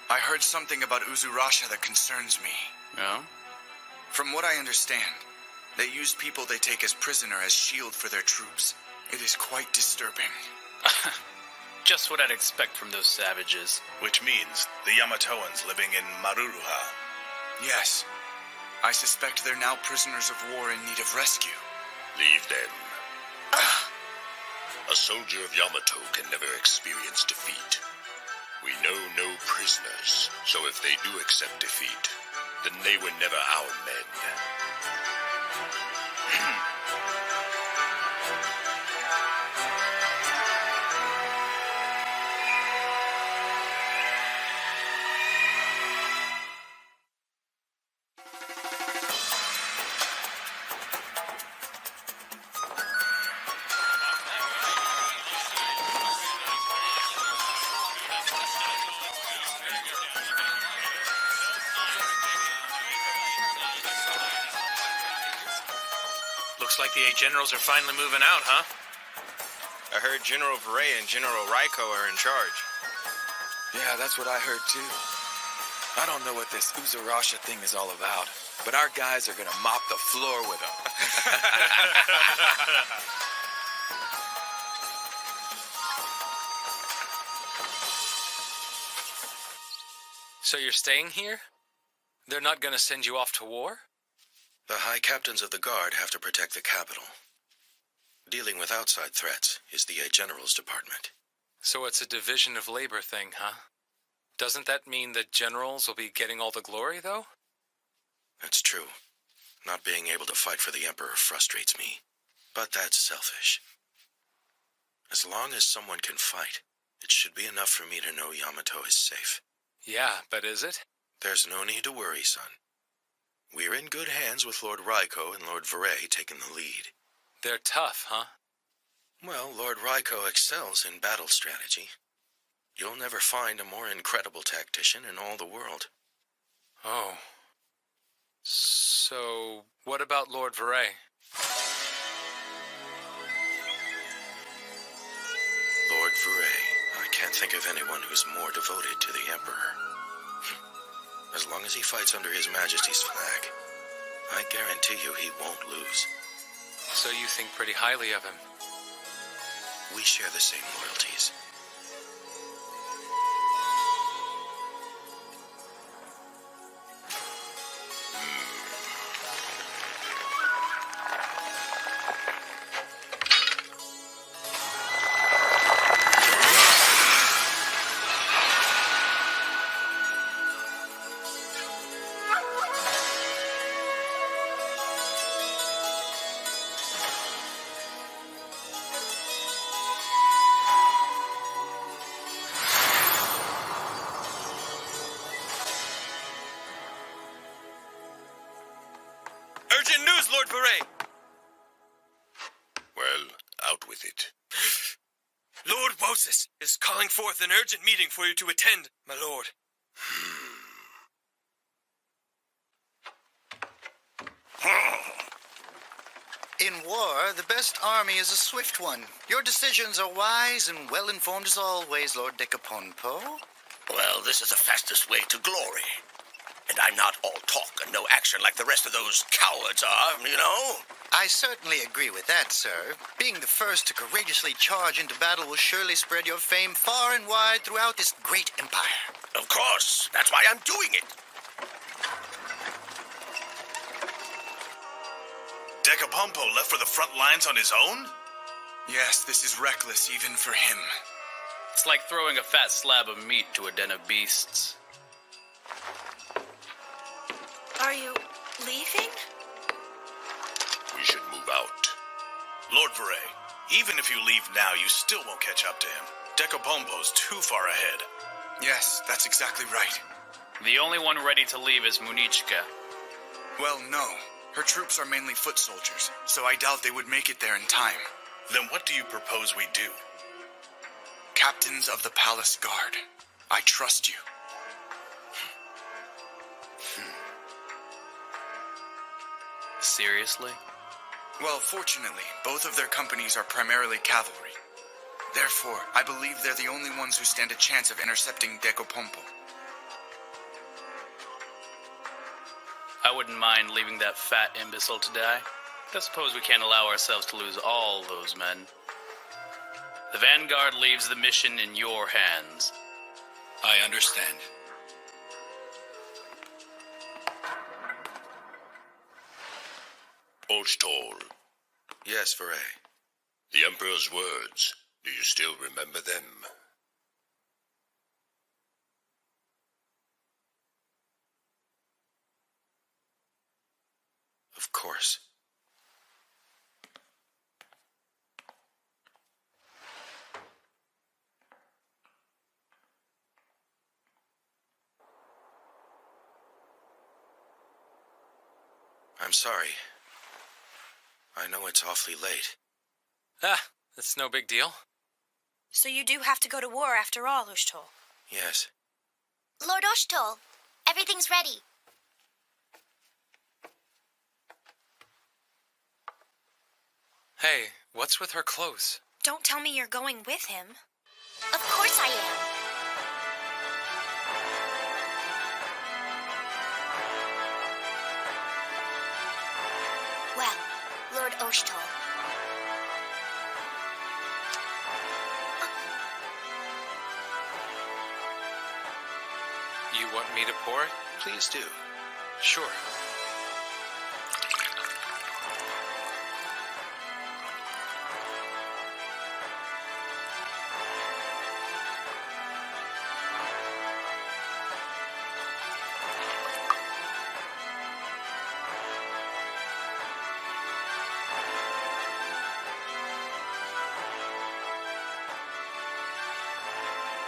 Speaker 11: I heard something about Uzurasha that concerns me.
Speaker 10: No?
Speaker 11: From what I understand, they use people they take as prisoner as shield for their troops. It is quite disturbing.
Speaker 10: Just what I'd expect from those savages.
Speaker 4: Which means the Yamatoans living in Maruruha.
Speaker 11: Yes. I suspect they're now prisoners of war in need of rescue.
Speaker 21: Leave them. A soldier of Yamato can never experience defeat. We know no prisoners, so if they do accept defeat, then they were never our men.
Speaker 7: Looks like the 8 generals are finally moving out, huh?
Speaker 8: I heard General Vare and General Raiko are in charge.
Speaker 22: Yeah, that's what I heard too. I don't know what this Uzurasha thing is all about, but our guys are gonna mop the floor with them.
Speaker 1: So you're staying here? They're not gonna send you off to war?
Speaker 4: The high captains of the guard have to protect the capital. Dealing with outside threats is the 8 generals department.
Speaker 1: So it's a division of labor thing, huh? Doesn't that mean that generals will be getting all the glory, though?
Speaker 4: That's true. Not being able to fight for the Emperor frustrates me. But that's selfish. As long as someone can fight, it should be enough for me to know Yamato is safe.
Speaker 1: Yeah, but is it?
Speaker 4: There's no need to worry, son. We're in good hands with Lord Raiko and Lord Vare taking the lead.
Speaker 1: They're tough, huh?
Speaker 4: Well, Lord Raiko excels in battle strategy. You'll never find a more incredible tactician in all the world.
Speaker 1: Oh. So, what about Lord Vare?
Speaker 4: Lord Vare, I can't think of anyone who's more devoted to the Emperor. As long as he fights under His Majesty's flag, I guarantee you he won't lose.
Speaker 1: So you think pretty highly of him?
Speaker 4: We share the same loyalties.
Speaker 8: Urgent news, Lord Vare!
Speaker 21: Well, out with it.
Speaker 8: Lord Wosis is calling forth an urgent meeting for you to attend, my lord.
Speaker 20: In war, the best army is a swift one. Your decisions are wise and well-informed as always, Lord Decaponpo.
Speaker 19: Well, this is the fastest way to glory. And I'm not all talk and no action like the rest of those cowards are, you know?
Speaker 20: I certainly agree with that, sir. Being the first to courageously charge into battle will surely spread your fame far and wide throughout this great empire.
Speaker 19: Of course. That's why I'm doing it.
Speaker 4: Decapompo left for the front lines on his own?
Speaker 11: Yes, this is reckless even for him.
Speaker 10: It's like throwing a fat slab of meat to a den of beasts.
Speaker 13: Are you leaving?
Speaker 21: We should move out.
Speaker 4: Lord Veray, even if you leave now, you still won't catch up to him. Decopompo's too far ahead.
Speaker 11: Yes, that's exactly right.
Speaker 10: The only one ready to leave is Munichka.
Speaker 11: Well, no. Her troops are mainly foot soldiers, so I doubt they would make it there in time.
Speaker 4: Then what do you propose we do?
Speaker 11: Captains of the Palace Guard, I trust you.
Speaker 10: Seriously?
Speaker 11: Well, fortunately, both of their companies are primarily cavalry. Therefore, I believe they're the only ones who stand a chance of intercepting Decopompo.
Speaker 10: I wouldn't mind leaving that fat imbecile to die. I suppose we can't allow ourselves to lose all those men. The Vanguard leaves the mission in your hands.
Speaker 17: I understand.
Speaker 21: Ostol.
Speaker 4: Yes, Veray.
Speaker 21: The Emperor's words. Do you still remember them?
Speaker 4: Of course. I'm sorry. I know it's awfully late.
Speaker 1: That's no big deal.
Speaker 2: So you do have to go to war after all, Ushtal.
Speaker 4: Yes.
Speaker 15: Lord Oshtal, everything's ready.
Speaker 1: Hey, what's with her clothes?
Speaker 2: Don't tell me you're going with him.
Speaker 15: Of course I am. Well, Lord Oshtal.
Speaker 1: You want me to pour it?
Speaker 4: Please do.
Speaker 1: Sure.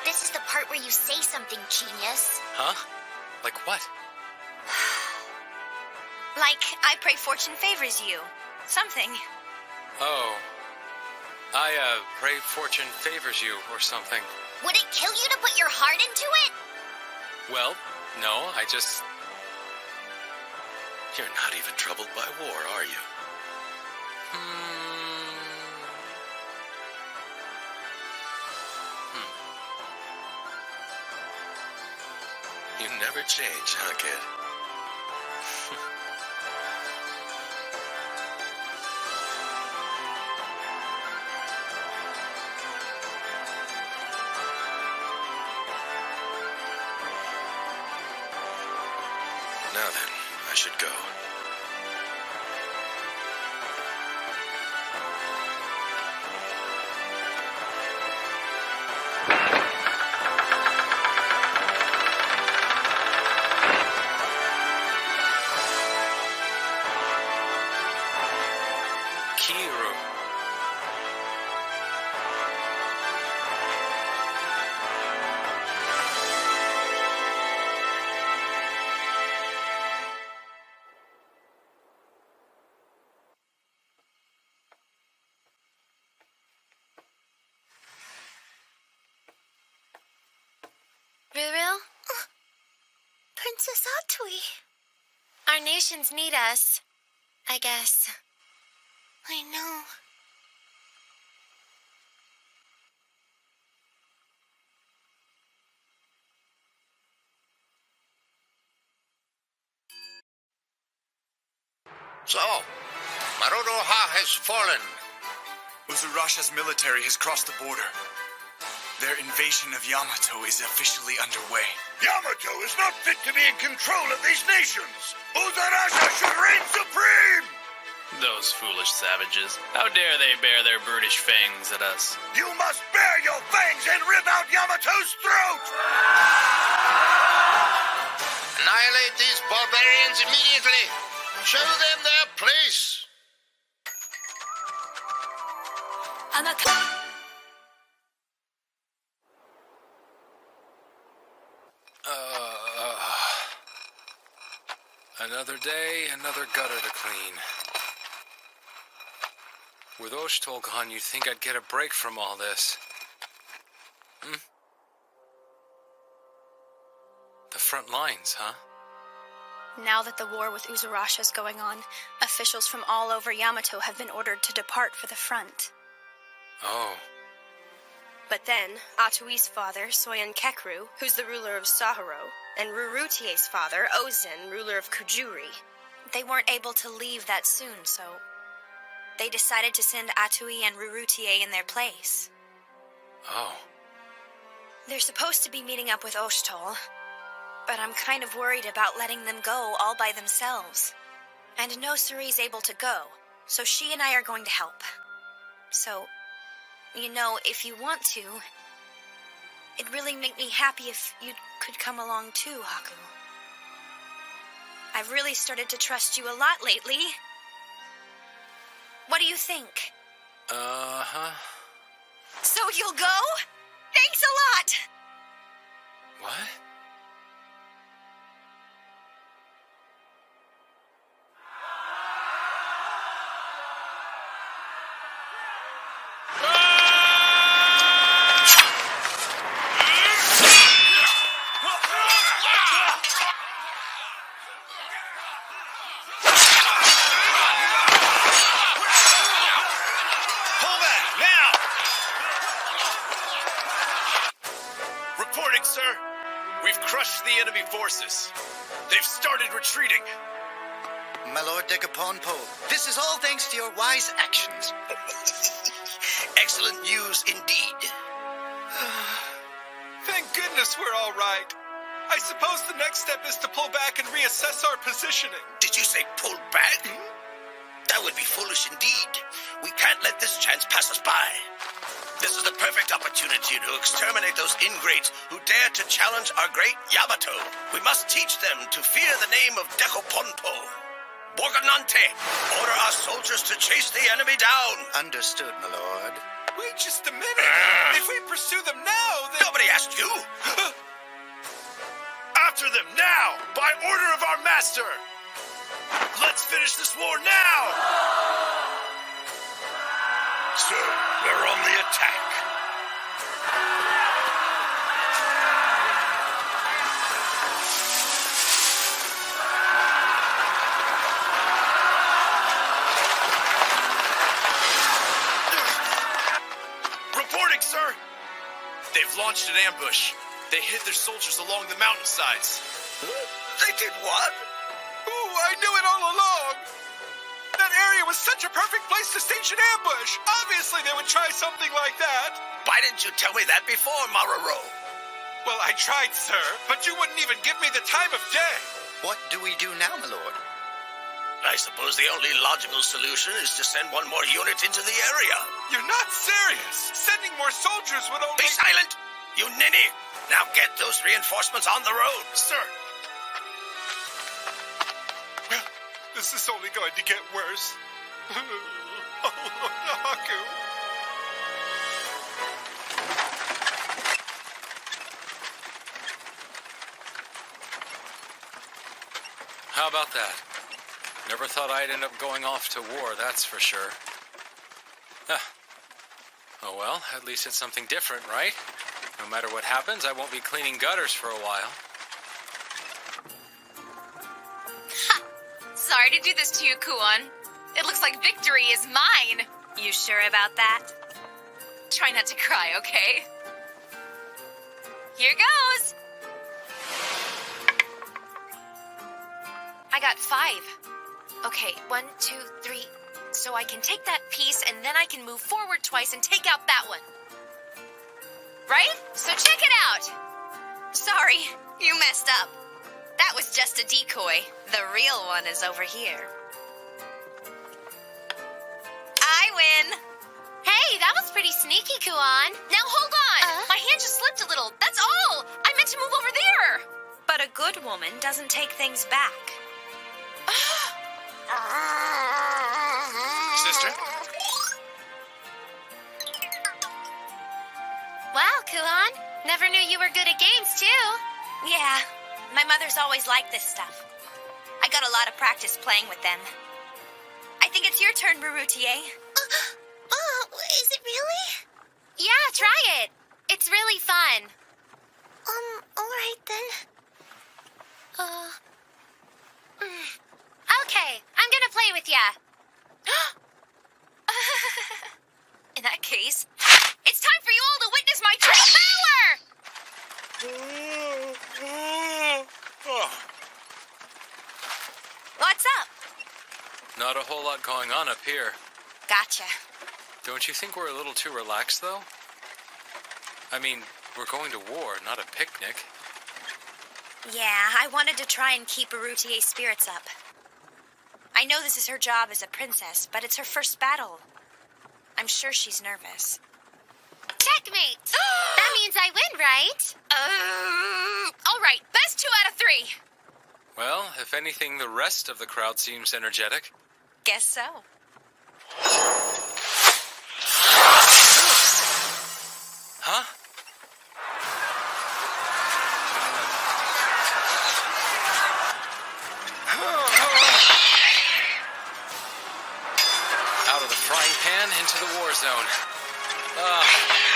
Speaker 15: This is the part where you say something, genius.
Speaker 1: Huh? Like what?
Speaker 2: Like, I pray fortune favors you. Something.
Speaker 1: Oh. I, pray fortune favors you or something.
Speaker 15: Would it kill you to put your heart into it?
Speaker 1: Well, no, I just...
Speaker 4: You're not even troubled by war, are you? You never change, huh, kid? Now then, I should go.
Speaker 1: Kiru.
Speaker 2: Riril?
Speaker 15: Princess Atui.
Speaker 2: Our nations need us, I guess.
Speaker 15: I know.
Speaker 21: So, Marudoha has fallen.
Speaker 11: Uzurasha's military has crossed the border. Their invasion of Yamato is officially underway.
Speaker 5: Yamato is not fit to be in control of these nations. Uzurasha should reign supreme!
Speaker 10: Those foolish savages. How dare they bare their brutish fangs at us?
Speaker 5: You must bare your fangs and rip out Yamato's throat!
Speaker 21: Annihilate these barbarians immediately. Show them their place.
Speaker 1: Another day, another gutter to clean. With Osh'tol gone, you'd think I'd get a break from all this. The front lines, huh?
Speaker 3: Now that the war with Uzurasha is going on, officials from all over Yamato have been ordered to depart for the front.
Speaker 1: Oh.
Speaker 16: But then, Atui's father, Soyen Kekru, who's the ruler of Saharo, and Rurutie's father, Ozen, ruler of Kujuri.
Speaker 3: They weren't able to leave that soon, so they decided to send Atui and Rurutie in their place.
Speaker 1: Oh.
Speaker 3: They're supposed to be meeting up with Osh'tol, but I'm kind of worried about letting them go all by themselves. And Nosuri's able to go, so she and I are going to help. So, you know, if you want to, it'd really make me happy if you could come along too, Haku. I've really started to trust you a lot lately. What do you think?
Speaker 1: Uh-huh.
Speaker 16: So you'll go? Thanks a lot!
Speaker 1: What?
Speaker 9: Reporting, sir. We've crushed the enemy forces. They've started retreating.
Speaker 20: My Lord Decaponpo, this is all thanks to your wise actions.
Speaker 19: Excellent news indeed.
Speaker 9: Thank goodness we're all right. I suppose the next step is to pull back and reassess our positioning.
Speaker 19: Did you say pull back? That would be foolish indeed. We can't let this chance pass us by. This is the perfect opportunity to exterminate those ingrates who dare to challenge our great Yamato. We must teach them to fear the name of Decaponpo. Borganante, order our soldiers to chase the enemy down.
Speaker 20: Understood, my lord.
Speaker 9: Wait just a minute. If we pursue them now, then...
Speaker 19: Nobody asked you.
Speaker 9: After them now, by order of our master. Let's finish this war now.
Speaker 5: Sir, they're on the attack.
Speaker 9: Reporting, sir. They've launched an ambush. They hid their soldiers along the mountainsides.
Speaker 19: They did what?
Speaker 9: Ooh, I knew it all along. That area was such a perfect place to stage an ambush. Obviously, they would try something like that.
Speaker 19: Why didn't you tell me that before, Maruro?
Speaker 9: Well, I tried, sir, but you wouldn't even give me the time of day.
Speaker 20: What do we do now, my lord?
Speaker 19: I suppose the only logical solution is to send one more unit into the area.
Speaker 9: You're not serious. Sending more soldiers would only...
Speaker 19: Be silent, you ninny. Now get those reinforcements on the road.
Speaker 9: Sir. This is only going to get worse. Oh, Haku.
Speaker 1: How about that? Never thought I'd end up going off to war, that's for sure. Oh well, at least it's something different, right? No matter what happens, I won't be cleaning gutters for a while.
Speaker 12: Sorry to do this to you, Kuon. It looks like victory is mine.
Speaker 3: You sure about that?
Speaker 12: Try not to cry, okay? Here goes.
Speaker 3: I got 5. Okay, 1, 2, 3. So I can take that piece and then I can move forward twice and take out that one.
Speaker 12: Right? So check it out.
Speaker 2: Sorry, you messed up. That was just a decoy. The real one is over here. I win.
Speaker 3: Hey, that was pretty sneaky, Kuon.
Speaker 12: Now hold on. My hand just slipped a little. That's all. I meant to move over there.
Speaker 3: But a good woman doesn't take things back.
Speaker 9: Sister?
Speaker 2: Haku-han. Never knew you were good at games, too.
Speaker 3: Yeah, my mother's always liked this stuff. I got a lot of practice playing with them. I think it's your turn, Marutier.
Speaker 15: Is it really?
Speaker 2: Yeah, try it. It's really fun.
Speaker 15: Alright then.
Speaker 2: Okay, I'm gonna play with ya. In that case, it's time for you all to witness my true power! What's up?
Speaker 1: Not a whole lot going on up here.
Speaker 3: Gotcha.
Speaker 1: Don't you think we're a little too relaxed, though? I mean, we're going to war, not a picnic.
Speaker 3: Yeah, I wanted to try and keep Marutier's spirits up. I know this is her job as a princess, but it's her first battle. I'm sure she's nervous.
Speaker 2: Checkmate! That means I win, right? All right, best 2 out of 3.
Speaker 1: Well, if anything, the rest of the crowd seems energetic.
Speaker 3: Guess so.
Speaker 1: Huh? Out of the frying pan into the war zone.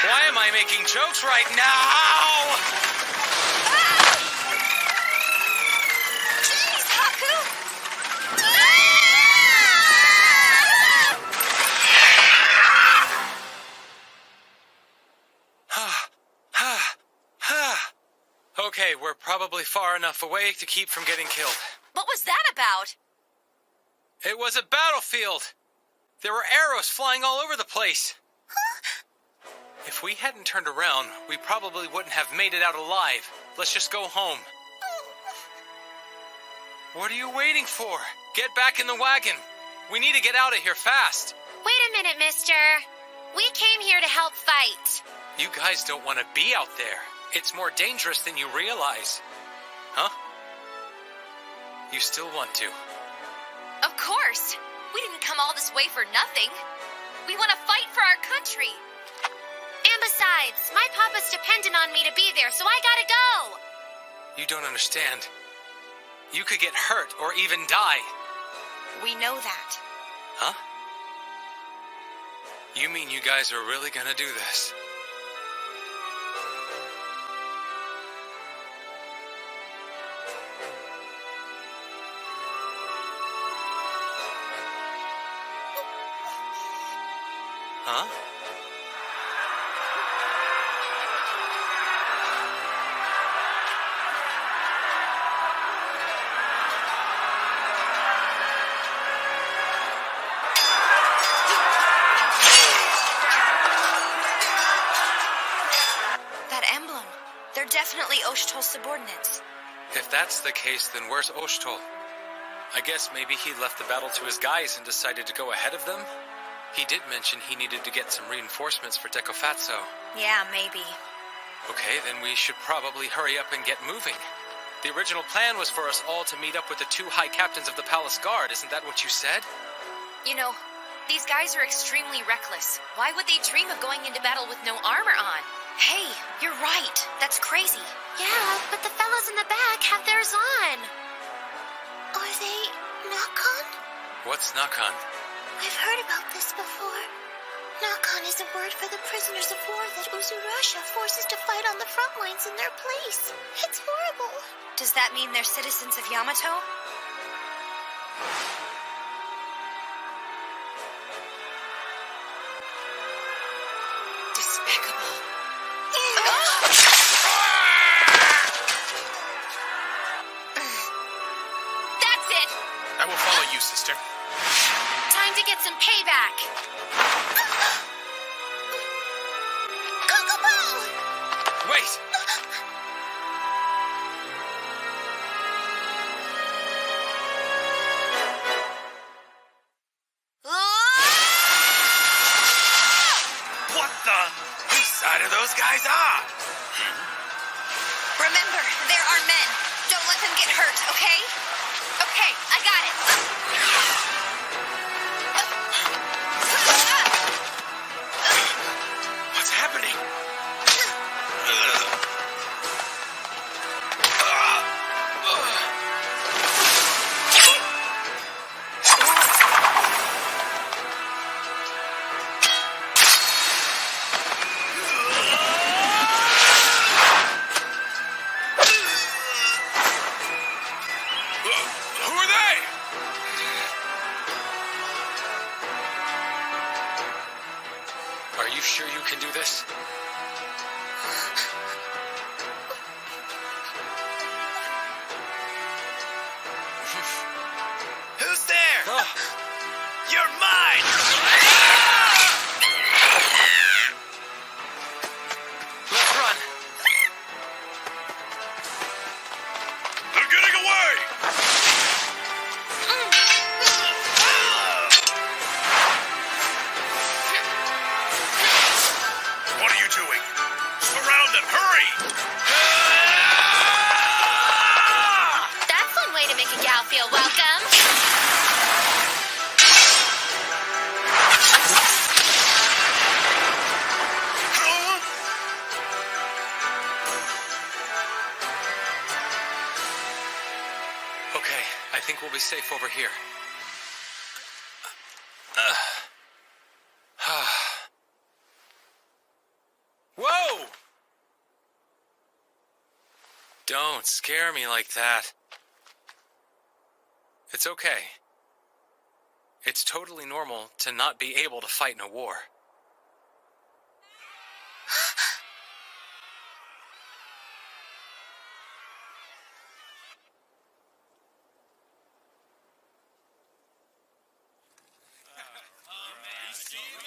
Speaker 1: Why am I making jokes right now?
Speaker 3: Jeez, Haku!
Speaker 1: Okay, we're probably far enough away to keep from getting killed.
Speaker 3: What was that about?
Speaker 1: It was a battlefield. There were arrows flying all over the place. If we hadn't turned around, we probably wouldn't have made it out alive. Let's just go home. What are you waiting for? Get back in the wagon. We need to get out of here fast.
Speaker 2: Wait a minute, mister. We came here to help fight.
Speaker 1: You guys don't want to be out there. It's more dangerous than you realize. Huh? You still want to?
Speaker 12: Of course. We didn't come all this way for nothing. We want to fight for our country.
Speaker 2: And besides, my papa's dependent on me to be there, so I gotta go.
Speaker 1: You don't understand. You could get hurt or even die.
Speaker 3: We know that.
Speaker 1: Huh? You mean you guys are really gonna do this? Huh?
Speaker 3: That emblem. They're definitely Oshtol's subordinates.
Speaker 1: If that's the case, then where's Oshtol? I guess maybe he left the battle to his guys and decided to go ahead of them? He did mention he needed to get some reinforcements for Decofatso.
Speaker 3: Yeah, maybe.
Speaker 1: Okay, then we should probably hurry up and get moving. The original plan was for us all to meet up with the 2 high captains of the Palace Guard. Isn't that what you said?
Speaker 12: You know, these guys are extremely reckless. Why would they dream of going into battle with no armor on?
Speaker 3: Hey, you're right. That's crazy.
Speaker 2: Yeah, but the fellows in the back have theirs on.
Speaker 15: Are they Nakan?
Speaker 1: What's Nakan?
Speaker 15: I've heard about this before. Nakan is a word for the prisoners of war that Uzurasha forces to fight on the front lines in their place. It's horrible.
Speaker 3: Does that mean they're citizens of Yamato?
Speaker 12: Despicable. That's it.
Speaker 7: I will follow you, sister.
Speaker 2: Time to get some payback.
Speaker 1: Wait!
Speaker 5: What the? Whose side of those guys are?
Speaker 3: Remember, they're our men. Don't let them get hurt, okay?
Speaker 12: Okay, I got it.
Speaker 5: What's happening?
Speaker 1: you sure you can do this?
Speaker 8: Who's there?
Speaker 1: Oh.
Speaker 8: You're mine!
Speaker 1: Let's run.
Speaker 5: They're getting away! What are you doing? Surround them! Hurry!
Speaker 12: That's one way to make a gal feel welcome.
Speaker 1: Okay, I think we'll be safe over here. Whoa! Don't scare me like that. It's okay. It's totally normal to not be able to fight in a war.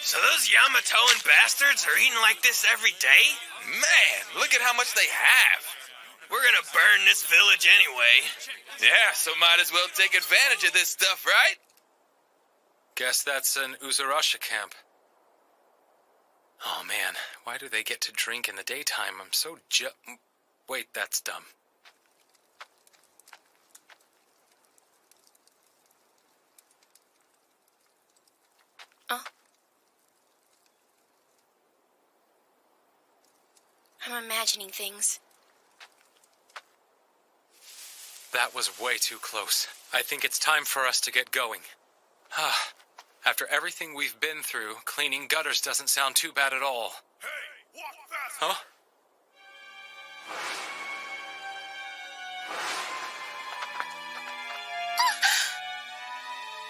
Speaker 8: So those Yamatoan bastards are eating like this every day?
Speaker 22: Man, look at how much they have.
Speaker 8: We're gonna burn this village anyway.
Speaker 22: Yeah, so might as well take advantage of this stuff, right?
Speaker 1: Guess that's an Uzurasha camp. Oh man, why do they get to drink in the daytime? I'm so Wait, that's dumb.
Speaker 3: I'm imagining things.
Speaker 1: That was way too close. I think it's time for us to get going. After everything we've been through, cleaning gutters doesn't sound too bad at all.
Speaker 5: Hey, walk fast!
Speaker 1: Huh?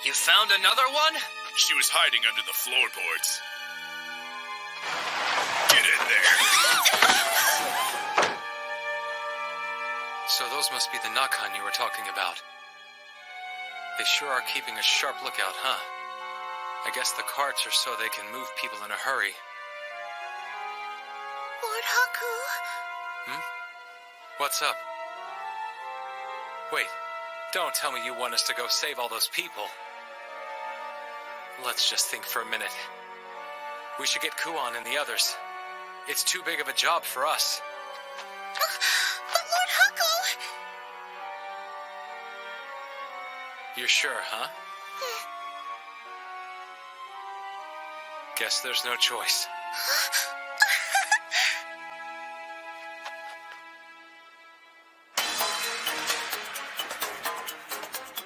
Speaker 8: You found another one?
Speaker 5: She was hiding under the floorboards. Get in there!
Speaker 1: So those must be the Nakan you were talking about. They sure are keeping a sharp lookout, huh? I guess the carts are so they can move people in a hurry.
Speaker 15: Lord Haku.
Speaker 1: What's up? Wait, don't tell me you want us to go save all those people. Let's just think for a minute. We should get Kuon and the others. It's too big of a job for us.
Speaker 15: But Lord Haku!
Speaker 1: You're sure, huh? Guess there's no choice.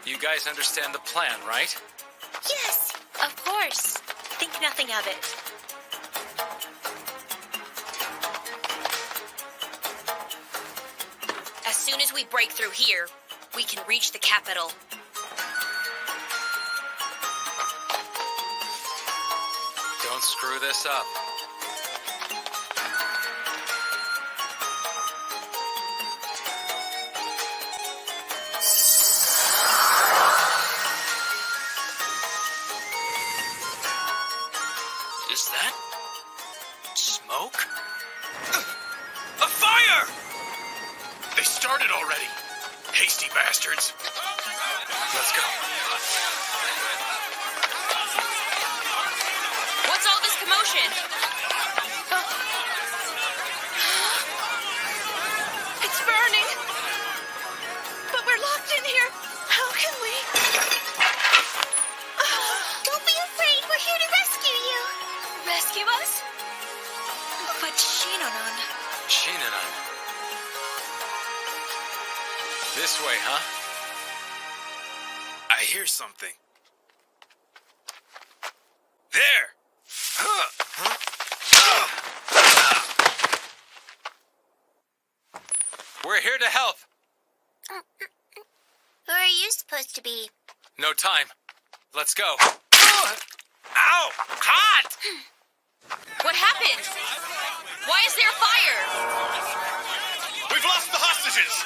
Speaker 1: You guys understand the plan, right?
Speaker 3: Yes, of course. Think nothing of it.
Speaker 16: As soon as we break through here, we can reach the capital.
Speaker 1: Don't screw this up.
Speaker 8: Is that smoke? A fire!
Speaker 5: They started already. Hasty bastards.
Speaker 1: Let's go.
Speaker 16: What's all this commotion?
Speaker 3: It's burning. But we're locked in here. How can we?
Speaker 15: Don't be afraid. We're here to rescue you.
Speaker 3: Rescue us? But Shinonan.
Speaker 1: Shinanan. This way, huh?
Speaker 8: I hear something. There!
Speaker 1: We're here to help.
Speaker 15: Who are you supposed to be?
Speaker 1: No time. Let's go.
Speaker 8: Ow! Hot!
Speaker 12: What happened? Why is there fire?
Speaker 17: We've lost the hostages!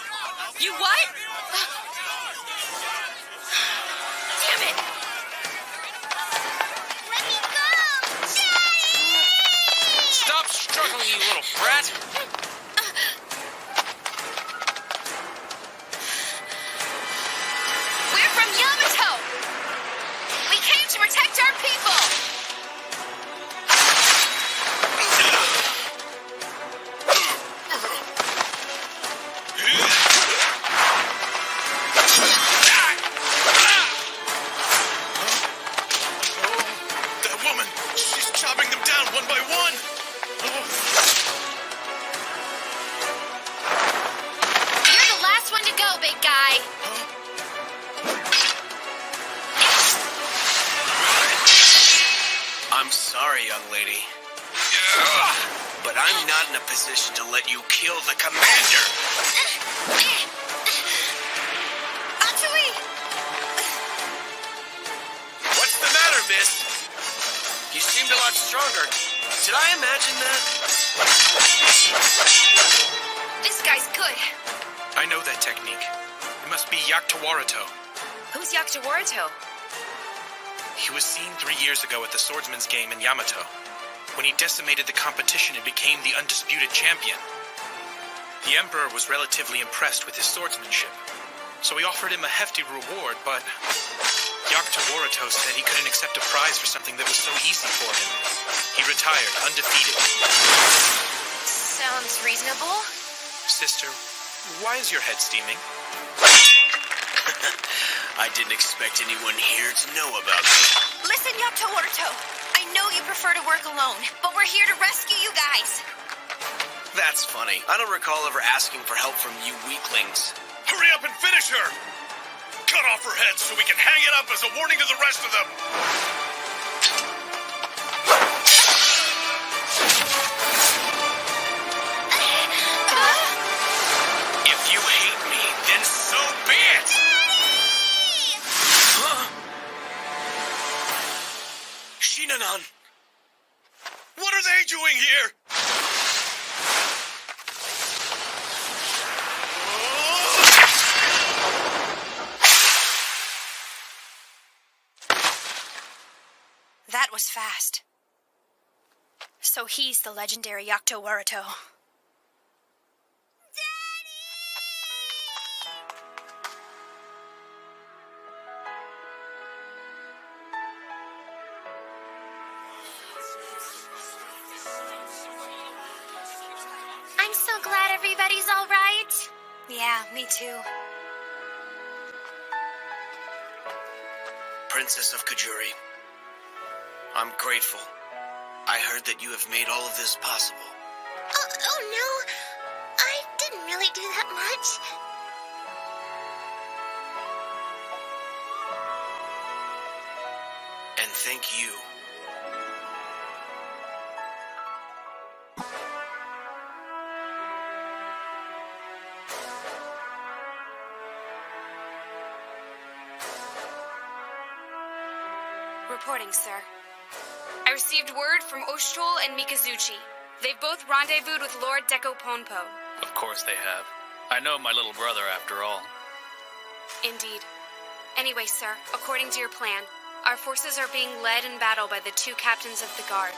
Speaker 12: You what? Damn it!
Speaker 15: Let me go! Daddy!
Speaker 1: Stop struggling, you little brat!
Speaker 12: We're from Yamato! We came to protect our people!
Speaker 4: That woman, she's chopping them down one by one.
Speaker 12: You're the last one to go, big guy.
Speaker 14: I'm sorry, young lady. But I'm not in a position to let you kill the commander.
Speaker 15: Atsui!
Speaker 14: What's the matter, miss? You seemed a lot stronger. Did I imagine that?
Speaker 3: This guy's good.
Speaker 7: I know that technique. It must be Yaktawarato.
Speaker 3: Who's Yaktawarato?
Speaker 7: He was seen 3 years ago at the Swordsman's Game in Yamato. When he decimated the competition and became the undisputed champion. The Emperor was relatively impressed with his swordsmanship, so he offered him a hefty reward, but Yaktawarato said he couldn't accept a prize for something that was so easy for him. He retired, undefeated.
Speaker 3: Sounds reasonable.
Speaker 7: Sister, why is your head steaming?
Speaker 14: I didn't expect anyone here to know about me.
Speaker 3: Listen, Yaktawarato. I know you prefer to work alone, but we're here to rescue you guys.
Speaker 14: That's funny. I don't recall ever asking for help from you weaklings.
Speaker 17: Hurry up and finish her! Cut off her head so we can hang it up as a warning to the rest of them!
Speaker 14: If you hate me, then so be it!
Speaker 17: Shinanan! What are they doing here?
Speaker 3: That was fast. So he's the legendary Yaktawarato.
Speaker 15: I'm so glad everybody's all right.
Speaker 3: Yeah, me too.
Speaker 14: Princess of Kajuri, I'm grateful. I heard that you have made all of this possible.
Speaker 15: Oh no. I didn't really do that much.
Speaker 14: And thank you.
Speaker 18: Reporting, sir. I received word from Oshitol and Mikazuchi. They've both rendezvoused with Lord Deko Ponpo.
Speaker 10: Of course they have. I know my little brother after all.
Speaker 18: Indeed. Anyway, sir, according to your plan, our forces are being led in battle by the 2 captains of the guard,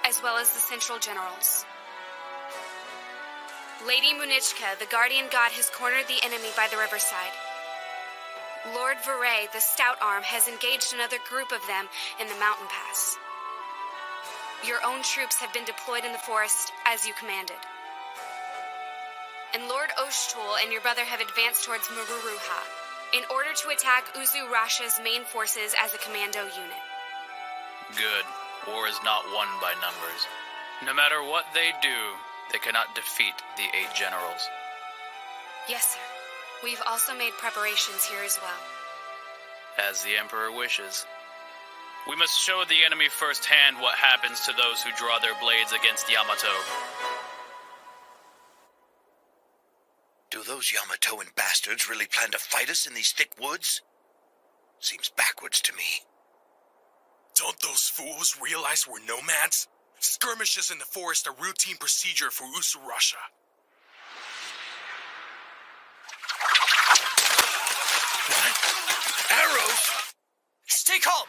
Speaker 18: as well as the central generals. Lady Munichka, the guardian god, has cornered the enemy by the riverside. Lord Veray, the stout arm, has engaged another group of them in the mountain pass. Your own troops have been deployed in the forest as you commanded. And Lord Oshitol and your brother have advanced towards Mururuha in order to attack Uzu Rasha's main forces as a commando unit.
Speaker 10: Good. War is not won by numbers. No matter what they do, they cannot defeat the 8 generals.
Speaker 18: Yes, sir. We've also made preparations here as well.
Speaker 10: As the Emperor wishes. We must show the enemy firsthand what happens to those who draw their blades against Yamato.
Speaker 5: Do those Yamatoan bastards really plan to fight us in these thick woods? Seems backwards to me.
Speaker 17: Don't those fools realize we're nomads?
Speaker 9: Skirmishes in the forest are routine procedure for Usarasha.
Speaker 14: What? Arrows?
Speaker 8: Stay calm!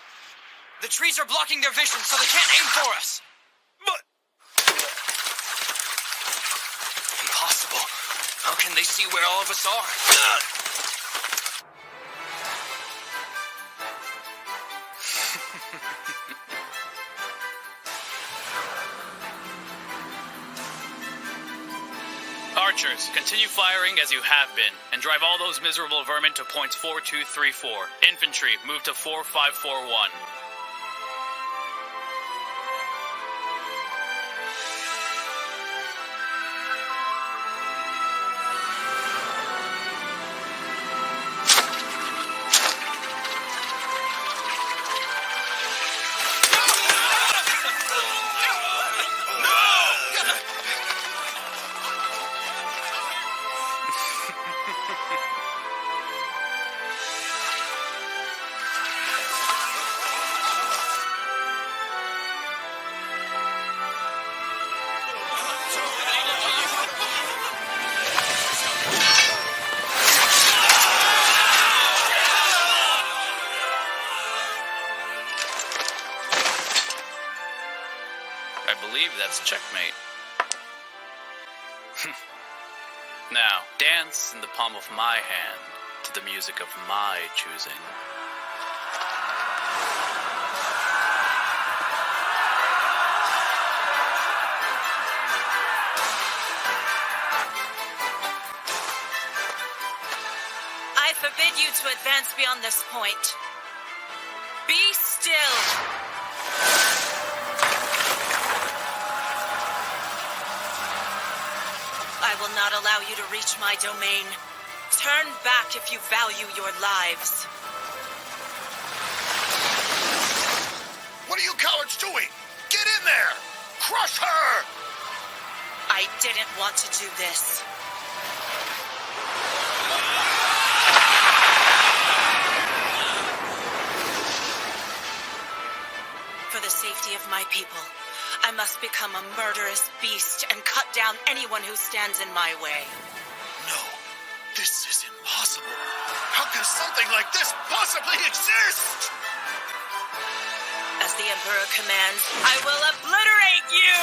Speaker 8: The trees are blocking their vision, so they can't aim for us!
Speaker 14: But...
Speaker 8: Impossible. How can they see where all of us are?
Speaker 10: Archers, continue firing as you have been, and drive all those miserable vermin to points 4234. Infantry, move to 4541. I believe that's checkmate. Now, dance in the palm of my hand to the music of my choosing.
Speaker 6: I forbid you to advance beyond this point. Be still! I will not allow you to reach my domain. Turn back if you value your lives.
Speaker 5: What are you cowards doing? Get in there! Crush her!
Speaker 6: I didn't want to do this. For the safety of my people, I must become a murderous beast and cut down anyone who stands in my way.
Speaker 5: No, this is impossible. How can something like this possibly exist?
Speaker 6: As the Emperor commands, I will obliterate you!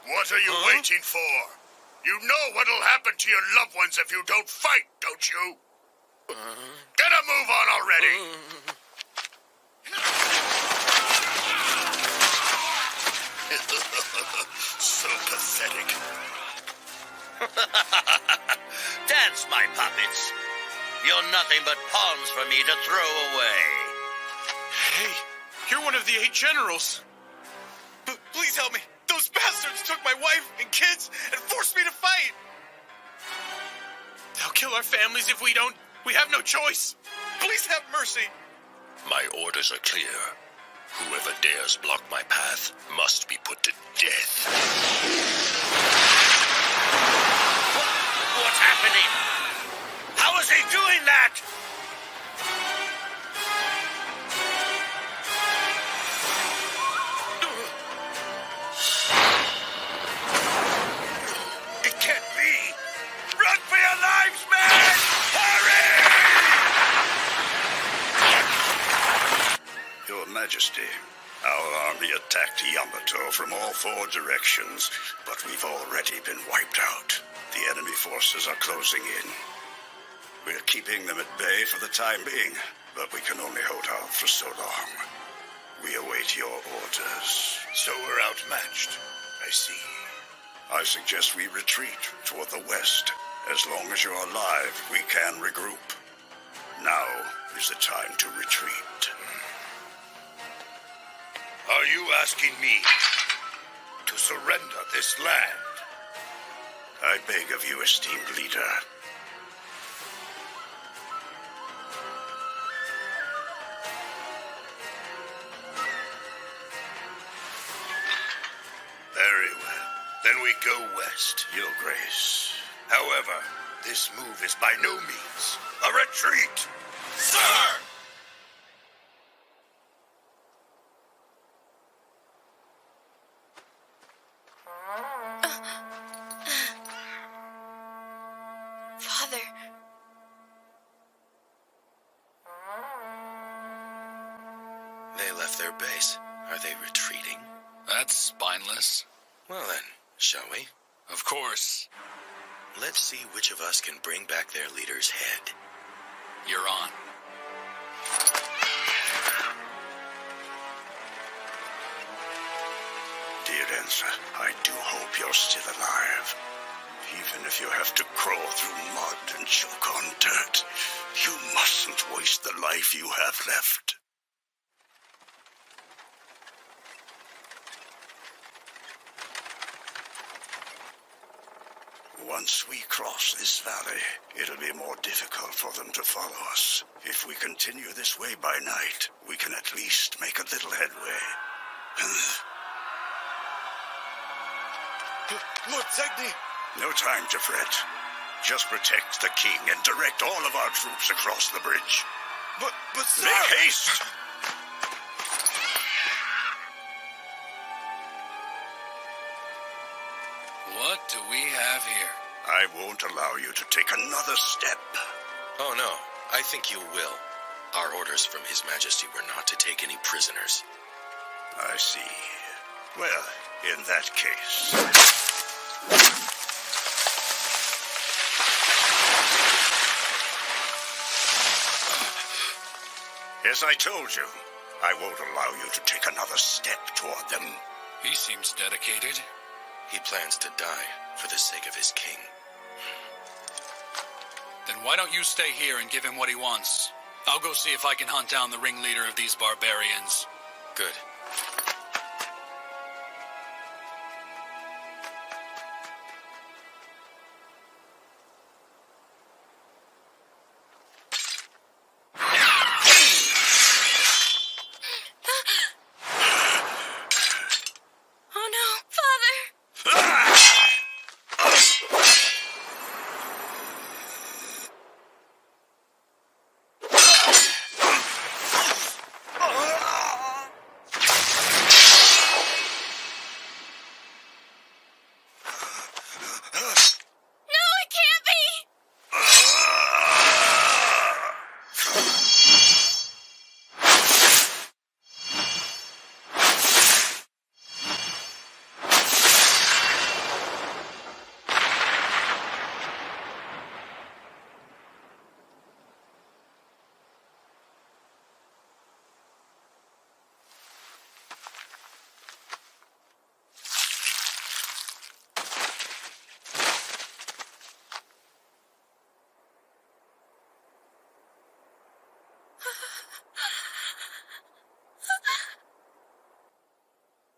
Speaker 5: What are you waiting for? You know what'll happen to your loved ones if you don't fight, don't you? Get a move on already! So pathetic.
Speaker 19: Dance, my puppets. You're nothing but pawns for me to throw away.
Speaker 9: Hey, you're one of the 8 generals. Please help me. Those bastards took my wife and kids and forced me to fight. They'll kill our families if we don't. We have no choice. Please have mercy.
Speaker 4: My orders are clear. Whoever dares block my path must be put to death.
Speaker 19: What's happening? How is he doing that?
Speaker 5: It can't be! Run for your lives, man! Hurry!
Speaker 13: Your Majesty, our army attacked Yamato from all 4 directions, but we've already been wiped out. The enemy forces are closing in. We're keeping them at bay for the time being, but we can only hold out for so long. We await your orders.
Speaker 5: So we're outmatched. I see.
Speaker 13: I suggest we retreat toward the west. As long as you're alive, we can regroup. Now is the time to retreat.
Speaker 5: Are you asking me to surrender this land?
Speaker 13: I beg of you, esteemed leader.
Speaker 5: Very well. Then we go west.
Speaker 13: Your Grace.
Speaker 5: However, this move is by no means a retreat. Sir!
Speaker 3: Father.
Speaker 4: They left their base. Are they retreating?
Speaker 17: That's spineless.
Speaker 4: Well then, shall we?
Speaker 17: Of course.
Speaker 4: Let's see which of us can bring back their leader's head.
Speaker 17: You're on.
Speaker 13: Dear Ensa, I do hope you're still alive. Even if you have to crawl through mud and choke on dirt, you mustn't waste the life you have left. Once we cross this valley, it'll be more difficult for them to follow us. If we continue this way by night, we can at least make a little headway.
Speaker 5: Lord Zegni!
Speaker 13: No time to fret. Just protect the king and direct all of our troops across the bridge.
Speaker 5: But sir!
Speaker 13: Make haste!
Speaker 17: What do we have here?
Speaker 13: I won't allow you to take another step.
Speaker 4: Oh no, I think you will. Our orders from His Majesty were not to take any prisoners.
Speaker 13: I see. Well, in that case... As I told you, I won't allow you to take another step toward them.
Speaker 17: He seems dedicated.
Speaker 4: He plans to die for the sake of his king.
Speaker 17: Then why don't you stay here and give him what he wants? I'll go see if I can hunt down the ringleader of these barbarians.
Speaker 4: Good.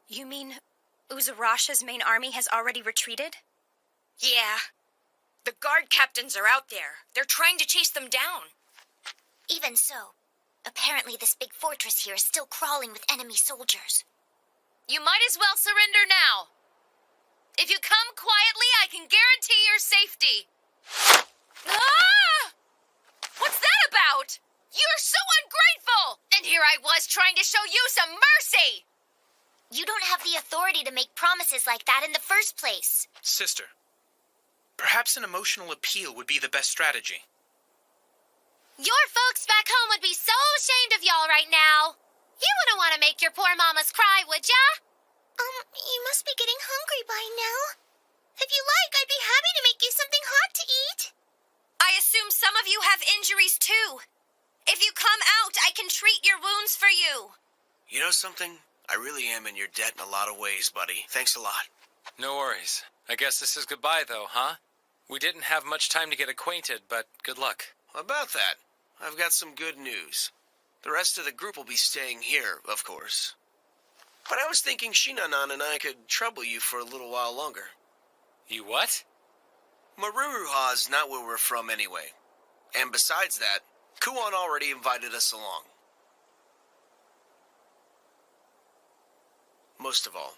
Speaker 3: You mean Uzurasha's main army has already retreated?
Speaker 16: Yeah. The guard captains are out there. They're trying to chase them down.
Speaker 15: Even so, apparently this big fortress here is still crawling with enemy soldiers.
Speaker 12: You might as well surrender now. If you come quietly, I can guarantee your safety. Ah! What's that about? You're so ungrateful! And here I was trying to show you some mercy!
Speaker 15: You don't have the authority to make promises like that in the first place.
Speaker 7: Sister, perhaps an emotional appeal would be the best strategy.
Speaker 12: Your folks back home would be so ashamed of y'all right now. You wouldn't want to make your poor mamas cry, would ya?
Speaker 15: You must be getting hungry by now. If you like, I'd be happy to make you something hot to eat.
Speaker 2: I assume some of you have injuries too. If you come out, I can treat your wounds for you.
Speaker 14: You know something? I really am in your debt in a lot of ways, buddy. Thanks a lot.
Speaker 1: No worries. I guess this is goodbye, though, huh? We didn't have much time to get acquainted, but good luck.
Speaker 14: About that, I've got some good news. The rest of the group will be staying here, of course. But I was thinking Shinanan and I could trouble you for a little while longer.
Speaker 1: You what?
Speaker 14: Maruruha's not where we're from anyway. And besides that, Kuon already invited us along. Most of all,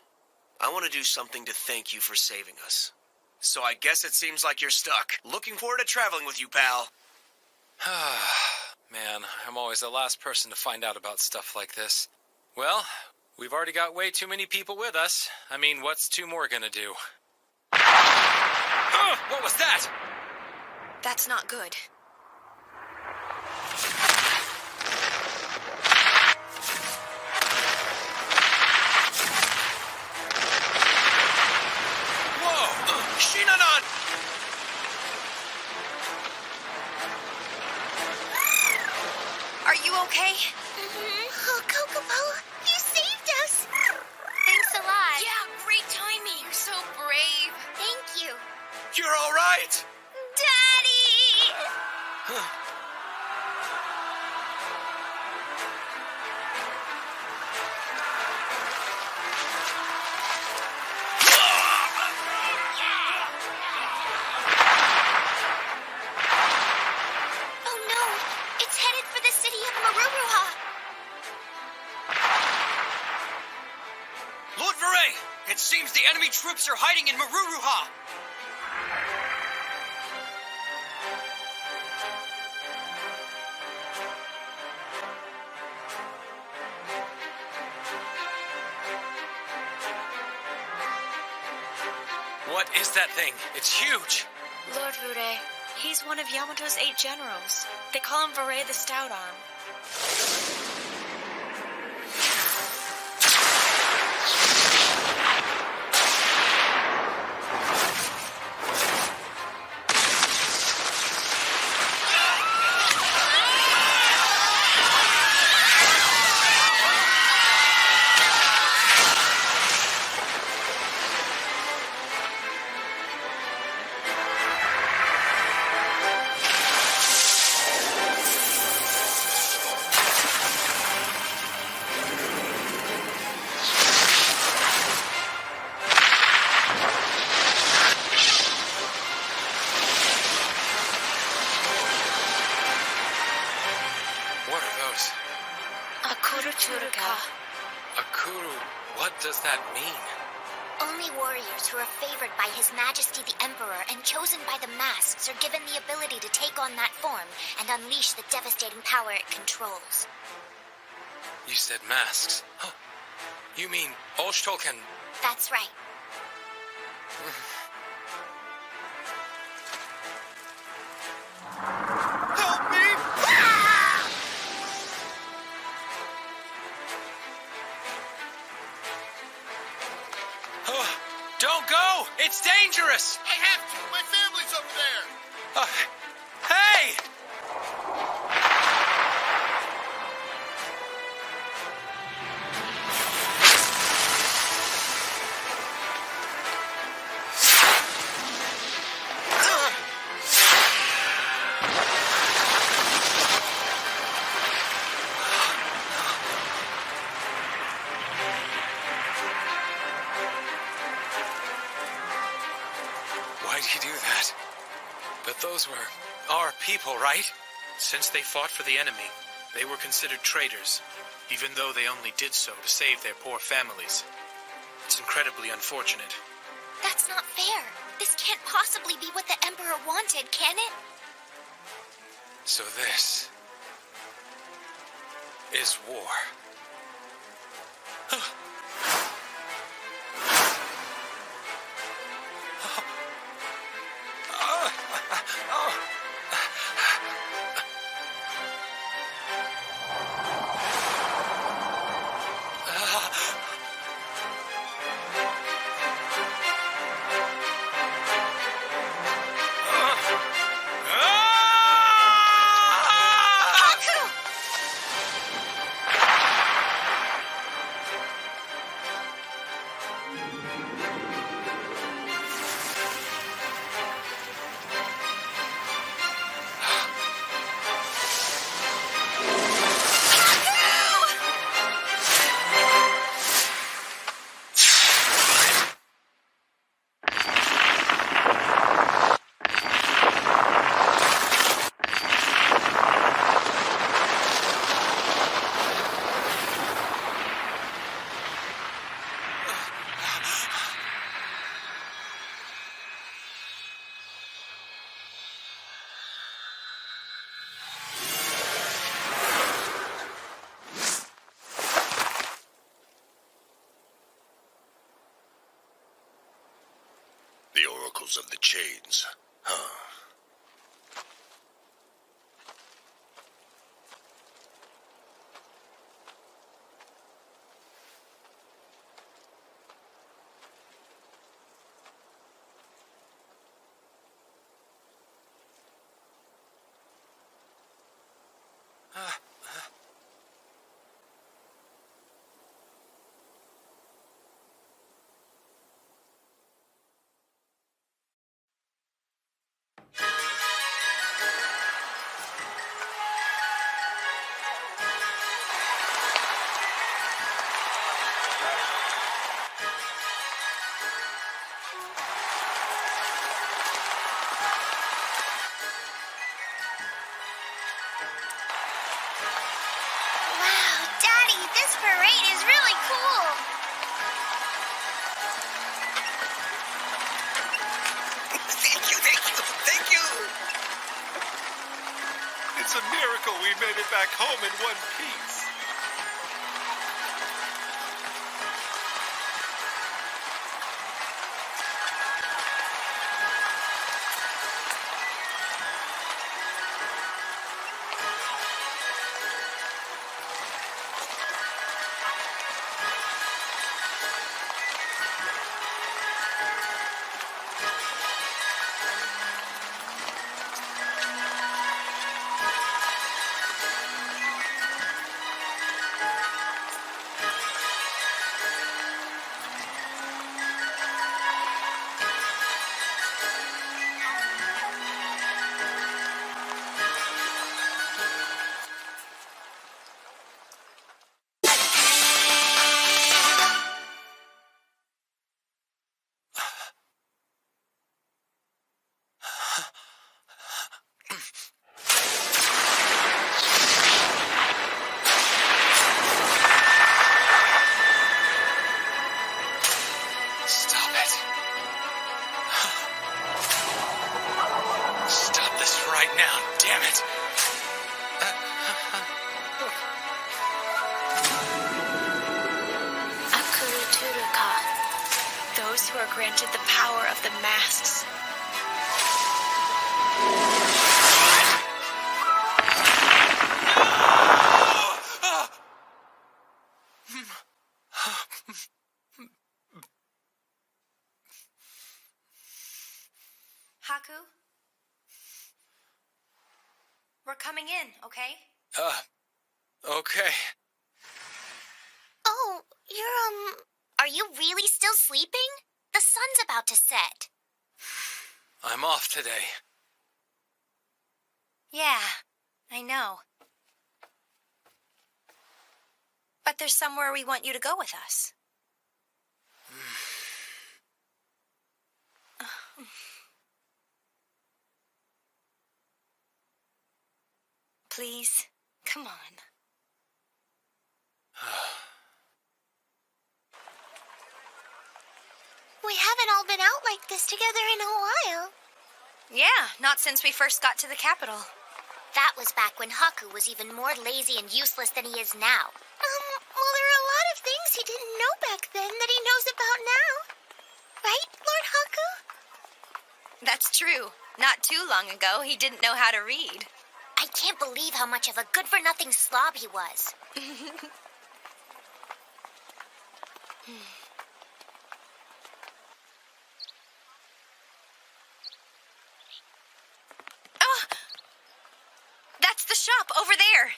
Speaker 14: I want to do something to thank you for saving us. So I guess it seems like you're stuck. Looking forward to traveling with you, pal.
Speaker 1: Man, I'm always the last person to find out about stuff like this. Well, we've already got way too many people with us. I mean, what's two more gonna do? What was that?
Speaker 3: That's not good.
Speaker 14: Shinanan!
Speaker 3: Are you okay?
Speaker 15: Oh, Kokomo, you saved us.
Speaker 2: Thanks a lot.
Speaker 12: Yeah, great timing. You're so brave.
Speaker 2: Thank you.
Speaker 14: You're all right!
Speaker 2: Daddy!
Speaker 15: Oh no, it's headed for the city of Maruruha.
Speaker 8: Lord Veray, it seems the enemy troops are hiding in Maruruha.
Speaker 1: What is that thing? It's huge.
Speaker 3: Lord Vure, he's one of Yamato's 8 generals. They call him Vure the Stout Arm.
Speaker 1: What are those?
Speaker 3: Akuru Churuka.
Speaker 1: Akuru, what does that mean?
Speaker 15: Only warriors who are favored by His Majesty the Emperor and chosen by the masks are given the ability to take on that form and unleash the devastating power it controls.
Speaker 1: You said masks. Huh. You mean Oshitol can...
Speaker 15: That's right.
Speaker 9: Help me!
Speaker 1: Don't go! It's dangerous!
Speaker 9: I have to. My family's over there.
Speaker 1: Hey! Why'd you do that? But those were our people, right?
Speaker 7: Since they fought for the enemy, they were considered traitors, even though they only did so to save their poor families. It's incredibly unfortunate.
Speaker 15: That's not fair. This can't possibly be what the Emperor wanted, can it?
Speaker 1: So this is war.
Speaker 13: because of the chains, huh?
Speaker 15: Wow, Daddy, this parade is really cool.
Speaker 9: Thank you! It's a miracle we made it back home in one piece.
Speaker 1: Stop it. Stop this right now, damn it.
Speaker 3: Akuluturuka, those who are granted the power of the masks. Haku? We're coming in, okay?
Speaker 1: Okay.
Speaker 15: Oh, are you really still sleeping? The sun's about to set.
Speaker 1: I'm off today.
Speaker 3: Yeah, I know. But there's somewhere we want you to go with us. Please, come on.
Speaker 15: We haven't all been out like this together in a while.
Speaker 3: Yeah, not since we first got to the capital.
Speaker 15: That was back when Haku was even more lazy and useless than he is now. Well, there are a lot of things he didn't know back then that he knows about now. Right, Lord Haku?
Speaker 3: That's true. Not too long ago, he didn't know how to read.
Speaker 15: I can't believe how much of a good-for-nothing slob he was.
Speaker 3: Oh! That's the shop over there.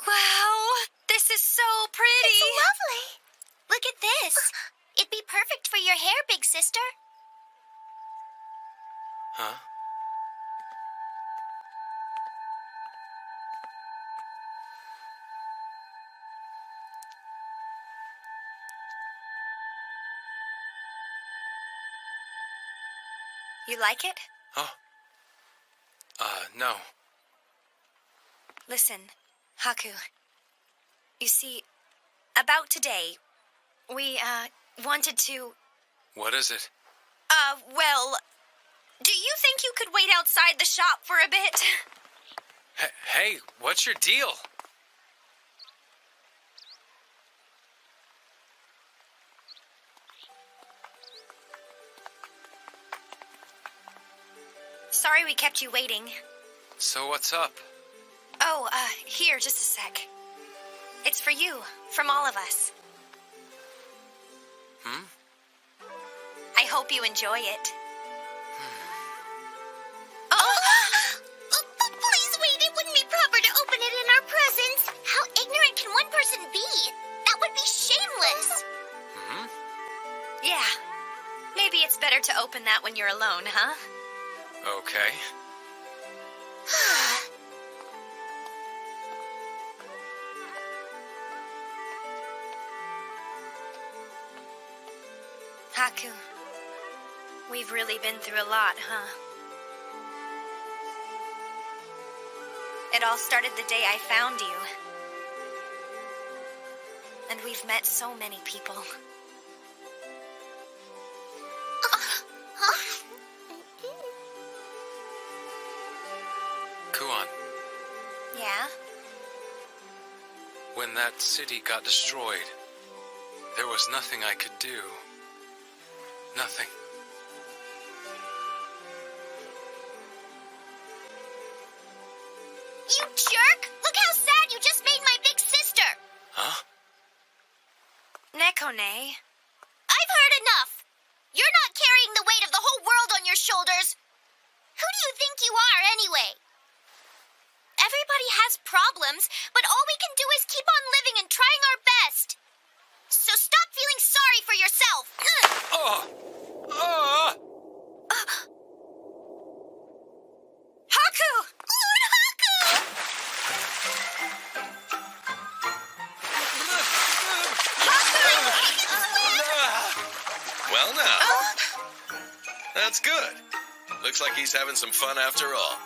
Speaker 3: Wow! This is so pretty!
Speaker 15: It's lovely! Look at this. It'd be perfect for your hair, big sister.
Speaker 1: Huh?
Speaker 3: You like it?
Speaker 1: Oh. No.
Speaker 3: Listen, Haku. You see, about today, we, wanted to...
Speaker 1: What is it?
Speaker 3: Well, do you think you could wait outside the shop for a bit?
Speaker 1: Hey, what's your deal?
Speaker 3: Sorry we kept you waiting.
Speaker 1: So what's up?
Speaker 3: Oh, here, just a sec. It's for you, from all of us.
Speaker 1: Hmm?
Speaker 3: I hope you enjoy it.
Speaker 15: Oh! Please wait, it wouldn't be proper to open it in our presence. How ignorant can one person be? That would be shameless.
Speaker 1: Hmm?
Speaker 3: Yeah. Maybe it's better to open that when you're alone, huh?
Speaker 1: Okay.
Speaker 3: Haku, we've really been through a lot, huh? It all started the day I found you. And we've met so many people.
Speaker 1: Kuan,
Speaker 3: Yeah?
Speaker 1: when that city got destroyed, there was nothing I could do. Nothing.
Speaker 15: You jerk! Look how sad you just made my big sister!
Speaker 1: Huh?
Speaker 3: Nekone.
Speaker 15: I've heard enough! You're not carrying the weight of the whole world on your shoulders! Who do you think you are, anyway? Everybody has problems, but all we can do is keep on living and trying our best. So stop feeling sorry for yourself!
Speaker 3: Haku!
Speaker 15: Lord Haku!
Speaker 4: Well, now. That's good. Looks like he's having some fun after all.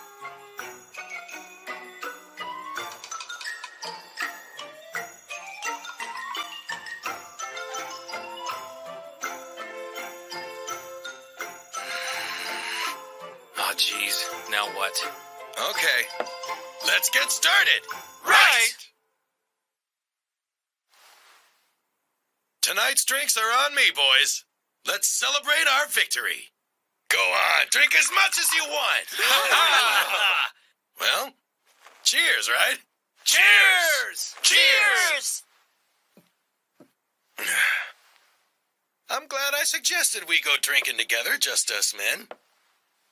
Speaker 1: Oh, jeez. Now what?
Speaker 4: Okay, let's get started.
Speaker 9: Right!
Speaker 4: Tonight's drinks are on me, boys. Let's celebrate our victory. Go on, drink as much as you want. Well, cheers, right?
Speaker 14: Cheers!
Speaker 4: Cheers! I'm glad I suggested we go drinking together, just us men.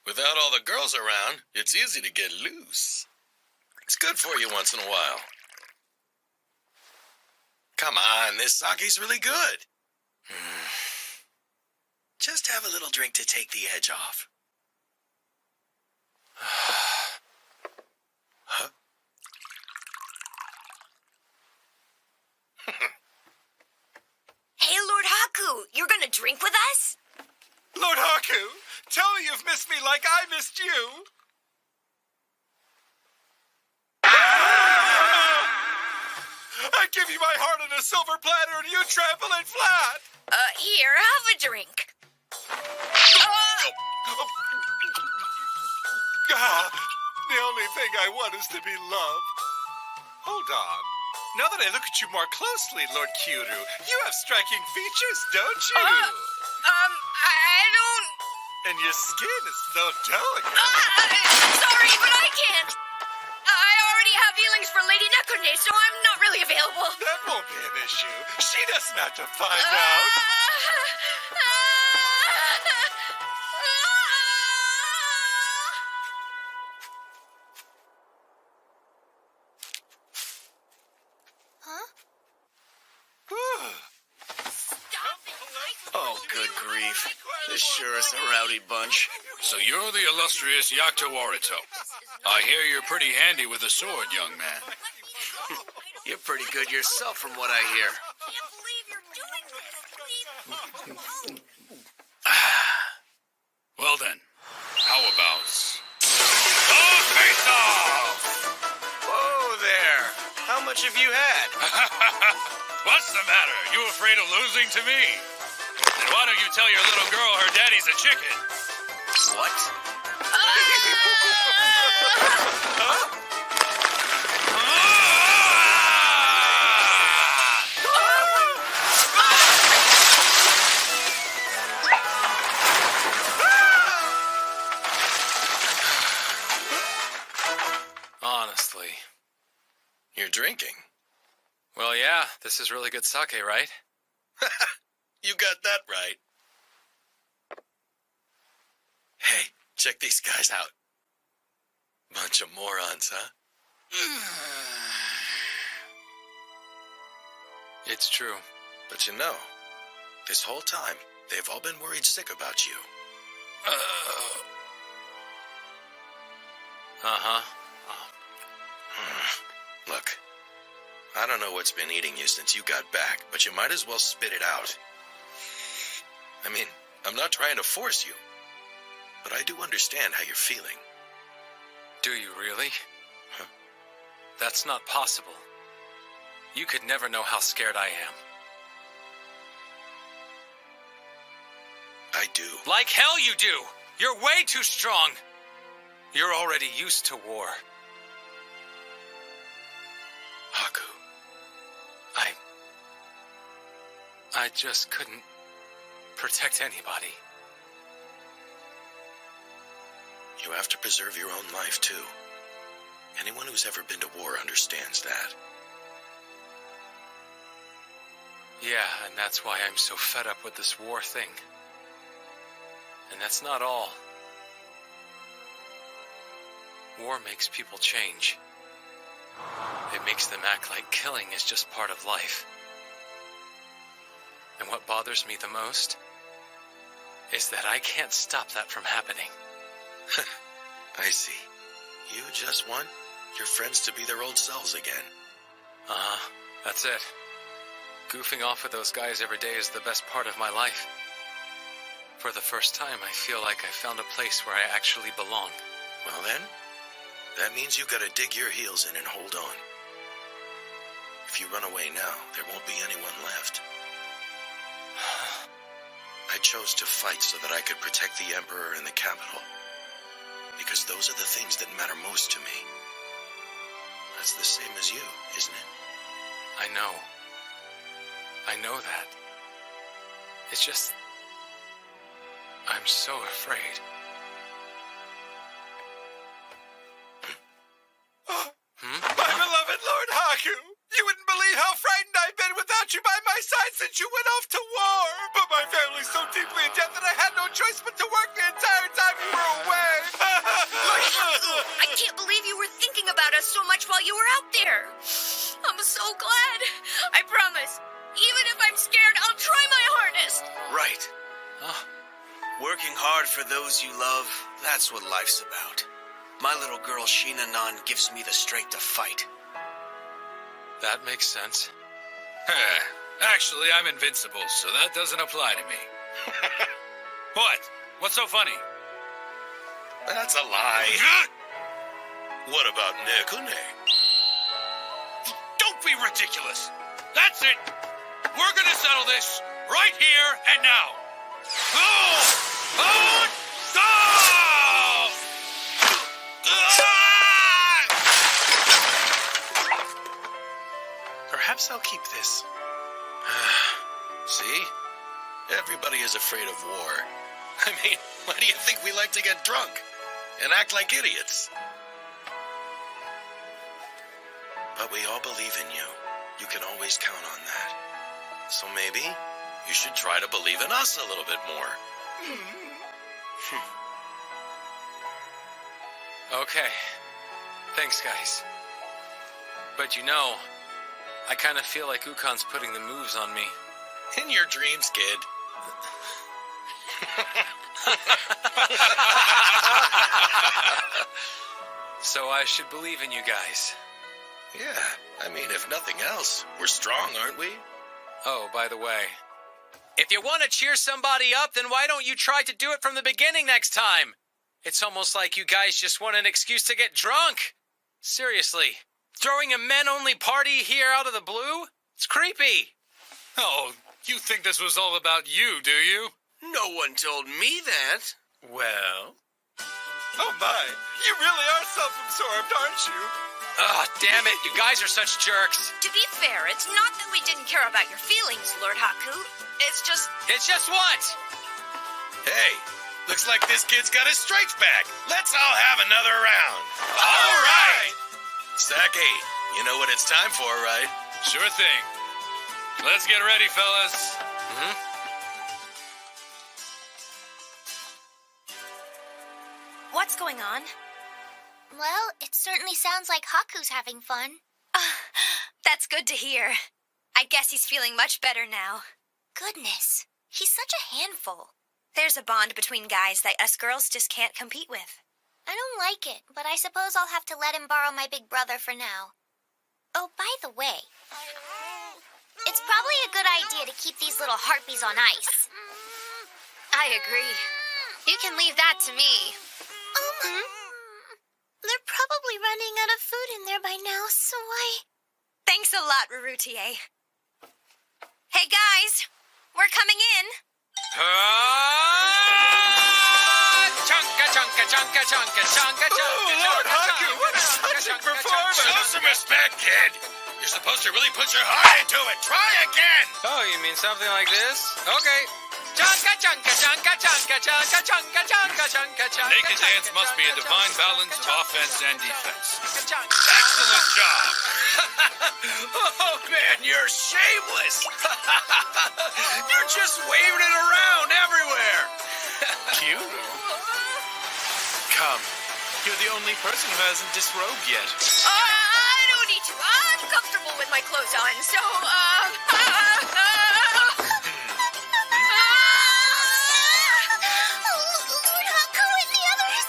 Speaker 4: Without all the girls around, it's easy to get loose. It's good for you once in a while. Come on, this sake's really good. Just have a little drink to take the edge off. Huh?
Speaker 16: Hey, Lord Haku, you're gonna drink with us?
Speaker 9: Lord Haku, tell me you've missed me like I missed you. I give you my heart on a silver platter and you trample it flat.
Speaker 16: Here, have a drink.
Speaker 9: The only thing I want is to be loved. Hold on. Now that I look at you more closely, Lord Kyuru, you have striking features, don't you?
Speaker 16: I don't...
Speaker 9: And your skin is so delicate.
Speaker 16: Sorry, but I can't. I already have feelings for Lady Nekone, so I'm not really available.
Speaker 9: That won't be an issue. She doesn't have to find out.
Speaker 14: Oh, good grief. This sure is a rowdy bunch.
Speaker 17: So you're the illustrious Yakuto Warito. I hear you're pretty handy with a sword, young man.
Speaker 14: You're pretty good yourself from what I hear.
Speaker 17: Well then, how about... the face-off!
Speaker 14: Whoa there. How much have you had?
Speaker 17: What's the matter? You afraid of losing to me? Then why don't you tell your little girl her daddy's a chicken?
Speaker 14: What?
Speaker 4: drinking.
Speaker 1: Well, yeah, this is really good sake, right?
Speaker 4: You got that right. Hey, check these guys out. Bunch of morons, huh?
Speaker 1: It's true.
Speaker 4: But you know, this whole time, they've all been worried sick about you.
Speaker 1: Uh-huh.
Speaker 4: Look, I don't know what's been eating you since you got back, but you might as well spit it out. I mean, I'm not trying to force you, but I do understand how you're feeling.
Speaker 1: Do you really? Huh? That's not possible. You could never know how scared I am.
Speaker 4: I do.
Speaker 1: Like hell you do! You're way too strong! You're already used to war. Haku. I just couldn't protect anybody.
Speaker 4: You have to preserve your own life, too. Anyone who's ever been to war understands that.
Speaker 1: Yeah, and that's why I'm so fed up with this war thing. And that's not all. War makes people change. It makes them act like killing is just part of life. And what bothers me the most is that I can't stop that from happening.
Speaker 4: I see. You just want your friends to be their old selves again.
Speaker 1: Uh-huh, that's it. Goofing off with those guys every day is the best part of my life. For the first time, I feel like I found a place where I actually belong.
Speaker 4: Well then, that means you gotta dig your heels in and hold on. If you run away now, there won't be anyone left. I chose to fight so that I could protect the Emperor and the capital. Because those are the things that matter most to me. That's the same as you, isn't it?
Speaker 1: I know. I know that. It's just... I'm so afraid.
Speaker 9: My beloved Lord Haku! You wouldn't believe how frightened I've been without you by my side since you went off to war! But my family's so deeply in debt that I had no choice but to work the entire time you were away!
Speaker 16: Lord Haku, I can't believe you were thinking about us so much while you were out there. I'm so glad. I promise. Even if I'm scared, I'll try my hardest.
Speaker 14: Right. Working hard for those you love, that's what life's about. My little girl Shinanon gives me the strength to fight.
Speaker 1: That makes sense.
Speaker 17: Actually, I'm invincible, so that doesn't apply to me. What? What's so funny?
Speaker 4: That's a lie. What about Nekune?
Speaker 17: Don't be ridiculous. That's it. We're gonna settle this right here and now.
Speaker 7: Perhaps I'll keep this.
Speaker 4: See? Everybody is afraid of war. I mean, why do you think we like to get drunk and act like idiots? But we all believe in you. You can always count on that. So maybe you should try to believe in us a little bit more.
Speaker 1: Okay. Thanks, guys. But you know, I kind of feel like Ukon's putting the moves on me.
Speaker 4: In your dreams, kid.
Speaker 1: So I should believe in you guys.
Speaker 4: Yeah, I mean, if nothing else, we're strong, aren't we?
Speaker 1: Oh, by the way, if you want to cheer somebody up, then why don't you try to do it from the beginning next time? It's almost like you guys just want an excuse to get drunk. Seriously, throwing a men-only party here out of the blue? It's creepy.
Speaker 17: Oh, you think this was all about you, do you?
Speaker 14: No one told me that.
Speaker 17: Well...
Speaker 9: Oh my, you really are self-absorbed, aren't you?
Speaker 1: Oh, damn it, you guys are such jerks.
Speaker 16: To be fair, it's not that we didn't care about your feelings, Lord Haku. It's just...
Speaker 1: It's just what?
Speaker 4: Hey, looks like this kid's got his stripes back. Let's all have another round.
Speaker 17: All right!
Speaker 4: Saki, You know what it's time for, right?
Speaker 17: Sure thing. Let's get ready, fellas.
Speaker 3: What's going on?
Speaker 15: Well, it certainly sounds like Haku's having fun.
Speaker 3: That's good to hear. I guess he's feeling much better now.
Speaker 15: Goodness, he's such a handful.
Speaker 3: There's a bond between guys that us girls just can't compete with.
Speaker 15: I don't like it, but I suppose I'll have to let him borrow my big brother for now. Oh, by the way, it's probably a good idea to keep these little harpies on ice.
Speaker 12: I agree. You can leave that to me.
Speaker 15: They're probably running out of food in there by now, so
Speaker 3: Thanks a lot, Rurutier. Hey, guys, we're coming in.
Speaker 1: Chunka, chunka, chunka, chunka, chunka, chunka.
Speaker 9: Lord Haku, what a stunning performance!
Speaker 4: Show some respect, kid. You're supposed to really put your heart into it. Try again.
Speaker 1: Oh, you mean something like this? Okay. Chunka, chunka, chunka, chunka, chunka, chunka, chunka, chunka, chunka.
Speaker 17: Naked dance must be a divine balance of offense and defense.
Speaker 4: Excellent job. Oh, man, you're shameless. You're just waving it around everywhere.
Speaker 7: Cute. Come. You're the only person who hasn't disrobed yet.
Speaker 16: I don't need to. I'm comfortable with my clothes on, so,
Speaker 15: Lord Haku and the others!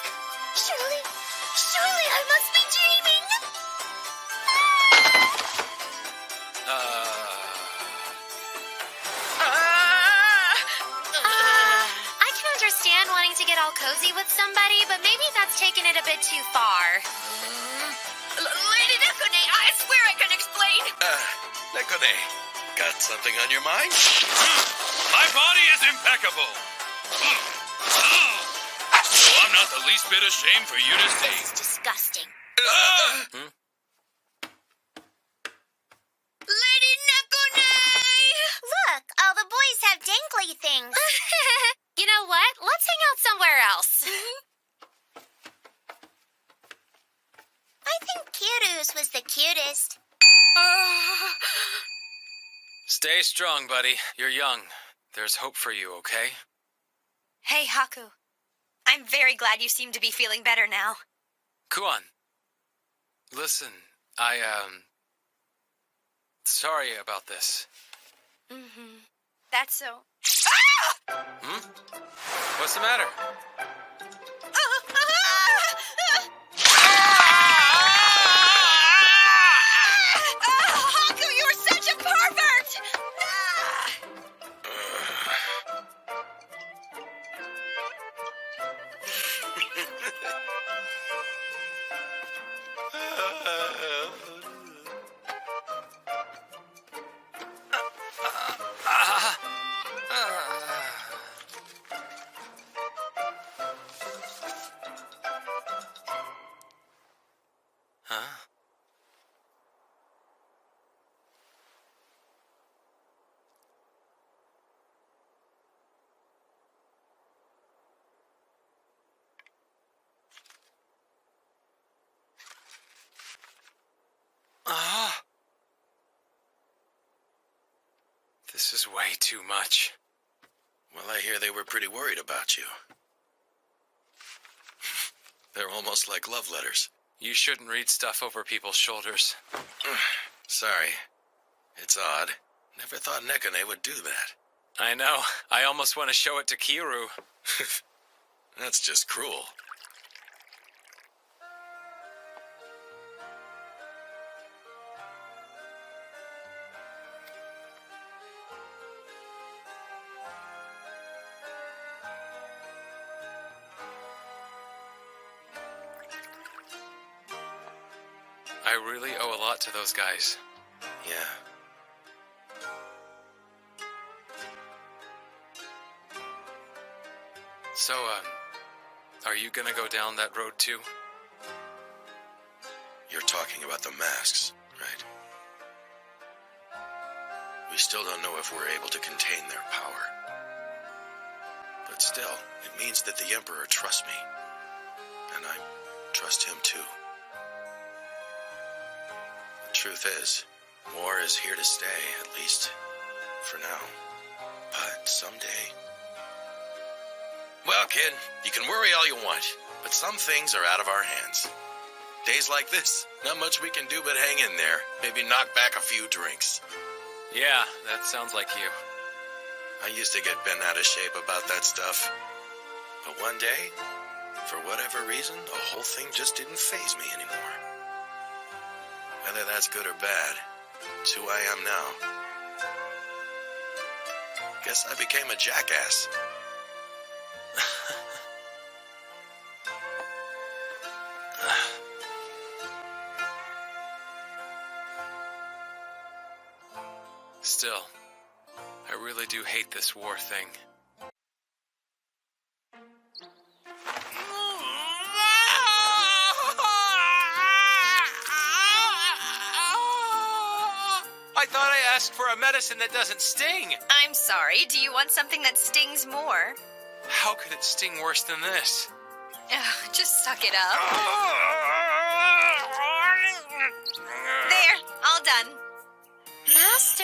Speaker 15: Surely I must be dreaming!
Speaker 12: I can understand wanting to get all cozy with somebody, but maybe that's taking it a bit too far.
Speaker 16: Lady Nekune, I swear I can explain.
Speaker 4: Nekone, got something on your mind?
Speaker 17: My body is impeccable. So I'm not the least bit ashamed for you to see.
Speaker 15: It's disgusting.
Speaker 16: Lady Nekune!
Speaker 15: Look, all the boys have dangly things.
Speaker 12: You know what? Let's hang out somewhere else.
Speaker 15: I think Kiru's was the cutest.
Speaker 1: Stay strong, buddy. You're young. There's hope for you, okay?
Speaker 3: Hey, Haku. I'm very glad you seem to be feeling better now.
Speaker 1: Kuan. Listen, sorry about this.
Speaker 3: That's so...
Speaker 1: What's the matter?
Speaker 16: Haku, you're such a pervert!
Speaker 1: Huh? This is way too much.
Speaker 4: Well, I hear they were pretty worried about you. They're almost like love letters.
Speaker 1: You shouldn't read stuff over people's shoulders.
Speaker 4: Sorry. It's odd. Never thought Nekone would do that.
Speaker 1: I know. I almost want to show it to Kiru.
Speaker 4: That's just cruel.
Speaker 1: I really owe a lot to those guys.
Speaker 4: Yeah.
Speaker 1: So, are you gonna go down that road too?
Speaker 4: You're talking about the masks, right? We still don't know if we're able to contain their power. But still, it means that the Emperor trusts me. And I trust him too. The truth is, war is here to stay, at least for now. But someday... Well, kid, you can worry all you want, but some things are out of our hands. Days like this, not much we can do but hang in there. Maybe knock back a few drinks.
Speaker 1: Yeah, that sounds like you.
Speaker 4: I used to get bent out of shape about that stuff. But one day, for whatever reason, the whole thing just didn't faze me anymore. Whether that's good or bad, it's who I am now. Guess I became a jackass.
Speaker 1: Still, I really do hate this war thing. I thought I asked for a medicine that doesn't sting.
Speaker 3: I'm sorry. Do you want something that stings more?
Speaker 1: How could it sting worse than this?
Speaker 3: Ugh, just suck it up. There, all done.
Speaker 18: Master,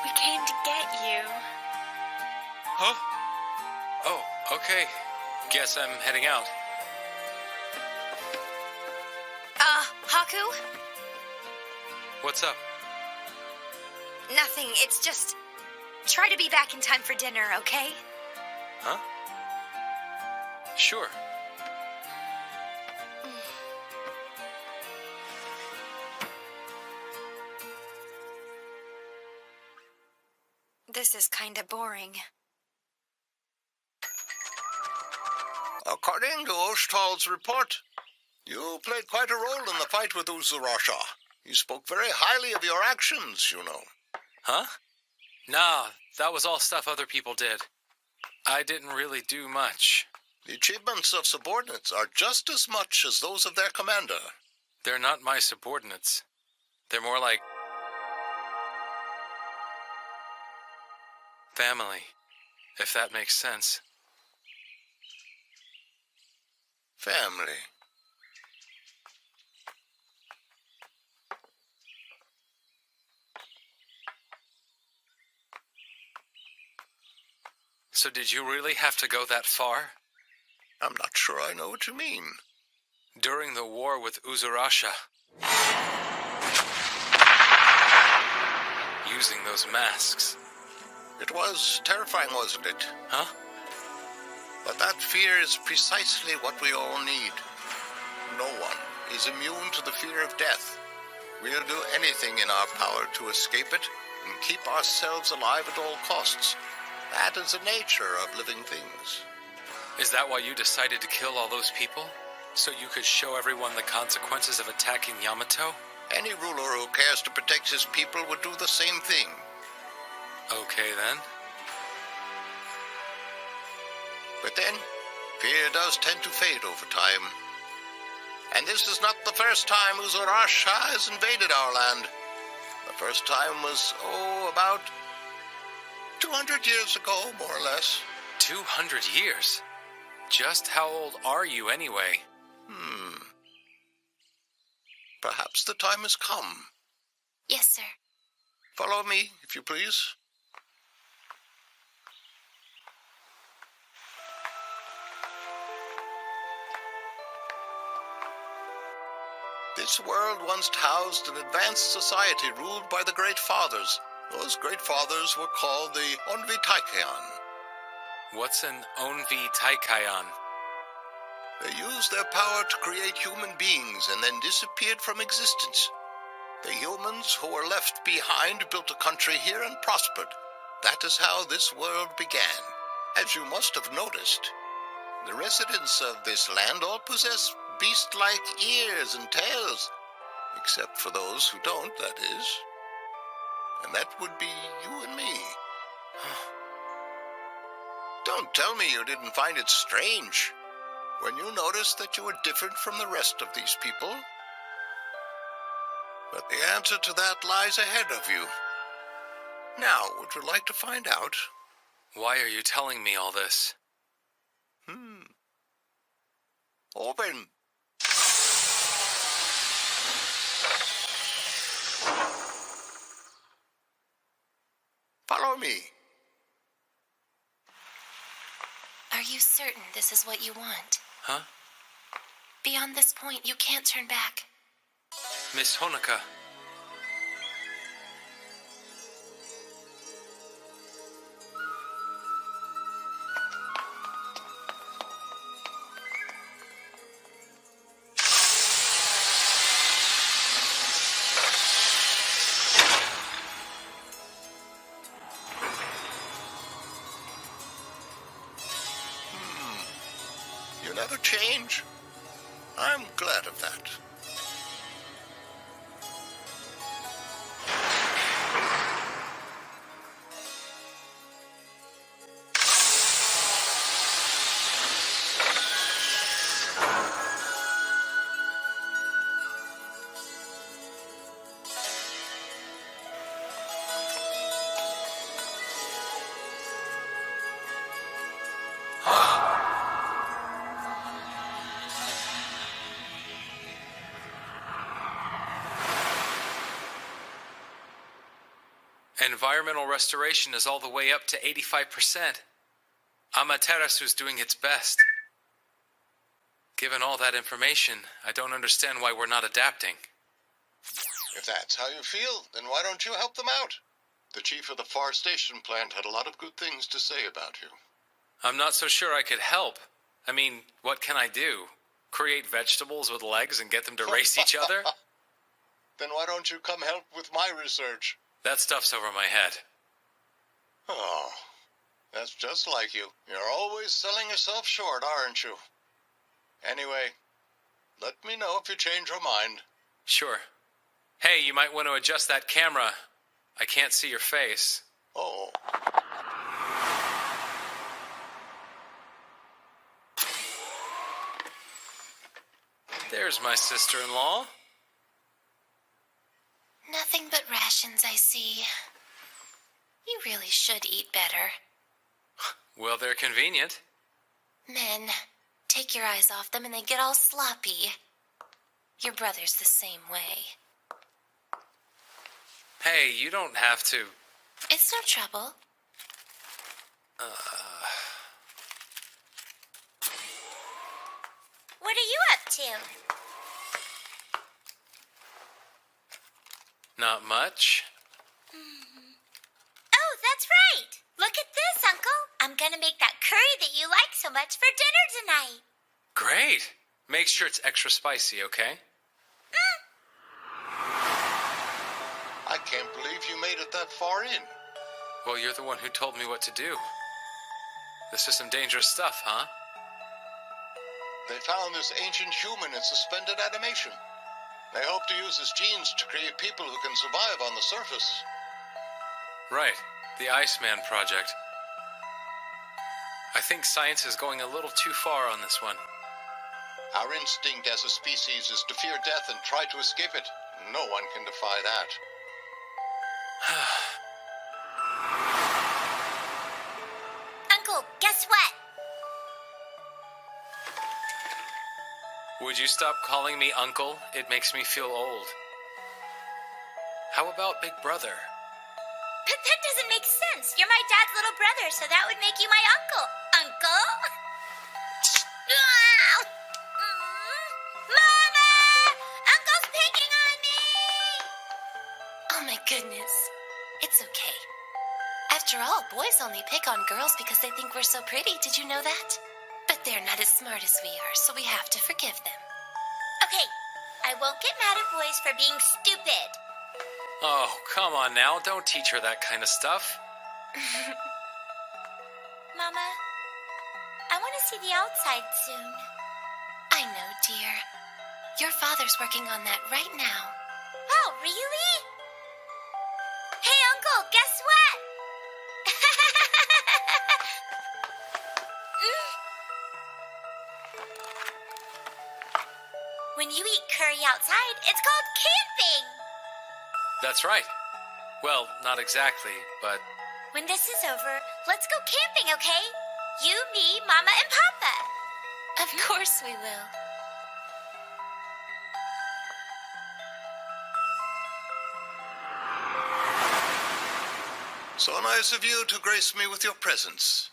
Speaker 18: we came to get you.
Speaker 1: Huh? Oh, okay. Guess I'm heading out.
Speaker 3: Haku?
Speaker 1: What's up?
Speaker 3: Nothing. It's just... Try to be back in time for dinner, okay?
Speaker 1: Huh? Sure.
Speaker 3: This is kinda boring.
Speaker 13: According to Oshtal's report, you played quite a role in the fight with Uzurasha. He spoke very highly of your actions, you know.
Speaker 1: Huh? Nah, that was all stuff other people did. I didn't really do much.
Speaker 13: The achievements of subordinates are just as much as those of their commander.
Speaker 1: They're not my subordinates. They're more like... family, if that makes sense.
Speaker 13: Family.
Speaker 1: So did you really have to go that far?
Speaker 13: I'm not sure I know what you mean.
Speaker 1: During the war with Uzurasha. Using those masks.
Speaker 13: It was terrifying, wasn't it?
Speaker 1: Huh?
Speaker 13: But that fear is precisely what we all need. No one is immune to the fear of death. We'll do anything in our power to escape it and keep ourselves alive at all costs. That is the nature of living things.
Speaker 1: Is that why you decided to kill all those people? So you could show everyone the consequences of attacking Yamato?
Speaker 13: Any ruler who cares to protect his people would do the same thing.
Speaker 1: Okay, then.
Speaker 13: But then, fear does tend to fade over time. And this is not the first time Uzurasha has invaded our land. The first time was, about 200 years ago, more or less.
Speaker 1: 200 years? Just how old are you anyway?
Speaker 13: Perhaps the time has come.
Speaker 3: Yes, sir.
Speaker 13: Follow me, if you please. This world once housed an advanced society ruled by the Great Fathers. Those Great Fathers were called the Onvi Taikayan.
Speaker 1: What's an Onvi Taikayan?
Speaker 13: They used their power to create human beings and then disappeared from existence. The humans who were left behind built a country here and prospered. That is how this world began. As you must have noticed, the residents of this land all possess beast-like ears and tails, except for those who don't, that is. And that would be you and me. Don't tell me you didn't find it strange when you noticed that you were different from the rest of these people. But the answer to that lies ahead of you. Now, would you like to find out?
Speaker 1: Why are you telling me all this?
Speaker 13: Open.
Speaker 12: this is what you want.
Speaker 1: Huh?
Speaker 12: Beyond this point, you can't turn back.
Speaker 1: Miss Honoka.
Speaker 13: You never change. I'm glad of that.
Speaker 1: Environmental restoration is all the way up to 85%. Amaterasu's doing its best. Given all that information, I don't understand why we're not adapting.
Speaker 13: If that's how you feel, then why don't you help them out? The chief of the forestation plant had a lot of good things to say about you.
Speaker 1: I'm not so sure I could help. I mean, what can I do? Create vegetables with legs and get them to race each other?
Speaker 13: Then why don't you come help with my research?
Speaker 1: That stuff's over my head.
Speaker 13: Oh, that's just like you. You're always selling yourself short, aren't you? Anyway, let me know if you change your mind.
Speaker 1: Sure. Hey, you might want to adjust that camera. I can't see your face.
Speaker 13: Oh.
Speaker 1: There's my sister-in-law.
Speaker 12: Nothing but rations, I see. You really should eat better.
Speaker 1: Well, they're convenient.
Speaker 12: Men, take your eyes off them and they get all sloppy. Your brother's the same way.
Speaker 1: Hey, you don't have to...
Speaker 12: It's no trouble.
Speaker 15: What are you up to?
Speaker 1: Not much.
Speaker 15: Oh, that's right. Look at this, Uncle. I'm gonna make that curry that you like so much for dinner tonight.
Speaker 1: Great. Make sure it's extra spicy, okay?
Speaker 13: I can't believe you made it that far in.
Speaker 1: Well, you're the one who told me what to do. This is some dangerous stuff, huh?
Speaker 13: They found this ancient human in suspended animation. They hope to use his genes to create people who can survive on the surface.
Speaker 1: Right. The Iceman Project. I think science is going a little too far on this one.
Speaker 13: Our instinct as a species is to fear death and try to escape it. No one can defy that.
Speaker 15: Uncle, guess what?
Speaker 1: Would you stop calling me Uncle? It makes me feel old. How about Big Brother?
Speaker 15: But that doesn't make sense. You're my dad's little brother, so that would make you my uncle. Uncle? Mama! Uncle's picking on me!
Speaker 12: Oh my goodness. It's okay. After all, boys only pick on girls because they think we're so pretty. Did you know that? But they're not as smart as we are, so we have to forgive them.
Speaker 15: Okay, I won't get mad at boys for being stupid.
Speaker 1: Oh, come on now. Don't teach her that kind of stuff.
Speaker 15: Mama, I want to see the outside soon.
Speaker 12: I know, dear. Your father's working on that right now.
Speaker 15: Oh, really? Hey, Uncle, guess what? When you eat curry outside, it's called camping.
Speaker 1: That's right. Well, not exactly, but...
Speaker 15: When this is over, let's go camping, okay? You, me, Mama, and Papa.
Speaker 12: Of course we will.
Speaker 13: So nice of you to grace me with your presence.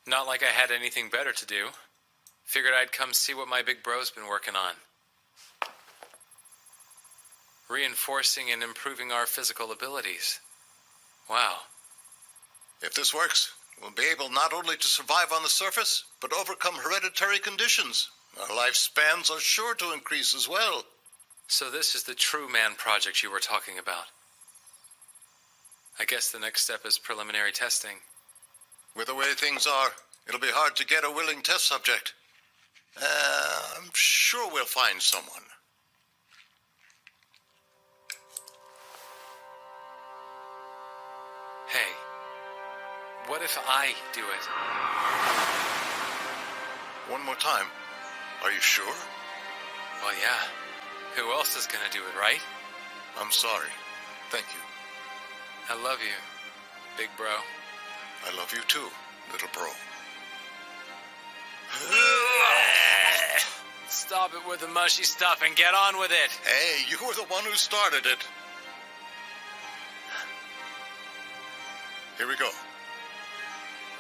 Speaker 1: Not like I had anything better to do. Figured I'd come see what my big bro's been working on. Reinforcing and improving our physical abilities. Wow.
Speaker 11: If this works, we'll be able not only to survive on the surface, but overcome hereditary conditions. Our lifespans are sure to increase as well.
Speaker 1: So this is the True Man project you were talking about. I guess the next step is preliminary testing.
Speaker 11: With the way things are, it'll be hard to get a willing test subject. I'm sure we'll find someone.
Speaker 1: Hey, what if I do it?
Speaker 11: One more time. Are you sure?
Speaker 1: Well, yeah. Who else is gonna do it, right?
Speaker 11: I'm sorry. Thank you.
Speaker 1: I love you, big bro.
Speaker 11: I love you too, little bro.
Speaker 1: Stop it with the mushy stuff and get on with it.
Speaker 11: Hey, you were the one who started it. Here we go.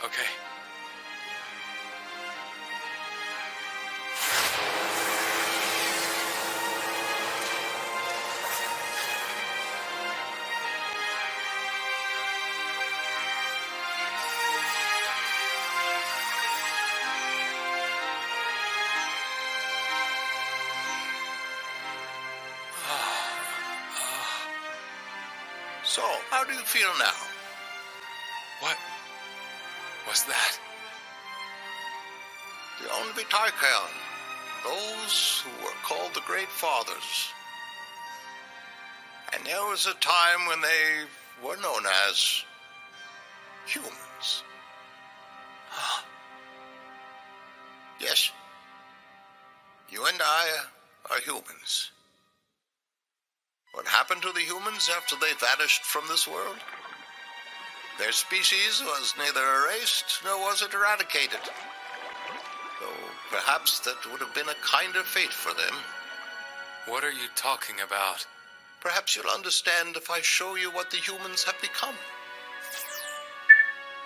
Speaker 1: Okay.
Speaker 11: So, how do you feel now?
Speaker 1: What was that?
Speaker 11: The Onvitaikion, those who were called the Great Fathers. And there was a time when they were known as humans. Yes, you and I are humans. What happened to the humans after they vanished from this world? Their species was neither erased nor was it eradicated. Though perhaps that would have been a kinder fate for them.
Speaker 1: What are you talking about?
Speaker 11: Perhaps you'll understand if I show you what the humans have become.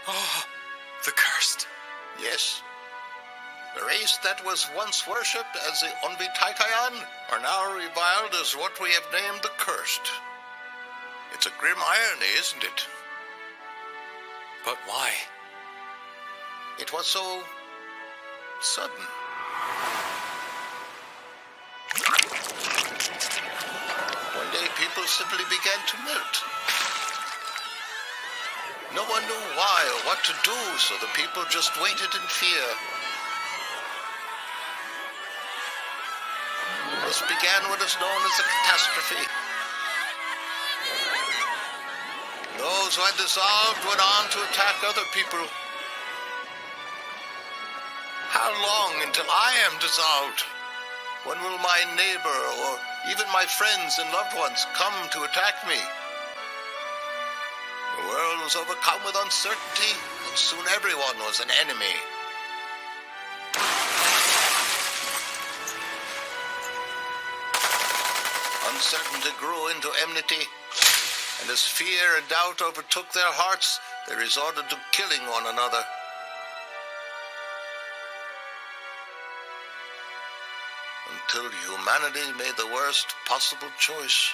Speaker 1: Oh, the cursed.
Speaker 11: Yes. The race that was once worshipped as the Onvitaikion are now reviled as what we have named the cursed. It's a grim irony, isn't it?
Speaker 1: But why?
Speaker 11: It was so sudden. One day people simply began to melt. No one knew why or what to do, so the people just waited in fear. This began what is known as a catastrophe. Those who had dissolved went on to attack other people. How long until I am dissolved? When will my neighbor or even my friends and loved ones come to attack me? The world was overcome with uncertainty, and soon everyone was an enemy. Uncertainty grew into enmity, and as fear and doubt overtook their hearts, they resorted to killing one another. Until humanity made the worst possible choice.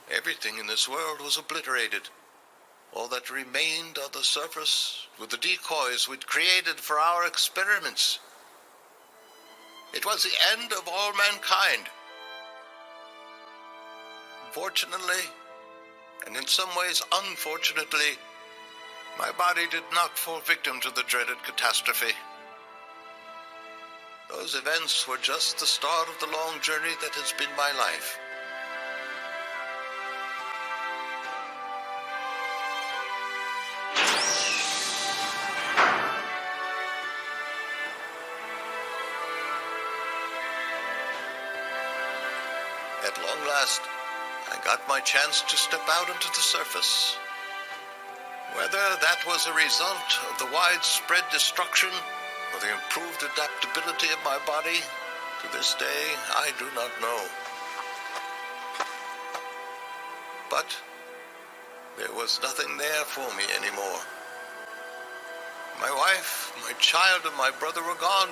Speaker 11: Everything in this world was obliterated. All that remained on the surface were the decoys we'd created for our experiments. It was the end of all mankind. Fortunately, and in some ways unfortunately, my body did not fall victim to the dreaded catastrophe. Those events were just the start of the long journey that has been my life. At long last, I got my chance to step out into the surface. Whether that was a result of the widespread destruction or the improved adaptability of my body, to this day, I do not know. But there was nothing there for me anymore. My wife, my child, and my brother were gone,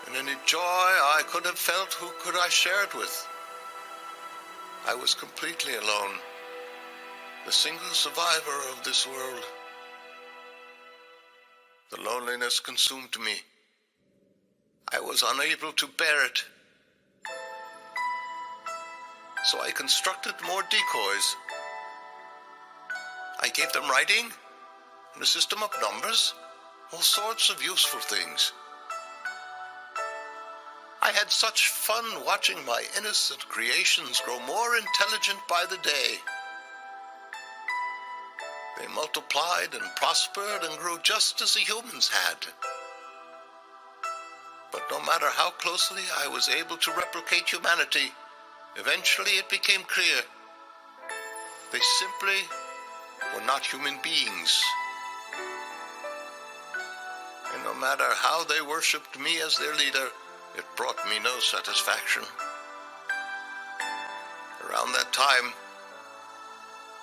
Speaker 11: and any joy I could have felt, who could I share it with? I was completely alone, the single survivor of this world. The loneliness consumed me. I was unable to bear it. So I constructed more decoys. I gave them writing and a system of numbers, all sorts of useful things. I had such fun watching my innocent creations grow more intelligent by the day. They multiplied and prospered and grew just as the humans had. But no matter how closely I was able to replicate humanity, eventually it became clear they simply were not human beings. And no matter how they worshipped me as their leader, it brought me no satisfaction. Around that time,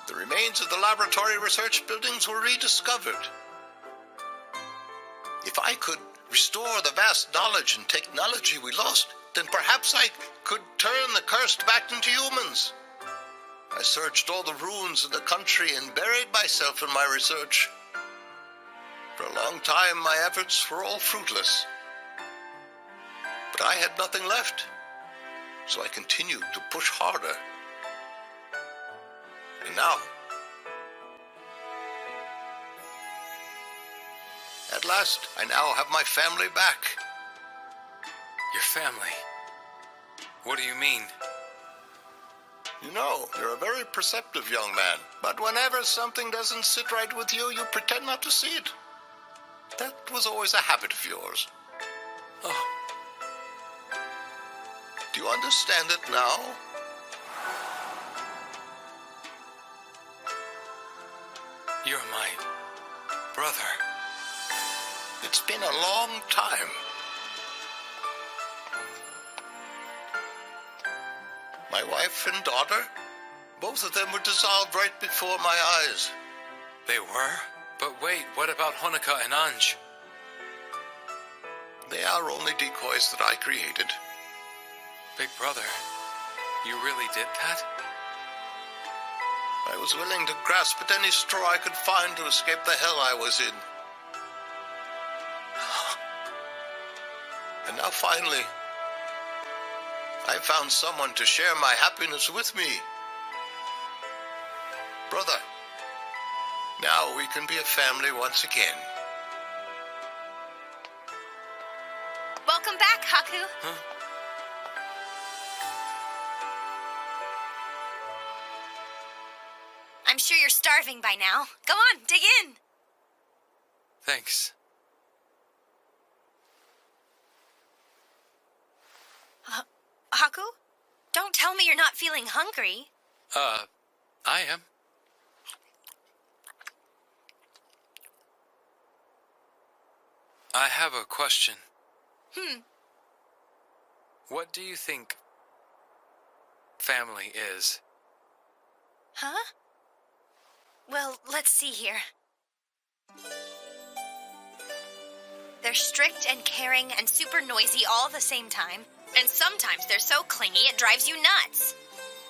Speaker 11: the remains of the laboratory research buildings were rediscovered. If I could restore the vast knowledge and technology we lost, then perhaps I could turn the cursed back into humans. I searched all the ruins in the country and buried myself in my research. For a long time, my efforts were all fruitless. But I had nothing left, so I continued to push harder. And now, at last, I now have my family back.
Speaker 1: Your family? What do you mean?
Speaker 11: You know, you're a very perceptive young man, but whenever something doesn't sit right with you, you pretend not to see it. That was always a habit of yours.
Speaker 1: Oh.
Speaker 11: Do you understand it now?
Speaker 1: You're my brother.
Speaker 11: It's been a long time. My wife and daughter, both of them were dissolved right before my eyes.
Speaker 1: They were? But wait, what about Honoka and Anj?
Speaker 11: They are only decoys that I created.
Speaker 1: Big brother, you really did that?
Speaker 11: I was willing to grasp at any straw I could find to escape the hell I was in. And now finally, I found someone to share my happiness with me. Brother, now we can be a family once again.
Speaker 2: Welcome back, Haku.
Speaker 1: Huh?
Speaker 2: I'm sure you're starving by now. Go on, dig in.
Speaker 1: Thanks.
Speaker 2: Haku? Don't tell me you're not feeling hungry.
Speaker 1: I am. I have a question. What do you think family is?
Speaker 2: Huh? Well, let's see here. They're strict and caring and super noisy all at the same time. And sometimes they're so clingy it drives you nuts.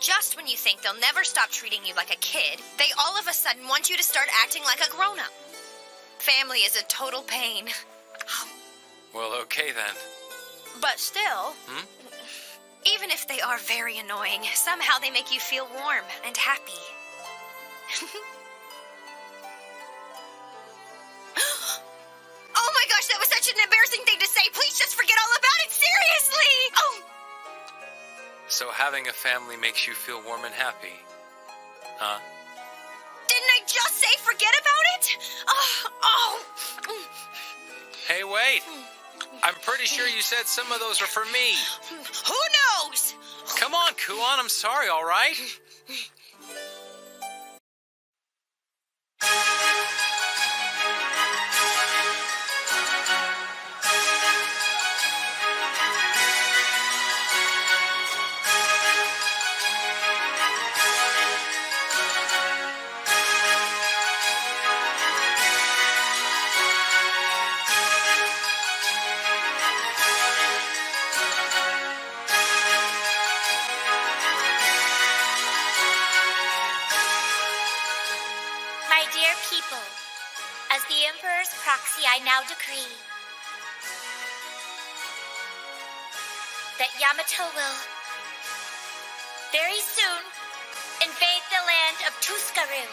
Speaker 2: Just when you think they'll never stop treating you like a kid, they all of a sudden want you to start acting like a grown-up. Family is a total pain.
Speaker 1: Well, okay then.
Speaker 2: But still, even if they are very annoying, somehow they make you feel warm and happy. Oh my gosh, that was such an embarrassing thing to say. Please just forget all about it. Serious!
Speaker 1: So having a family makes you feel warm and happy, huh?
Speaker 16: Didn't I just say forget about it? Oh.
Speaker 1: Hey, wait! I'm pretty sure you said some of those are for me.
Speaker 16: Who knows?
Speaker 1: Come on, Kuon, I'm sorry, all right?
Speaker 15: My dear people, as the Emperor's proxy, I now decree that Yamato will very soon invade the land of Tuskaru.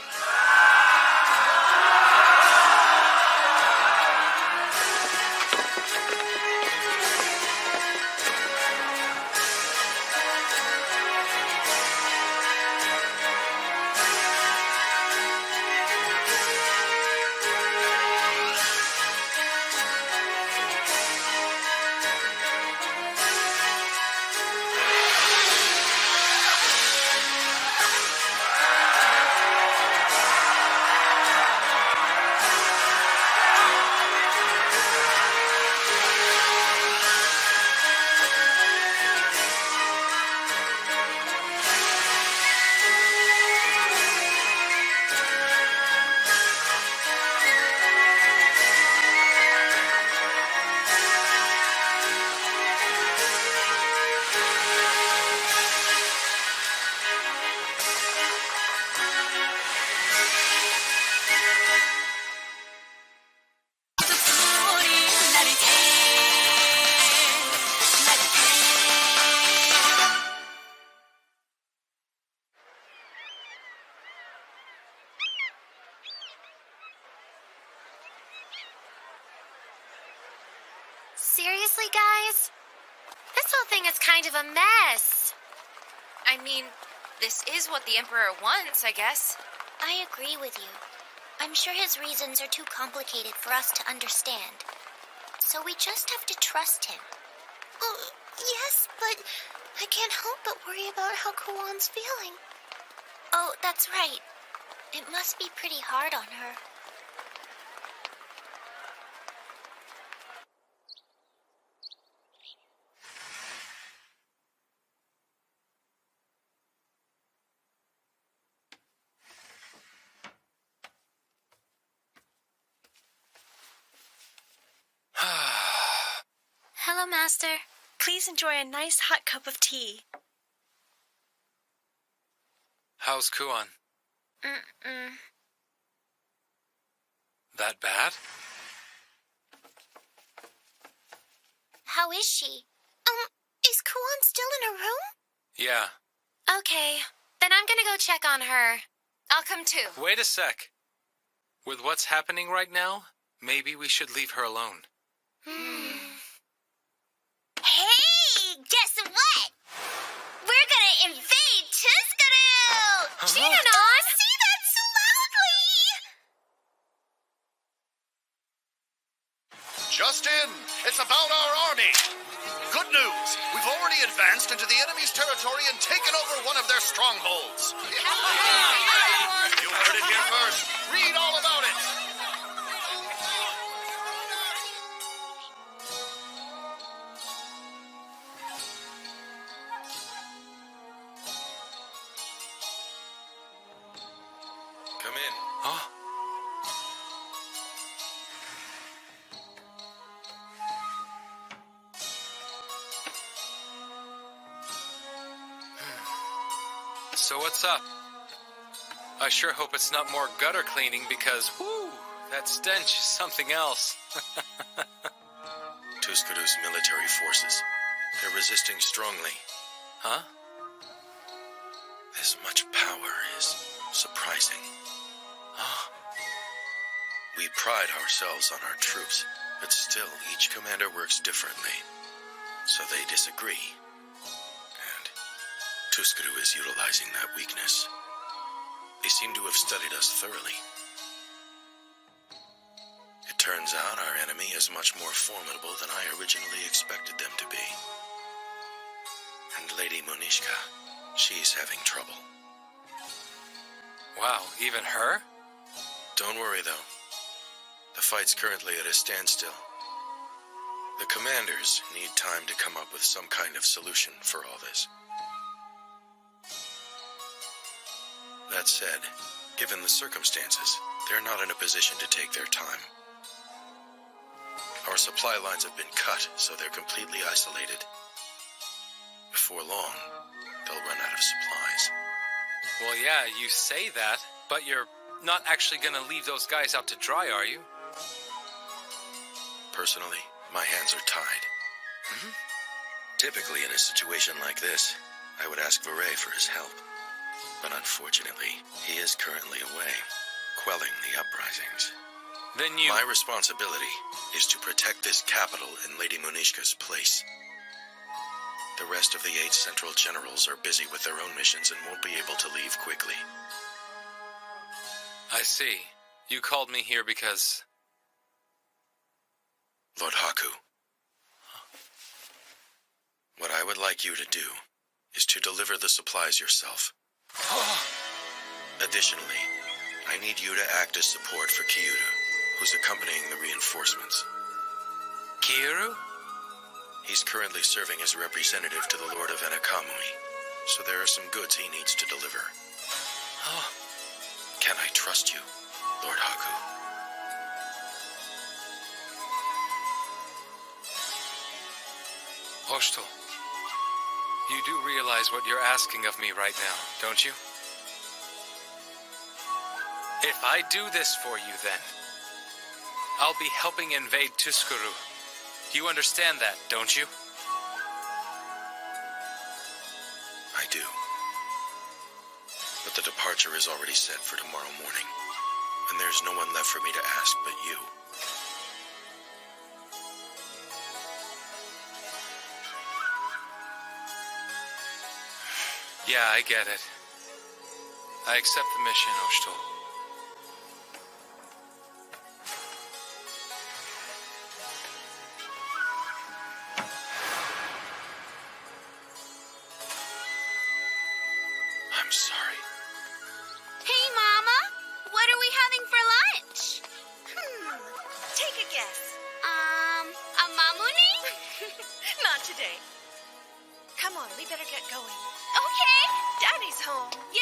Speaker 2: Seriously, guys? This whole thing is kind of a mess.
Speaker 12: I mean, this is what the Emperor wants, I guess.
Speaker 15: I agree with you. I'm sure his reasons are too complicated for us to understand. So we just have to trust him. Oh, yes, but I can't help but worry about how Kuon's feeling. Oh, that's right. It must be pretty hard on her.
Speaker 3: Hello, Master. Please enjoy a nice hot cup of tea.
Speaker 1: How's Kuon?
Speaker 2: Mm-mm.
Speaker 1: That bad?
Speaker 15: How is she? Is Kuon still in her room?
Speaker 1: Yeah.
Speaker 2: Okay, then I'm gonna go check on her. I'll come too.
Speaker 1: Wait a sec. With what's happening right now, maybe we should leave her alone.
Speaker 15: Hey, guess what? We're gonna invade Tuskaru!
Speaker 2: Shinanon!
Speaker 15: Say that so loudly!
Speaker 11: Just in! It's about our army! Good news! We've already advanced into the enemy's territory and taken over one of their strongholds. You heard it here first. Read all about it.
Speaker 4: Come in.
Speaker 1: Huh? So what's up? I sure hope it's not more gutter cleaning because, whoo, that stench is something else.
Speaker 4: Tuskaru's military forces. They're resisting strongly.
Speaker 1: Huh?
Speaker 4: This much power is surprising.
Speaker 1: Huh?
Speaker 4: We pride ourselves on our troops, but still each commander works differently. So they disagree. And Tuskaru is utilizing that weakness. They seem to have studied us thoroughly. It turns out our enemy is much more formidable than I originally expected them to be. And Lady Monishka, she's having trouble.
Speaker 1: Wow, even her?
Speaker 4: Don't worry, though. The fight's currently at a standstill. The commanders need time to come up with some kind of solution for all this. That said, given the circumstances, they're not in a position to take their time. Our supply lines have been cut, so they're completely isolated. Before long, they'll run out of supplies.
Speaker 1: Well, yeah, you say that, but you're not actually gonna leave those guys out to dry, are you?
Speaker 4: Personally, my hands are tied. Typically, in a situation like this, I would ask Varay for his help. But unfortunately, he is currently away, quelling the uprisings.
Speaker 1: Then you...
Speaker 4: My responsibility is to protect this capital in Lady Monishka's place. The rest of the 8 central generals are busy with their own missions and won't be able to leave quickly.
Speaker 1: I see. You called me here because...
Speaker 4: Lord Haku. What I would like you to do is to deliver the supplies yourself. Additionally, I need you to act as support for Kyuru, who's accompanying the reinforcements.
Speaker 1: Kyuru?
Speaker 4: He's currently serving as representative to the Lord of Enakamui, so there are some goods he needs to deliver. Can I trust you, Lord Haku?
Speaker 1: Oshto, you do realize what you're asking of me right now, don't you? If I do this for you, then, I'll be helping invade Tuskaru. You understand that, don't you?
Speaker 4: I do. But the departure is already set for tomorrow morning, and there's no one left for me to ask but you.
Speaker 1: Yeah, I get it. I accept the mission, Oshto.
Speaker 4: I'm sorry.
Speaker 15: Hey, Mama. What are we having for lunch?
Speaker 16: Take a guess.
Speaker 15: A mamuni?
Speaker 16: Not today. Come on, we better get going.
Speaker 15: Okay.
Speaker 16: Daddy's home.
Speaker 15: Yay.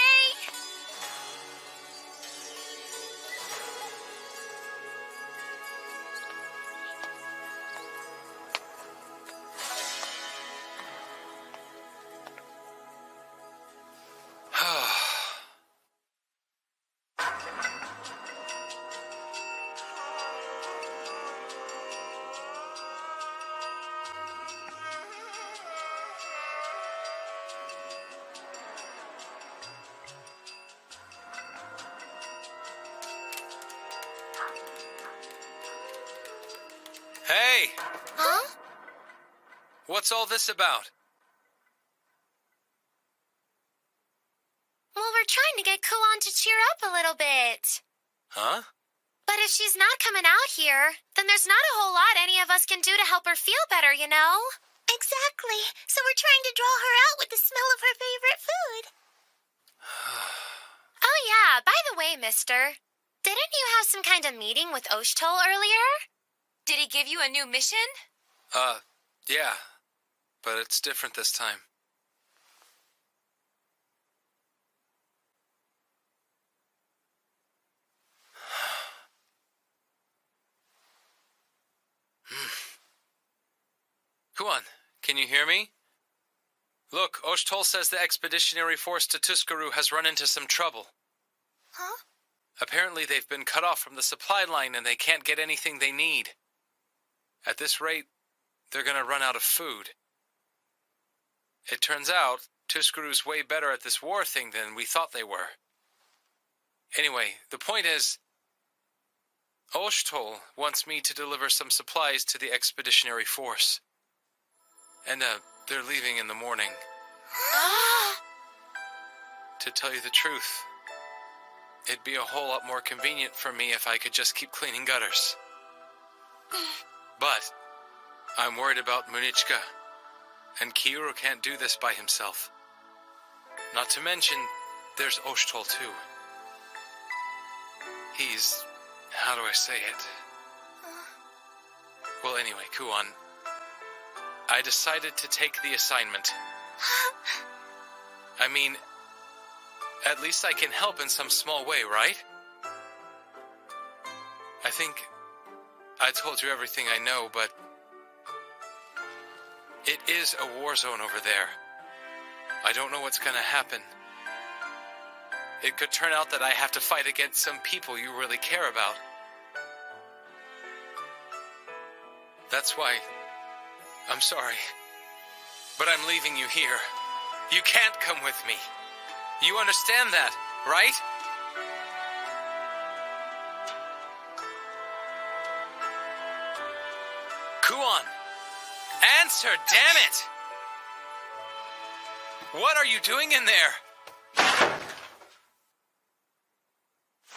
Speaker 1: Hey!
Speaker 15: Huh?
Speaker 1: What's all this about?
Speaker 2: Well, we're trying to get Kuon to cheer up a little bit.
Speaker 1: Huh?
Speaker 2: But if she's not coming out here, then there's not a whole lot any of us can do to help her feel better, you know?
Speaker 15: Exactly. So we're trying to draw her out with the smell of her favorite food.
Speaker 2: Oh yeah, by the way, mister, didn't you have some kind of meeting with Oshtol earlier? Did he give you a new mission?
Speaker 1: Yeah. But it's different this time. Kuon, can you hear me? Look, Oshtol says the expeditionary force to Tuskaru has run into some trouble.
Speaker 15: Huh?
Speaker 1: Apparently they've been cut off from the supply line and they can't get anything they need. At this rate, they're gonna run out of food. It turns out, Tuskaru's way better at this war thing than we thought they were. Anyway, the point is, Oshtol wants me to deliver some supplies to the expeditionary force. And, they're leaving in the morning. To tell you the truth, it'd be a whole lot more convenient for me if I could just keep cleaning gutters. But I'm worried about Munichka, and Kiuru can't do this by himself. Not to mention, there's Oshtol too. He's... how do I say it? Well, anyway, Kuon, I decided to take the assignment. I mean, at least I can help in some small way, right? I think I told you everything I know, but it is a war zone over there. I don't know what's gonna happen. It could turn out that I have to fight against some people you really care about. That's why I'm sorry, but I'm leaving you here. You can't come with me. You understand that, right? Kuon, answer, damn it! What are you doing in there?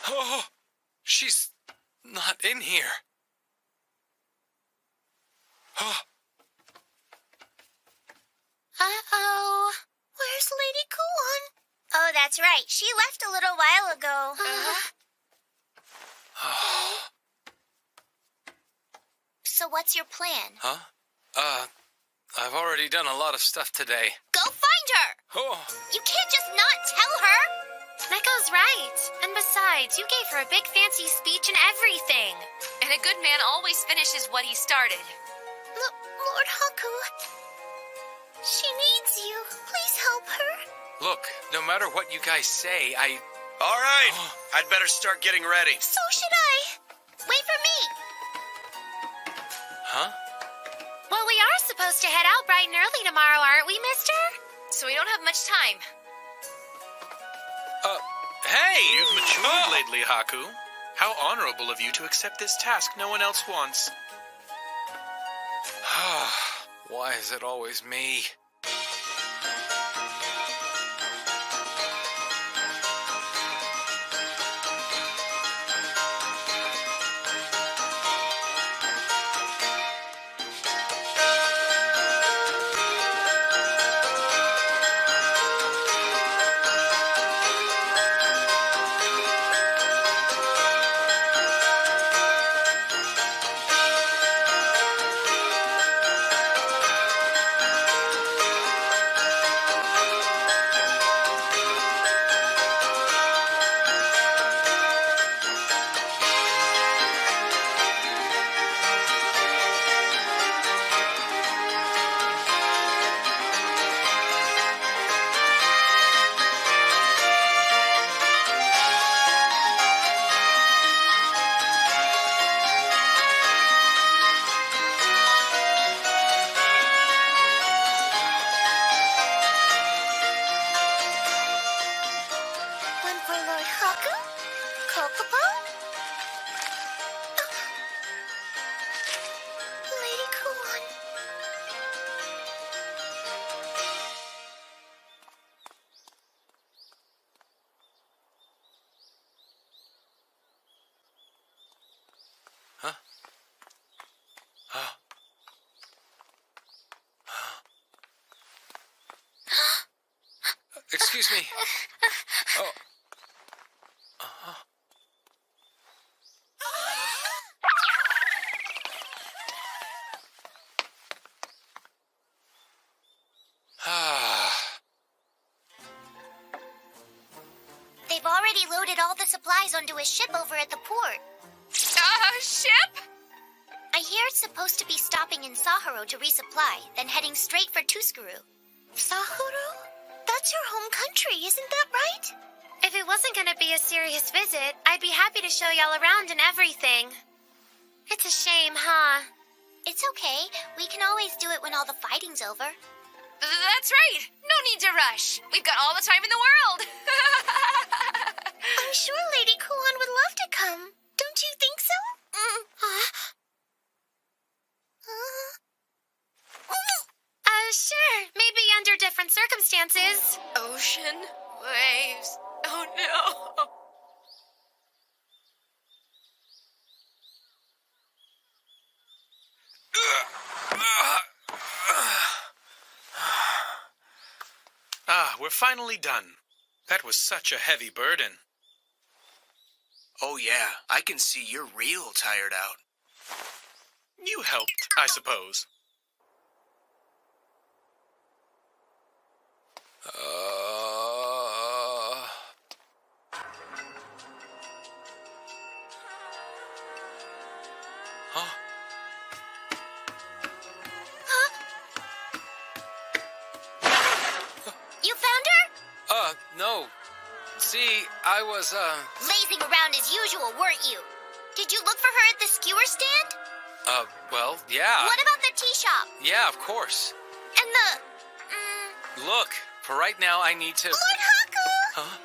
Speaker 1: Oh, she's not in here. Oh.
Speaker 15: Uh-oh. Where's Lady Kuon? Oh, that's right. She left a little while ago. So what's your plan?
Speaker 1: Huh? I've already done a lot of stuff today.
Speaker 15: Go find her!
Speaker 1: Oh.
Speaker 15: You can't just not tell her!
Speaker 2: Neko's right. And besides, you gave her a big fancy speech and everything. And a good man always finishes what he started.
Speaker 15: Lord Haku, she needs you. Please help her.
Speaker 1: Look, no matter what you guys say,
Speaker 14: All right, I'd better start getting ready.
Speaker 15: So should I. Wait for me.
Speaker 1: Huh?
Speaker 2: Well, we are supposed to head out bright and early tomorrow, aren't we, mister? So we don't have much time.
Speaker 1: Hey!
Speaker 7: You've matured lately, Haku. How honorable of you to accept this task no one else wants.
Speaker 1: Why is it always me?
Speaker 15: One for Lord Haku, Kokopo, Lady Kuon.
Speaker 1: Huh? Excuse me. Oh.
Speaker 15: They've already loaded all the supplies onto a ship over at the port.
Speaker 2: Ship?
Speaker 15: I hear it's supposed to be stopping in Saharo to resupply, then heading straight for Tuskuru. Saharo? That's your home country, isn't that right?
Speaker 2: If it wasn't going to be a serious visit, I'd be happy to show y'all around and everything. It's a shame, huh?
Speaker 15: It's okay. We can always do it when all the fighting's over.
Speaker 12: That's right. No need to rush. We've got all the time in the world.
Speaker 15: I'm sure Lady Kuon would love to come. Don't you think so?
Speaker 2: Sure. Maybe under different circumstances.
Speaker 16: Ocean,
Speaker 12: waves. Oh no.
Speaker 7: We're finally done. That was such a heavy burden.
Speaker 14: Oh yeah, I can see you're real tired out.
Speaker 7: You helped, I suppose. Huh?
Speaker 15: You found her?
Speaker 1: No. See, I was,
Speaker 15: Lazing around as usual, weren't you? Did you look for her at the skewer stand?
Speaker 1: well, yeah.
Speaker 15: What about the tea shop?
Speaker 1: Yeah, of course.
Speaker 15: And the...
Speaker 1: Look, for right now, I need to...
Speaker 15: Lord Haku!
Speaker 1: Huh?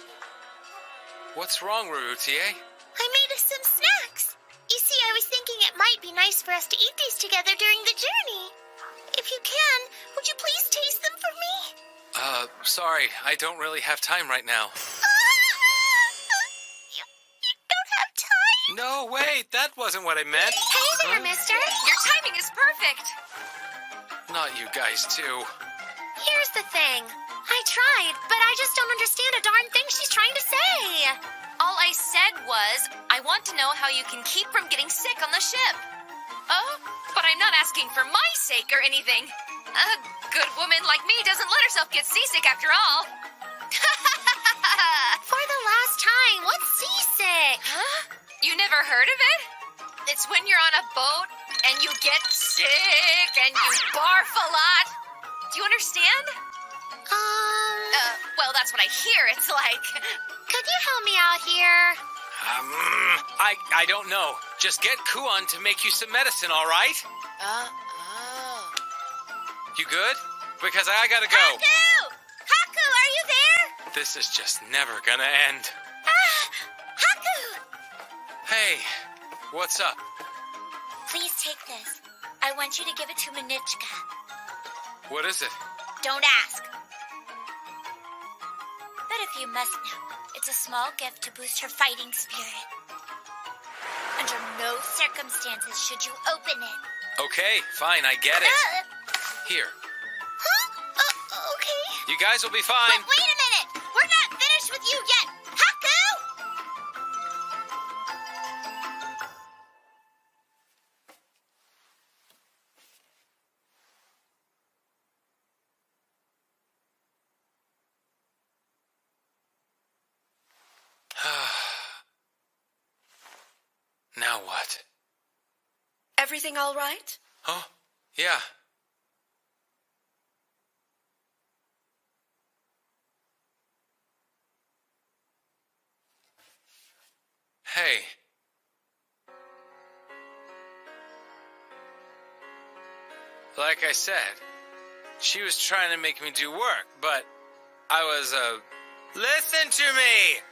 Speaker 1: What's wrong, Rurutier?
Speaker 15: I made us some snacks. You see, I was thinking it might be nice for us to eat these together during the journey. If you can, would you please taste them for me?
Speaker 1: Sorry, I don't really have time right now.
Speaker 15: You don't have time?
Speaker 1: No, wait, that wasn't what I meant.
Speaker 12: Hey there, mister. Your timing is perfect.
Speaker 1: Not you guys, too.
Speaker 15: Here's the thing. I tried, but I just don't understand a darn thing she's trying to say.
Speaker 12: All I said was, I want to know how you can keep from getting sick on the ship. Oh, but I'm not asking for my sake or anything. A good woman like me doesn't let herself get seasick after all.
Speaker 15: For the last time, what's seasick?
Speaker 12: Huh? You never heard of it? It's when you're on a boat and you get sick and you barf a lot. Do you understand? Well, that's what I hear it's like.
Speaker 15: Could you help me out here?
Speaker 1: I don't know. Just get Kuon to make you some medicine, all right? You good? Because I gotta go.
Speaker 15: Haku! Haku, are you there?
Speaker 1: This is just never gonna end.
Speaker 15: Haku!
Speaker 1: Hey, what's up?
Speaker 15: Please take this. I want you to give it to Manichka.
Speaker 1: What is it?
Speaker 15: Don't ask. But if you must know, it's a small gift to boost her fighting spirit. Under no circumstances should you open it.
Speaker 1: Okay, fine, I get it. Here.
Speaker 15: Huh? Okay.
Speaker 1: You guys will be fine.
Speaker 15: But wait a minute! We're not finished with you yet! Haku!
Speaker 1: Now what?
Speaker 6: Everything all right?
Speaker 1: Huh? Yeah. Hey. Like I said, she was trying to make me do work, but I was, listen to me!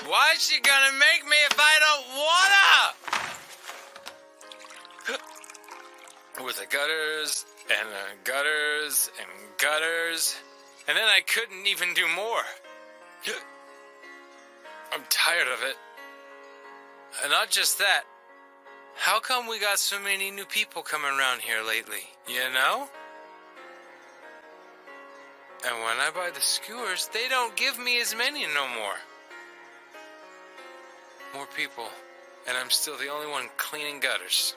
Speaker 1: Why is she gonna make me if I don't wanna? With the gutters, and gutters, and gutters, and then I couldn't even do more. I'm tired of it. And not just that. How come we got so many new people coming around here lately? You know? And when I buy the skewers, they don't give me as many no more. More people. And I'm still the only one cleaning gutters.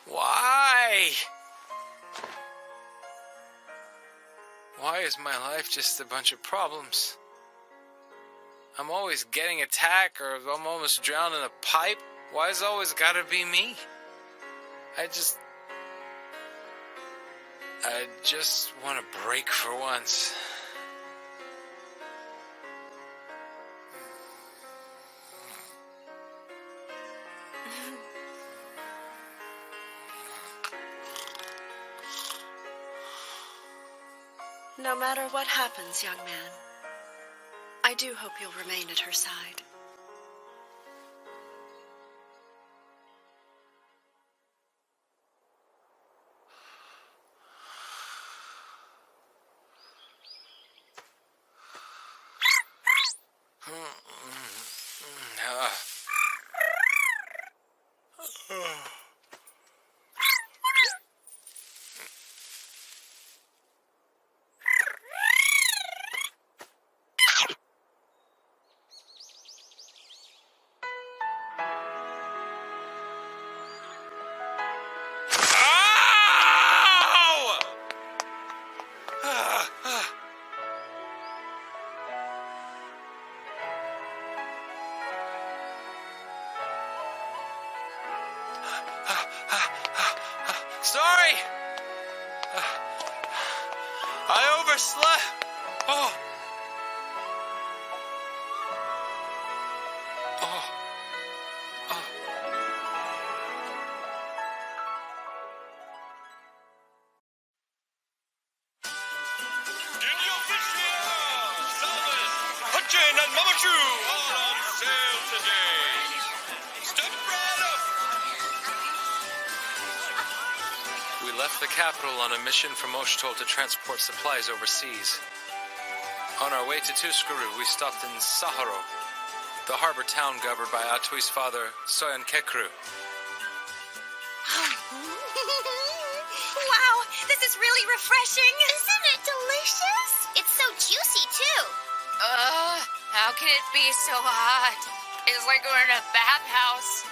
Speaker 1: Why? Why is my life just a bunch of problems? I'm always getting attacked or I'm almost drowned in a pipe. Why has it always gotta be me? I just want a break for once.
Speaker 6: No matter what happens, young man, I do hope you'll remain at her side.
Speaker 7: just left. Oh. Oh. Oh.
Speaker 17: Hutchin and Mamachu all on sale today. Step right up.
Speaker 1: We left the capital on a mission from Oshtal to transport supplies overseas. On our way to Tuskuru, we stopped in Saharo, the harbor town governed by Atui's father, Soyan Kekru.
Speaker 3: Wow, this is really refreshing.
Speaker 15: Isn't it delicious?
Speaker 2: It's so juicy, too.
Speaker 12: How can it be so hot? It's like we're in a bathhouse.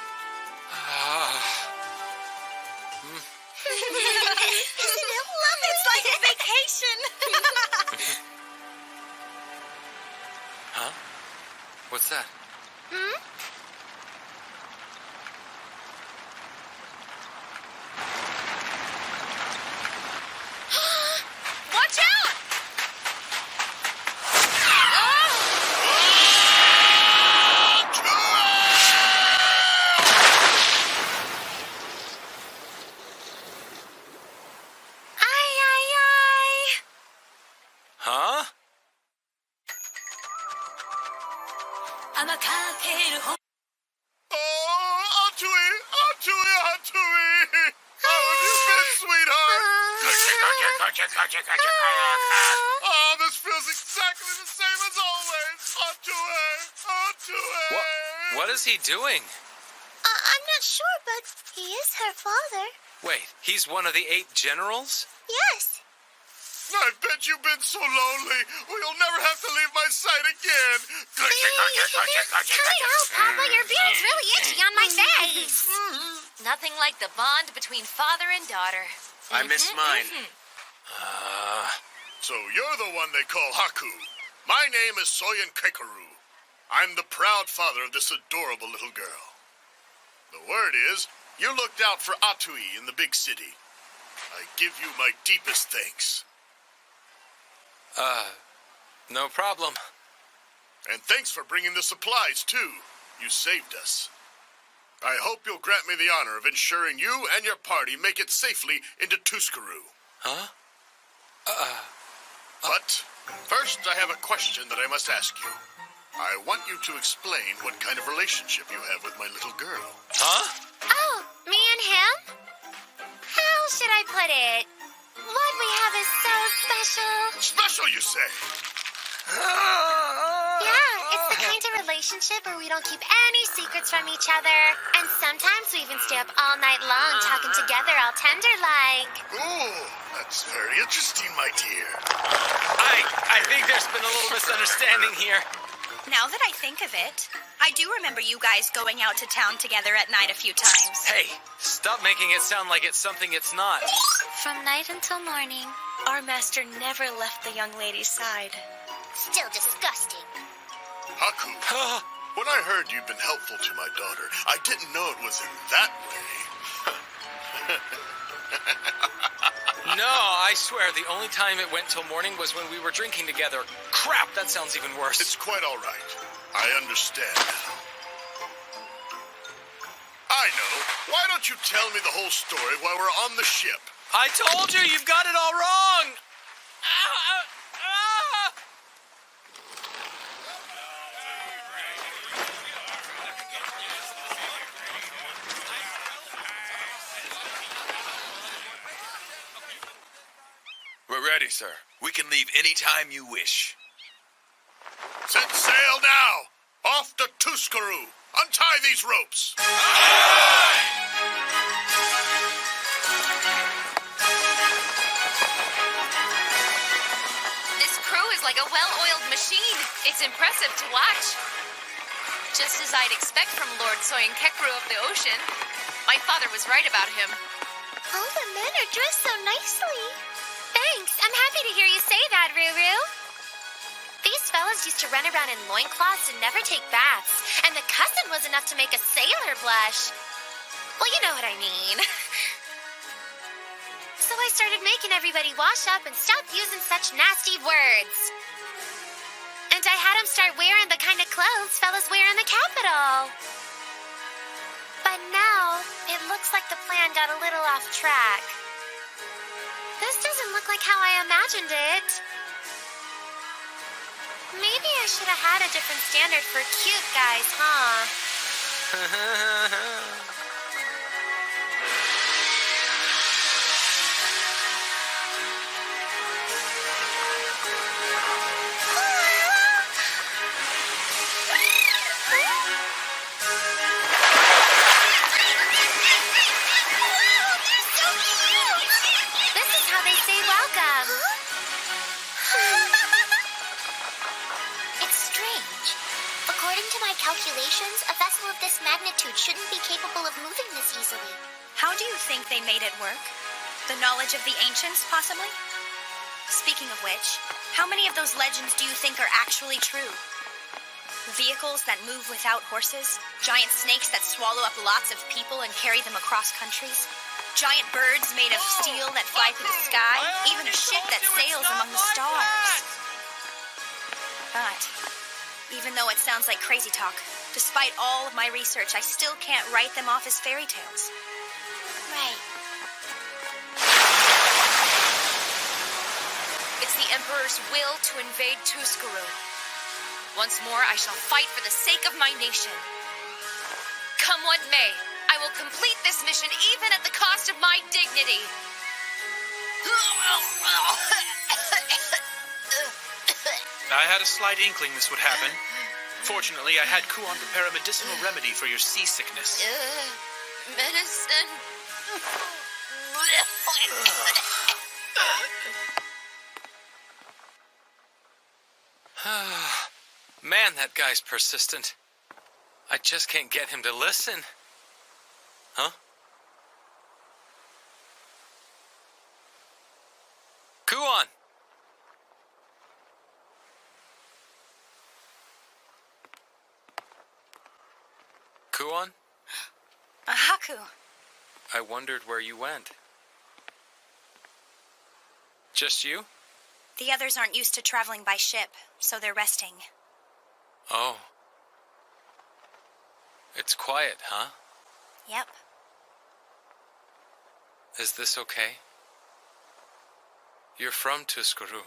Speaker 3: Isn't it lovely? It's like a vacation.
Speaker 1: Huh? What's that?
Speaker 12: Watch out!
Speaker 1: Huh?
Speaker 5: Oh, Atui! How have you been, sweetheart? Oh, this feels exactly the same as always. Atui!
Speaker 1: What is he doing?
Speaker 15: I'm not sure, but he is her father.
Speaker 1: Wait, he's one of the 8 generals?
Speaker 15: Yes.
Speaker 5: I bet you've been so lonely. We'll never have to leave my sight again.
Speaker 2: Hurry up, Papa. Your beard's really itchy on my face.
Speaker 12: Nothing like the bond between father and daughter.
Speaker 14: I miss mine.
Speaker 5: So you're the one they call Haku. My name is Soyan Kekaru. I'm the proud father of this adorable little girl. The word is, you looked out for Atui in the big city. I give you my deepest thanks.
Speaker 1: No problem.
Speaker 5: And thanks for bringing the supplies, too. You saved us. I hope you'll grant me the honor of ensuring you and your party make it safely into Tuskuru.
Speaker 1: Huh?
Speaker 5: But first, I have a question that I must ask you. I want you to explain what kind of relationship you have with my little girl.
Speaker 1: Huh?
Speaker 2: Oh, me and him? How should I put it? What we have is so special.
Speaker 5: Special, you say?
Speaker 2: Yeah, it's the kind of relationship where we don't keep any secrets from each other. And sometimes we even stay up all night long talking together all tender-like.
Speaker 5: Oh, that's very interesting, my dear.
Speaker 1: I think there's been a little misunderstanding here.
Speaker 3: Now that I think of it, I do remember you guys going out to town together at night a few times.
Speaker 1: Hey, stop making it sound like it's something it's not.
Speaker 2: From night until morning.
Speaker 3: Our master never left the young lady's side.
Speaker 2: Still disgusting.
Speaker 5: Haku, when I heard you'd been helpful to my daughter, I didn't know it was in that way.
Speaker 1: No, I swear, the only time it went till morning was when we were drinking together. Crap, that sounds even worse.
Speaker 5: It's quite all right. I understand now. I know. Why don't you tell me the whole story while we're on the ship?
Speaker 1: I told you, you've got it all wrong!
Speaker 22: We're ready, sir. We can leave any time you wish.
Speaker 5: Set sail now! Off to Tuskuru! Untie these ropes!
Speaker 12: This crew is like a well-oiled machine. It's impressive to watch. Just as I'd expect from Lord Soyan Kekru of the ocean. My father was right about him.
Speaker 15: All the men are dressed so nicely.
Speaker 2: Thanks. I'm happy to hear you say that, Ruru. These fellas used to run around in loincloths and never take baths, and the cussing was enough to make a sailor blush. Well, you know what I mean. So I started making everybody wash up and stop using such nasty words. And I had them start wearing the kind of clothes fellas wear in the Capitol. But now, it looks like the plan got a little off track. This doesn't look like how I imagined it. Maybe I should have had a different standard for cute guys, huh? This is how they say welcome. It's strange. According to my calculations, a vessel of this magnitude shouldn't be capable of moving this easily.
Speaker 3: How do you think they made it work? The knowledge of the ancients, possibly? Speaking of which, how many of those legends do you think are actually true? Vehicles that move without horses? Giant snakes that swallow up lots of people and carry them across countries? Giant birds made of steel that fly through the sky? Even a ship that sails among the stars? But, even though it sounds like crazy talk, despite all of my research, I still can't write them off as fairy tales.
Speaker 2: Right.
Speaker 12: It's the Emperor's will to invade Tuscaroo. Once more, I shall fight for the sake of my nation. Come what may, I will complete this mission even at the cost of my dignity.
Speaker 7: I had a slight inkling this would happen. Fortunately, I had Kuon prepare a medicinal remedy for your seasickness.
Speaker 12: Medicine.
Speaker 1: Man, that guy's persistent. I just can't get him to listen. Huh? Kuon! Kuon?
Speaker 3: Haku.
Speaker 1: I wondered where you went. Just you?
Speaker 3: The others aren't used to traveling by ship, so they're resting.
Speaker 1: Oh. It's quiet, huh?
Speaker 3: Yep.
Speaker 1: Is this okay? You're from Tuscaroo.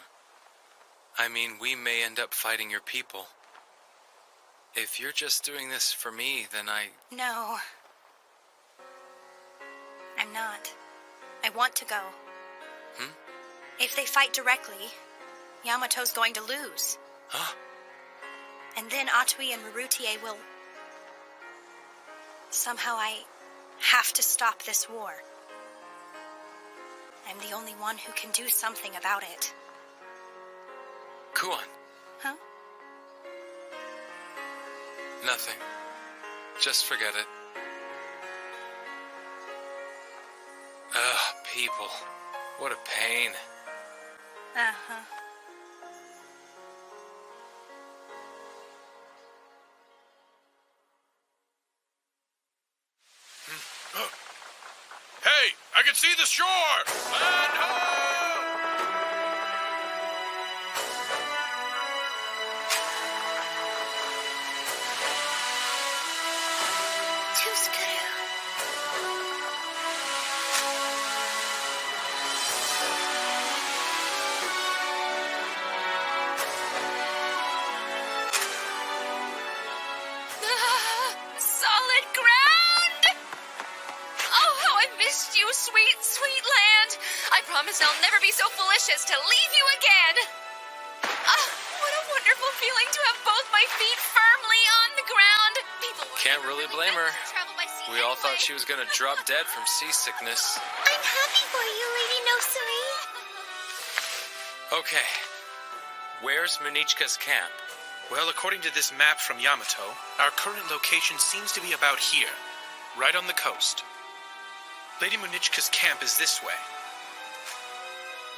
Speaker 1: I mean, we may end up fighting your people. If you're just doing this for me, then
Speaker 3: No. I'm not. I want to go. If they fight directly, Yamato's going to lose.
Speaker 1: Huh?
Speaker 3: And then Atui and Marutie will... Somehow I have to stop this war. I'm the only one who can do something about it.
Speaker 1: Kuon.
Speaker 3: Huh?
Speaker 1: Nothing. Just forget it. Ugh, people. What a pain.
Speaker 3: Uh-huh.
Speaker 17: Hey, I can see the shore! Land ho!
Speaker 12: Solid ground! Oh, how I missed you, sweet, sweet land! I promise I'll never be so foolish as to leave you again! Ah, what a wonderful feeling to have both my feet firmly on the ground! People were
Speaker 1: Can't really blame her.
Speaker 12: travel by sea
Speaker 1: We all thought she was gonna drop dead from seasickness.
Speaker 15: I'm happy for you, Lady Nosuri.
Speaker 1: Okay. Where's Munichka's camp?
Speaker 7: Well, according to this map from Yamato, our current location seems to be about here, right on the coast. Lady Munichka's camp is this way.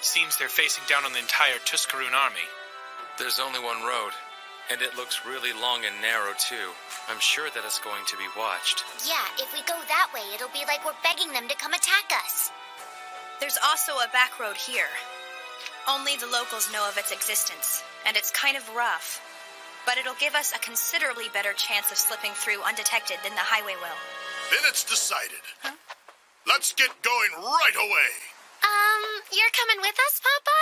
Speaker 7: Seems they're facing down on the entire Tuscaroon army.
Speaker 1: There's only one road, and it looks really long and narrow, too. I'm sure that it's going to be watched.
Speaker 2: Yeah, if we go that way, it'll be like we're begging them to come attack us.
Speaker 3: There's also a back road here. Only the locals know of its existence, and it's kind of rough. But it'll give us a considerably better chance of slipping through undetected than the highway will.
Speaker 5: Then it's decided. Huh? Let's get going right away.
Speaker 2: You're coming with us, Papa?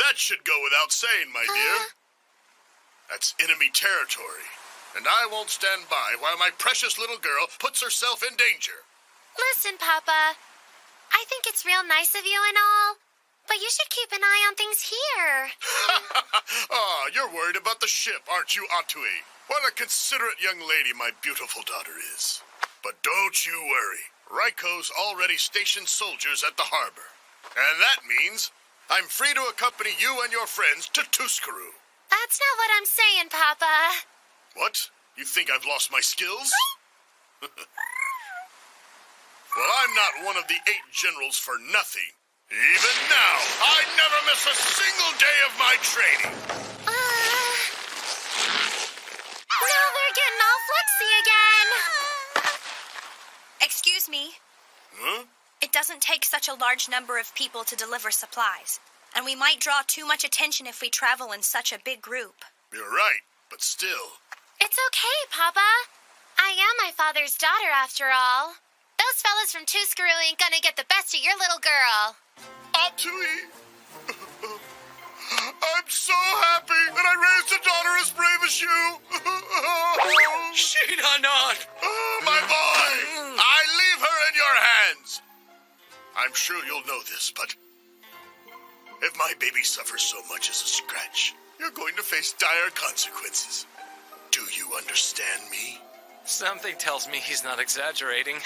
Speaker 5: That should go without saying, my dear. That's enemy territory, and I won't stand by while my precious little girl puts herself in danger.
Speaker 2: Listen, Papa. I think it's real nice of you and all, but you should keep an eye on things here.
Speaker 5: You're worried about the ship, aren't you, Atui? What a considerate young lady my beautiful daughter is. But don't you worry. Raiko's already stationed soldiers at the harbor. And that means I'm free to accompany you and your friends to Tuskaru.
Speaker 2: That's not what I'm saying, Papa.
Speaker 5: What? You think I've lost my skills? Well, I'm not one of the 8 generals for nothing. Even now, I never miss a single day of my training.
Speaker 2: Now they're getting all flexy again.
Speaker 3: Excuse me.
Speaker 5: Huh?
Speaker 3: It doesn't take such a large number of people to deliver supplies, and we might draw too much attention if we travel in such a big group.
Speaker 5: You're right, but still.
Speaker 2: It's okay, Papa. I am my father's daughter, after all. Those fellas from Tuskaru ain't gonna get the best of your little girl.
Speaker 5: Atui! I'm so happy that I raised a daughter as brave as you!
Speaker 1: Shinanon!
Speaker 5: Oh, my boy! I leave her in your hands! I'm sure you'll know this, but if my baby suffers so much as a scratch, you're going to face dire consequences. Do you understand me?
Speaker 1: Something tells me he's not exaggerating.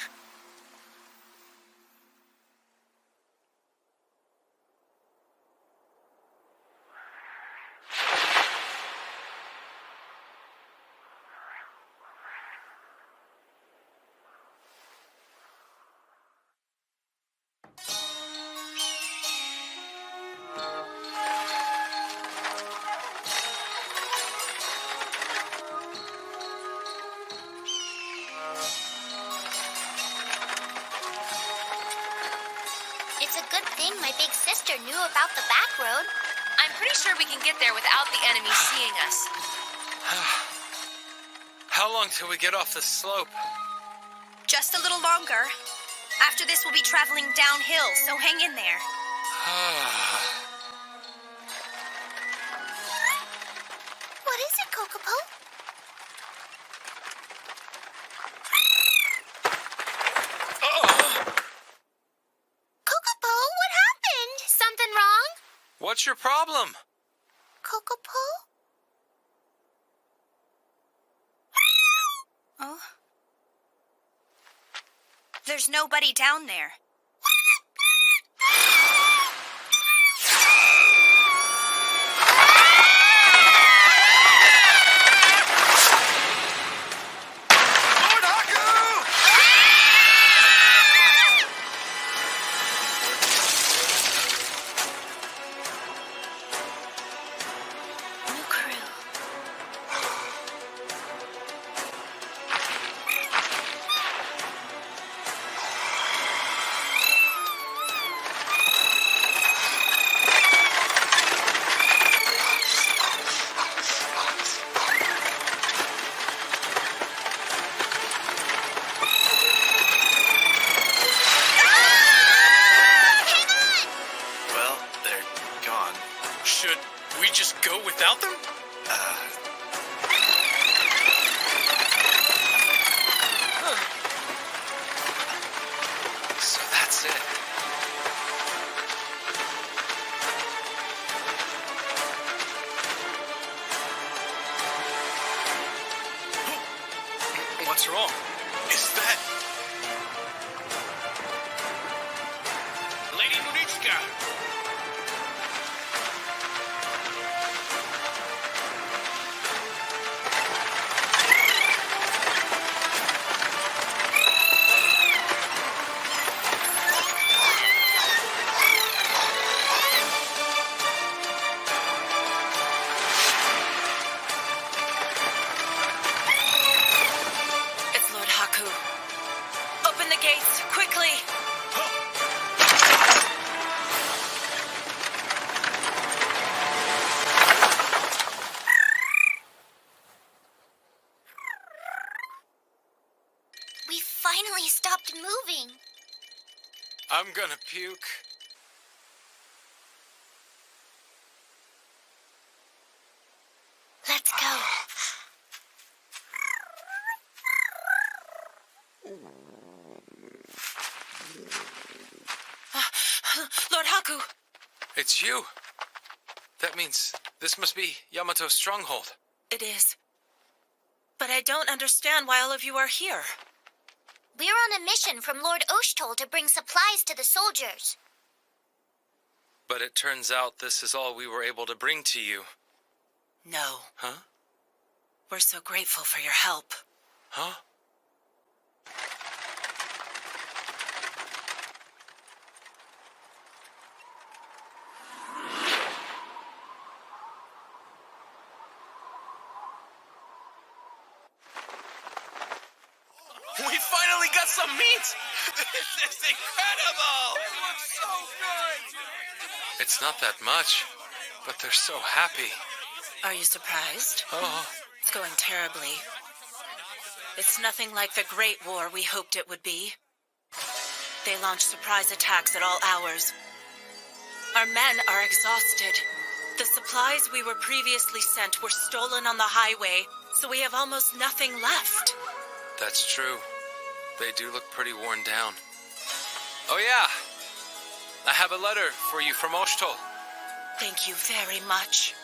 Speaker 2: It's a good thing my big sister knew about the back road.
Speaker 12: I'm pretty sure we can get there without the enemy seeing us.
Speaker 1: How long till we get off the slope?
Speaker 3: Just a little longer. After this, we'll be traveling downhill, so hang in there.
Speaker 15: What is it, Kokopo? Kokopo, what happened?
Speaker 2: Something wrong?
Speaker 1: What's your problem?
Speaker 15: Kokopo?
Speaker 3: Oh? There's nobody down there.
Speaker 1: Should we just go without them? So that's it. What's wrong?
Speaker 9: Is that Lady Munichka?
Speaker 6: It's Lord Haku.
Speaker 15: finally stopped moving.
Speaker 1: I'm gonna puke.
Speaker 15: Let's go.
Speaker 6: Lord Haku!
Speaker 1: It's you. That means this must be Yamato's stronghold.
Speaker 6: It is. But I don't understand why all of you are here.
Speaker 15: We're on a mission from Lord Oshtol to bring supplies to the soldiers.
Speaker 1: But it turns out this is all we were able to bring to you.
Speaker 6: No.
Speaker 1: Huh?
Speaker 6: We're so grateful for your help.
Speaker 1: Huh?
Speaker 7: We finally got some meat! This is incredible! It looks so good!
Speaker 1: It's not that much, but they're so happy.
Speaker 6: Are you surprised?
Speaker 1: Oh.
Speaker 6: It's going terribly. It's nothing like the Great War we hoped it would be. They launch surprise attacks at all hours. Our men are exhausted. The supplies we were previously sent were stolen on the highway, so we have almost nothing left.
Speaker 1: That's true. They do look pretty worn down. Oh yeah, I have a letter for you from Oshtol.
Speaker 6: Thank you very much.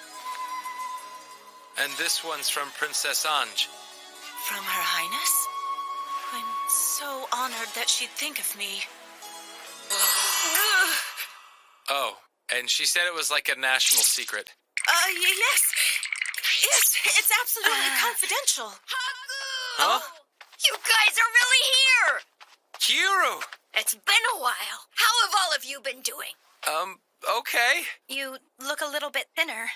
Speaker 1: And this one's from Princess Anj.
Speaker 6: From Her Highness? I'm so honored that she'd think of me.
Speaker 1: Oh, and she said it was like a national secret.
Speaker 6: Yes. Yes, it's absolutely confidential.
Speaker 1: Huh?
Speaker 16: You guys are really here!
Speaker 1: Kiru!
Speaker 16: It's been a while. How have all of you been doing?
Speaker 1: Okay.
Speaker 3: You look a little bit thinner.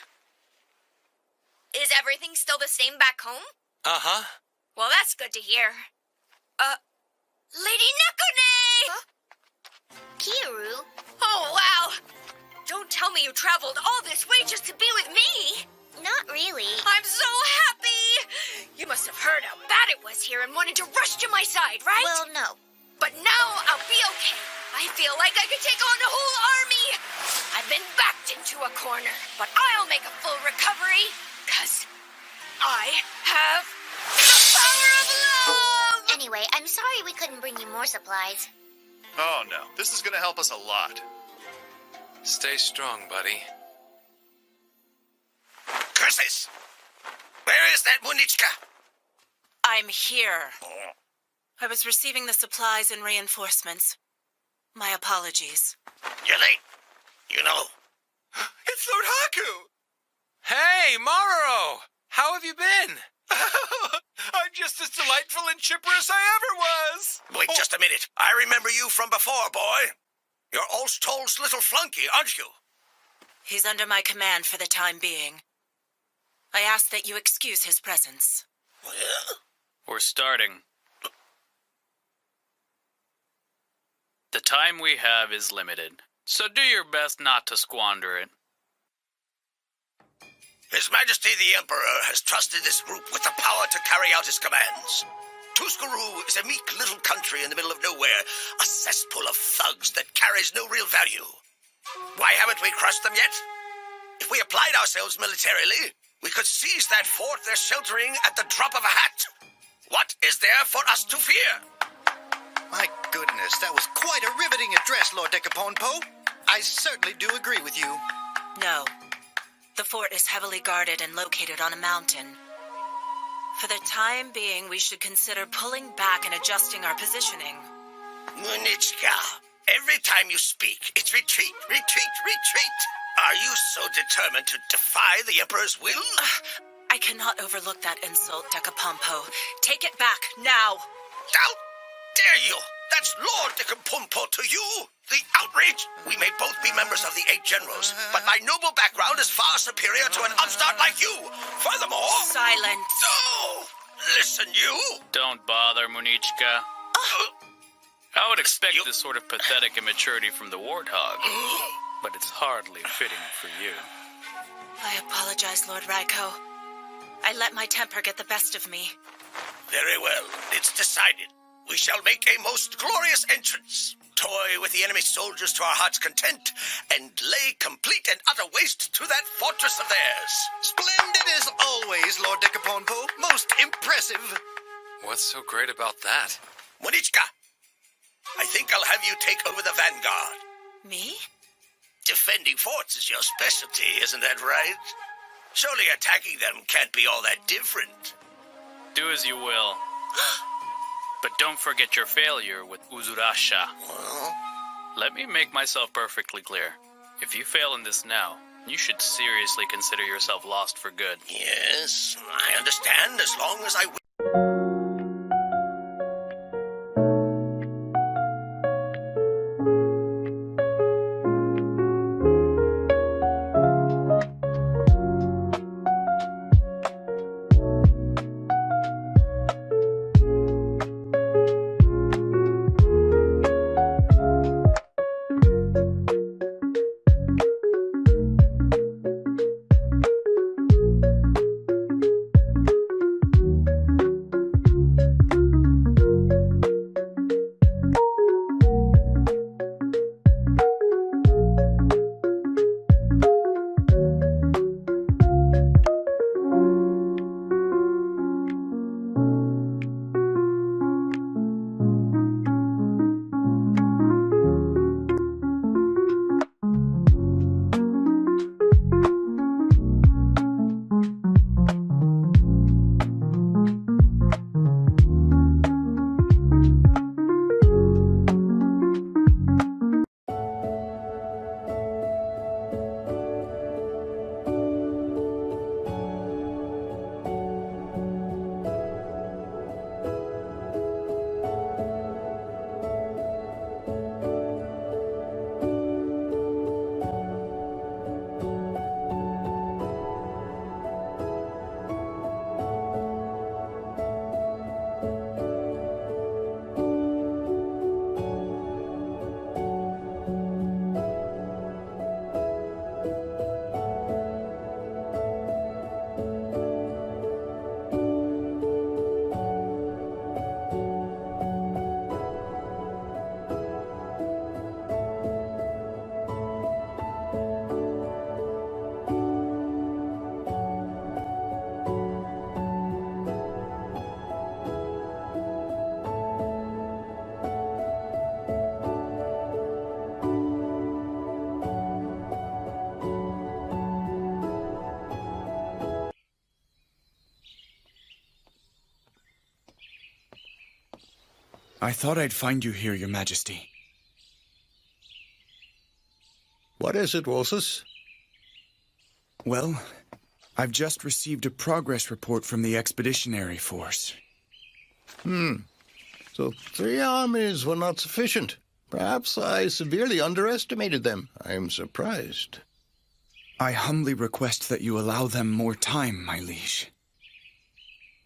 Speaker 16: Is everything still the same back home?
Speaker 1: Uh-huh.
Speaker 16: Well, that's good to hear. Lady Nekone!
Speaker 15: Huh? Kiru?
Speaker 16: Oh, wow! Don't tell me you traveled all this way just to be with me!
Speaker 15: Not really.
Speaker 16: I'm so happy! You must have heard how bad it was here and wanted to rush to my side, right?
Speaker 15: Well, no.
Speaker 16: But now I'll be okay. I feel like I could take on a whole army. I've been backed into a corner, but I'll make a full recovery, 'cause I have the power of love!
Speaker 15: Anyway, I'm sorry we couldn't bring you more supplies.
Speaker 5: Oh, no. This is going to help us a lot.
Speaker 1: Stay strong, buddy.
Speaker 19: Curses! Where is that Munichka?
Speaker 6: I'm here. I was receiving the supplies and reinforcements. My apologies.
Speaker 19: You're late. You know.
Speaker 9: It's Lord Haku!
Speaker 1: Hey, Maruo! How have you been?
Speaker 9: I'm just as delightful and chipper as I ever was!
Speaker 19: Wait just a minute. I remember you from before, boy. You're Ostol's little flunky, aren't you?
Speaker 6: He's under my command for the time being. I ask that you excuse his presence.
Speaker 19: Well?
Speaker 10: We're starting. The time we have is limited, so do your best not to squander it.
Speaker 19: His Majesty the Emperor has trusted this group with the power to carry out his commands. Tuscaroo is a meek little country in the middle of nowhere, a cesspool of thugs that carries no real value. Why haven't we crushed them yet? If we applied ourselves militarily, we could seize that fort they're sheltering at the drop of a hat. What is there for us to fear?
Speaker 20: My goodness, that was quite a riveting address, Lord Decaponpo. I certainly do agree with you.
Speaker 6: No. The fort is heavily guarded and located on a mountain. For the time being, we should consider pulling back and adjusting our positioning.
Speaker 19: Munichka, every time you speak, it's retreat, retreat, retreat. Are you so determined to defy the Emperor's will?
Speaker 6: I cannot overlook that insult, Decapompo. Take it back, now!
Speaker 19: How dare you! That's Lord Decapompo to you! The outrage! We may both be members of the 8 generals, but my noble background is far superior to an upstart like you! Furthermore...
Speaker 6: Silence!
Speaker 19: No! Listen, you!
Speaker 10: Don't bother, Munichka. I would expect this sort of pathetic immaturity from the warthog, but it's hardly fitting for you.
Speaker 6: I apologize, Lord Raiko. I let my temper get the best of me.
Speaker 19: Very well. It's decided. we shall make a most glorious entrance, toy with the enemy soldiers to our heart's content, and lay complete and utter waste to that fortress of theirs.
Speaker 20: Splendid as always, Lord Decaponpo. Most impressive.
Speaker 1: What's so great about that?
Speaker 19: Monichka, I think I'll have you take over the vanguard.
Speaker 6: Me?
Speaker 19: Defending forts is your specialty, isn't that right? Surely attacking them can't be all that different.
Speaker 10: Do as you will. But don't forget your failure with Uzurasha.
Speaker 19: Well?
Speaker 10: Let me make myself perfectly clear. If you fail in this now, you should seriously consider yourself lost for good.
Speaker 19: Yes, I understand as long as I...
Speaker 22: I thought I'd find you here, Your Majesty.
Speaker 11: What is it, Wosus?
Speaker 22: Well, I've just received a progress report from the Expeditionary Force.
Speaker 11: So 3 armies were not sufficient. Perhaps I severely underestimated them. I am surprised.
Speaker 22: I humbly request that you allow them more time, my liege.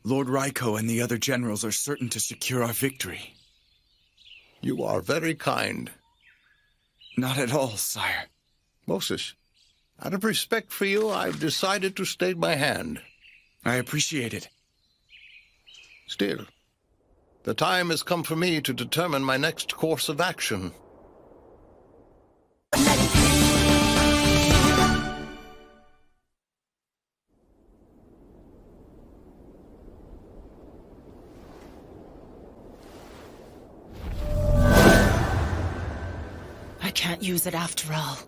Speaker 22: Lord Raiko and the other generals are certain to secure our victory.
Speaker 11: You are very kind.
Speaker 22: Not at all, sire.
Speaker 11: Moses, out of respect for you, I've decided to stay my hand.
Speaker 22: I appreciate it.
Speaker 11: Still, the time has come for me to determine my next course of action.
Speaker 6: I can't use it after all.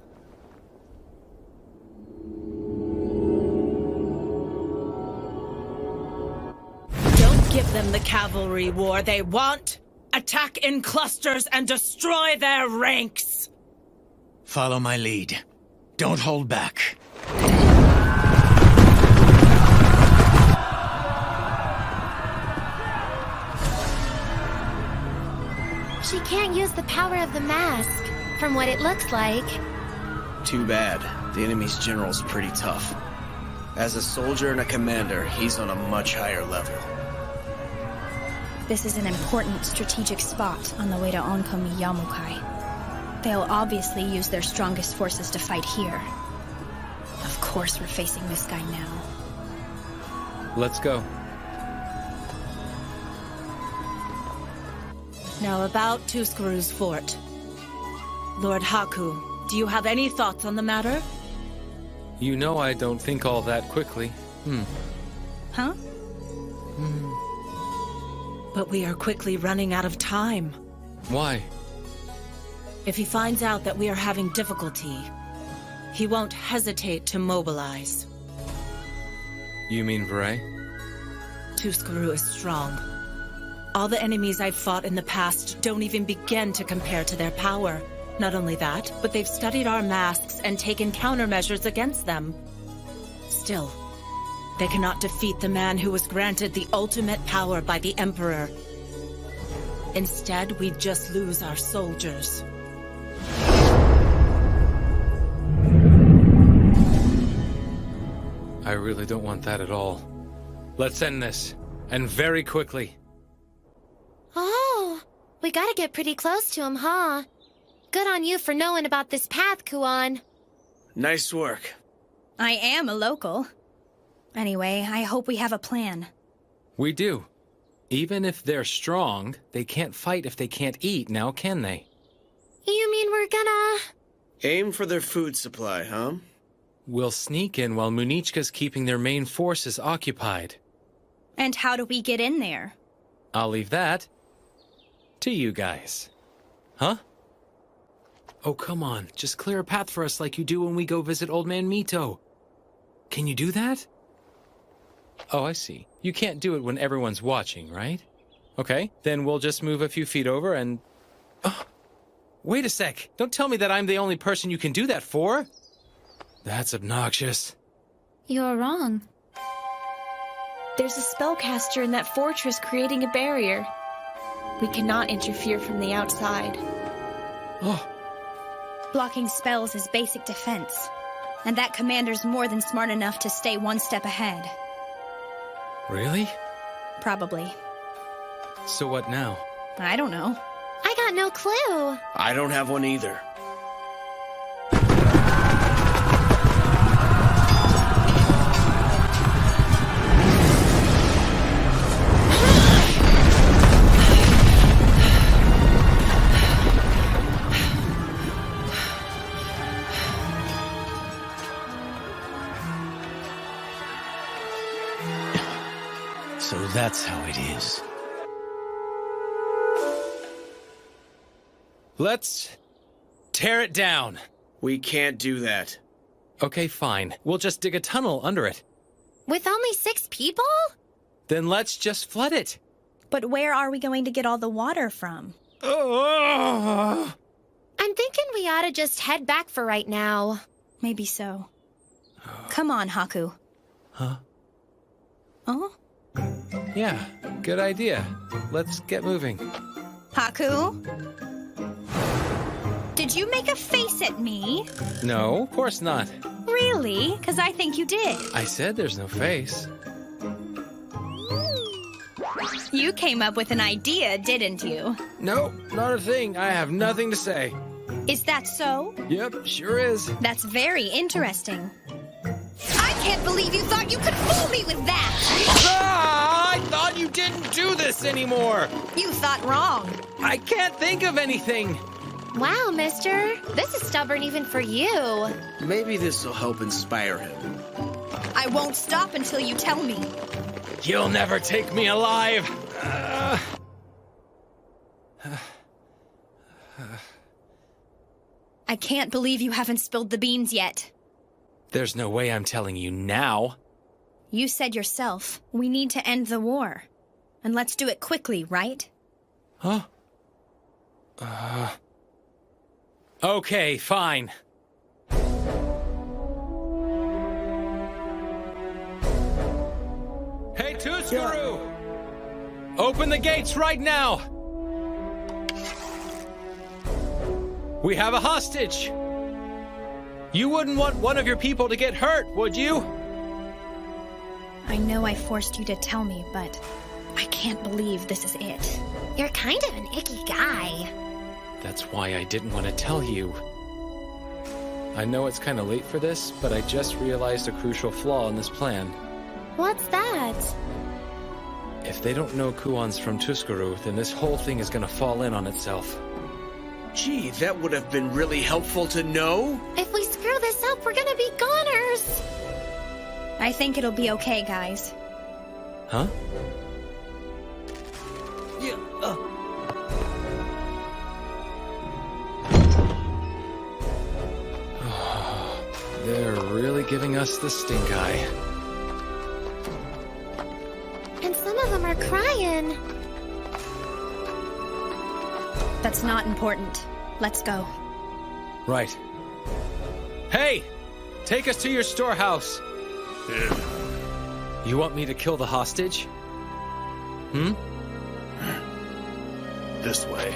Speaker 6: Don't give them the cavalry war they want. Attack in clusters and destroy their ranks.
Speaker 8: Follow my lead. Don't hold back.
Speaker 15: She can't use the power of the mask, from what it looks like.
Speaker 14: Too bad. The enemy's general's pretty tough. As a soldier and a commander, he's on a much higher level.
Speaker 21: This is an important strategic spot on the way to Onkomi Yamukai. They'll obviously use their strongest forces to fight here. Of course we're facing this guy now.
Speaker 23: Let's go.
Speaker 6: Now about Tuscaru's fort. Lord Haku, do you have any thoughts on the matter?
Speaker 1: You know I don't think all that quickly.
Speaker 21: Huh?
Speaker 6: But we are quickly running out of time.
Speaker 1: Why?
Speaker 6: If he finds out that we are having difficulty, he won't hesitate to mobilize.
Speaker 1: You mean Vray?
Speaker 6: Tuscaru is strong. All the enemies I've fought in the past don't even begin to compare to their power. Not only that, but they've studied our masks and taken countermeasures against them. Still, they cannot defeat the man who was granted the ultimate power by the Emperor. Instead, we just lose our soldiers.
Speaker 1: I really don't want that at all. Let's end this, and very quickly.
Speaker 2: Oh, we gotta get pretty close to him, huh? Good on you for knowing about this path, Kuan.
Speaker 14: Nice work.
Speaker 21: I am a local. Anyway, I hope we have a plan.
Speaker 1: We do. Even if they're strong, they can't fight if they can't eat, now can they?
Speaker 2: You mean we're gonna...
Speaker 14: Aim for their food supply, huh?
Speaker 1: We'll sneak in while Munichka's keeping their main forces occupied.
Speaker 21: And how do we get in there?
Speaker 1: I'll leave that to you guys. Huh? Oh, come on. Just clear a path for us like you do when we go visit Old Man Mito. Can you do that? Oh, I see. You can't do it when everyone's watching, right? Okay, then we'll just move a few feet over and... Oh, wait a sec. Don't tell me that I'm the only person you can do that for. That's obnoxious.
Speaker 21: You're wrong. There's a spellcaster in that fortress creating a barrier. We cannot interfere from the outside.
Speaker 1: Oh.
Speaker 21: Blocking spells is basic defense, and that commander's more than smart enough to stay one step ahead.
Speaker 1: Really?
Speaker 21: Probably.
Speaker 1: So what now?
Speaker 21: I don't know.
Speaker 2: I got no clue.
Speaker 14: I don't have one either.
Speaker 8: So that's how it is.
Speaker 1: Let's tear it down.
Speaker 14: We can't do that.
Speaker 1: Okay, fine. We'll just dig a tunnel under it.
Speaker 2: With only 6 people?
Speaker 1: Then let's just flood it.
Speaker 21: But where are we going to get all the water from?
Speaker 2: I'm thinking we ought to just head back for right now.
Speaker 21: Maybe so. Come on, Haku.
Speaker 1: Huh?
Speaker 21: Oh?
Speaker 1: Yeah, good idea. Let's get moving.
Speaker 21: Haku? Did you make a face at me?
Speaker 1: No, of course not.
Speaker 21: Really? Because I think you did.
Speaker 1: I said there's no face.
Speaker 21: You came up with an idea, didn't you?
Speaker 1: No, not a thing. I have nothing to say.
Speaker 21: Is that so?
Speaker 1: Yep, sure is.
Speaker 21: That's very interesting. I can't believe you thought you could fool me with that!
Speaker 1: Ah, I thought you didn't do this anymore!
Speaker 21: You thought wrong.
Speaker 1: I can't think of anything!
Speaker 2: Wow, mister. This is stubborn even for you.
Speaker 14: Maybe this will help inspire him.
Speaker 21: I won't stop until you tell me.
Speaker 1: You'll never take me alive!
Speaker 21: I can't believe you haven't spilled the beans yet.
Speaker 1: There's no way I'm telling you now.
Speaker 21: You said yourself, we need to end the war. And let's do it quickly, right?
Speaker 1: Huh? Okay, fine. Hey, Tuscaru! Open the gates right now! We have a hostage! You wouldn't want one of your people to get hurt, would you?
Speaker 21: I know I forced you to tell me, but I can't believe this is it.
Speaker 2: You're kind of an icky guy.
Speaker 1: That's why I didn't want to tell you. I know it's kind of late for this, but I just realized a crucial flaw in this plan.
Speaker 2: What's that?
Speaker 1: If they don't know Kuon's from Tuskuru, then this whole thing is gonna fall in on itself.
Speaker 14: Gee, that would have been really helpful to know.
Speaker 15: If we screw this up, we're gonna be goners.
Speaker 21: I think it'll be okay, guys.
Speaker 1: Huh?
Speaker 14: Yeah,
Speaker 1: They're really giving us the stink eye.
Speaker 15: And some of them are crying.
Speaker 21: That's not important. Let's go.
Speaker 1: Right. Hey! Take us to your storehouse! You want me to kill the hostage? Hmm?
Speaker 4: This way.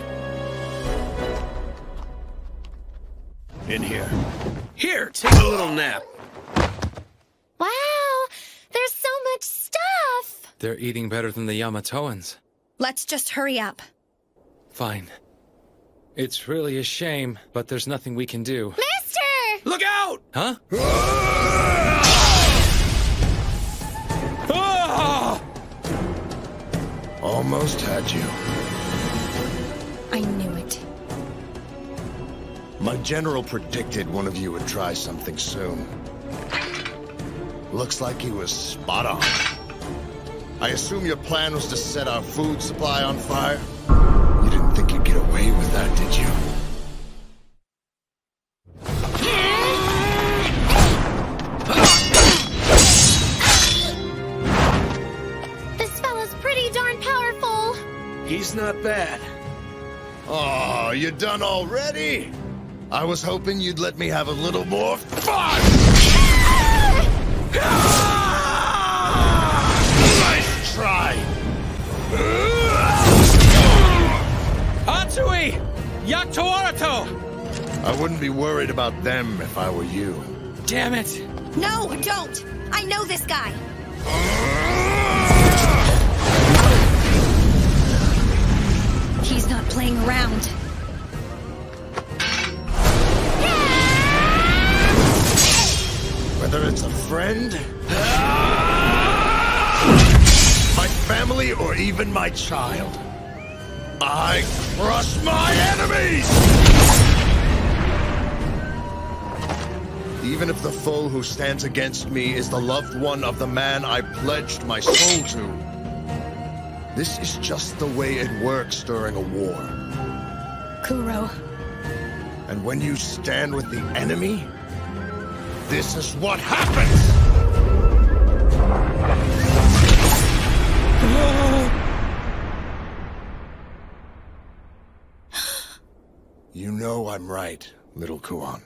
Speaker 4: In here.
Speaker 14: Here, take a little nap.
Speaker 15: Wow, there's so much stuff.
Speaker 1: They're eating better than the Yamatoans.
Speaker 21: Let's just hurry up.
Speaker 1: Fine. It's really a shame, but there's nothing we can do.
Speaker 15: Mister!
Speaker 14: Look out!
Speaker 1: Huh?
Speaker 4: Almost had you.
Speaker 21: I knew it.
Speaker 13: My general predicted one of you would try something soon. Looks like he was spot on. I assume your plan was to set our food supply on fire? You didn't think you'd get away with that, did you?
Speaker 15: This fella's pretty darn powerful.
Speaker 14: He's not bad.
Speaker 13: Oh, you done already? I was hoping you'd let me have a little more fun! Nice try!
Speaker 1: Atsui! Yaktoarato!
Speaker 13: I wouldn't be worried about them if I were you.
Speaker 1: Damn it!
Speaker 21: No, don't! I know this guy! He's not playing around.
Speaker 13: Whether it's a friend, my family, or even my child, I crush my enemies! Even if the foe who stands against me is the loved one of the man I pledged my soul to. This is just the way it works during a war.
Speaker 21: Kuro.
Speaker 13: And when you stand with the enemy, this is what happens! You know I'm right, little Kuon.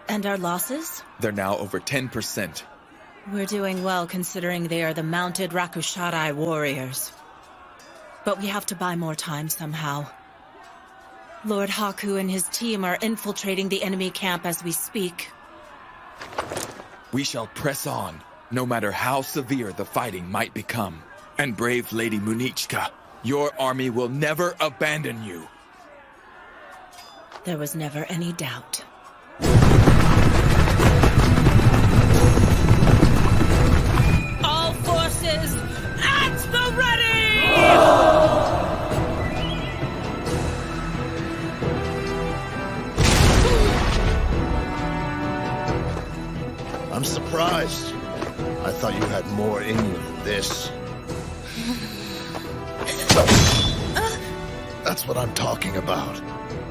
Speaker 6: And our losses?
Speaker 22: They're now over 10%.
Speaker 6: We're doing well considering they are the mounted Rakusharai warriors. But we have to buy more time somehow. Lord Haku and his team are infiltrating the enemy camp as we speak.
Speaker 22: We shall press on, no matter how severe the fighting might become. And brave Lady Munichka, your army will never abandon you.
Speaker 6: There was never any doubt. All forces, at the ready!
Speaker 13: I'm surprised. I thought you had more in you than this. That's what I'm talking about.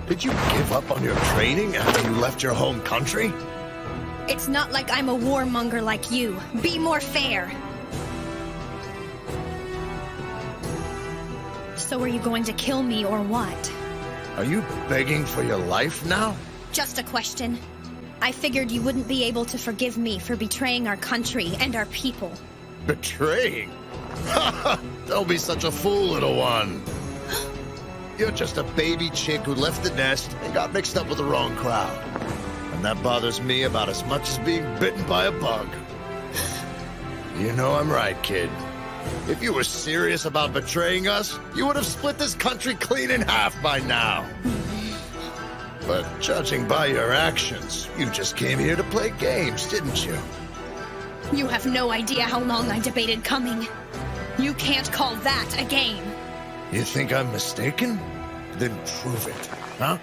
Speaker 13: Did you give up on your training after you left your home country?
Speaker 21: It's not like I'm a warmonger like you. Be more fair. So are you going to kill me or what?
Speaker 13: Are you begging for your life now?
Speaker 21: Just a question. I figured you wouldn't be able to forgive me for betraying our country and our people.
Speaker 13: Betraying? Don't be such a fool, little one. You're just a baby chick who left the nest and got mixed up with the wrong crowd. And that bothers me about as much as being bitten by a bug. You know I'm right, kid. If you were serious about betraying us, you would have split this country clean in half by now. But judging by your actions, you just came here to play games, didn't you?
Speaker 21: You have no idea how long I debated coming. You can't call that a game.
Speaker 13: You think I'm mistaken? Then prove it, huh?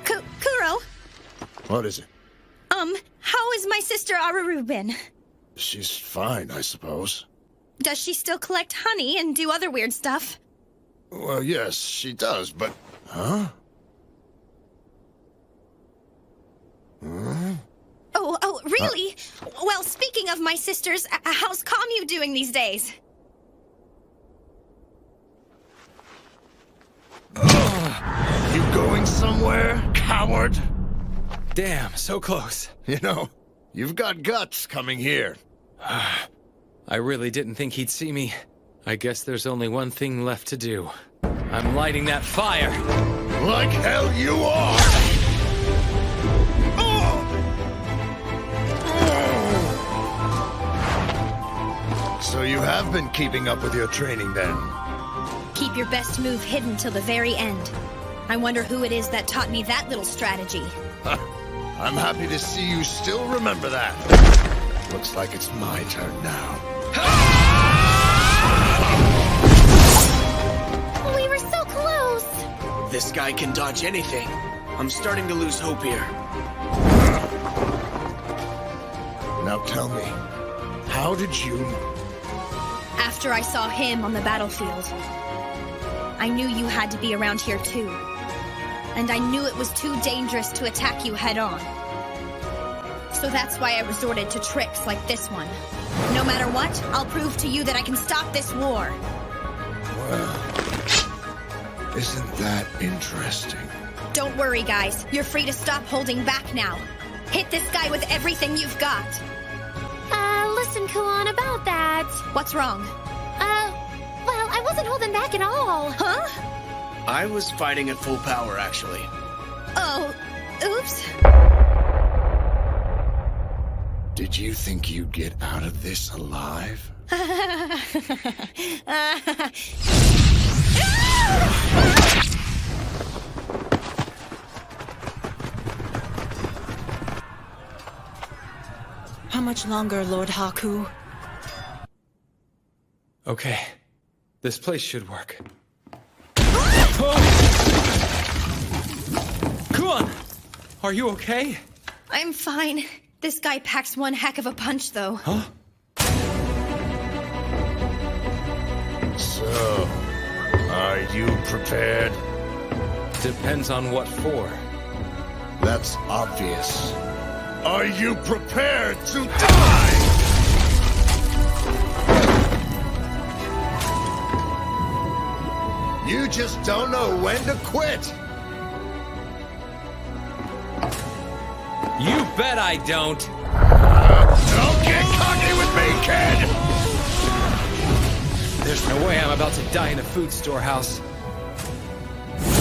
Speaker 21: Kuro?
Speaker 13: What is it?
Speaker 21: How is my sister Aruru been?
Speaker 13: She's fine, I suppose.
Speaker 21: Does she still collect honey and do other weird stuff?
Speaker 13: Well, yes, she does, but... Huh? Huh?
Speaker 21: Oh, really? Well, speaking of my sisters, how's Kamyu doing these days?
Speaker 13: You going somewhere, coward?
Speaker 1: Damn, so close.
Speaker 13: You know, you've got guts coming here.
Speaker 1: I really didn't think he'd see me. I guess there's only one thing left to do. I'm lighting that fire.
Speaker 13: Like hell you are! So you have been keeping up with your training then?
Speaker 21: Keep your best move hidden till the very end. I wonder who it is that taught me that little strategy.
Speaker 13: I'm happy to see you still remember that. Looks like it's my turn now.
Speaker 15: We were so close.
Speaker 14: This guy can dodge anything. I'm starting to lose hope here.
Speaker 13: Now tell me, how did you...
Speaker 21: After I saw him on the battlefield, I knew you had to be around here too. And I knew it was too dangerous to attack you head-on. So that's why I resorted to tricks like this one. No matter what, I'll prove to you that I can stop this war.
Speaker 13: Well, isn't that interesting?
Speaker 21: Don't worry, guys. You're free to stop holding back now. Hit this guy with everything you've got.
Speaker 15: Listen, Kuon, about that.
Speaker 21: What's wrong?
Speaker 15: Well, I wasn't holding back at all.
Speaker 21: Huh?
Speaker 14: I was fighting at full power, actually.
Speaker 21: Oh, oops.
Speaker 13: Did you think you'd get out of this alive?
Speaker 6: How much longer, Lord Haku?
Speaker 1: Okay. This place should work. Kuon! Are you okay?
Speaker 21: I'm fine. This guy packs one heck of a punch, though.
Speaker 1: Huh?
Speaker 13: So, are you prepared?
Speaker 1: Depends on what for.
Speaker 13: That's obvious. Are you prepared to die? You just don't know when to quit.
Speaker 1: You bet I don't.
Speaker 13: Don't get cocky with me, kid!
Speaker 1: There's no way I'm about to die in a food storehouse.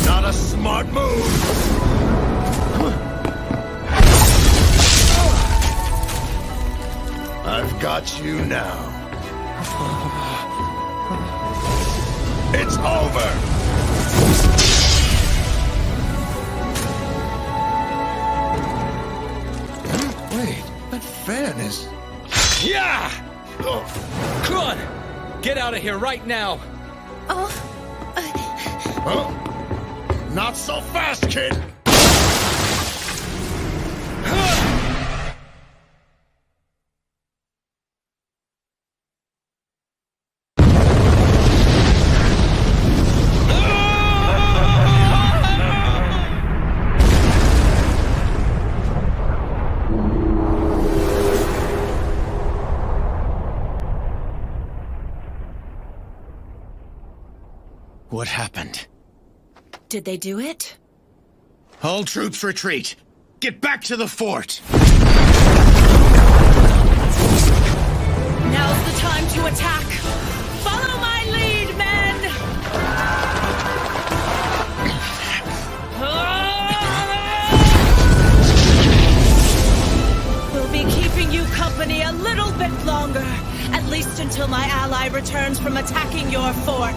Speaker 13: Not a smart move. I've got you now. It's over. Wait, that fan is...
Speaker 1: Yeah! Kuon! Get out of here right now!
Speaker 21: Oh?
Speaker 13: Not so fast, kid!
Speaker 8: What happened?
Speaker 6: Did they do it?
Speaker 8: All troops retreat! Get back to the fort!
Speaker 6: Now's the time to attack! Follow my lead, men! We'll be keeping you company a little bit longer, at least until my humans from attacking your fort.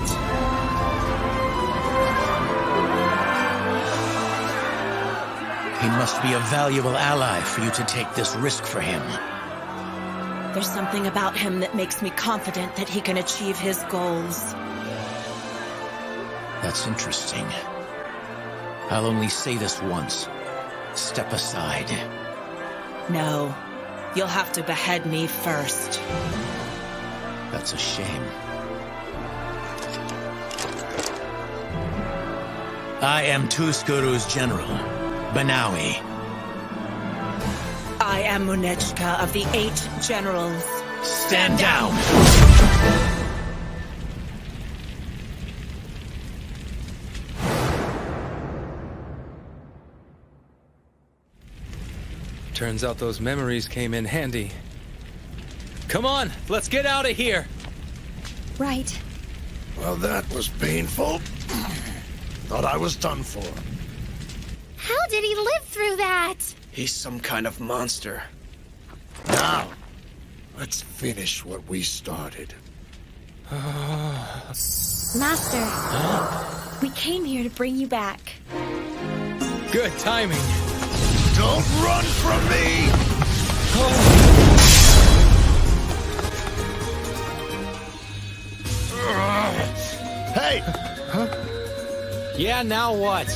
Speaker 8: He must be a valuable ally for you to take this risk for him.
Speaker 6: There's something about him that makes me confident that he can achieve his goals.
Speaker 8: That's interesting. I'll only say this once. Step aside.
Speaker 6: No. You'll have to behead me first.
Speaker 8: That's a shame. I am Tuskuru's general, Banawi.
Speaker 6: I am Munichka of the 8 Generals.
Speaker 8: Stand down!
Speaker 17: Turns out those memories came in handy. Come on, let's get out of here!
Speaker 21: Right.
Speaker 13: Well, that was painful. Thought I was done for.
Speaker 21: How did he live through that?
Speaker 14: He's some kind of monster.
Speaker 13: Now, let's finish what we started.
Speaker 21: Master, we came here to bring you back.
Speaker 17: Good timing.
Speaker 13: Don't run from me! Hey!
Speaker 17: Huh? Yeah, now what?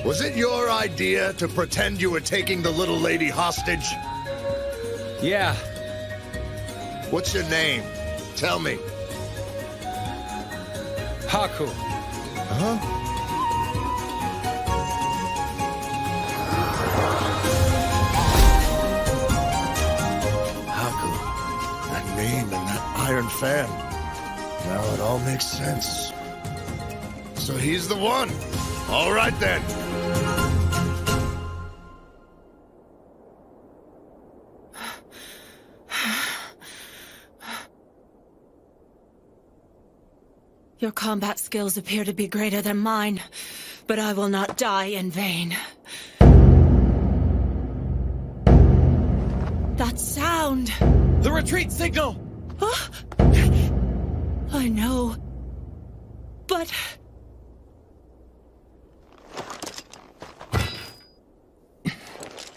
Speaker 13: Was it your idea to pretend you were taking the little lady hostage?
Speaker 17: Yeah.
Speaker 13: What's your name? Tell me.
Speaker 17: Haku.
Speaker 13: Huh? Haku. That name and that iron fan. Now it all makes sense. So he's the one. All right then.
Speaker 6: Your combat skills appear to be greater than mine, but I will not die in vain. That sound!
Speaker 17: The retreat signal!
Speaker 6: I know, but...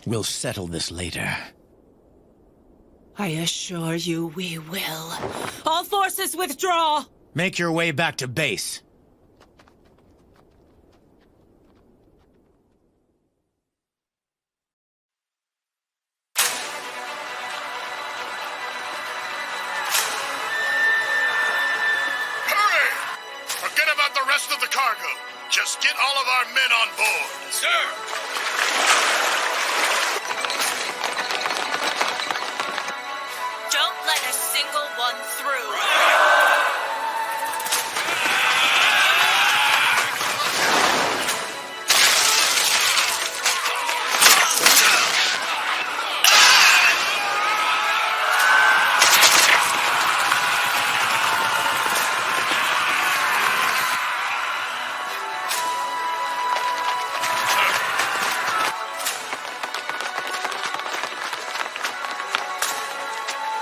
Speaker 8: We'll settle this later.
Speaker 6: I assure you we will. All forces withdraw!
Speaker 8: Make your way back to base.
Speaker 5: Hurry! Forget about the rest of the cargo. Just get all of our men on board. Sir!
Speaker 6: Don't let a single one through.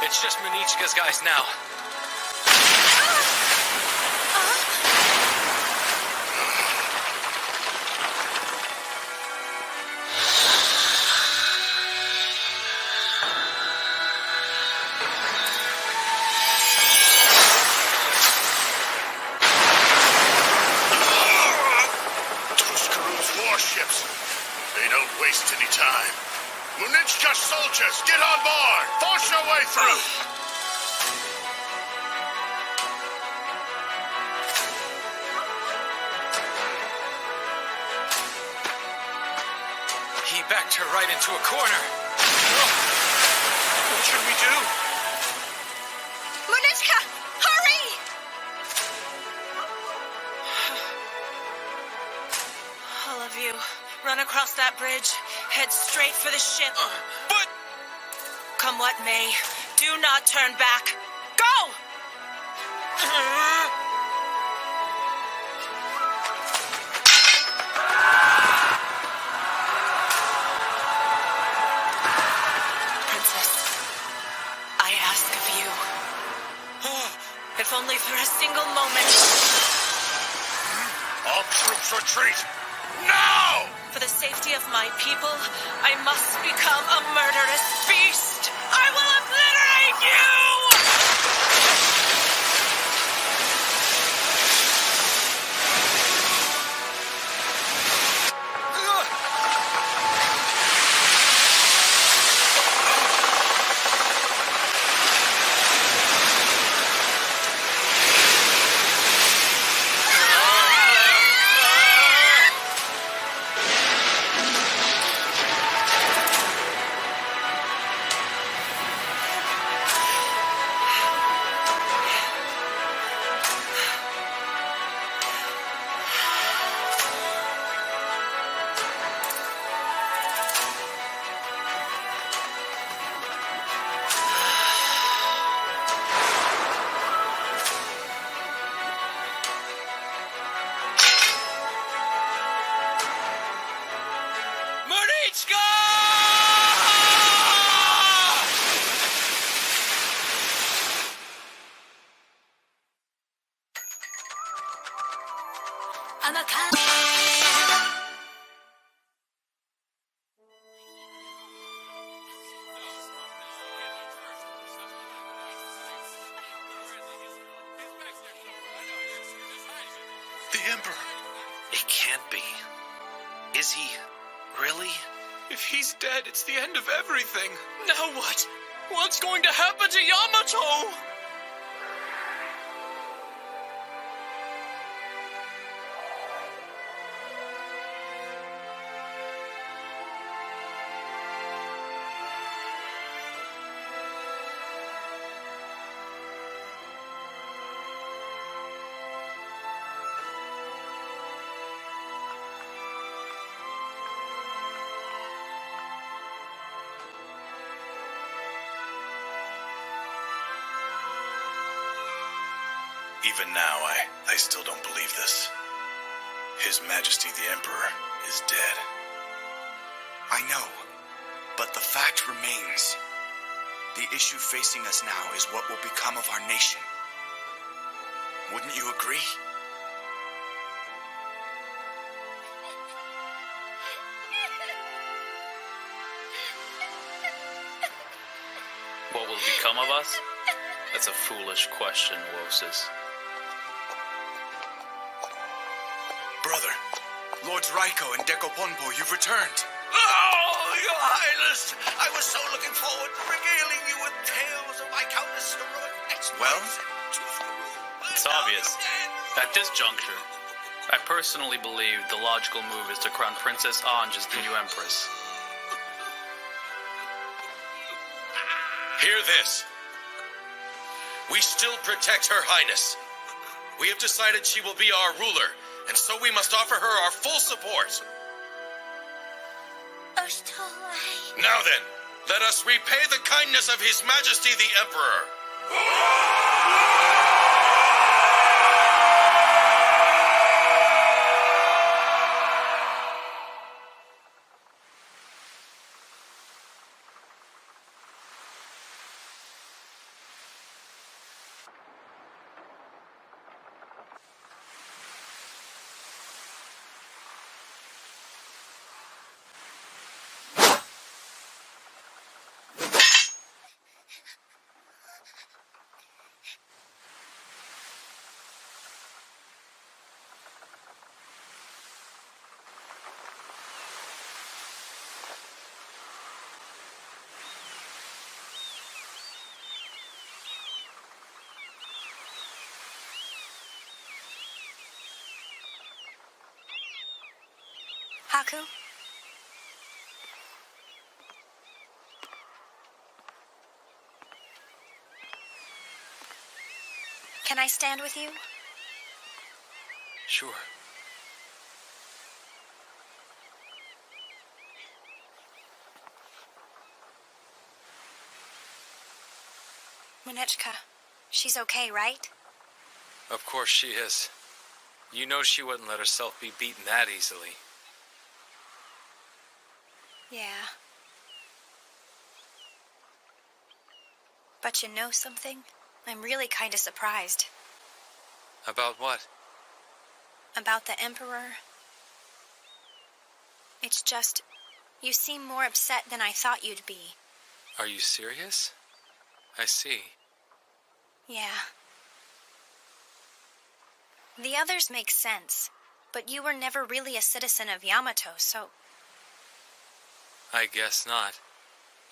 Speaker 1: It's just Munichka's guys now.
Speaker 5: Tuskuru's warships. They don't waste any time. Munichka soldiers, get on board! Force your way through!
Speaker 1: He backed her right into a corner. What should we do?
Speaker 3: Munichka, hurry!
Speaker 6: All of you, run across that bridge. Head straight for the ship.
Speaker 1: But...
Speaker 6: Come what may, do not turn back. Go! Princess, I ask of you, if only single moment.
Speaker 5: All troops retreat! Now!
Speaker 6: For the safety of my people, I must become a murderous beast. I will obliterate you!
Speaker 5: The Emperor.
Speaker 7: It can't be. Is he? Really? If he's dead, it's the end of everything.
Speaker 10: Now what? What's going to happen to Yamato?
Speaker 4: Even now, I still don't believe this. His Majesty the Emperor is dead.
Speaker 12: I know, but the fact remains. The issue facing us now is what will become of our nation. Wouldn't you agree?
Speaker 10: What will become of us? That's a foolish question, Wosis.
Speaker 12: Brother, Lords Raiko and Dekoponpo, you've returned.
Speaker 19: Oh, Your Highness! I was so looking forward to regaling you with tales of my countless heroic exploits.
Speaker 12: Well?
Speaker 10: It's obvious. At this juncture, I personally believe the logical move is to crown Princess Anj as the new Empress.
Speaker 18: Hear this. We still protect Her Highness. We have decided she will be our ruler, and so we must offer her our full support. Now then, let us repay the kindness of His Majesty the Emperor.
Speaker 3: Haku? Can I stand with you?
Speaker 1: Sure.
Speaker 3: Munechka, she's okay, right?
Speaker 1: Of course she is. You know she wouldn't let herself be beaten that easily.
Speaker 3: Yeah. But you know something? I'm really kind of surprised.
Speaker 1: About what?
Speaker 3: About the Emperor. It's just, you seem more upset than I thought you'd be.
Speaker 1: Are you serious? I see.
Speaker 3: Yeah. The others make sense, but you were never really a citizen of Yamato, so...
Speaker 1: I guess not.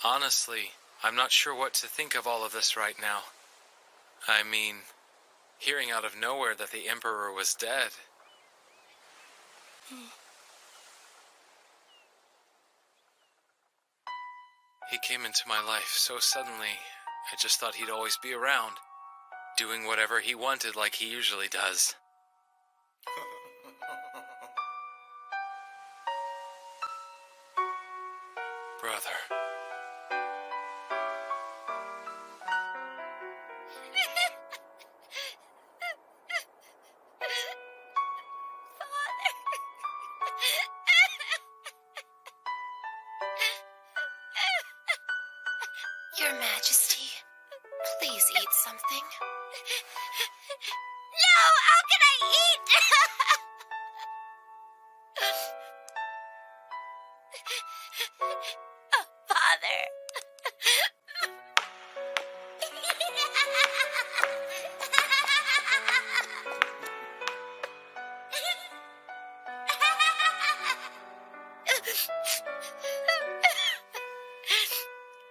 Speaker 1: Honestly, I'm not sure what to think of all of this right now. I mean, hearing out of nowhere that the Emperor was dead. He came into my life so suddenly, I just thought he'd always be around, doing whatever he wanted like he usually does. Brother.
Speaker 2: Your Majesty, please eat something.
Speaker 15: No! How can I eat? Oh, Father.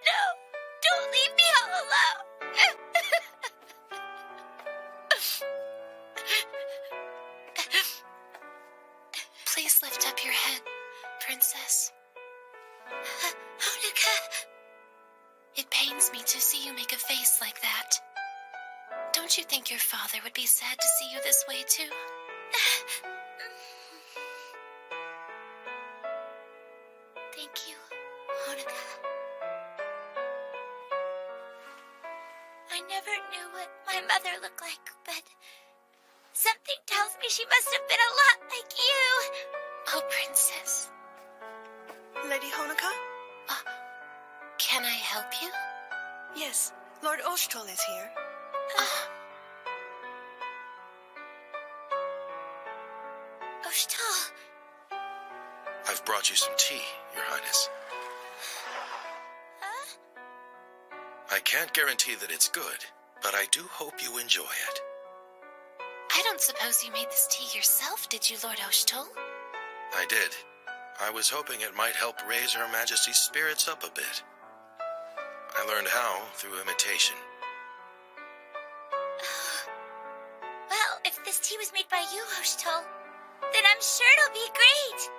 Speaker 15: No! Don't leave me all alone!
Speaker 2: Please lift up your head, Princess.
Speaker 15: Honoka!
Speaker 2: It pains me to see you make a face like that. Don't you think your father would be sad to see you this way, too?
Speaker 15: Thank you, Honoka. I never knew what my mother looked like, but something tells me she must have been a lot like you.
Speaker 2: Oh, Princess.
Speaker 9: Lady Honoka?
Speaker 2: Can I help you?
Speaker 9: Yes, Lord Oshtol is here.
Speaker 15: Oshtol.
Speaker 4: I've brought you some tea, Your Highness. I can't guarantee that it's good, but I do hope you enjoy it.
Speaker 2: I don't suppose you made this tea yourself, did you, Lord Oshtol?
Speaker 4: I did. I was hoping it might help raise Her Majesty's spirits up a bit. I learned how through imitation.
Speaker 15: Well, if this tea was made by you, Oshtol, then I'm sure it'll be great.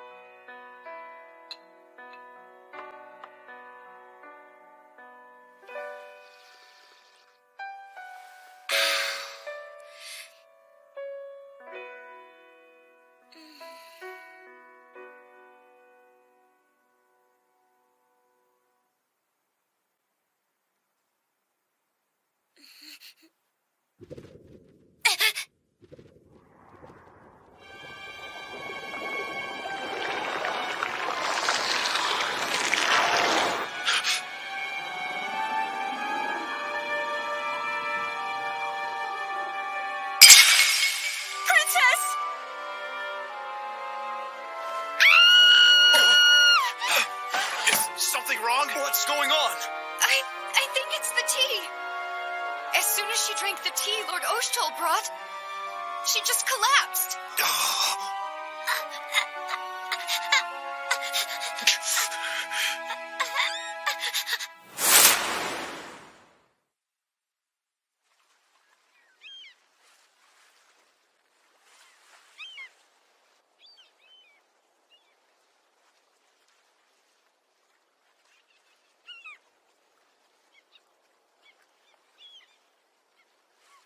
Speaker 12: What's going on?
Speaker 9: I think it's the tea. As soon as she drank the tea Lord Oshtol brought, she just collapsed.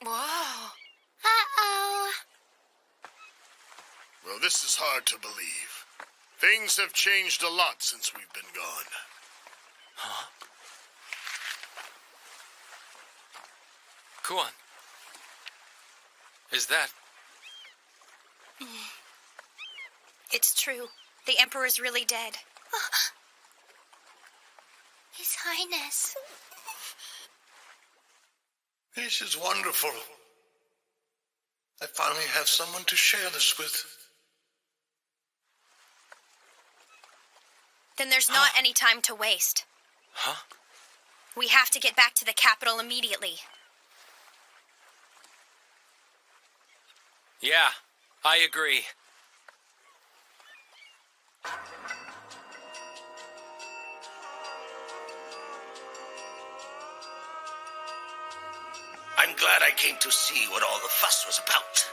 Speaker 15: Whoa. Uh-oh.
Speaker 5: Well, this is hard to believe. Things have changed a lot since we've been gone.
Speaker 1: Huh? Kuan. Is that...
Speaker 3: It's true. The Emperor's really dead.
Speaker 15: His Highness.
Speaker 11: This is wonderful. I finally have someone to share this with.
Speaker 3: Then there's not any time to waste.
Speaker 1: Huh?
Speaker 3: We have to get back to the capital immediately.
Speaker 1: Yeah, I agree.
Speaker 19: I'm glad I came to see what all the fuss was about.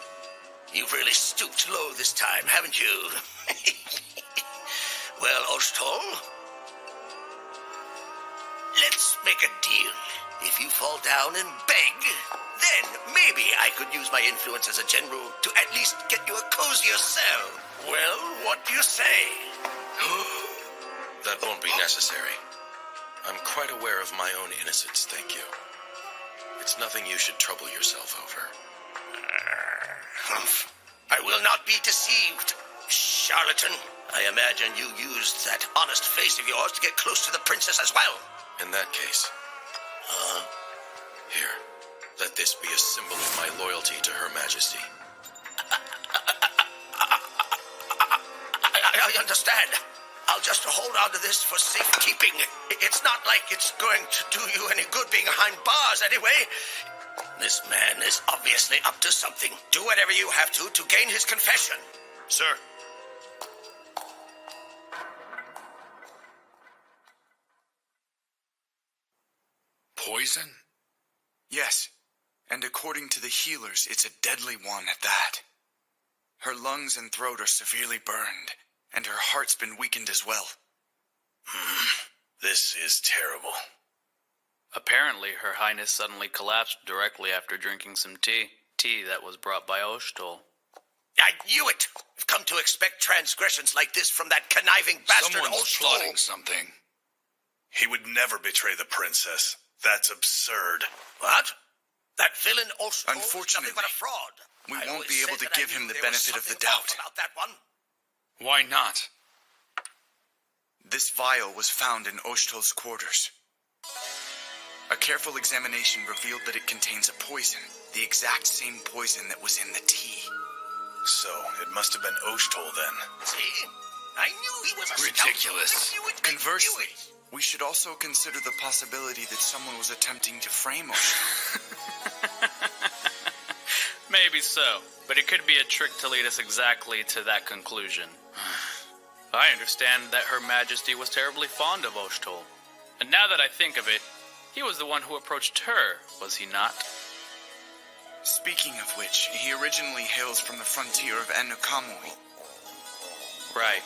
Speaker 19: You've really stooped low this time, haven't you? Well, Oshtol, let's make a deal. If you fall down and beg, then maybe I could use my influence as a general to at least get you a cozier cell. Well, what do you say?
Speaker 4: That won't be necessary. I'm quite aware of my own innocence, thank you. It's nothing you should trouble yourself over.
Speaker 19: Humph. I will not be deceived, charlatan. I imagine you used that honest face of yours to get close to the princess as well.
Speaker 4: In that case, here, let this be a symbol of my loyalty to Her Majesty.
Speaker 19: I understand. I'll just hold on to this for safekeeping. It's not like it's going to do you any good being behind bars anyway. This man is obviously up to something. Do whatever you have to gain his confession.
Speaker 5: Sir.
Speaker 12: Poison? Yes, and according to the healers, it's a deadly one at that. Her lungs and throat are severely burned, and her heart's been weakened as well.
Speaker 4: This is terrible.
Speaker 10: Apparently, Her Highness suddenly collapsed directly after drinking some tea. Tea that was brought by Oshtol.
Speaker 19: I knew it! I've come to expect transgressions like this from that conniving bastard
Speaker 16: Someone's
Speaker 19: Oshtol.
Speaker 16: plotting something. He would never betray the princess. That's absurd.
Speaker 19: What? That villain Oshtol
Speaker 12: Unfortunately,
Speaker 19: is nothing but a fraud.
Speaker 12: We
Speaker 19: I
Speaker 12: won't
Speaker 19: always
Speaker 12: be able
Speaker 19: said
Speaker 12: to
Speaker 19: that I
Speaker 12: give him
Speaker 19: knew
Speaker 12: the
Speaker 19: there was
Speaker 12: benefit of the
Speaker 19: something
Speaker 12: doubt.
Speaker 19: off about that one.
Speaker 16: Why not?
Speaker 12: This vial was found in Oshtol's quarters. A careful examination revealed that it contains a poison, the exact same poison that was in the tea.
Speaker 16: So, it must have been Oshtol then.
Speaker 19: See? I knew he was a
Speaker 16: Ridiculous.
Speaker 19: scoundrel. I knew it.
Speaker 12: Conversely, we should also consider the possibility that someone was attempting to frame Oshtol.
Speaker 10: Maybe so, but it could be a trick to lead us exactly to that conclusion. I understand that Her Majesty was terribly fond of Oshtol. And now that I think of it, he was the one who approached her, was he not?
Speaker 12: Speaking of which, he originally hails from the frontier of Enukamui.
Speaker 10: Right.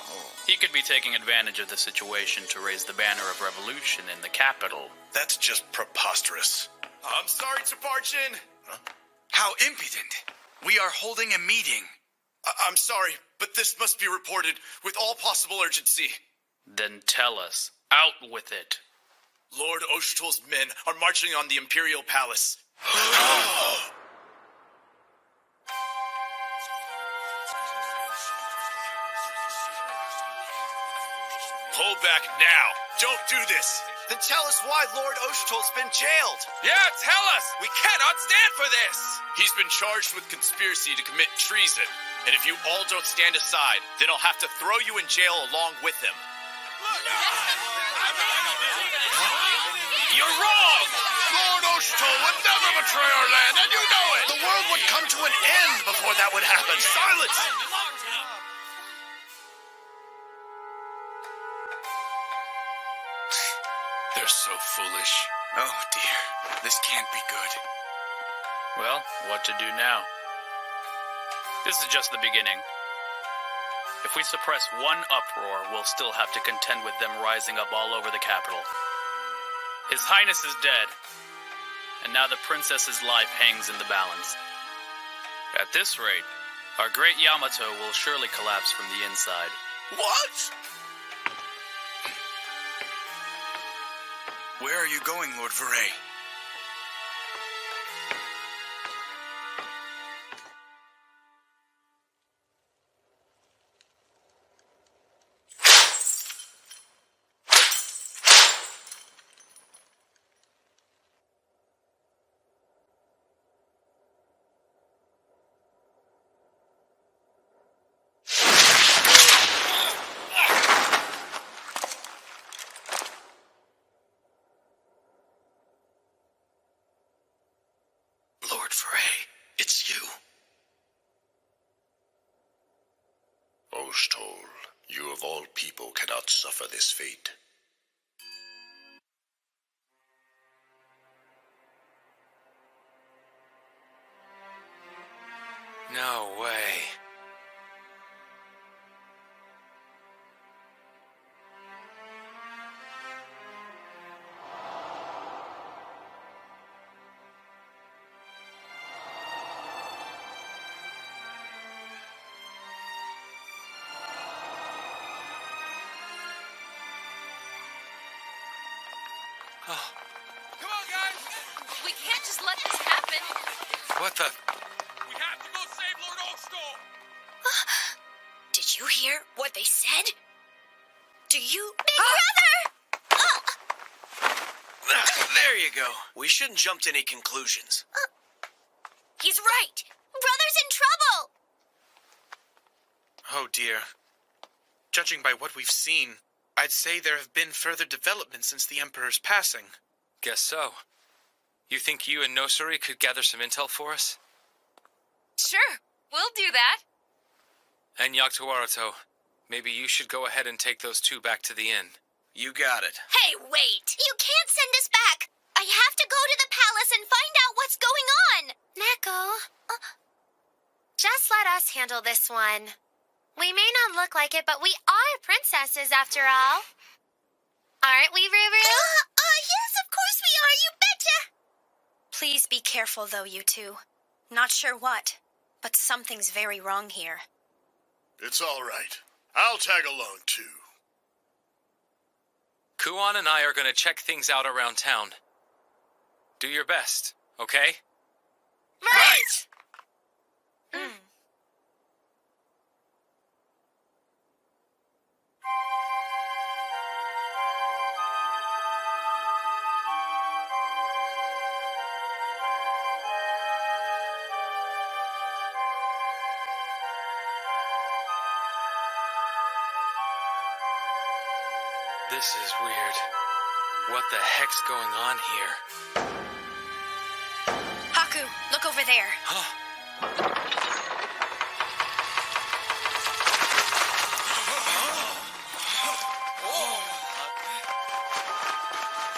Speaker 10: He could be taking advantage of the situation to raise the banner of revolution in the capital.
Speaker 16: That's just preposterous.
Speaker 12: I'm sorry to barge in. How impudent. We are holding a meeting.
Speaker 20: I'm sorry, but this must be reported with all possible urgency.
Speaker 10: Then tell us. Out with it.
Speaker 20: Lord Oshtol's men are marching on the Imperial Palace. Pull back now. Don't do this.
Speaker 14: Then tell us why Lord Oshtol's been jailed.
Speaker 20: Yeah, tell us. We cannot stand for this. He's been charged with conspiracy to commit treason. And if you all don't stand aside, then I'll have to throw you in jail along with him. You're wrong!
Speaker 5: Lord Oshtol would never betray our land, and you know it!
Speaker 20: The world would come to an end before that would happen. Silence!
Speaker 16: They're so foolish.
Speaker 12: Oh dear, this can't be good.
Speaker 10: Well, what to do now? This is just the beginning. If we suppress one uproar, we'll still have to contend with them rising up all over the capital. His Highness is dead, and now the princess's life hangs in the balance. At this rate, our great Yamato will surely collapse from the inside.
Speaker 19: What?
Speaker 12: Where are you going, Lord Veray?
Speaker 11: Oshtol, you of all people cannot suffer this fate.
Speaker 1: No way.
Speaker 9: Come on, guys! We can't just let this happen.
Speaker 1: What the?
Speaker 20: We have to go save Lord Oakstall!
Speaker 3: Did you hear what they said? Do you...
Speaker 14: Big
Speaker 3: brother!
Speaker 14: There you go. We shouldn't jump to any conclusions.
Speaker 3: He's right. Brother's in trouble.
Speaker 7: Oh dear. Judging by what we've seen, I'd say there have been further developments since the Emperor's passing.
Speaker 1: Guess so. You think you and Nosuri could gather some intel for us?
Speaker 9: Sure, we'll do that.
Speaker 1: And Yogg-Togarato, maybe you should go ahead and take those two back to the inn.
Speaker 14: You got it.
Speaker 15: Hey, wait! You can't send us back! I have to go to the palace and find out what's going on!
Speaker 2: Neko, just let us handle this one. We may not look like it, but we are princesses after all. Aren't we, Ruru?
Speaker 15: Yes, of course we are, you betcha!
Speaker 3: Please be careful, though, you two. Not sure what, but something's very wrong here.
Speaker 5: It's all right. I'll tag along, too.
Speaker 1: Kuon and I are going to check things out around town. Do your best, okay?
Speaker 15: Right!
Speaker 1: This is weird. What the heck's going on here?
Speaker 3: Haku, look over there.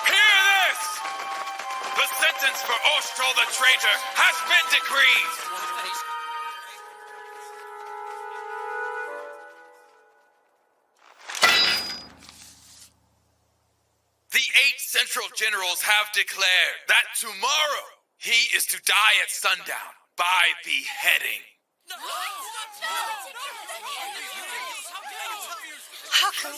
Speaker 20: Hear this! The sentence for Oshtrol the traitor has been decreed! The 8 Central Generals have declared that tomorrow he is to die at sundown by beheading.
Speaker 3: Haku.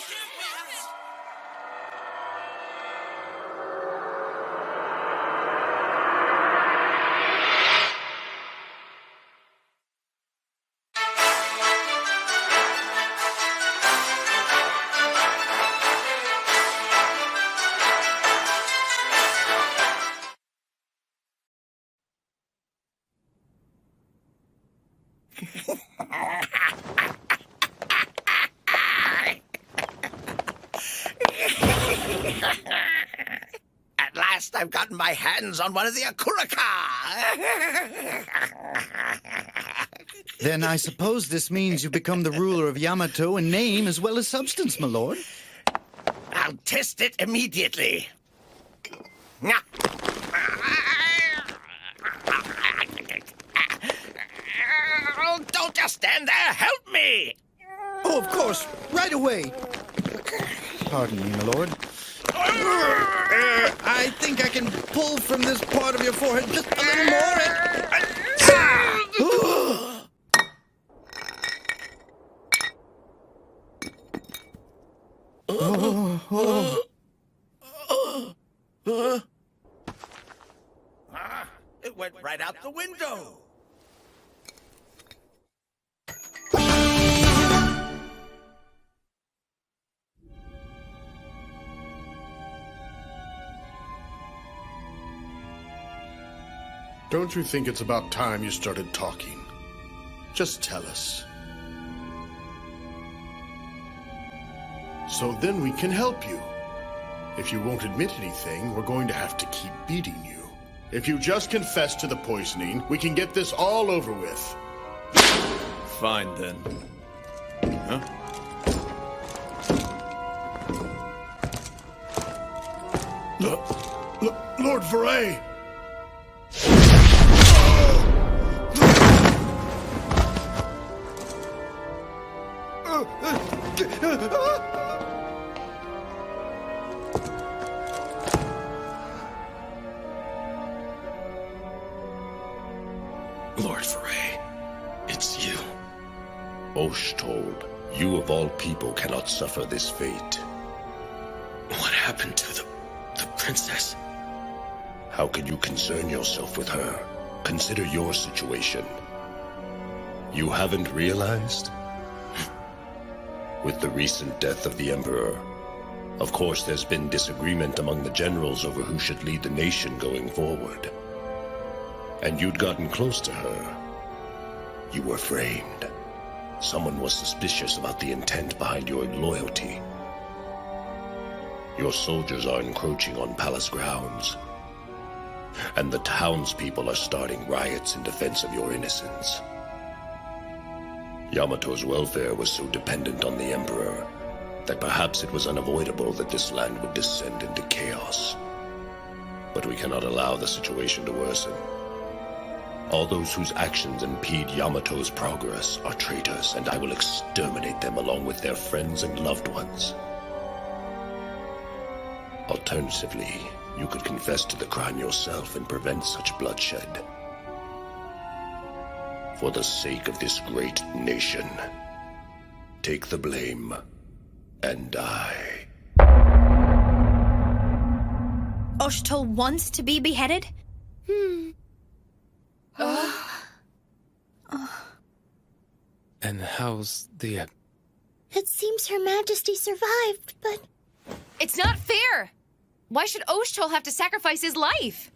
Speaker 21: At last I've gotten my hands on one of the Akuraka!
Speaker 22: Then I suppose this means you've become the ruler of Yamato in name as well as substance, my lord.
Speaker 21: I'll test it immediately. Oh, don't just stand there! Help me!
Speaker 22: Oh, of course. Right away. Pardon me, my lord. I think I can pull from this part of your forehead just a little more.
Speaker 21: It went right out the window.
Speaker 5: Don't you think it's about time you started talking? Just tell us. So then we can help you. If you won't admit anything, we're going to have to keep beating you. If you just confess to the poisoning, we can get this all over with.
Speaker 17: Fine, then.
Speaker 5: huh? Lord Veray!
Speaker 18: Lord Veray, it's you.
Speaker 8: Oshtol, you of all people cannot suffer this fate.
Speaker 18: What happened to the princess?
Speaker 8: How can you concern yourself with her? Consider your situation. You haven't realized? With the recent death of the Emperor, of course there's been disagreement among the generals over who should lead the nation going forward. And you'd gotten close to her. You were framed. Someone was suspicious about the intent behind your loyalty. Your soldiers are encroaching on palace grounds, and the townspeople are starting riots in defense of your innocence. Yamato's welfare was so dependent on the Emperor that perhaps it was unavoidable that this land would descend into chaos. But we cannot allow the situation to worsen. All those whose actions impede Yamato's progress are traitors, and I will exterminate them along with their friends and loved ones. Alternatively, you could confess to the crime yourself and prevent such bloodshed. For the sake of this great nation, take the blame and die.
Speaker 3: Oshtol wants to be beheaded?
Speaker 17: And how's the...
Speaker 15: It seems Her Majesty survived, but...
Speaker 9: It's not fair! Why should Oshtol have to sacrifice his life?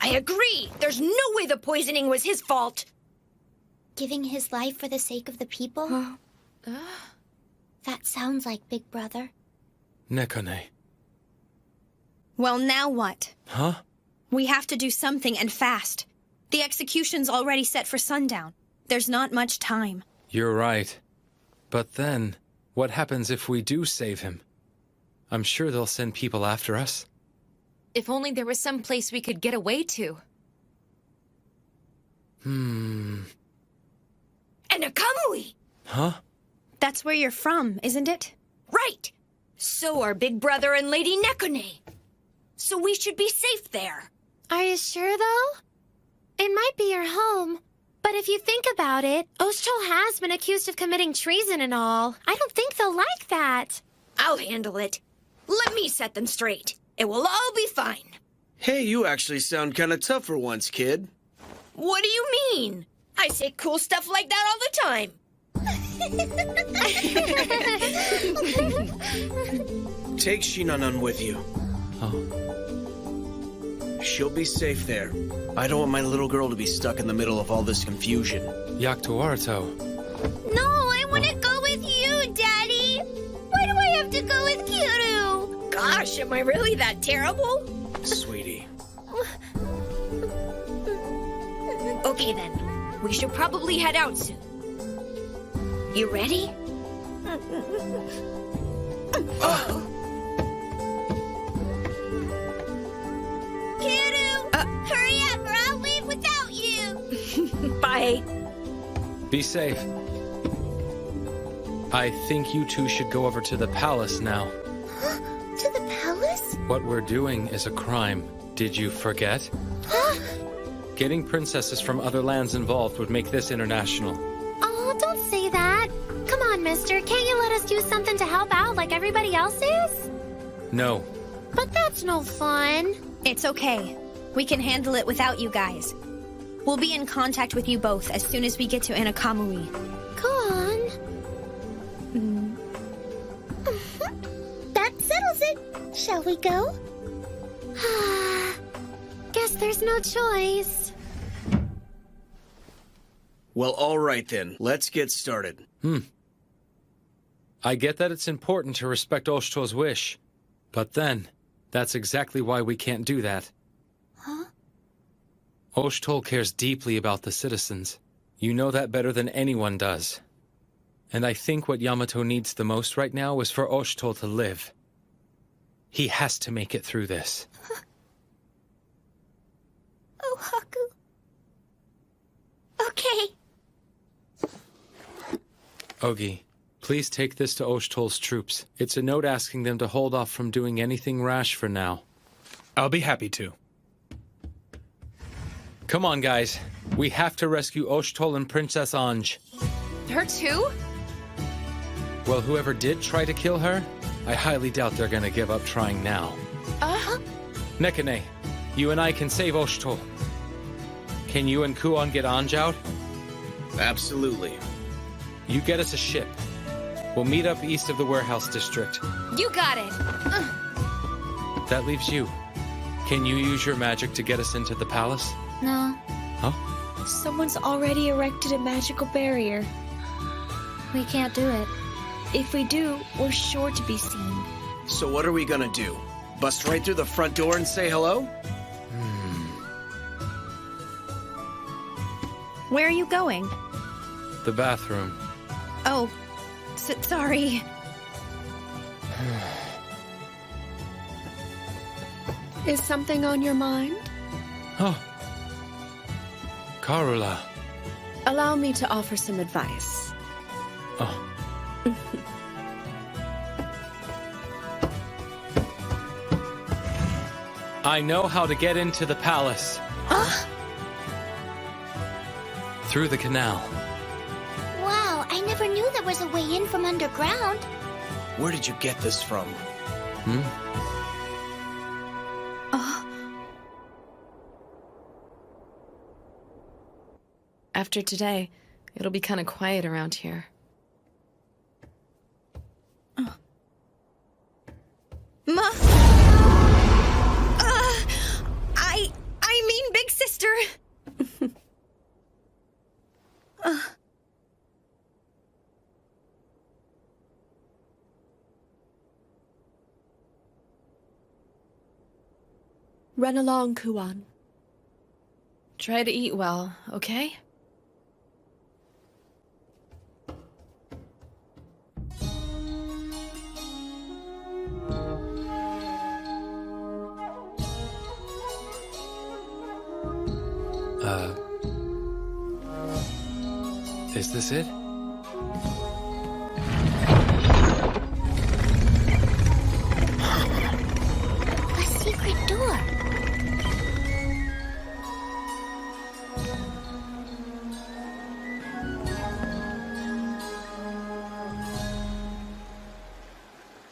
Speaker 2: I agree! There's no way the poisoning was his fault!
Speaker 15: Giving his life for the sake of the people? That sounds like Big Brother.
Speaker 17: Nekone.
Speaker 3: Well, now what?
Speaker 17: Huh?
Speaker 3: We have to do something, and fast. The execution's already set for sundown. There's not much time.
Speaker 17: You're right. But then, what happens if we do save him? I'm sure they'll send people after us.
Speaker 9: If only there was some place we could get away to.
Speaker 2: And a Kamui!
Speaker 17: Huh?
Speaker 3: That's where you're from, isn't it?
Speaker 2: Right! So are Big Brother and Lady Nekone. So we should be safe there.
Speaker 15: Are you sure, though? It might be your home. But if you think about it, Oshtol has been accused of committing treason and all. I don't think they'll like that.
Speaker 2: I'll handle it. Let me set them straight. It will all be fine.
Speaker 14: Hey, you actually sound kind of tough for once, kid.
Speaker 2: What do you mean? I say cool stuff like that all the time.
Speaker 14: Take Shinanan with you. She'll be safe there. I don't want my little girl to be stuck in the middle of all this confusion.
Speaker 17: Yaktuarto.
Speaker 15: No, I want to go with you, Daddy. Why do I have to go with Kiru?
Speaker 2: Gosh, am I really that terrible?
Speaker 14: Sweetie.
Speaker 2: Okay then, we should probably head out soon. You ready?
Speaker 15: Kiru, hurry up or I'll leave without you.
Speaker 2: Bye.
Speaker 17: Be safe. I think you two should go over to the palace now.
Speaker 15: To the palace?
Speaker 17: What we're doing is a crime. Did you forget? Getting princesses from other lands involved would make this international.
Speaker 15: Oh, don't say that. Come on, mister. Can't you let us do something to help out like everybody else is?
Speaker 17: No.
Speaker 15: But that's no fun.
Speaker 3: It's okay. We can handle it without you guys. We'll be in contact with you both as soon as we get to Anakamui.
Speaker 15: Go on. That settles it. Shall we go? Guess there's no choice.
Speaker 14: Well, all right then. Let's get started.
Speaker 17: I get that it's important to respect Oshtol's wish, but then, that's exactly why we can't do that.
Speaker 15: Huh?
Speaker 17: Oshtol cares deeply about the citizens. You know that better than anyone does. And I think what Yamato needs the most right now is for Oshitol to live. He has to make it through this.
Speaker 15: Oh, Haku. Okay.
Speaker 17: Ogi, please take this to Oshitol's troops. It's a note asking them to hold off from doing anything rash for now.
Speaker 7: I'll be happy to.
Speaker 17: Come on, guys. We have to rescue Oshitol and Princess Anj.
Speaker 9: Her too?
Speaker 17: Well, whoever did try to kill her, I highly doubt they're gonna give up trying now. Nekane, you and I can save Oshitol. Can you and Kuon get Anj out?
Speaker 6: Absolutely.
Speaker 17: You get us a ship. We'll meet up east of the warehouse district.
Speaker 9: You got it.
Speaker 17: That leaves you. Can you use your magic to get us into the palace?
Speaker 15: No.
Speaker 17: Huh?
Speaker 13: Someone's already erected a magical barrier.
Speaker 15: We can't do it.
Speaker 13: If we do, we're sure to be seen.
Speaker 14: So what are we gonna do? Bust right through the front door and say hello?
Speaker 13: Where are you going?
Speaker 17: The bathroom.
Speaker 13: Oh, sorry. Is something on your mind?
Speaker 17: Oh. Karula.
Speaker 13: Allow me to offer some advice.
Speaker 17: Oh. I know how to get into the palace. Through the canal.
Speaker 15: Wow, I never knew there was a way in from underground.
Speaker 14: Where did you get this from?
Speaker 13: After today, it'll be kind of quiet around here. Ma! I mean big sister! Run along, Kuon. Try to eat well, okay?
Speaker 17: Is this it?
Speaker 15: A secret door.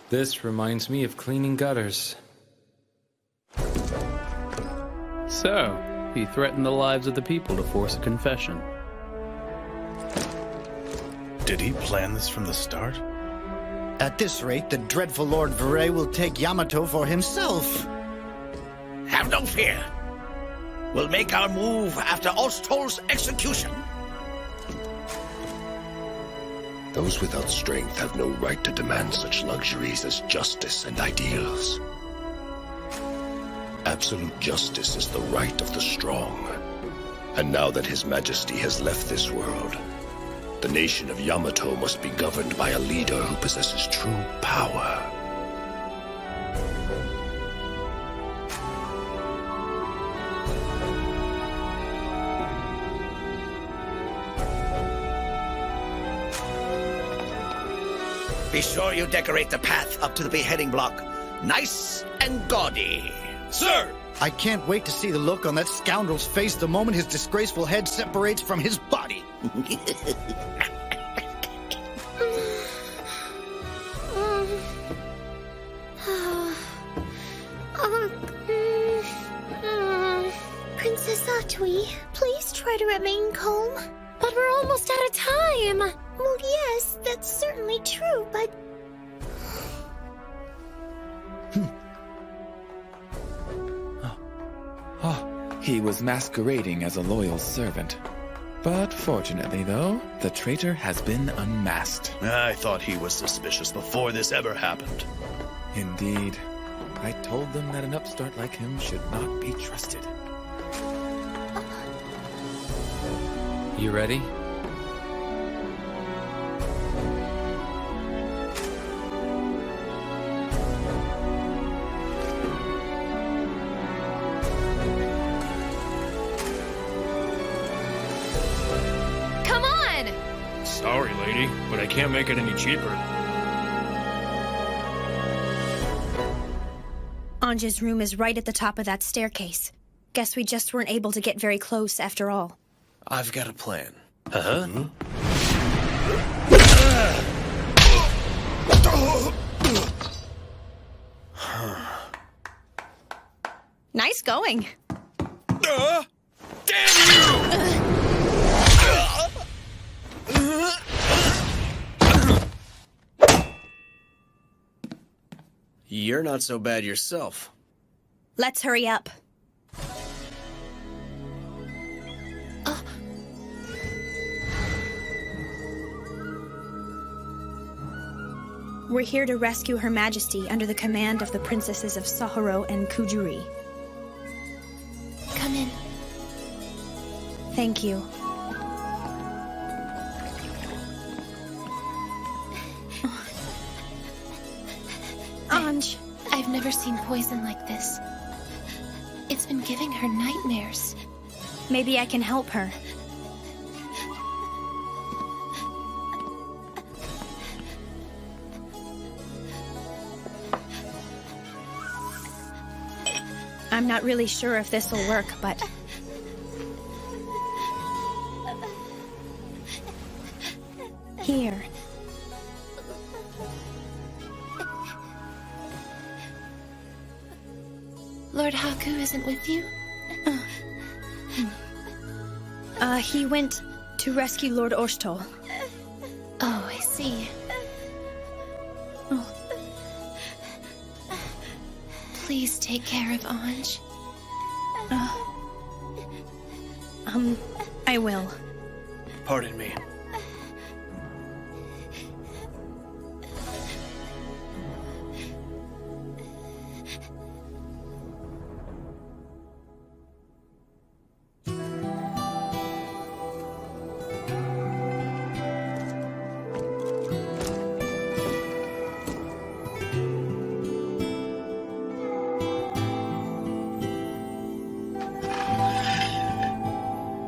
Speaker 17: This reminds me of cleaning gutters.
Speaker 10: So, he threatened the lives of the people to force a confession.
Speaker 16: Did he plan this from the start?
Speaker 22: At this rate, the dreadful Lord Vere will take Yamato for himself.
Speaker 21: Have no fear. We'll make our move after Oshitol's execution.
Speaker 8: Those without strength have no right to demand such luxuries as justice and ideals. Absolute justice is the right of the strong. And now that His Majesty has left this world, the nation of Yamato must be governed by a leader who possesses true power.
Speaker 21: Be sure you decorate the path up to the beheading block. Nice and gaudy. Sir!
Speaker 22: I can't wait to see the look on that scoundrel's face the moment his disgraceful head separates from his body.
Speaker 15: Princess Atui, please try to remain calm. But we're almost out of time. Well, yes, that's certainly true, but...
Speaker 23: He was masquerading as a loyal servant. But fortunately, though, the traitor has been unmasked.
Speaker 16: I thought he was suspicious before this ever happened.
Speaker 23: Indeed. I told them that an upstart like him should not be trusted.
Speaker 17: You ready?
Speaker 4: lady, but I can't make it any cheaper.
Speaker 3: Anja's room is right at the top of that staircase. Guess we just weren't able to get very close after all.
Speaker 14: I've got a plan.
Speaker 3: Nice going.
Speaker 14: You're not so bad yourself.
Speaker 3: Let's hurry up. We're here to rescue Her Majesty under the command of the princesses of Saharo and Kujuri.
Speaker 15: Come in.
Speaker 3: Thank you. Anj.
Speaker 15: I've never seen poison like this. It's been giving her nightmares.
Speaker 3: Maybe I can help her. I'm not really sure if this will work, but... Here.
Speaker 15: Lord Haku isn't with you?
Speaker 3: He went to rescue Lord Oshtol.
Speaker 15: Oh, I see. Please take care of Anj.
Speaker 3: I will.
Speaker 14: Pardon me.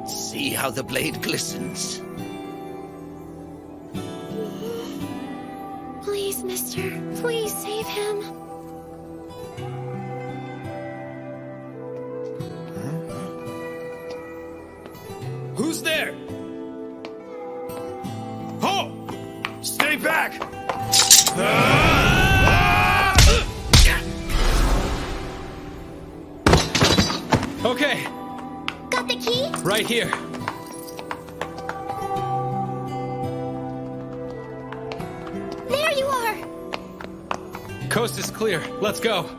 Speaker 21: See how the blade glistens.
Speaker 15: Please, mister. Please save him.
Speaker 4: Who's there? Ho! Stay back!
Speaker 17: Okay,
Speaker 15: Got the key?
Speaker 17: right here.
Speaker 15: There you are!
Speaker 17: Coast is clear. Let's go.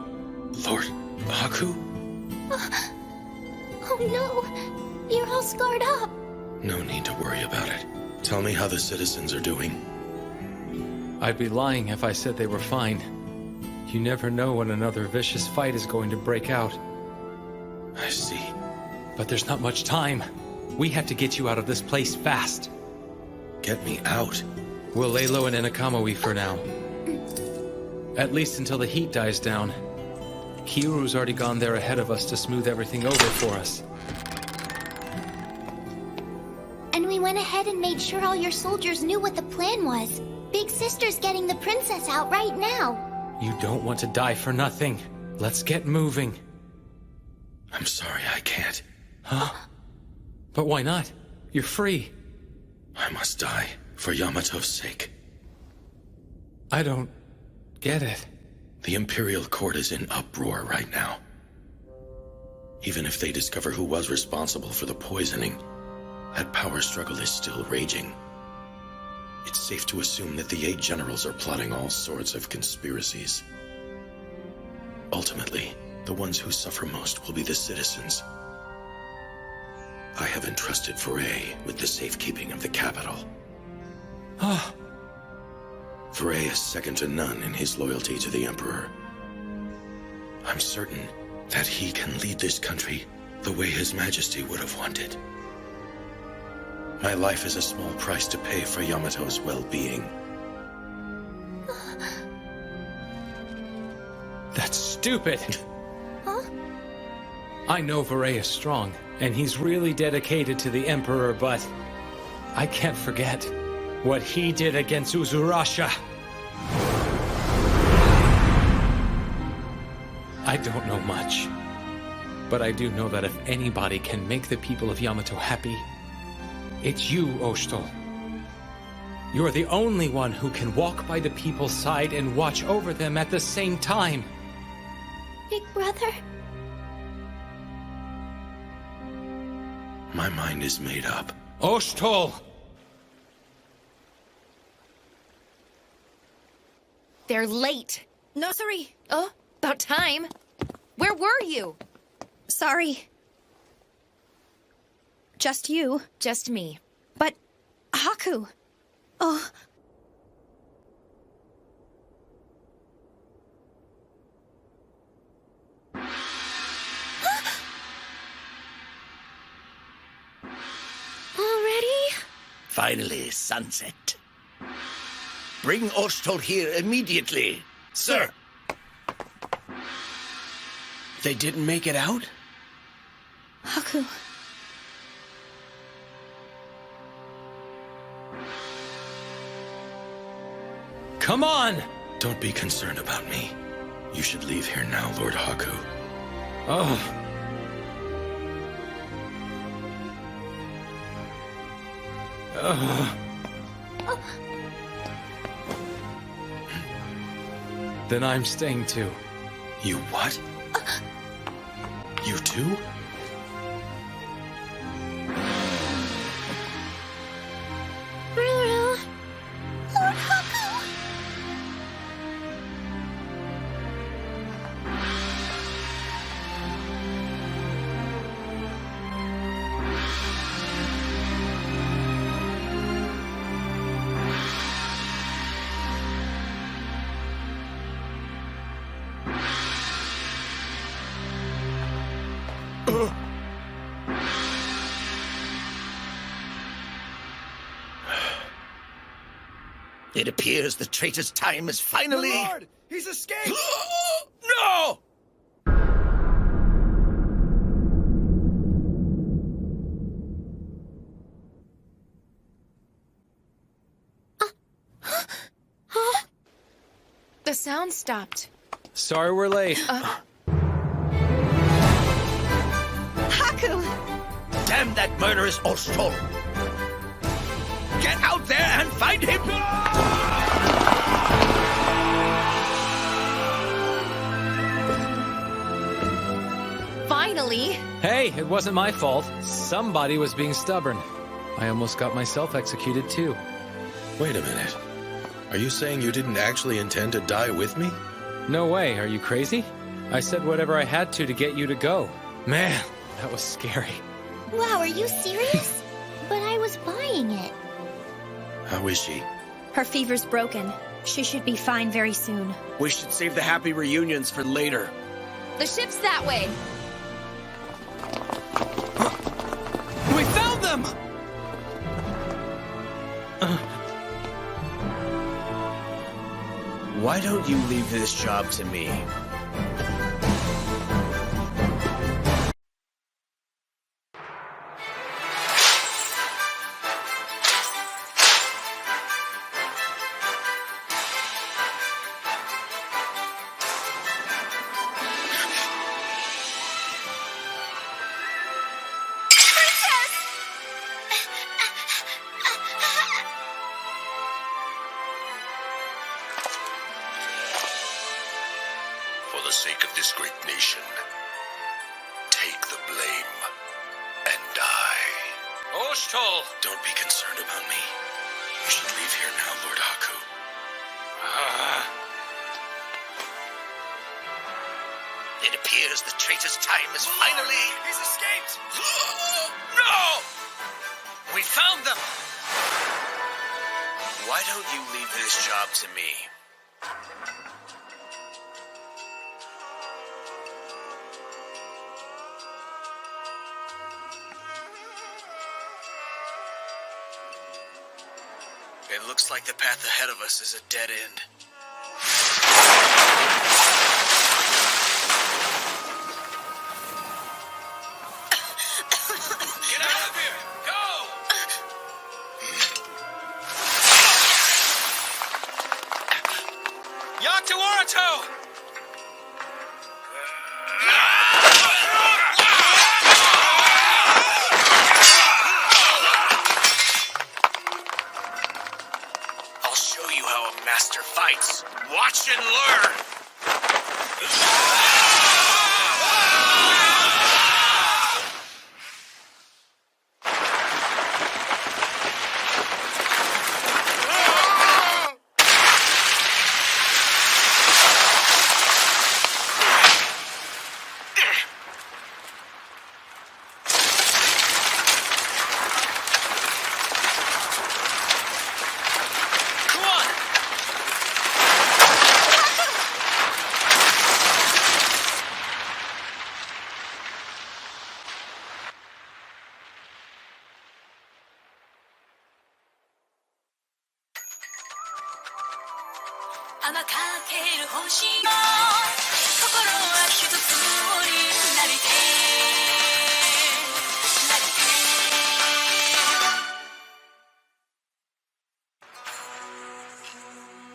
Speaker 18: Lord Haku?
Speaker 15: Oh no! You're all scarred up!
Speaker 18: No need to worry about it. Tell me how the citizens are doing.
Speaker 17: I'd be lying if I said they were fine. You never know when another vicious fight is going to break out.
Speaker 18: I see.
Speaker 17: But there's not much time. We have to get you out of this place fast.
Speaker 18: Get me out?
Speaker 17: We'll lay low in Inakamui for now. At least until the heat dies down. Kiru's already gone there ahead of us to smooth everything over for us.
Speaker 15: And we went ahead and made sure all your soldiers knew what the plan was. Big Sister's getting the princess out right now.
Speaker 17: You don't want to die for nothing. Let's get moving.
Speaker 18: I'm sorry, I can't.
Speaker 17: Huh? But why not? You're free.
Speaker 18: I must die for Yamato's sake.
Speaker 17: I don't get it.
Speaker 18: The Imperial Court is in uproar right now. Even if they discover who was responsible for the poisoning, that power struggle is still raging. It's safe to assume that the 8 generals are plotting all sorts of conspiracies. Ultimately, the ones who suffer most will be the citizens. I have entrusted Foray with the safekeeping of the capital.
Speaker 17: Ah.
Speaker 18: Foray is second to none in his loyalty to the Emperor. I'm certain that he can lead this country the way His Majesty would have wanted. My life is a small price to pay for Yamato's well-being.
Speaker 17: That's stupid.
Speaker 15: Huh?
Speaker 17: I know Foray is strong, and he's really dedicated to the Emperor, but I can't forget. what he did against Uzurasha. I don't know much, but I do know that if anybody can make the people of Yamato happy, it's you, Oshto. You're the only one who can walk by the people's side and watch over them at the same time.
Speaker 15: Big brother?
Speaker 18: My mind is made up.
Speaker 17: Oshto!
Speaker 9: They're late. Nosari! Oh, about time. Where were you?
Speaker 3: Sorry. Just you.
Speaker 9: Just me.
Speaker 3: But Haku. Oh.
Speaker 9: Already?
Speaker 21: Finally, sunset. Bring Oshto here immediately.
Speaker 14: Sir! They didn't make it out?
Speaker 3: Haku.
Speaker 17: Come on!
Speaker 18: Don't be concerned about me. You should leave here now, Lord Haku.
Speaker 17: Oh. Then I'm staying too.
Speaker 18: You what? You too?
Speaker 15: Ruru. Lord Haku.
Speaker 21: It appears the traitor's time is finally...
Speaker 4: My lord! He's escaped!
Speaker 21: No!
Speaker 9: The sound stopped.
Speaker 17: Sorry we're late.
Speaker 3: Haku!
Speaker 21: Damn that murderous Oshto! Get out there and find him!
Speaker 9: Finally!
Speaker 17: Hey, it wasn't my fault. Somebody was being stubborn. I almost got myself executed too.
Speaker 18: Wait a minute. Are you saying you didn't actually intend to die with me?
Speaker 17: No way, are you crazy? I said whatever I had to get you to go. Man, that was scary.
Speaker 15: Wow, are you serious? But I was buying it.
Speaker 18: How is she?
Speaker 3: Her fever's broken. She should be fine very soon.
Speaker 14: We should save the happy reunions for later.
Speaker 9: The ship's that way!
Speaker 14: We found them! Why don't you leave this job to me?
Speaker 8: For the sake of this great nation, take the blame and die.
Speaker 17: Oshto!
Speaker 18: Don't be concerned about me. You should leave here now, Lord Haku.
Speaker 21: It appears the traitor's time is finally...
Speaker 14: He's escaped!
Speaker 21: No!
Speaker 14: We found them! Why don't you leave this job to me? It looks like the path ahead of us is a dead end.
Speaker 20: Get out of here! Go!
Speaker 1: Yak to Orato!
Speaker 20: I'll show you how a master fights. Watch and learn!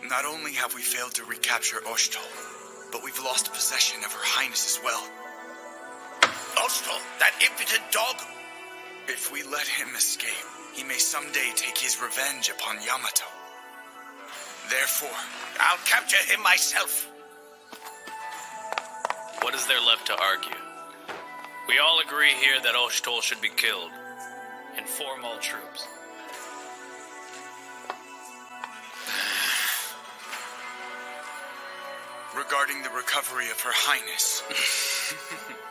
Speaker 11: Not only have we failed to recapture Oshtal, but we've lost possession of Her Highness as well.
Speaker 20: Oshtal, that impudent dog!
Speaker 11: If we let him escape, he may someday take his revenge upon Yamato. Therefore,
Speaker 20: I'll capture him myself.
Speaker 10: What is there left to argue? We all agree here that Oshtal should be killed. Inform all troops.
Speaker 11: regarding the recovery of Her Highness.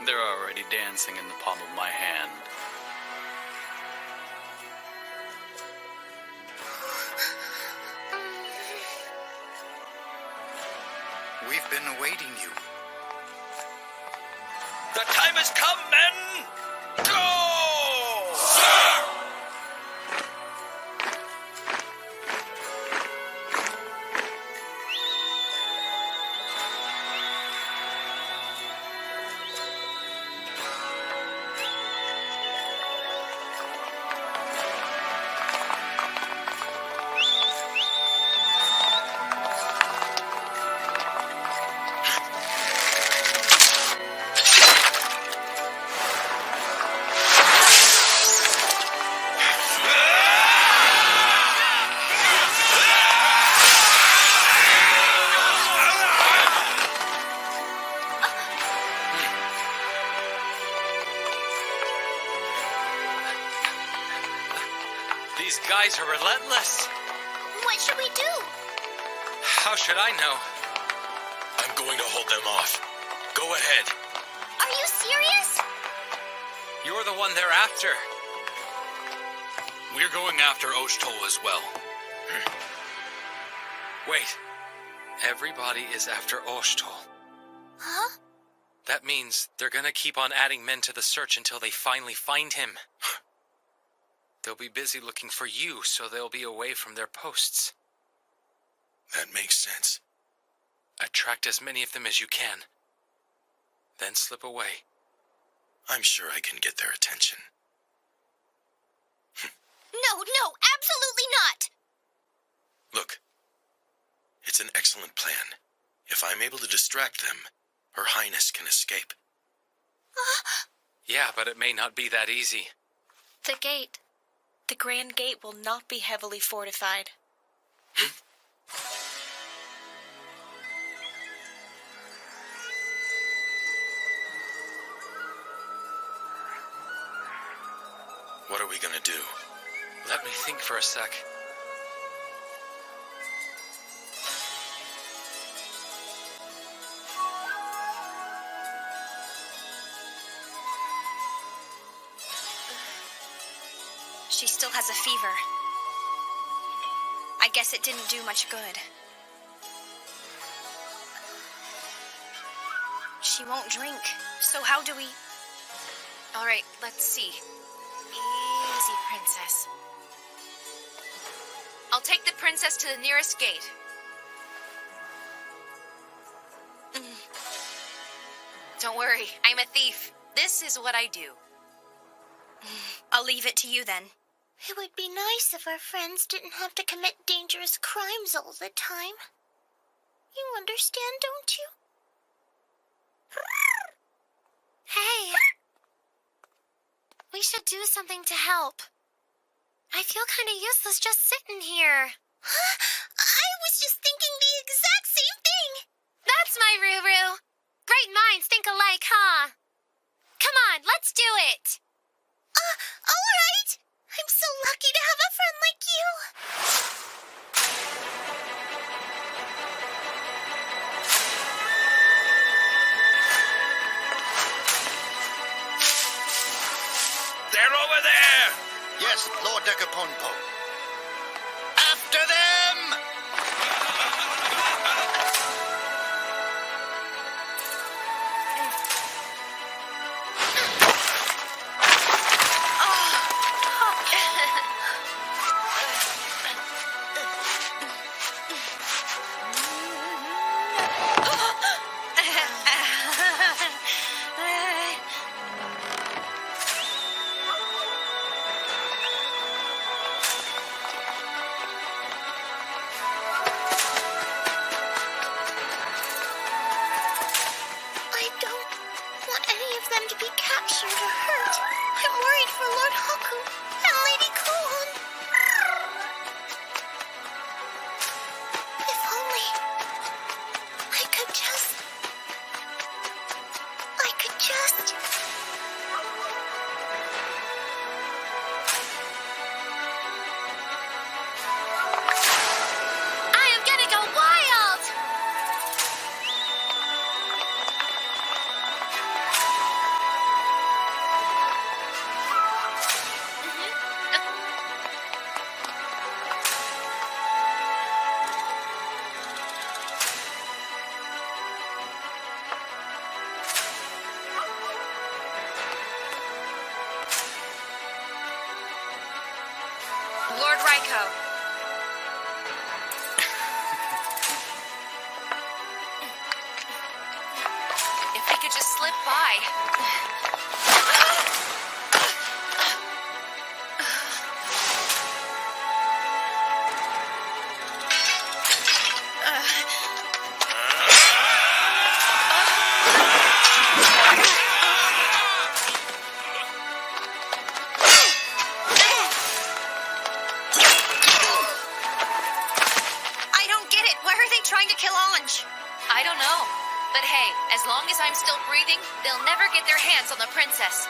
Speaker 10: They're already dancing in the palm of my hand.
Speaker 22: We've been awaiting you.
Speaker 20: The time has come, men! Go! Sir!
Speaker 1: These guys are relentless.
Speaker 15: What should we do?
Speaker 1: How should I know?
Speaker 8: I'm going to hold them off. Go ahead.
Speaker 15: Are you serious?
Speaker 1: You're the one they're after.
Speaker 20: We're going after Oshtoll as well.
Speaker 1: Wait. Everybody is after Oshtoll.
Speaker 15: Huh?
Speaker 1: That means they're gonna keep on adding men to the search until they finally find him. They'll be busy looking for you, so they'll be away from their posts.
Speaker 8: That makes sense.
Speaker 1: Attract as many of them as you can. Then slip away.
Speaker 8: I'm sure I can get their attention.
Speaker 15: No, absolutely not!
Speaker 8: Look, it's an excellent plan. If I'm able to distract them, Her Highness can escape.
Speaker 1: Yeah, but it may not be that easy.
Speaker 3: The gate. The Grand Gate will not be heavily fortified.
Speaker 8: What are we gonna do?
Speaker 1: Let me think for a sec.
Speaker 3: She still has a fever. I guess it didn't do much good. She won't drink, so how do we... All right, let's see. Easy, princess. I'll take the princess to the nearest gate. Don't worry, I'm a thief. This is what I do. I'll leave it to you then.
Speaker 15: It would be nice if our friends didn't have to commit dangerous crimes all the time. You understand, don't you?
Speaker 2: Hey. We should do something to help. I feel kind of useless just sitting here.
Speaker 15: I was just thinking the exact same thing.
Speaker 2: That's my Ruru. Great minds think alike, huh? Come on, let's do it.
Speaker 15: All right. I'm so lucky to have a friend like you.
Speaker 21: They're over there! Yes, Lord Decaponpo. After them!
Speaker 15: I don't want any of them to be captured or hurt. I'm worried for Lord Haku and Lady Kuon. If only I could just...
Speaker 2: I am gonna go wild!
Speaker 3: Lord Raiko. If we could just slip by. I don't get it. Why are they trying to kill Anj? I don't know. But hey, as long as I'm still breathing, they'll never get their hands on the princess.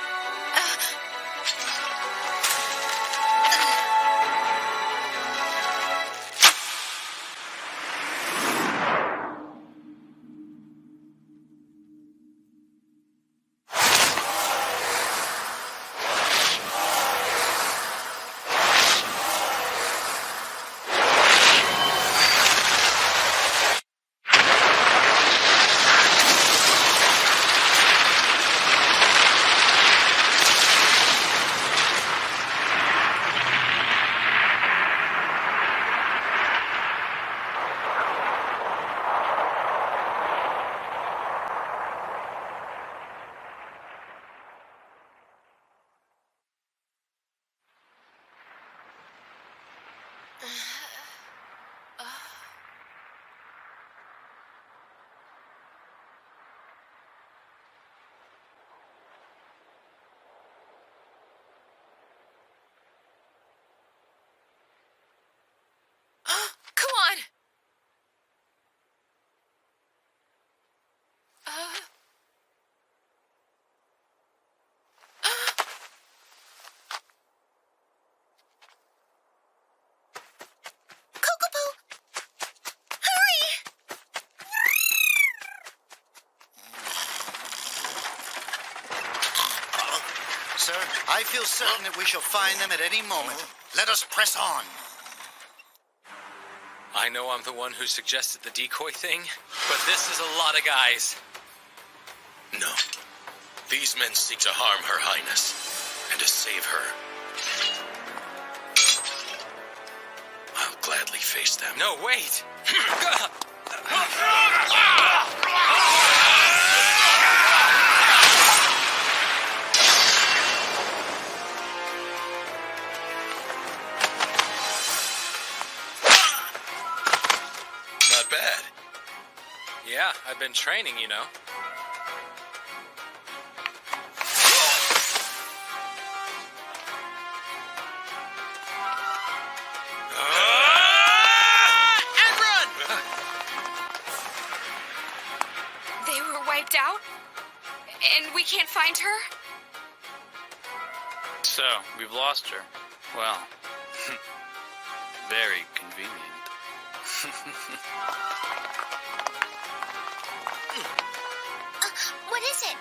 Speaker 3: Kuon!
Speaker 15: Kokopo! Hurry!
Speaker 22: Sir, I feel certain that we shall find them at any moment. Let us press on.
Speaker 1: I know I'm the one who suggested the decoy thing, but this is a lot of guys.
Speaker 8: No. These men seek to harm Her Highness, and to save her. I'll gladly face them.
Speaker 1: No, wait!
Speaker 8: Not bad.
Speaker 1: Yeah, I've been training, you know.
Speaker 7: And run!
Speaker 9: They were wiped out? And we can't find her?
Speaker 10: So, we've lost her. Well, very convenient.
Speaker 15: What is it?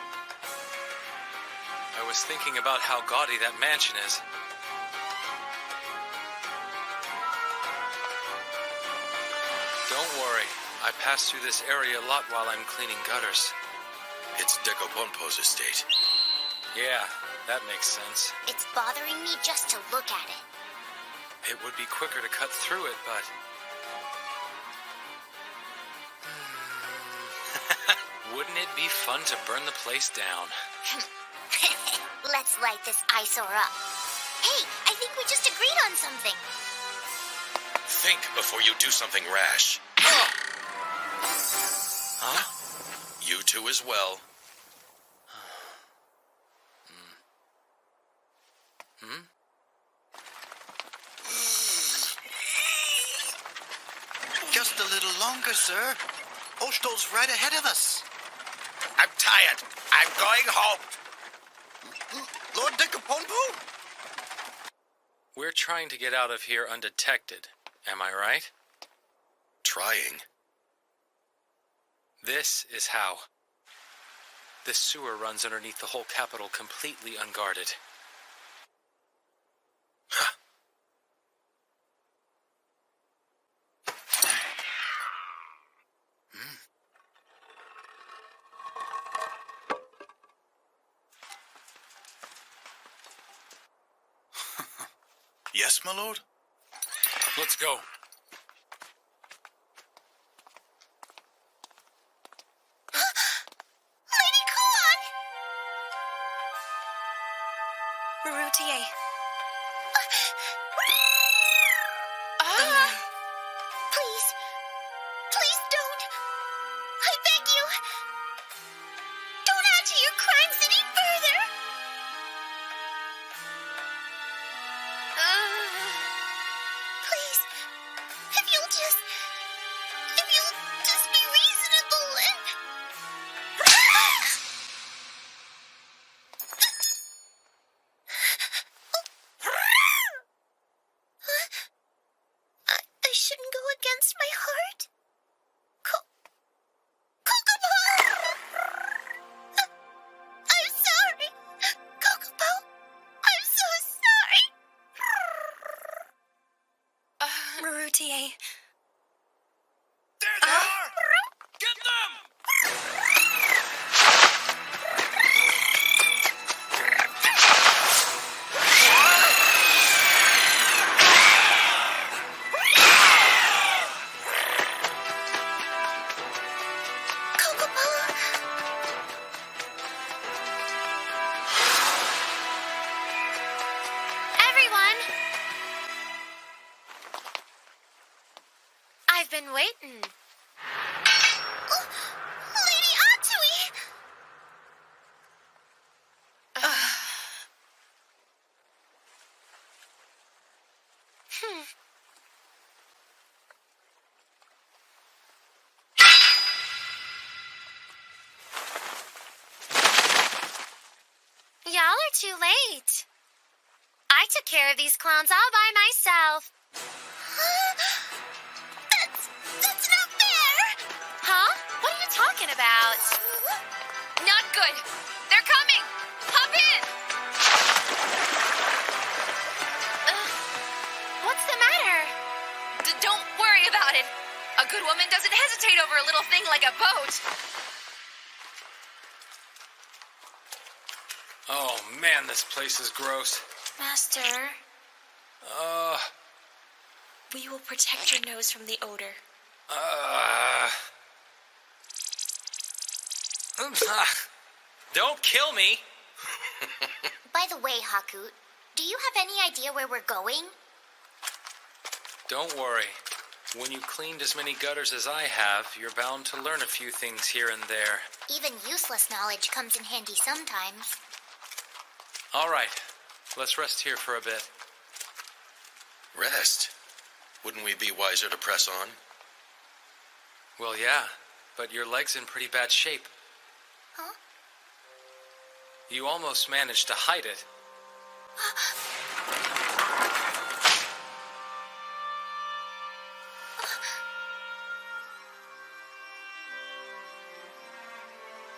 Speaker 1: I was thinking about how gaudy that mansion is. Don't worry. I pass through this area a lot while I'm cleaning gutters.
Speaker 18: It's Decopompo's estate.
Speaker 1: Yeah, that makes sense.
Speaker 15: It's bothering me just to look at it.
Speaker 1: It would be quicker to cut through it, but... Wouldn't it be fun to burn the place down?
Speaker 15: Let's light this eyesore up. Hey, I think we just agreed on something.
Speaker 18: Think before you do something rash.
Speaker 1: Huh?
Speaker 18: You two as well.
Speaker 1: Hmm?
Speaker 21: Just a little longer, sir. Oshtol's right ahead of us. I'm tired. I'm going home. Lord Decopompo?
Speaker 1: We're trying to get out of here undetected. Am I right?
Speaker 18: Trying.
Speaker 1: This is how. This sewer runs underneath the whole capital completely unguarded.
Speaker 16: Yes, my lord?
Speaker 1: Let's go.
Speaker 15: Lady Kuan!
Speaker 3: Marutier.
Speaker 15: Please. Please don't. I beg you. Don't add to your crimes any further. Please. If you'll just be reasonable and... I shouldn't go against my heart. Kokopo! I'm sorry. Kokopo, I'm so sorry.
Speaker 3: Marutier.
Speaker 7: There they are! Get them!
Speaker 15: Kokopo.
Speaker 2: Everyone! I've been waiting.
Speaker 15: Lady Atsui!
Speaker 2: Y'all are too late. I took care of these clowns all by myself.
Speaker 15: That's not fair!
Speaker 2: Huh? What are you talking about?
Speaker 9: Not good. They're coming. Hop in.
Speaker 2: What's the matter?
Speaker 9: Don't worry about it. A good woman doesn't hesitate over a little thing like a boat.
Speaker 1: Oh man, this place is gross.
Speaker 3: Master, we will protect your nose from the odor.
Speaker 1: Don't kill me.
Speaker 15: By the way, Haku, do you have any idea where we're going?
Speaker 1: Don't worry. When you cleaned as many gutters as I have, you're bound to learn a few things here and there.
Speaker 15: Even useless knowledge comes in handy sometimes.
Speaker 1: All right, let's rest here for a bit.
Speaker 18: Rest? Wouldn't we be wiser to press on?
Speaker 1: Well, yeah, but your leg's in pretty bad shape.
Speaker 15: Huh?
Speaker 1: You almost managed to hide it.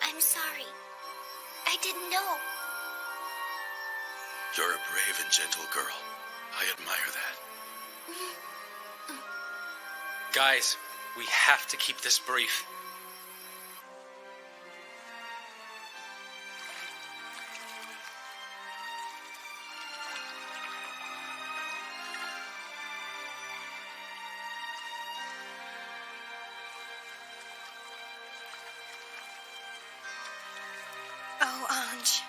Speaker 15: I'm sorry. I didn't know.
Speaker 18: You're a brave and gentle girl. I admire that.
Speaker 1: Guys, we have to keep this brief.
Speaker 3: Oh, Anj.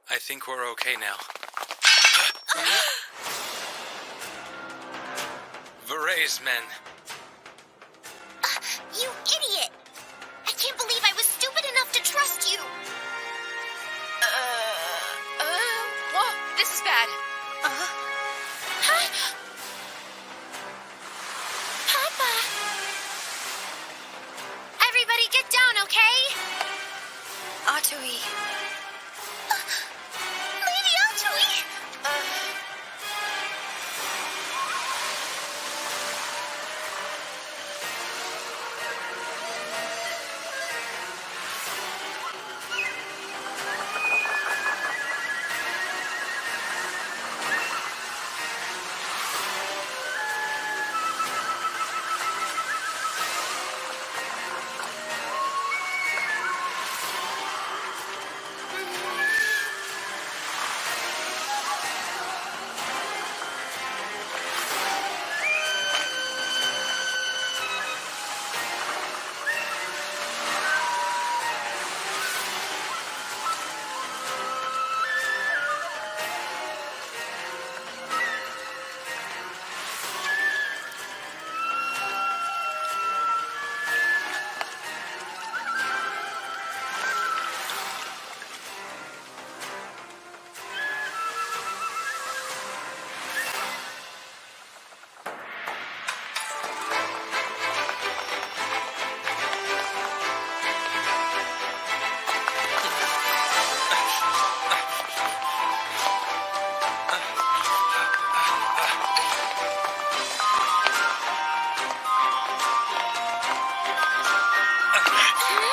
Speaker 1: I think we're okay now. Veray's men.
Speaker 15: You idiot! I can't believe I was stupid enough to trust you!
Speaker 9: Whoa, this is bad.
Speaker 15: Huh? Papa!
Speaker 2: Everybody get down, okay?
Speaker 3: Atui.
Speaker 15: Lady Altui!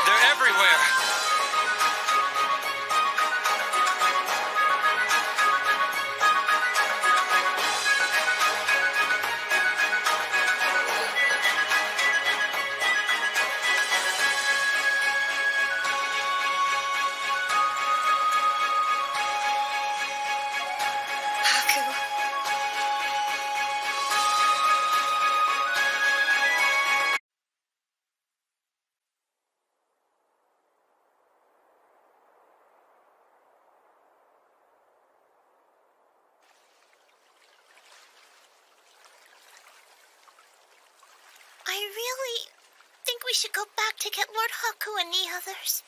Speaker 1: They're everywhere.
Speaker 3: Haku.
Speaker 15: I really think we should go back to get Lord Haku and the others.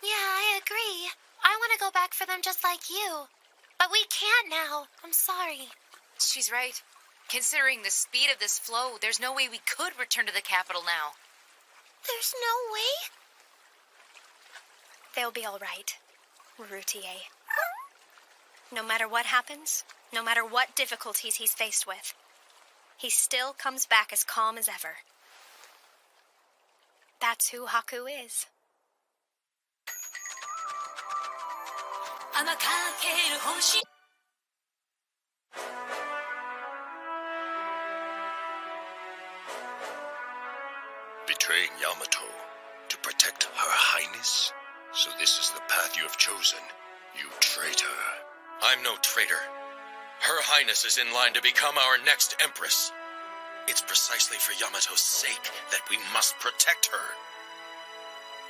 Speaker 2: Yeah, I agree. I want to go back for them just like you. But we can't now. I'm sorry.
Speaker 9: She's right. Considering the speed of this flow, there's no way we could return to the capital now.
Speaker 15: There's no way?
Speaker 3: They'll be all right, Routier. No matter what happens, no matter what difficulties he's faced with, he still comes back as calm as ever. That's who Haku is.
Speaker 8: Betraying Yamato to protect Her Highness? So this is the path you have chosen, you traitor.
Speaker 18: I'm no traitor.
Speaker 8: Her Highness is in line to become our next Empress. It's precisely for Yamato's sake that we must protect her.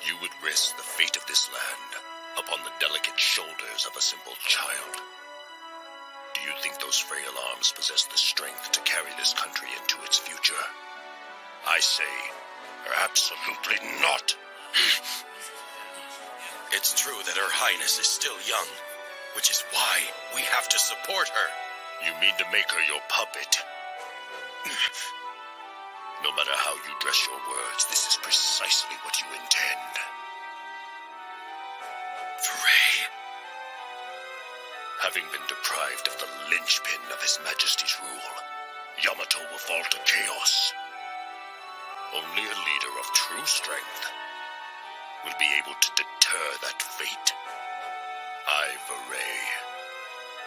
Speaker 8: You would risk the fate of this land upon the delicate shoulders of a simple child. Do you think those frail arms possess the strength to carry this country into its future? I say, absolutely not. It's true that Her Highness is still young, which is why we have to support her. You mean to make her your puppet? No matter how you dress your words, this is precisely what you intend. Frey. Having been deprived of the linchpin of His Majesty's rule, Yamato will fall to chaos. Only a leader of true strength will be able to deter that fate. I, Frey,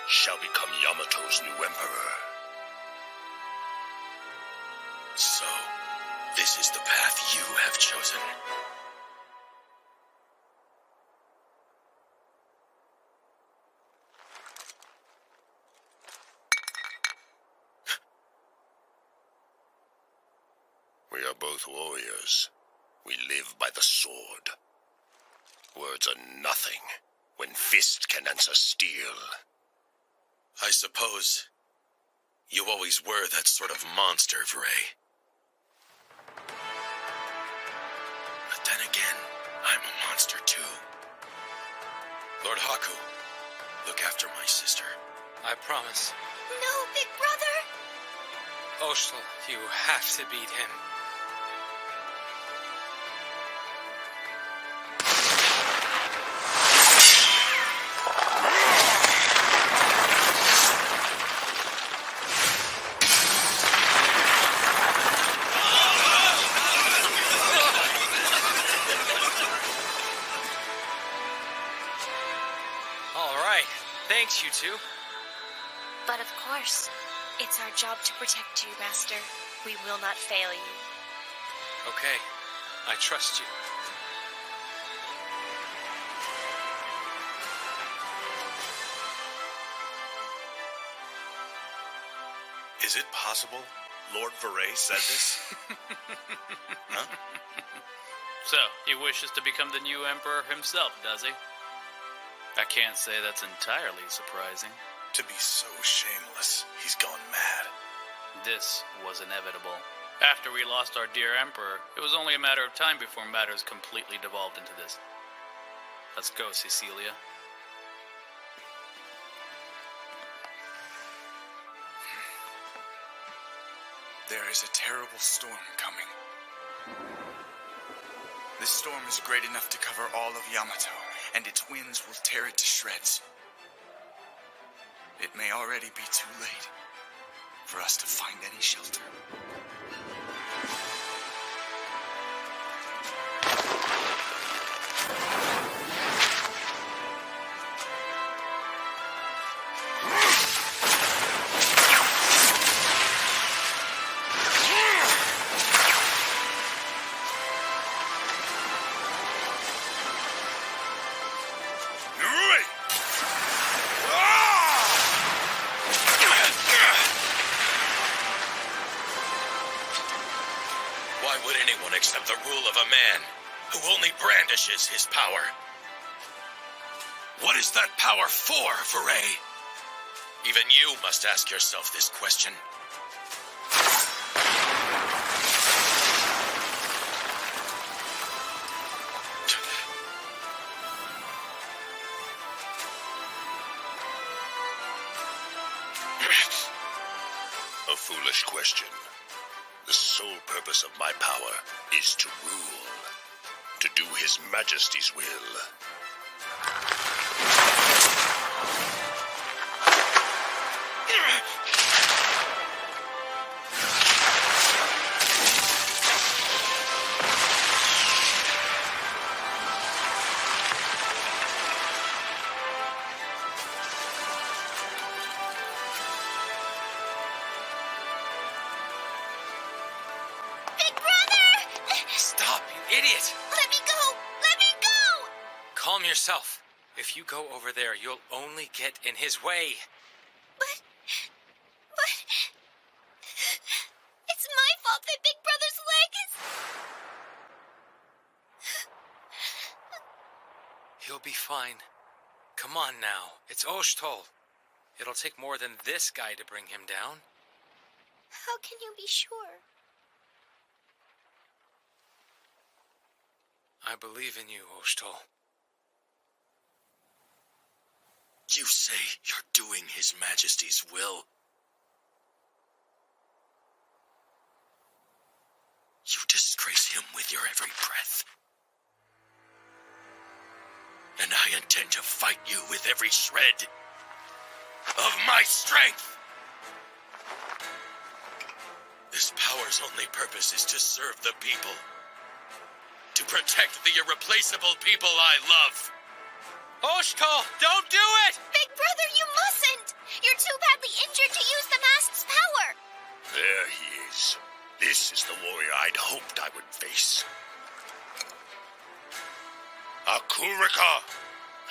Speaker 8: shall become Yamato's new emperor. So, this is the path you have chosen. We are both warriors. We live by the sword. Words are nothing when fist can answer steel. I suppose you always were that sort of monster, Frey. But then again, I'm a monster too. Lord Haku, look after my sister.
Speaker 1: I promise.
Speaker 15: No, big brother!
Speaker 1: Oshtel, you have to beat him. Thanks, you two.
Speaker 2: But of course, it's our job to protect you, Master. We will not fail you.
Speaker 1: Okay, I trust you.
Speaker 16: Is it possible Lord Frey said this? Huh?
Speaker 10: So, he wishes to become the new emperor himself, does he? I can't say that's entirely surprising.
Speaker 16: To be so shameless, he's gone mad.
Speaker 10: This was inevitable. After we lost our dear emperor, it was only a matter of time before matters completely devolved into this. Let's go, Cecilia.
Speaker 11: There is a terrible storm coming. This storm is great enough to cover all of Yamato, and its winds will tear it to shreds. It may already be too late for us to find any shelter.
Speaker 8: Why would anyone accept the rule of a man who only brandishes his power? What is that power for, Frey? Even you must ask yourself this question. A foolish question. The sole purpose of my power is to rule, to do His Majesty's will.
Speaker 1: Idiot!
Speaker 15: Let me go! Let me go!
Speaker 1: Calm yourself. If you go over there, you'll only get in his way.
Speaker 15: But
Speaker 1: He'll be fine. Come on now. It's Oshtal. It'll take more than this guy to bring him down.
Speaker 15: How can you be sure?
Speaker 1: I believe in you, Oshtal.
Speaker 18: You say you're doing His Majesty's will. You disgrace him with your every breath. And I intend to fight you with every shred of my strength. This power's only purpose is to serve the people. To protect the irreplaceable people I love.
Speaker 1: Oshtal, don't do it!
Speaker 15: Big brother, you mustn't! You're too badly injured to use the mask's power!
Speaker 8: There he is. This is the warrior I'd hoped I would face. Akurika!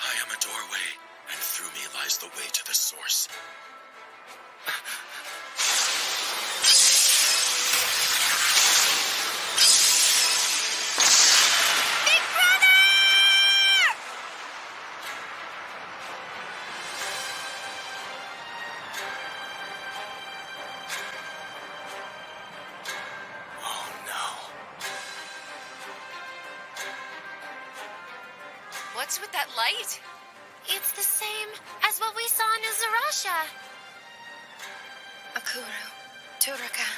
Speaker 18: I am a doorway, and through me lies the way to the source.
Speaker 15: Big brother!
Speaker 18: Oh no.
Speaker 9: What's with that light?
Speaker 2: It's the same as what we saw in Uzurasha.
Speaker 3: Akuru, Turaka.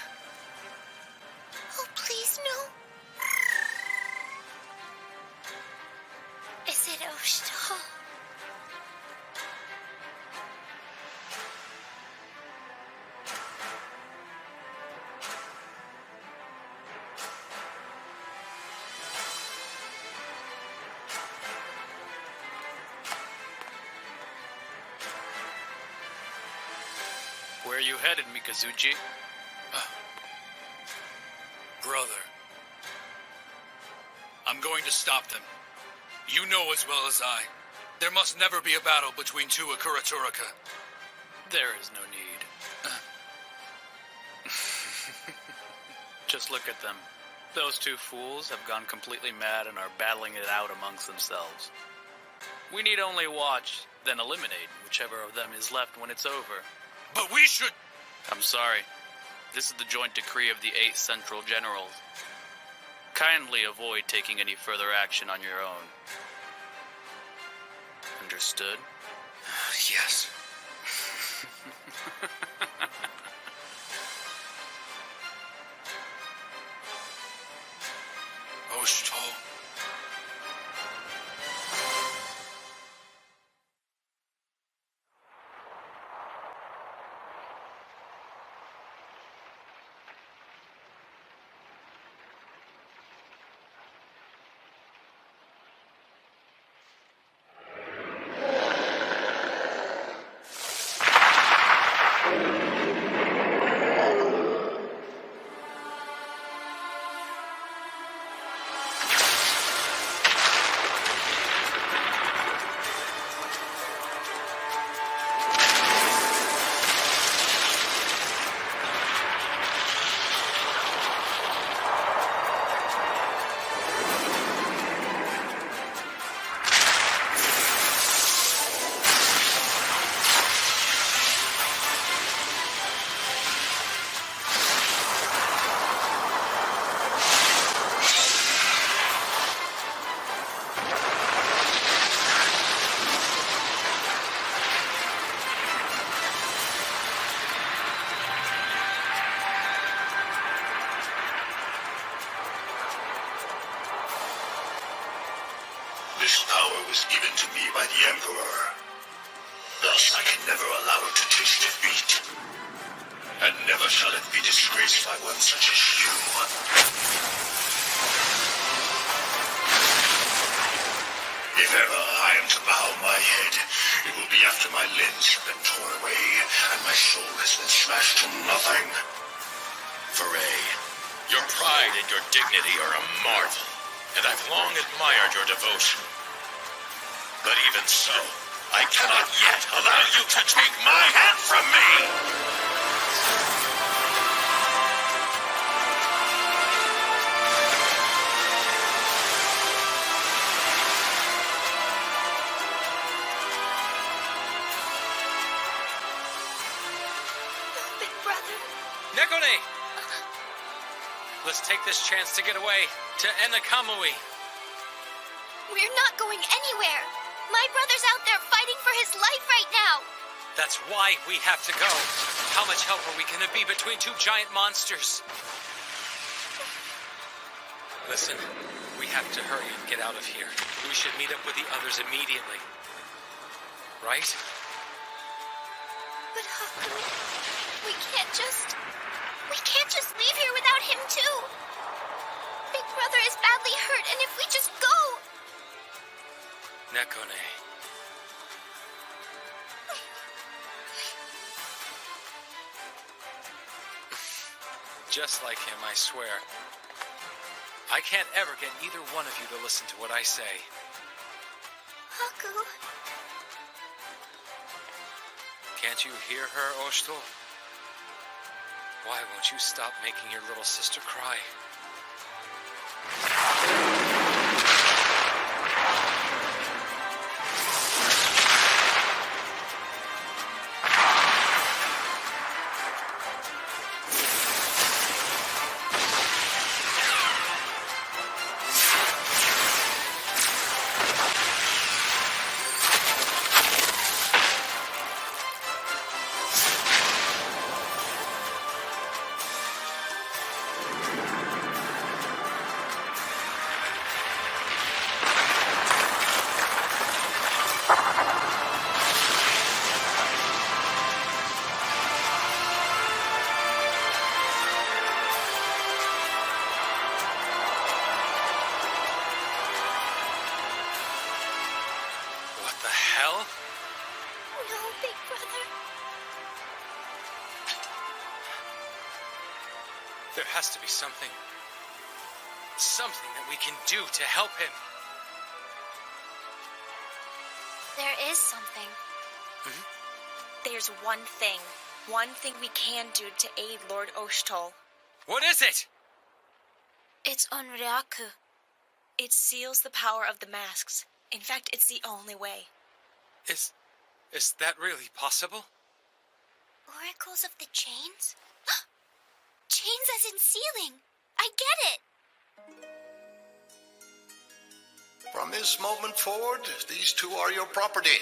Speaker 15: Oh, please, no.
Speaker 2: Is it Oshtal?
Speaker 10: Where are you headed, Mikazuchi?
Speaker 5: Brother. I'm going to stop them. You know as well as I. There must never be a battle between two Akura Turaka.
Speaker 10: There is no need. Just look at them. Those two fools have gone completely mad and are battling it out amongst themselves. We need only watch, then eliminate whichever of them is left when it's over.
Speaker 5: But we should...
Speaker 10: I'm sorry. This is the joint decree of the 8 Central Generals. Kindly avoid taking any further action on your own. Understood?
Speaker 18: Yes.
Speaker 5: Oshtal.
Speaker 8: This power was given to me by the Emperor. Thus I can never allow it to taste defeat. And never shall it be disgraced by one such as you. If ever I am to bow my head, it will be after my limbs have been torn away and my soul has been smashed to nothing.
Speaker 18: Foray, your pride and your dignity are a marvel, and I've long admired your devotion. But even so, I cannot yet allow you to take my hand from me!
Speaker 1: Let's take this chance to get away to Enakamui.
Speaker 9: We're not going anywhere. My brother's out there fighting for his life right now.
Speaker 1: That's why we have to go. How much help are we going to be between two giant monsters? Listen, we have to hurry and get out of here. We should meet up with the others immediately. Right?
Speaker 9: But Haku, we can't just leave here without him too. Big Brother is badly hurt, and if we just go...
Speaker 1: Nekone. Just like him, I swear. I can't ever get either one of you to listen to what I say.
Speaker 9: Haku...
Speaker 1: Can't you hear her, Oshto? Why won't you stop making your little sister cry? There has to be something that we can do to help him.
Speaker 3: There is something.
Speaker 1: Mm-hmm.
Speaker 3: There's one thing we can do to aid Lord Oshtal.
Speaker 1: What is it?
Speaker 3: It's Onryaku. It seals the power of the masks. In fact, it's the only way.
Speaker 1: Is that really possible?
Speaker 15: Oracles of the chains? Chains as in sealing. I get it.
Speaker 6: From this moment forward, these two are your property.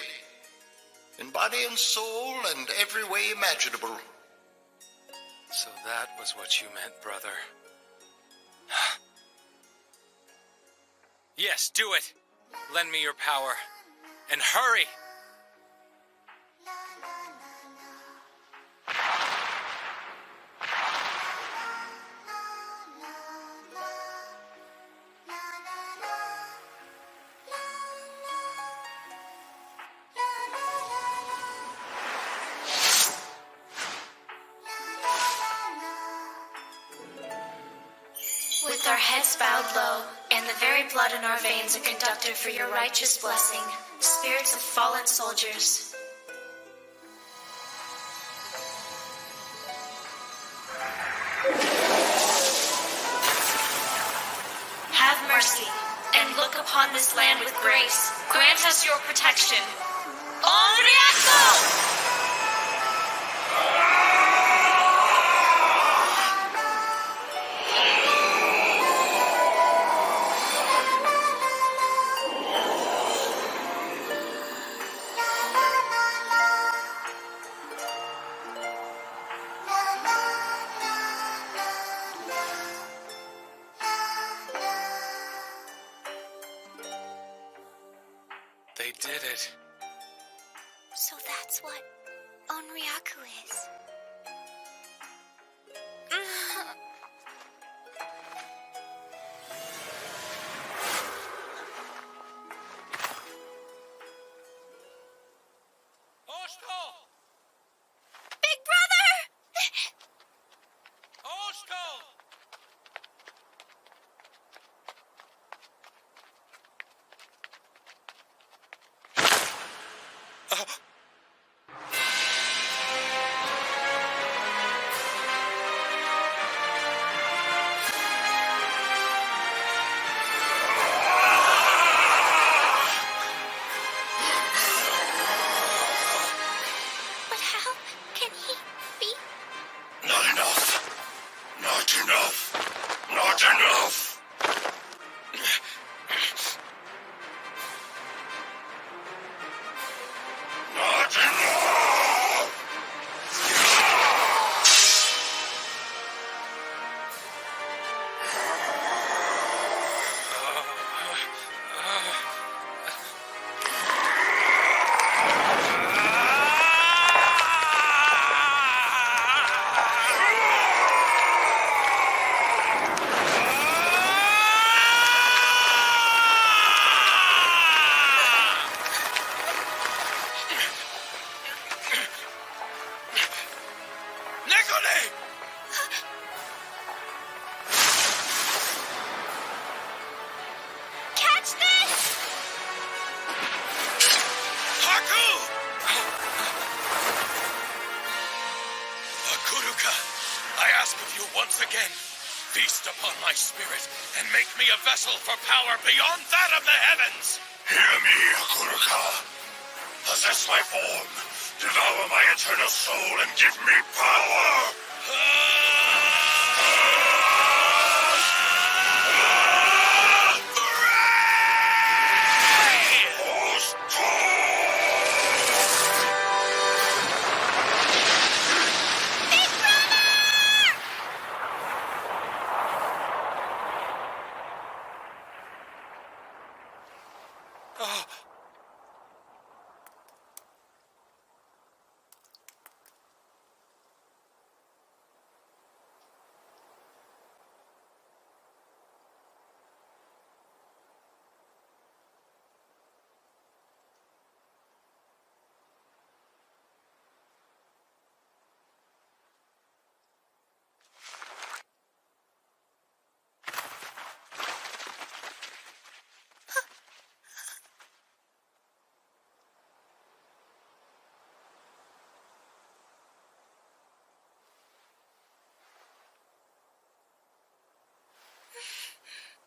Speaker 6: In body and soul and every way imaginable.
Speaker 1: So that was what you meant, brother. Yes, do it. Lend me your power. And hurry!
Speaker 3: With our heads bowed low, and the very blood in our veins a conductor for your righteous blessing, spirits of fallen soldiers. Have mercy, and look upon this land with grace. Grant us your protection. Onryaku!
Speaker 1: They did it.
Speaker 15: So that's what Onryaku is.
Speaker 9: Big Brother!
Speaker 15: But how can he be?
Speaker 6: Not enough. Not enough.
Speaker 8: Not enough! Not enough!
Speaker 5: Nekone!
Speaker 9: Catch this!
Speaker 5: Haku! Akuruka, I ask of you once again, feast upon my spirit and make me a vessel for power beyond that of the heavens!
Speaker 8: Hear me, Akuruka. Possess my form, devour my eternal soul, and give me power!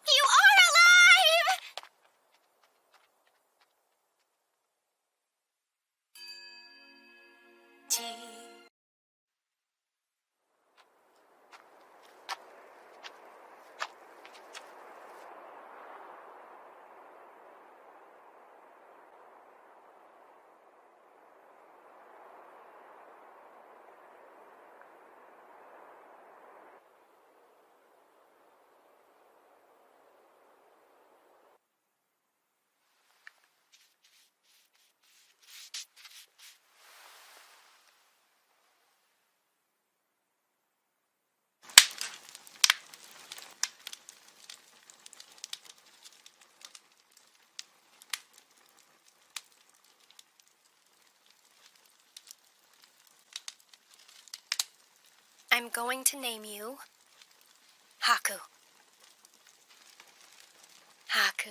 Speaker 9: You are alive!
Speaker 3: I'm going to name you Haku. Haku.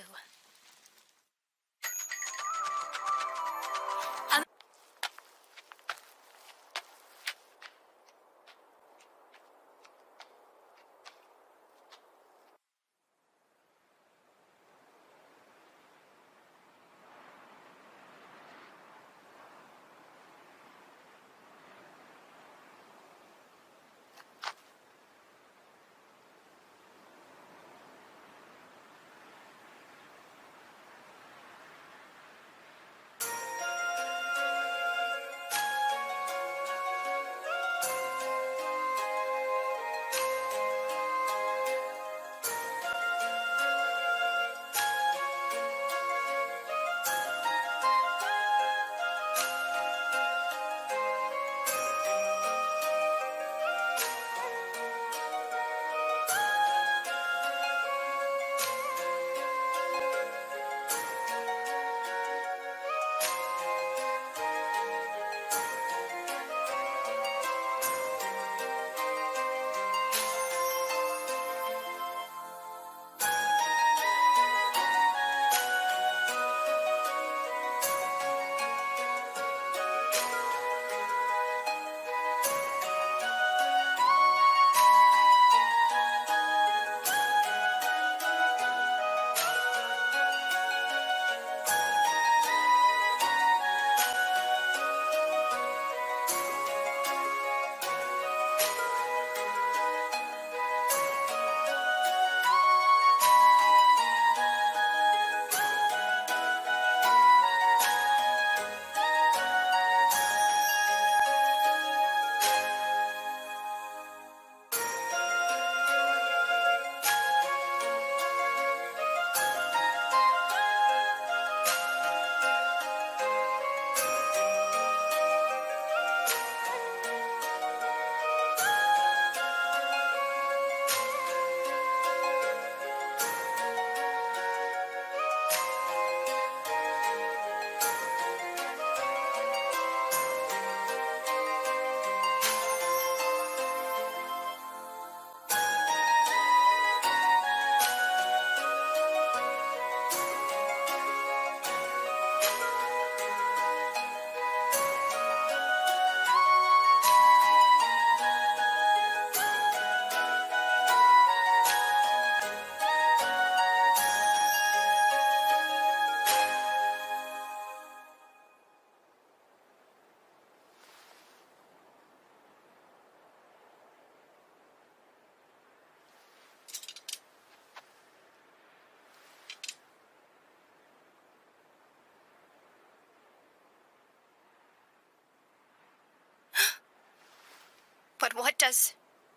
Speaker 3: But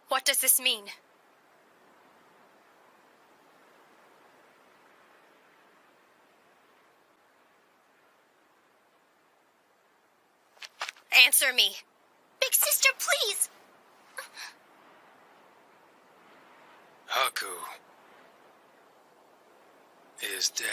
Speaker 3: what does this mean? Answer me.
Speaker 15: Big sister, please.
Speaker 1: Haku is dead.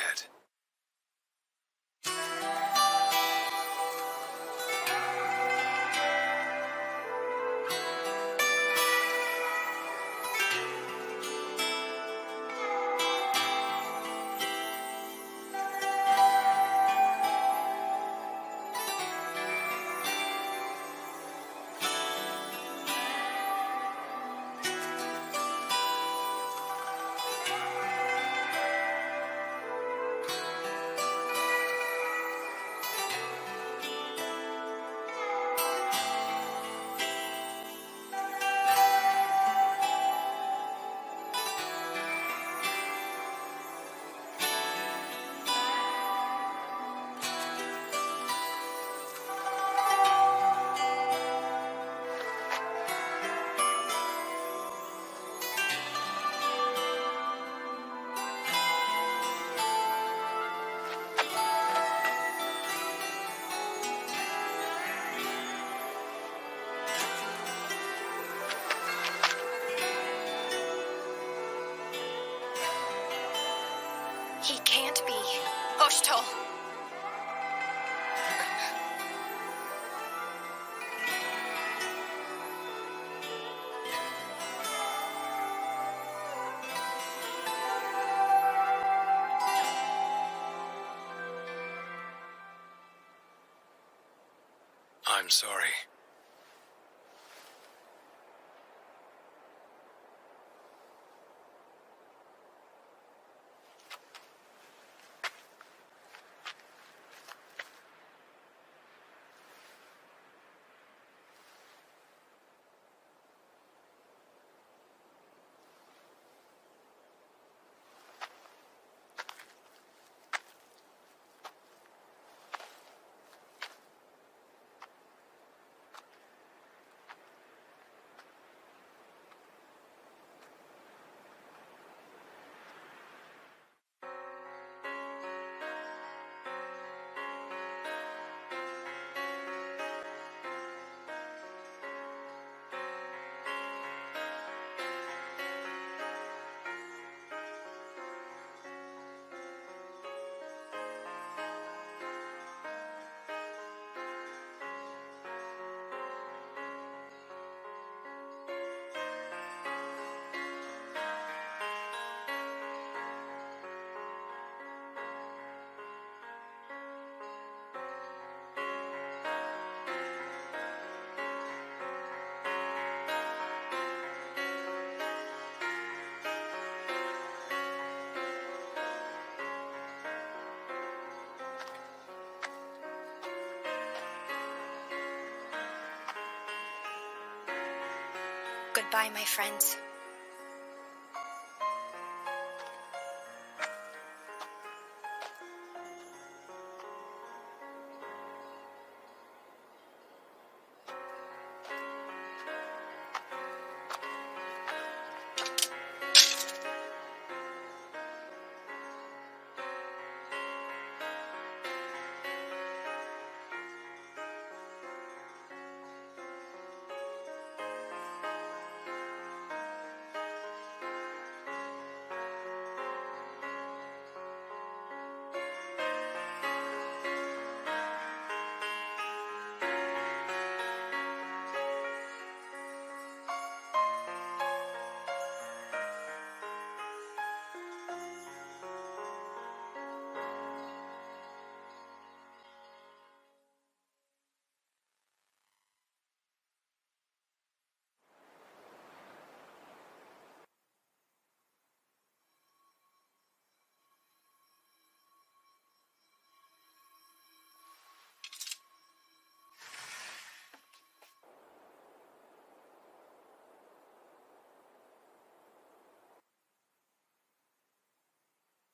Speaker 3: He can't be. Oshto!
Speaker 1: I'm sorry.
Speaker 3: Goodbye, my friends.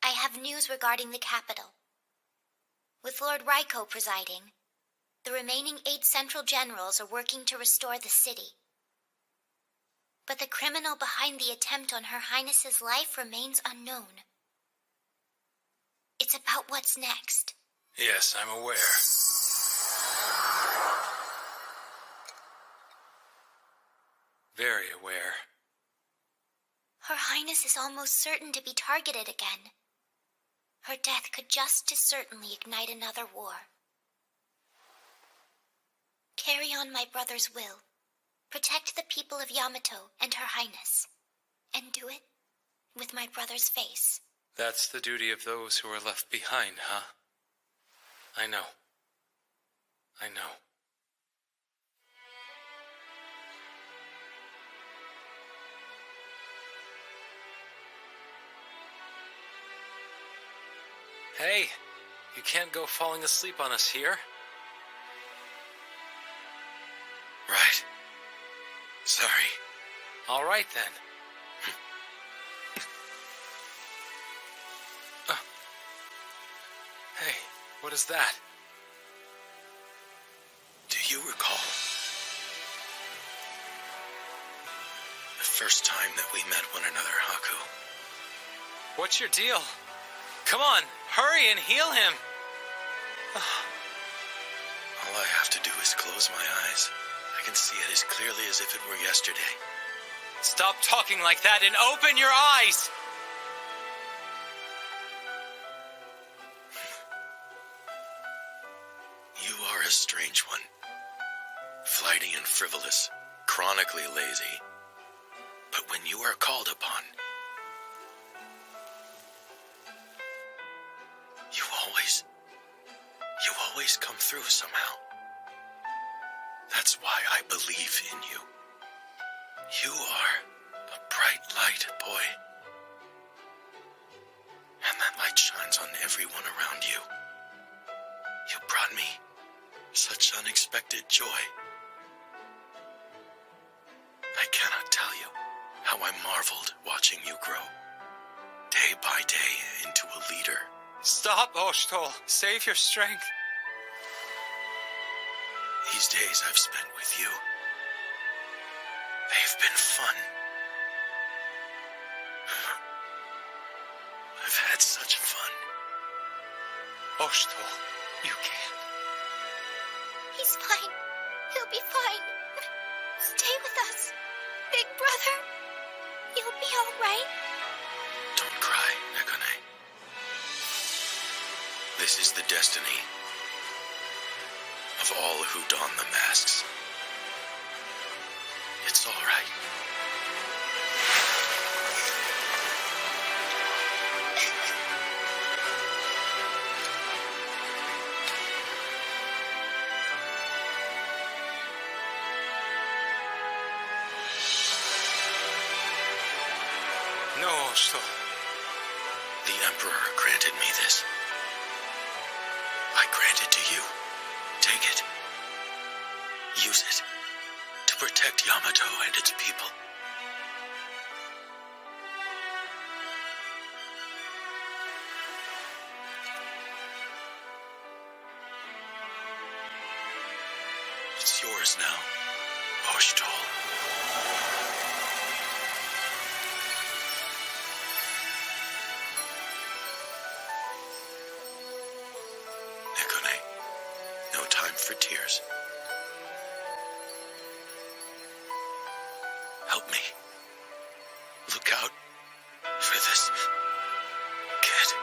Speaker 15: I have news regarding the capital. With Lord Raiko presiding, the remaining 8 central generals are working to restore the city. but the criminal behind the attempt on Her Highness's life remains unknown. It's about what's next.
Speaker 1: Yes, I'm aware. Very aware.
Speaker 15: Her Highness is almost certain to be targeted again. Her death could just as certainly ignite another war. Carry on my brother's will. Protect the people of Yamato and Her Highness. And do it with my brother's face.
Speaker 1: That's the duty of those who are left behind, huh? I know. I know. Hey, you can't go falling asleep on us here.
Speaker 18: Right. Sorry.
Speaker 1: All right, then. Hey, what is that?
Speaker 18: Do you recall the first time that we met one another, Haku?
Speaker 1: What's your deal? Come on, hurry and heal him.
Speaker 18: All I have to do is close my eyes. I can see it as clearly as if it were yesterday.
Speaker 1: Stop talking like that and open your eyes!
Speaker 18: You are a strange one. Flighty and frivolous, chronically lazy. But when you are called upon, you always come through somehow. That's why I believe in you. You are a bright light, boy. And that light shines on everyone around you. You brought me such unexpected joy. I cannot tell you how I marveled watching you grow, day by day, into a leader.
Speaker 1: Stop, Oshitol. Save your strength.
Speaker 18: These days I've spent with you, they've been fun. I've had such fun.
Speaker 1: Oshitol, you can't.
Speaker 15: He's fine. He'll be fine. Stay with us, big brother. You'll be all right.
Speaker 18: Don't cry, Nekone. This is the destiny of all who don the masks. It's all right.
Speaker 1: No, Oshitol.
Speaker 18: The Emperor granted me this. I grant it to you. Take it. Use it to protect Yamato and its people. It's yours now, Oshitol. Nekone, no time for tears. Help me. Look out for this kid.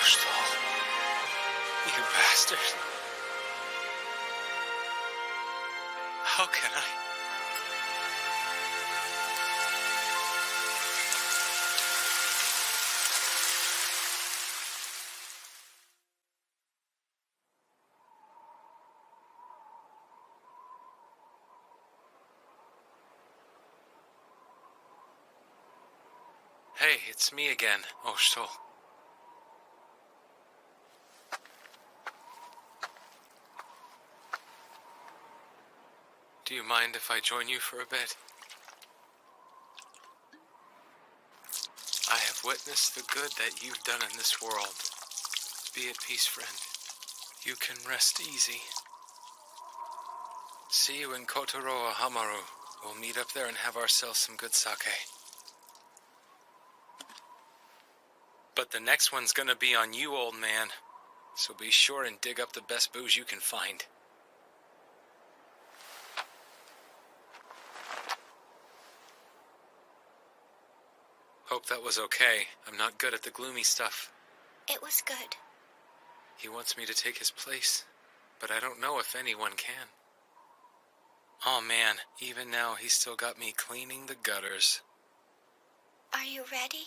Speaker 1: Oshtol. You bastard. How can I? Hey, it's me again, Oshtol. Do you mind if I join you for a bit? I have witnessed the good that you've done in this world. Be at peace, friend. You can rest easy. See you in Kotoroa Hamaru. We'll meet up there and have ourselves some good sake. But the next one's gonna be on you, old man. So be sure and dig up the best booze you can find. Hope that was okay. I'm not good at the gloomy stuff.
Speaker 2: It was good.
Speaker 1: He wants me to take his place, but I don't know if anyone can. Oh man, even now he's still got me cleaning the gutters.
Speaker 2: Are you ready?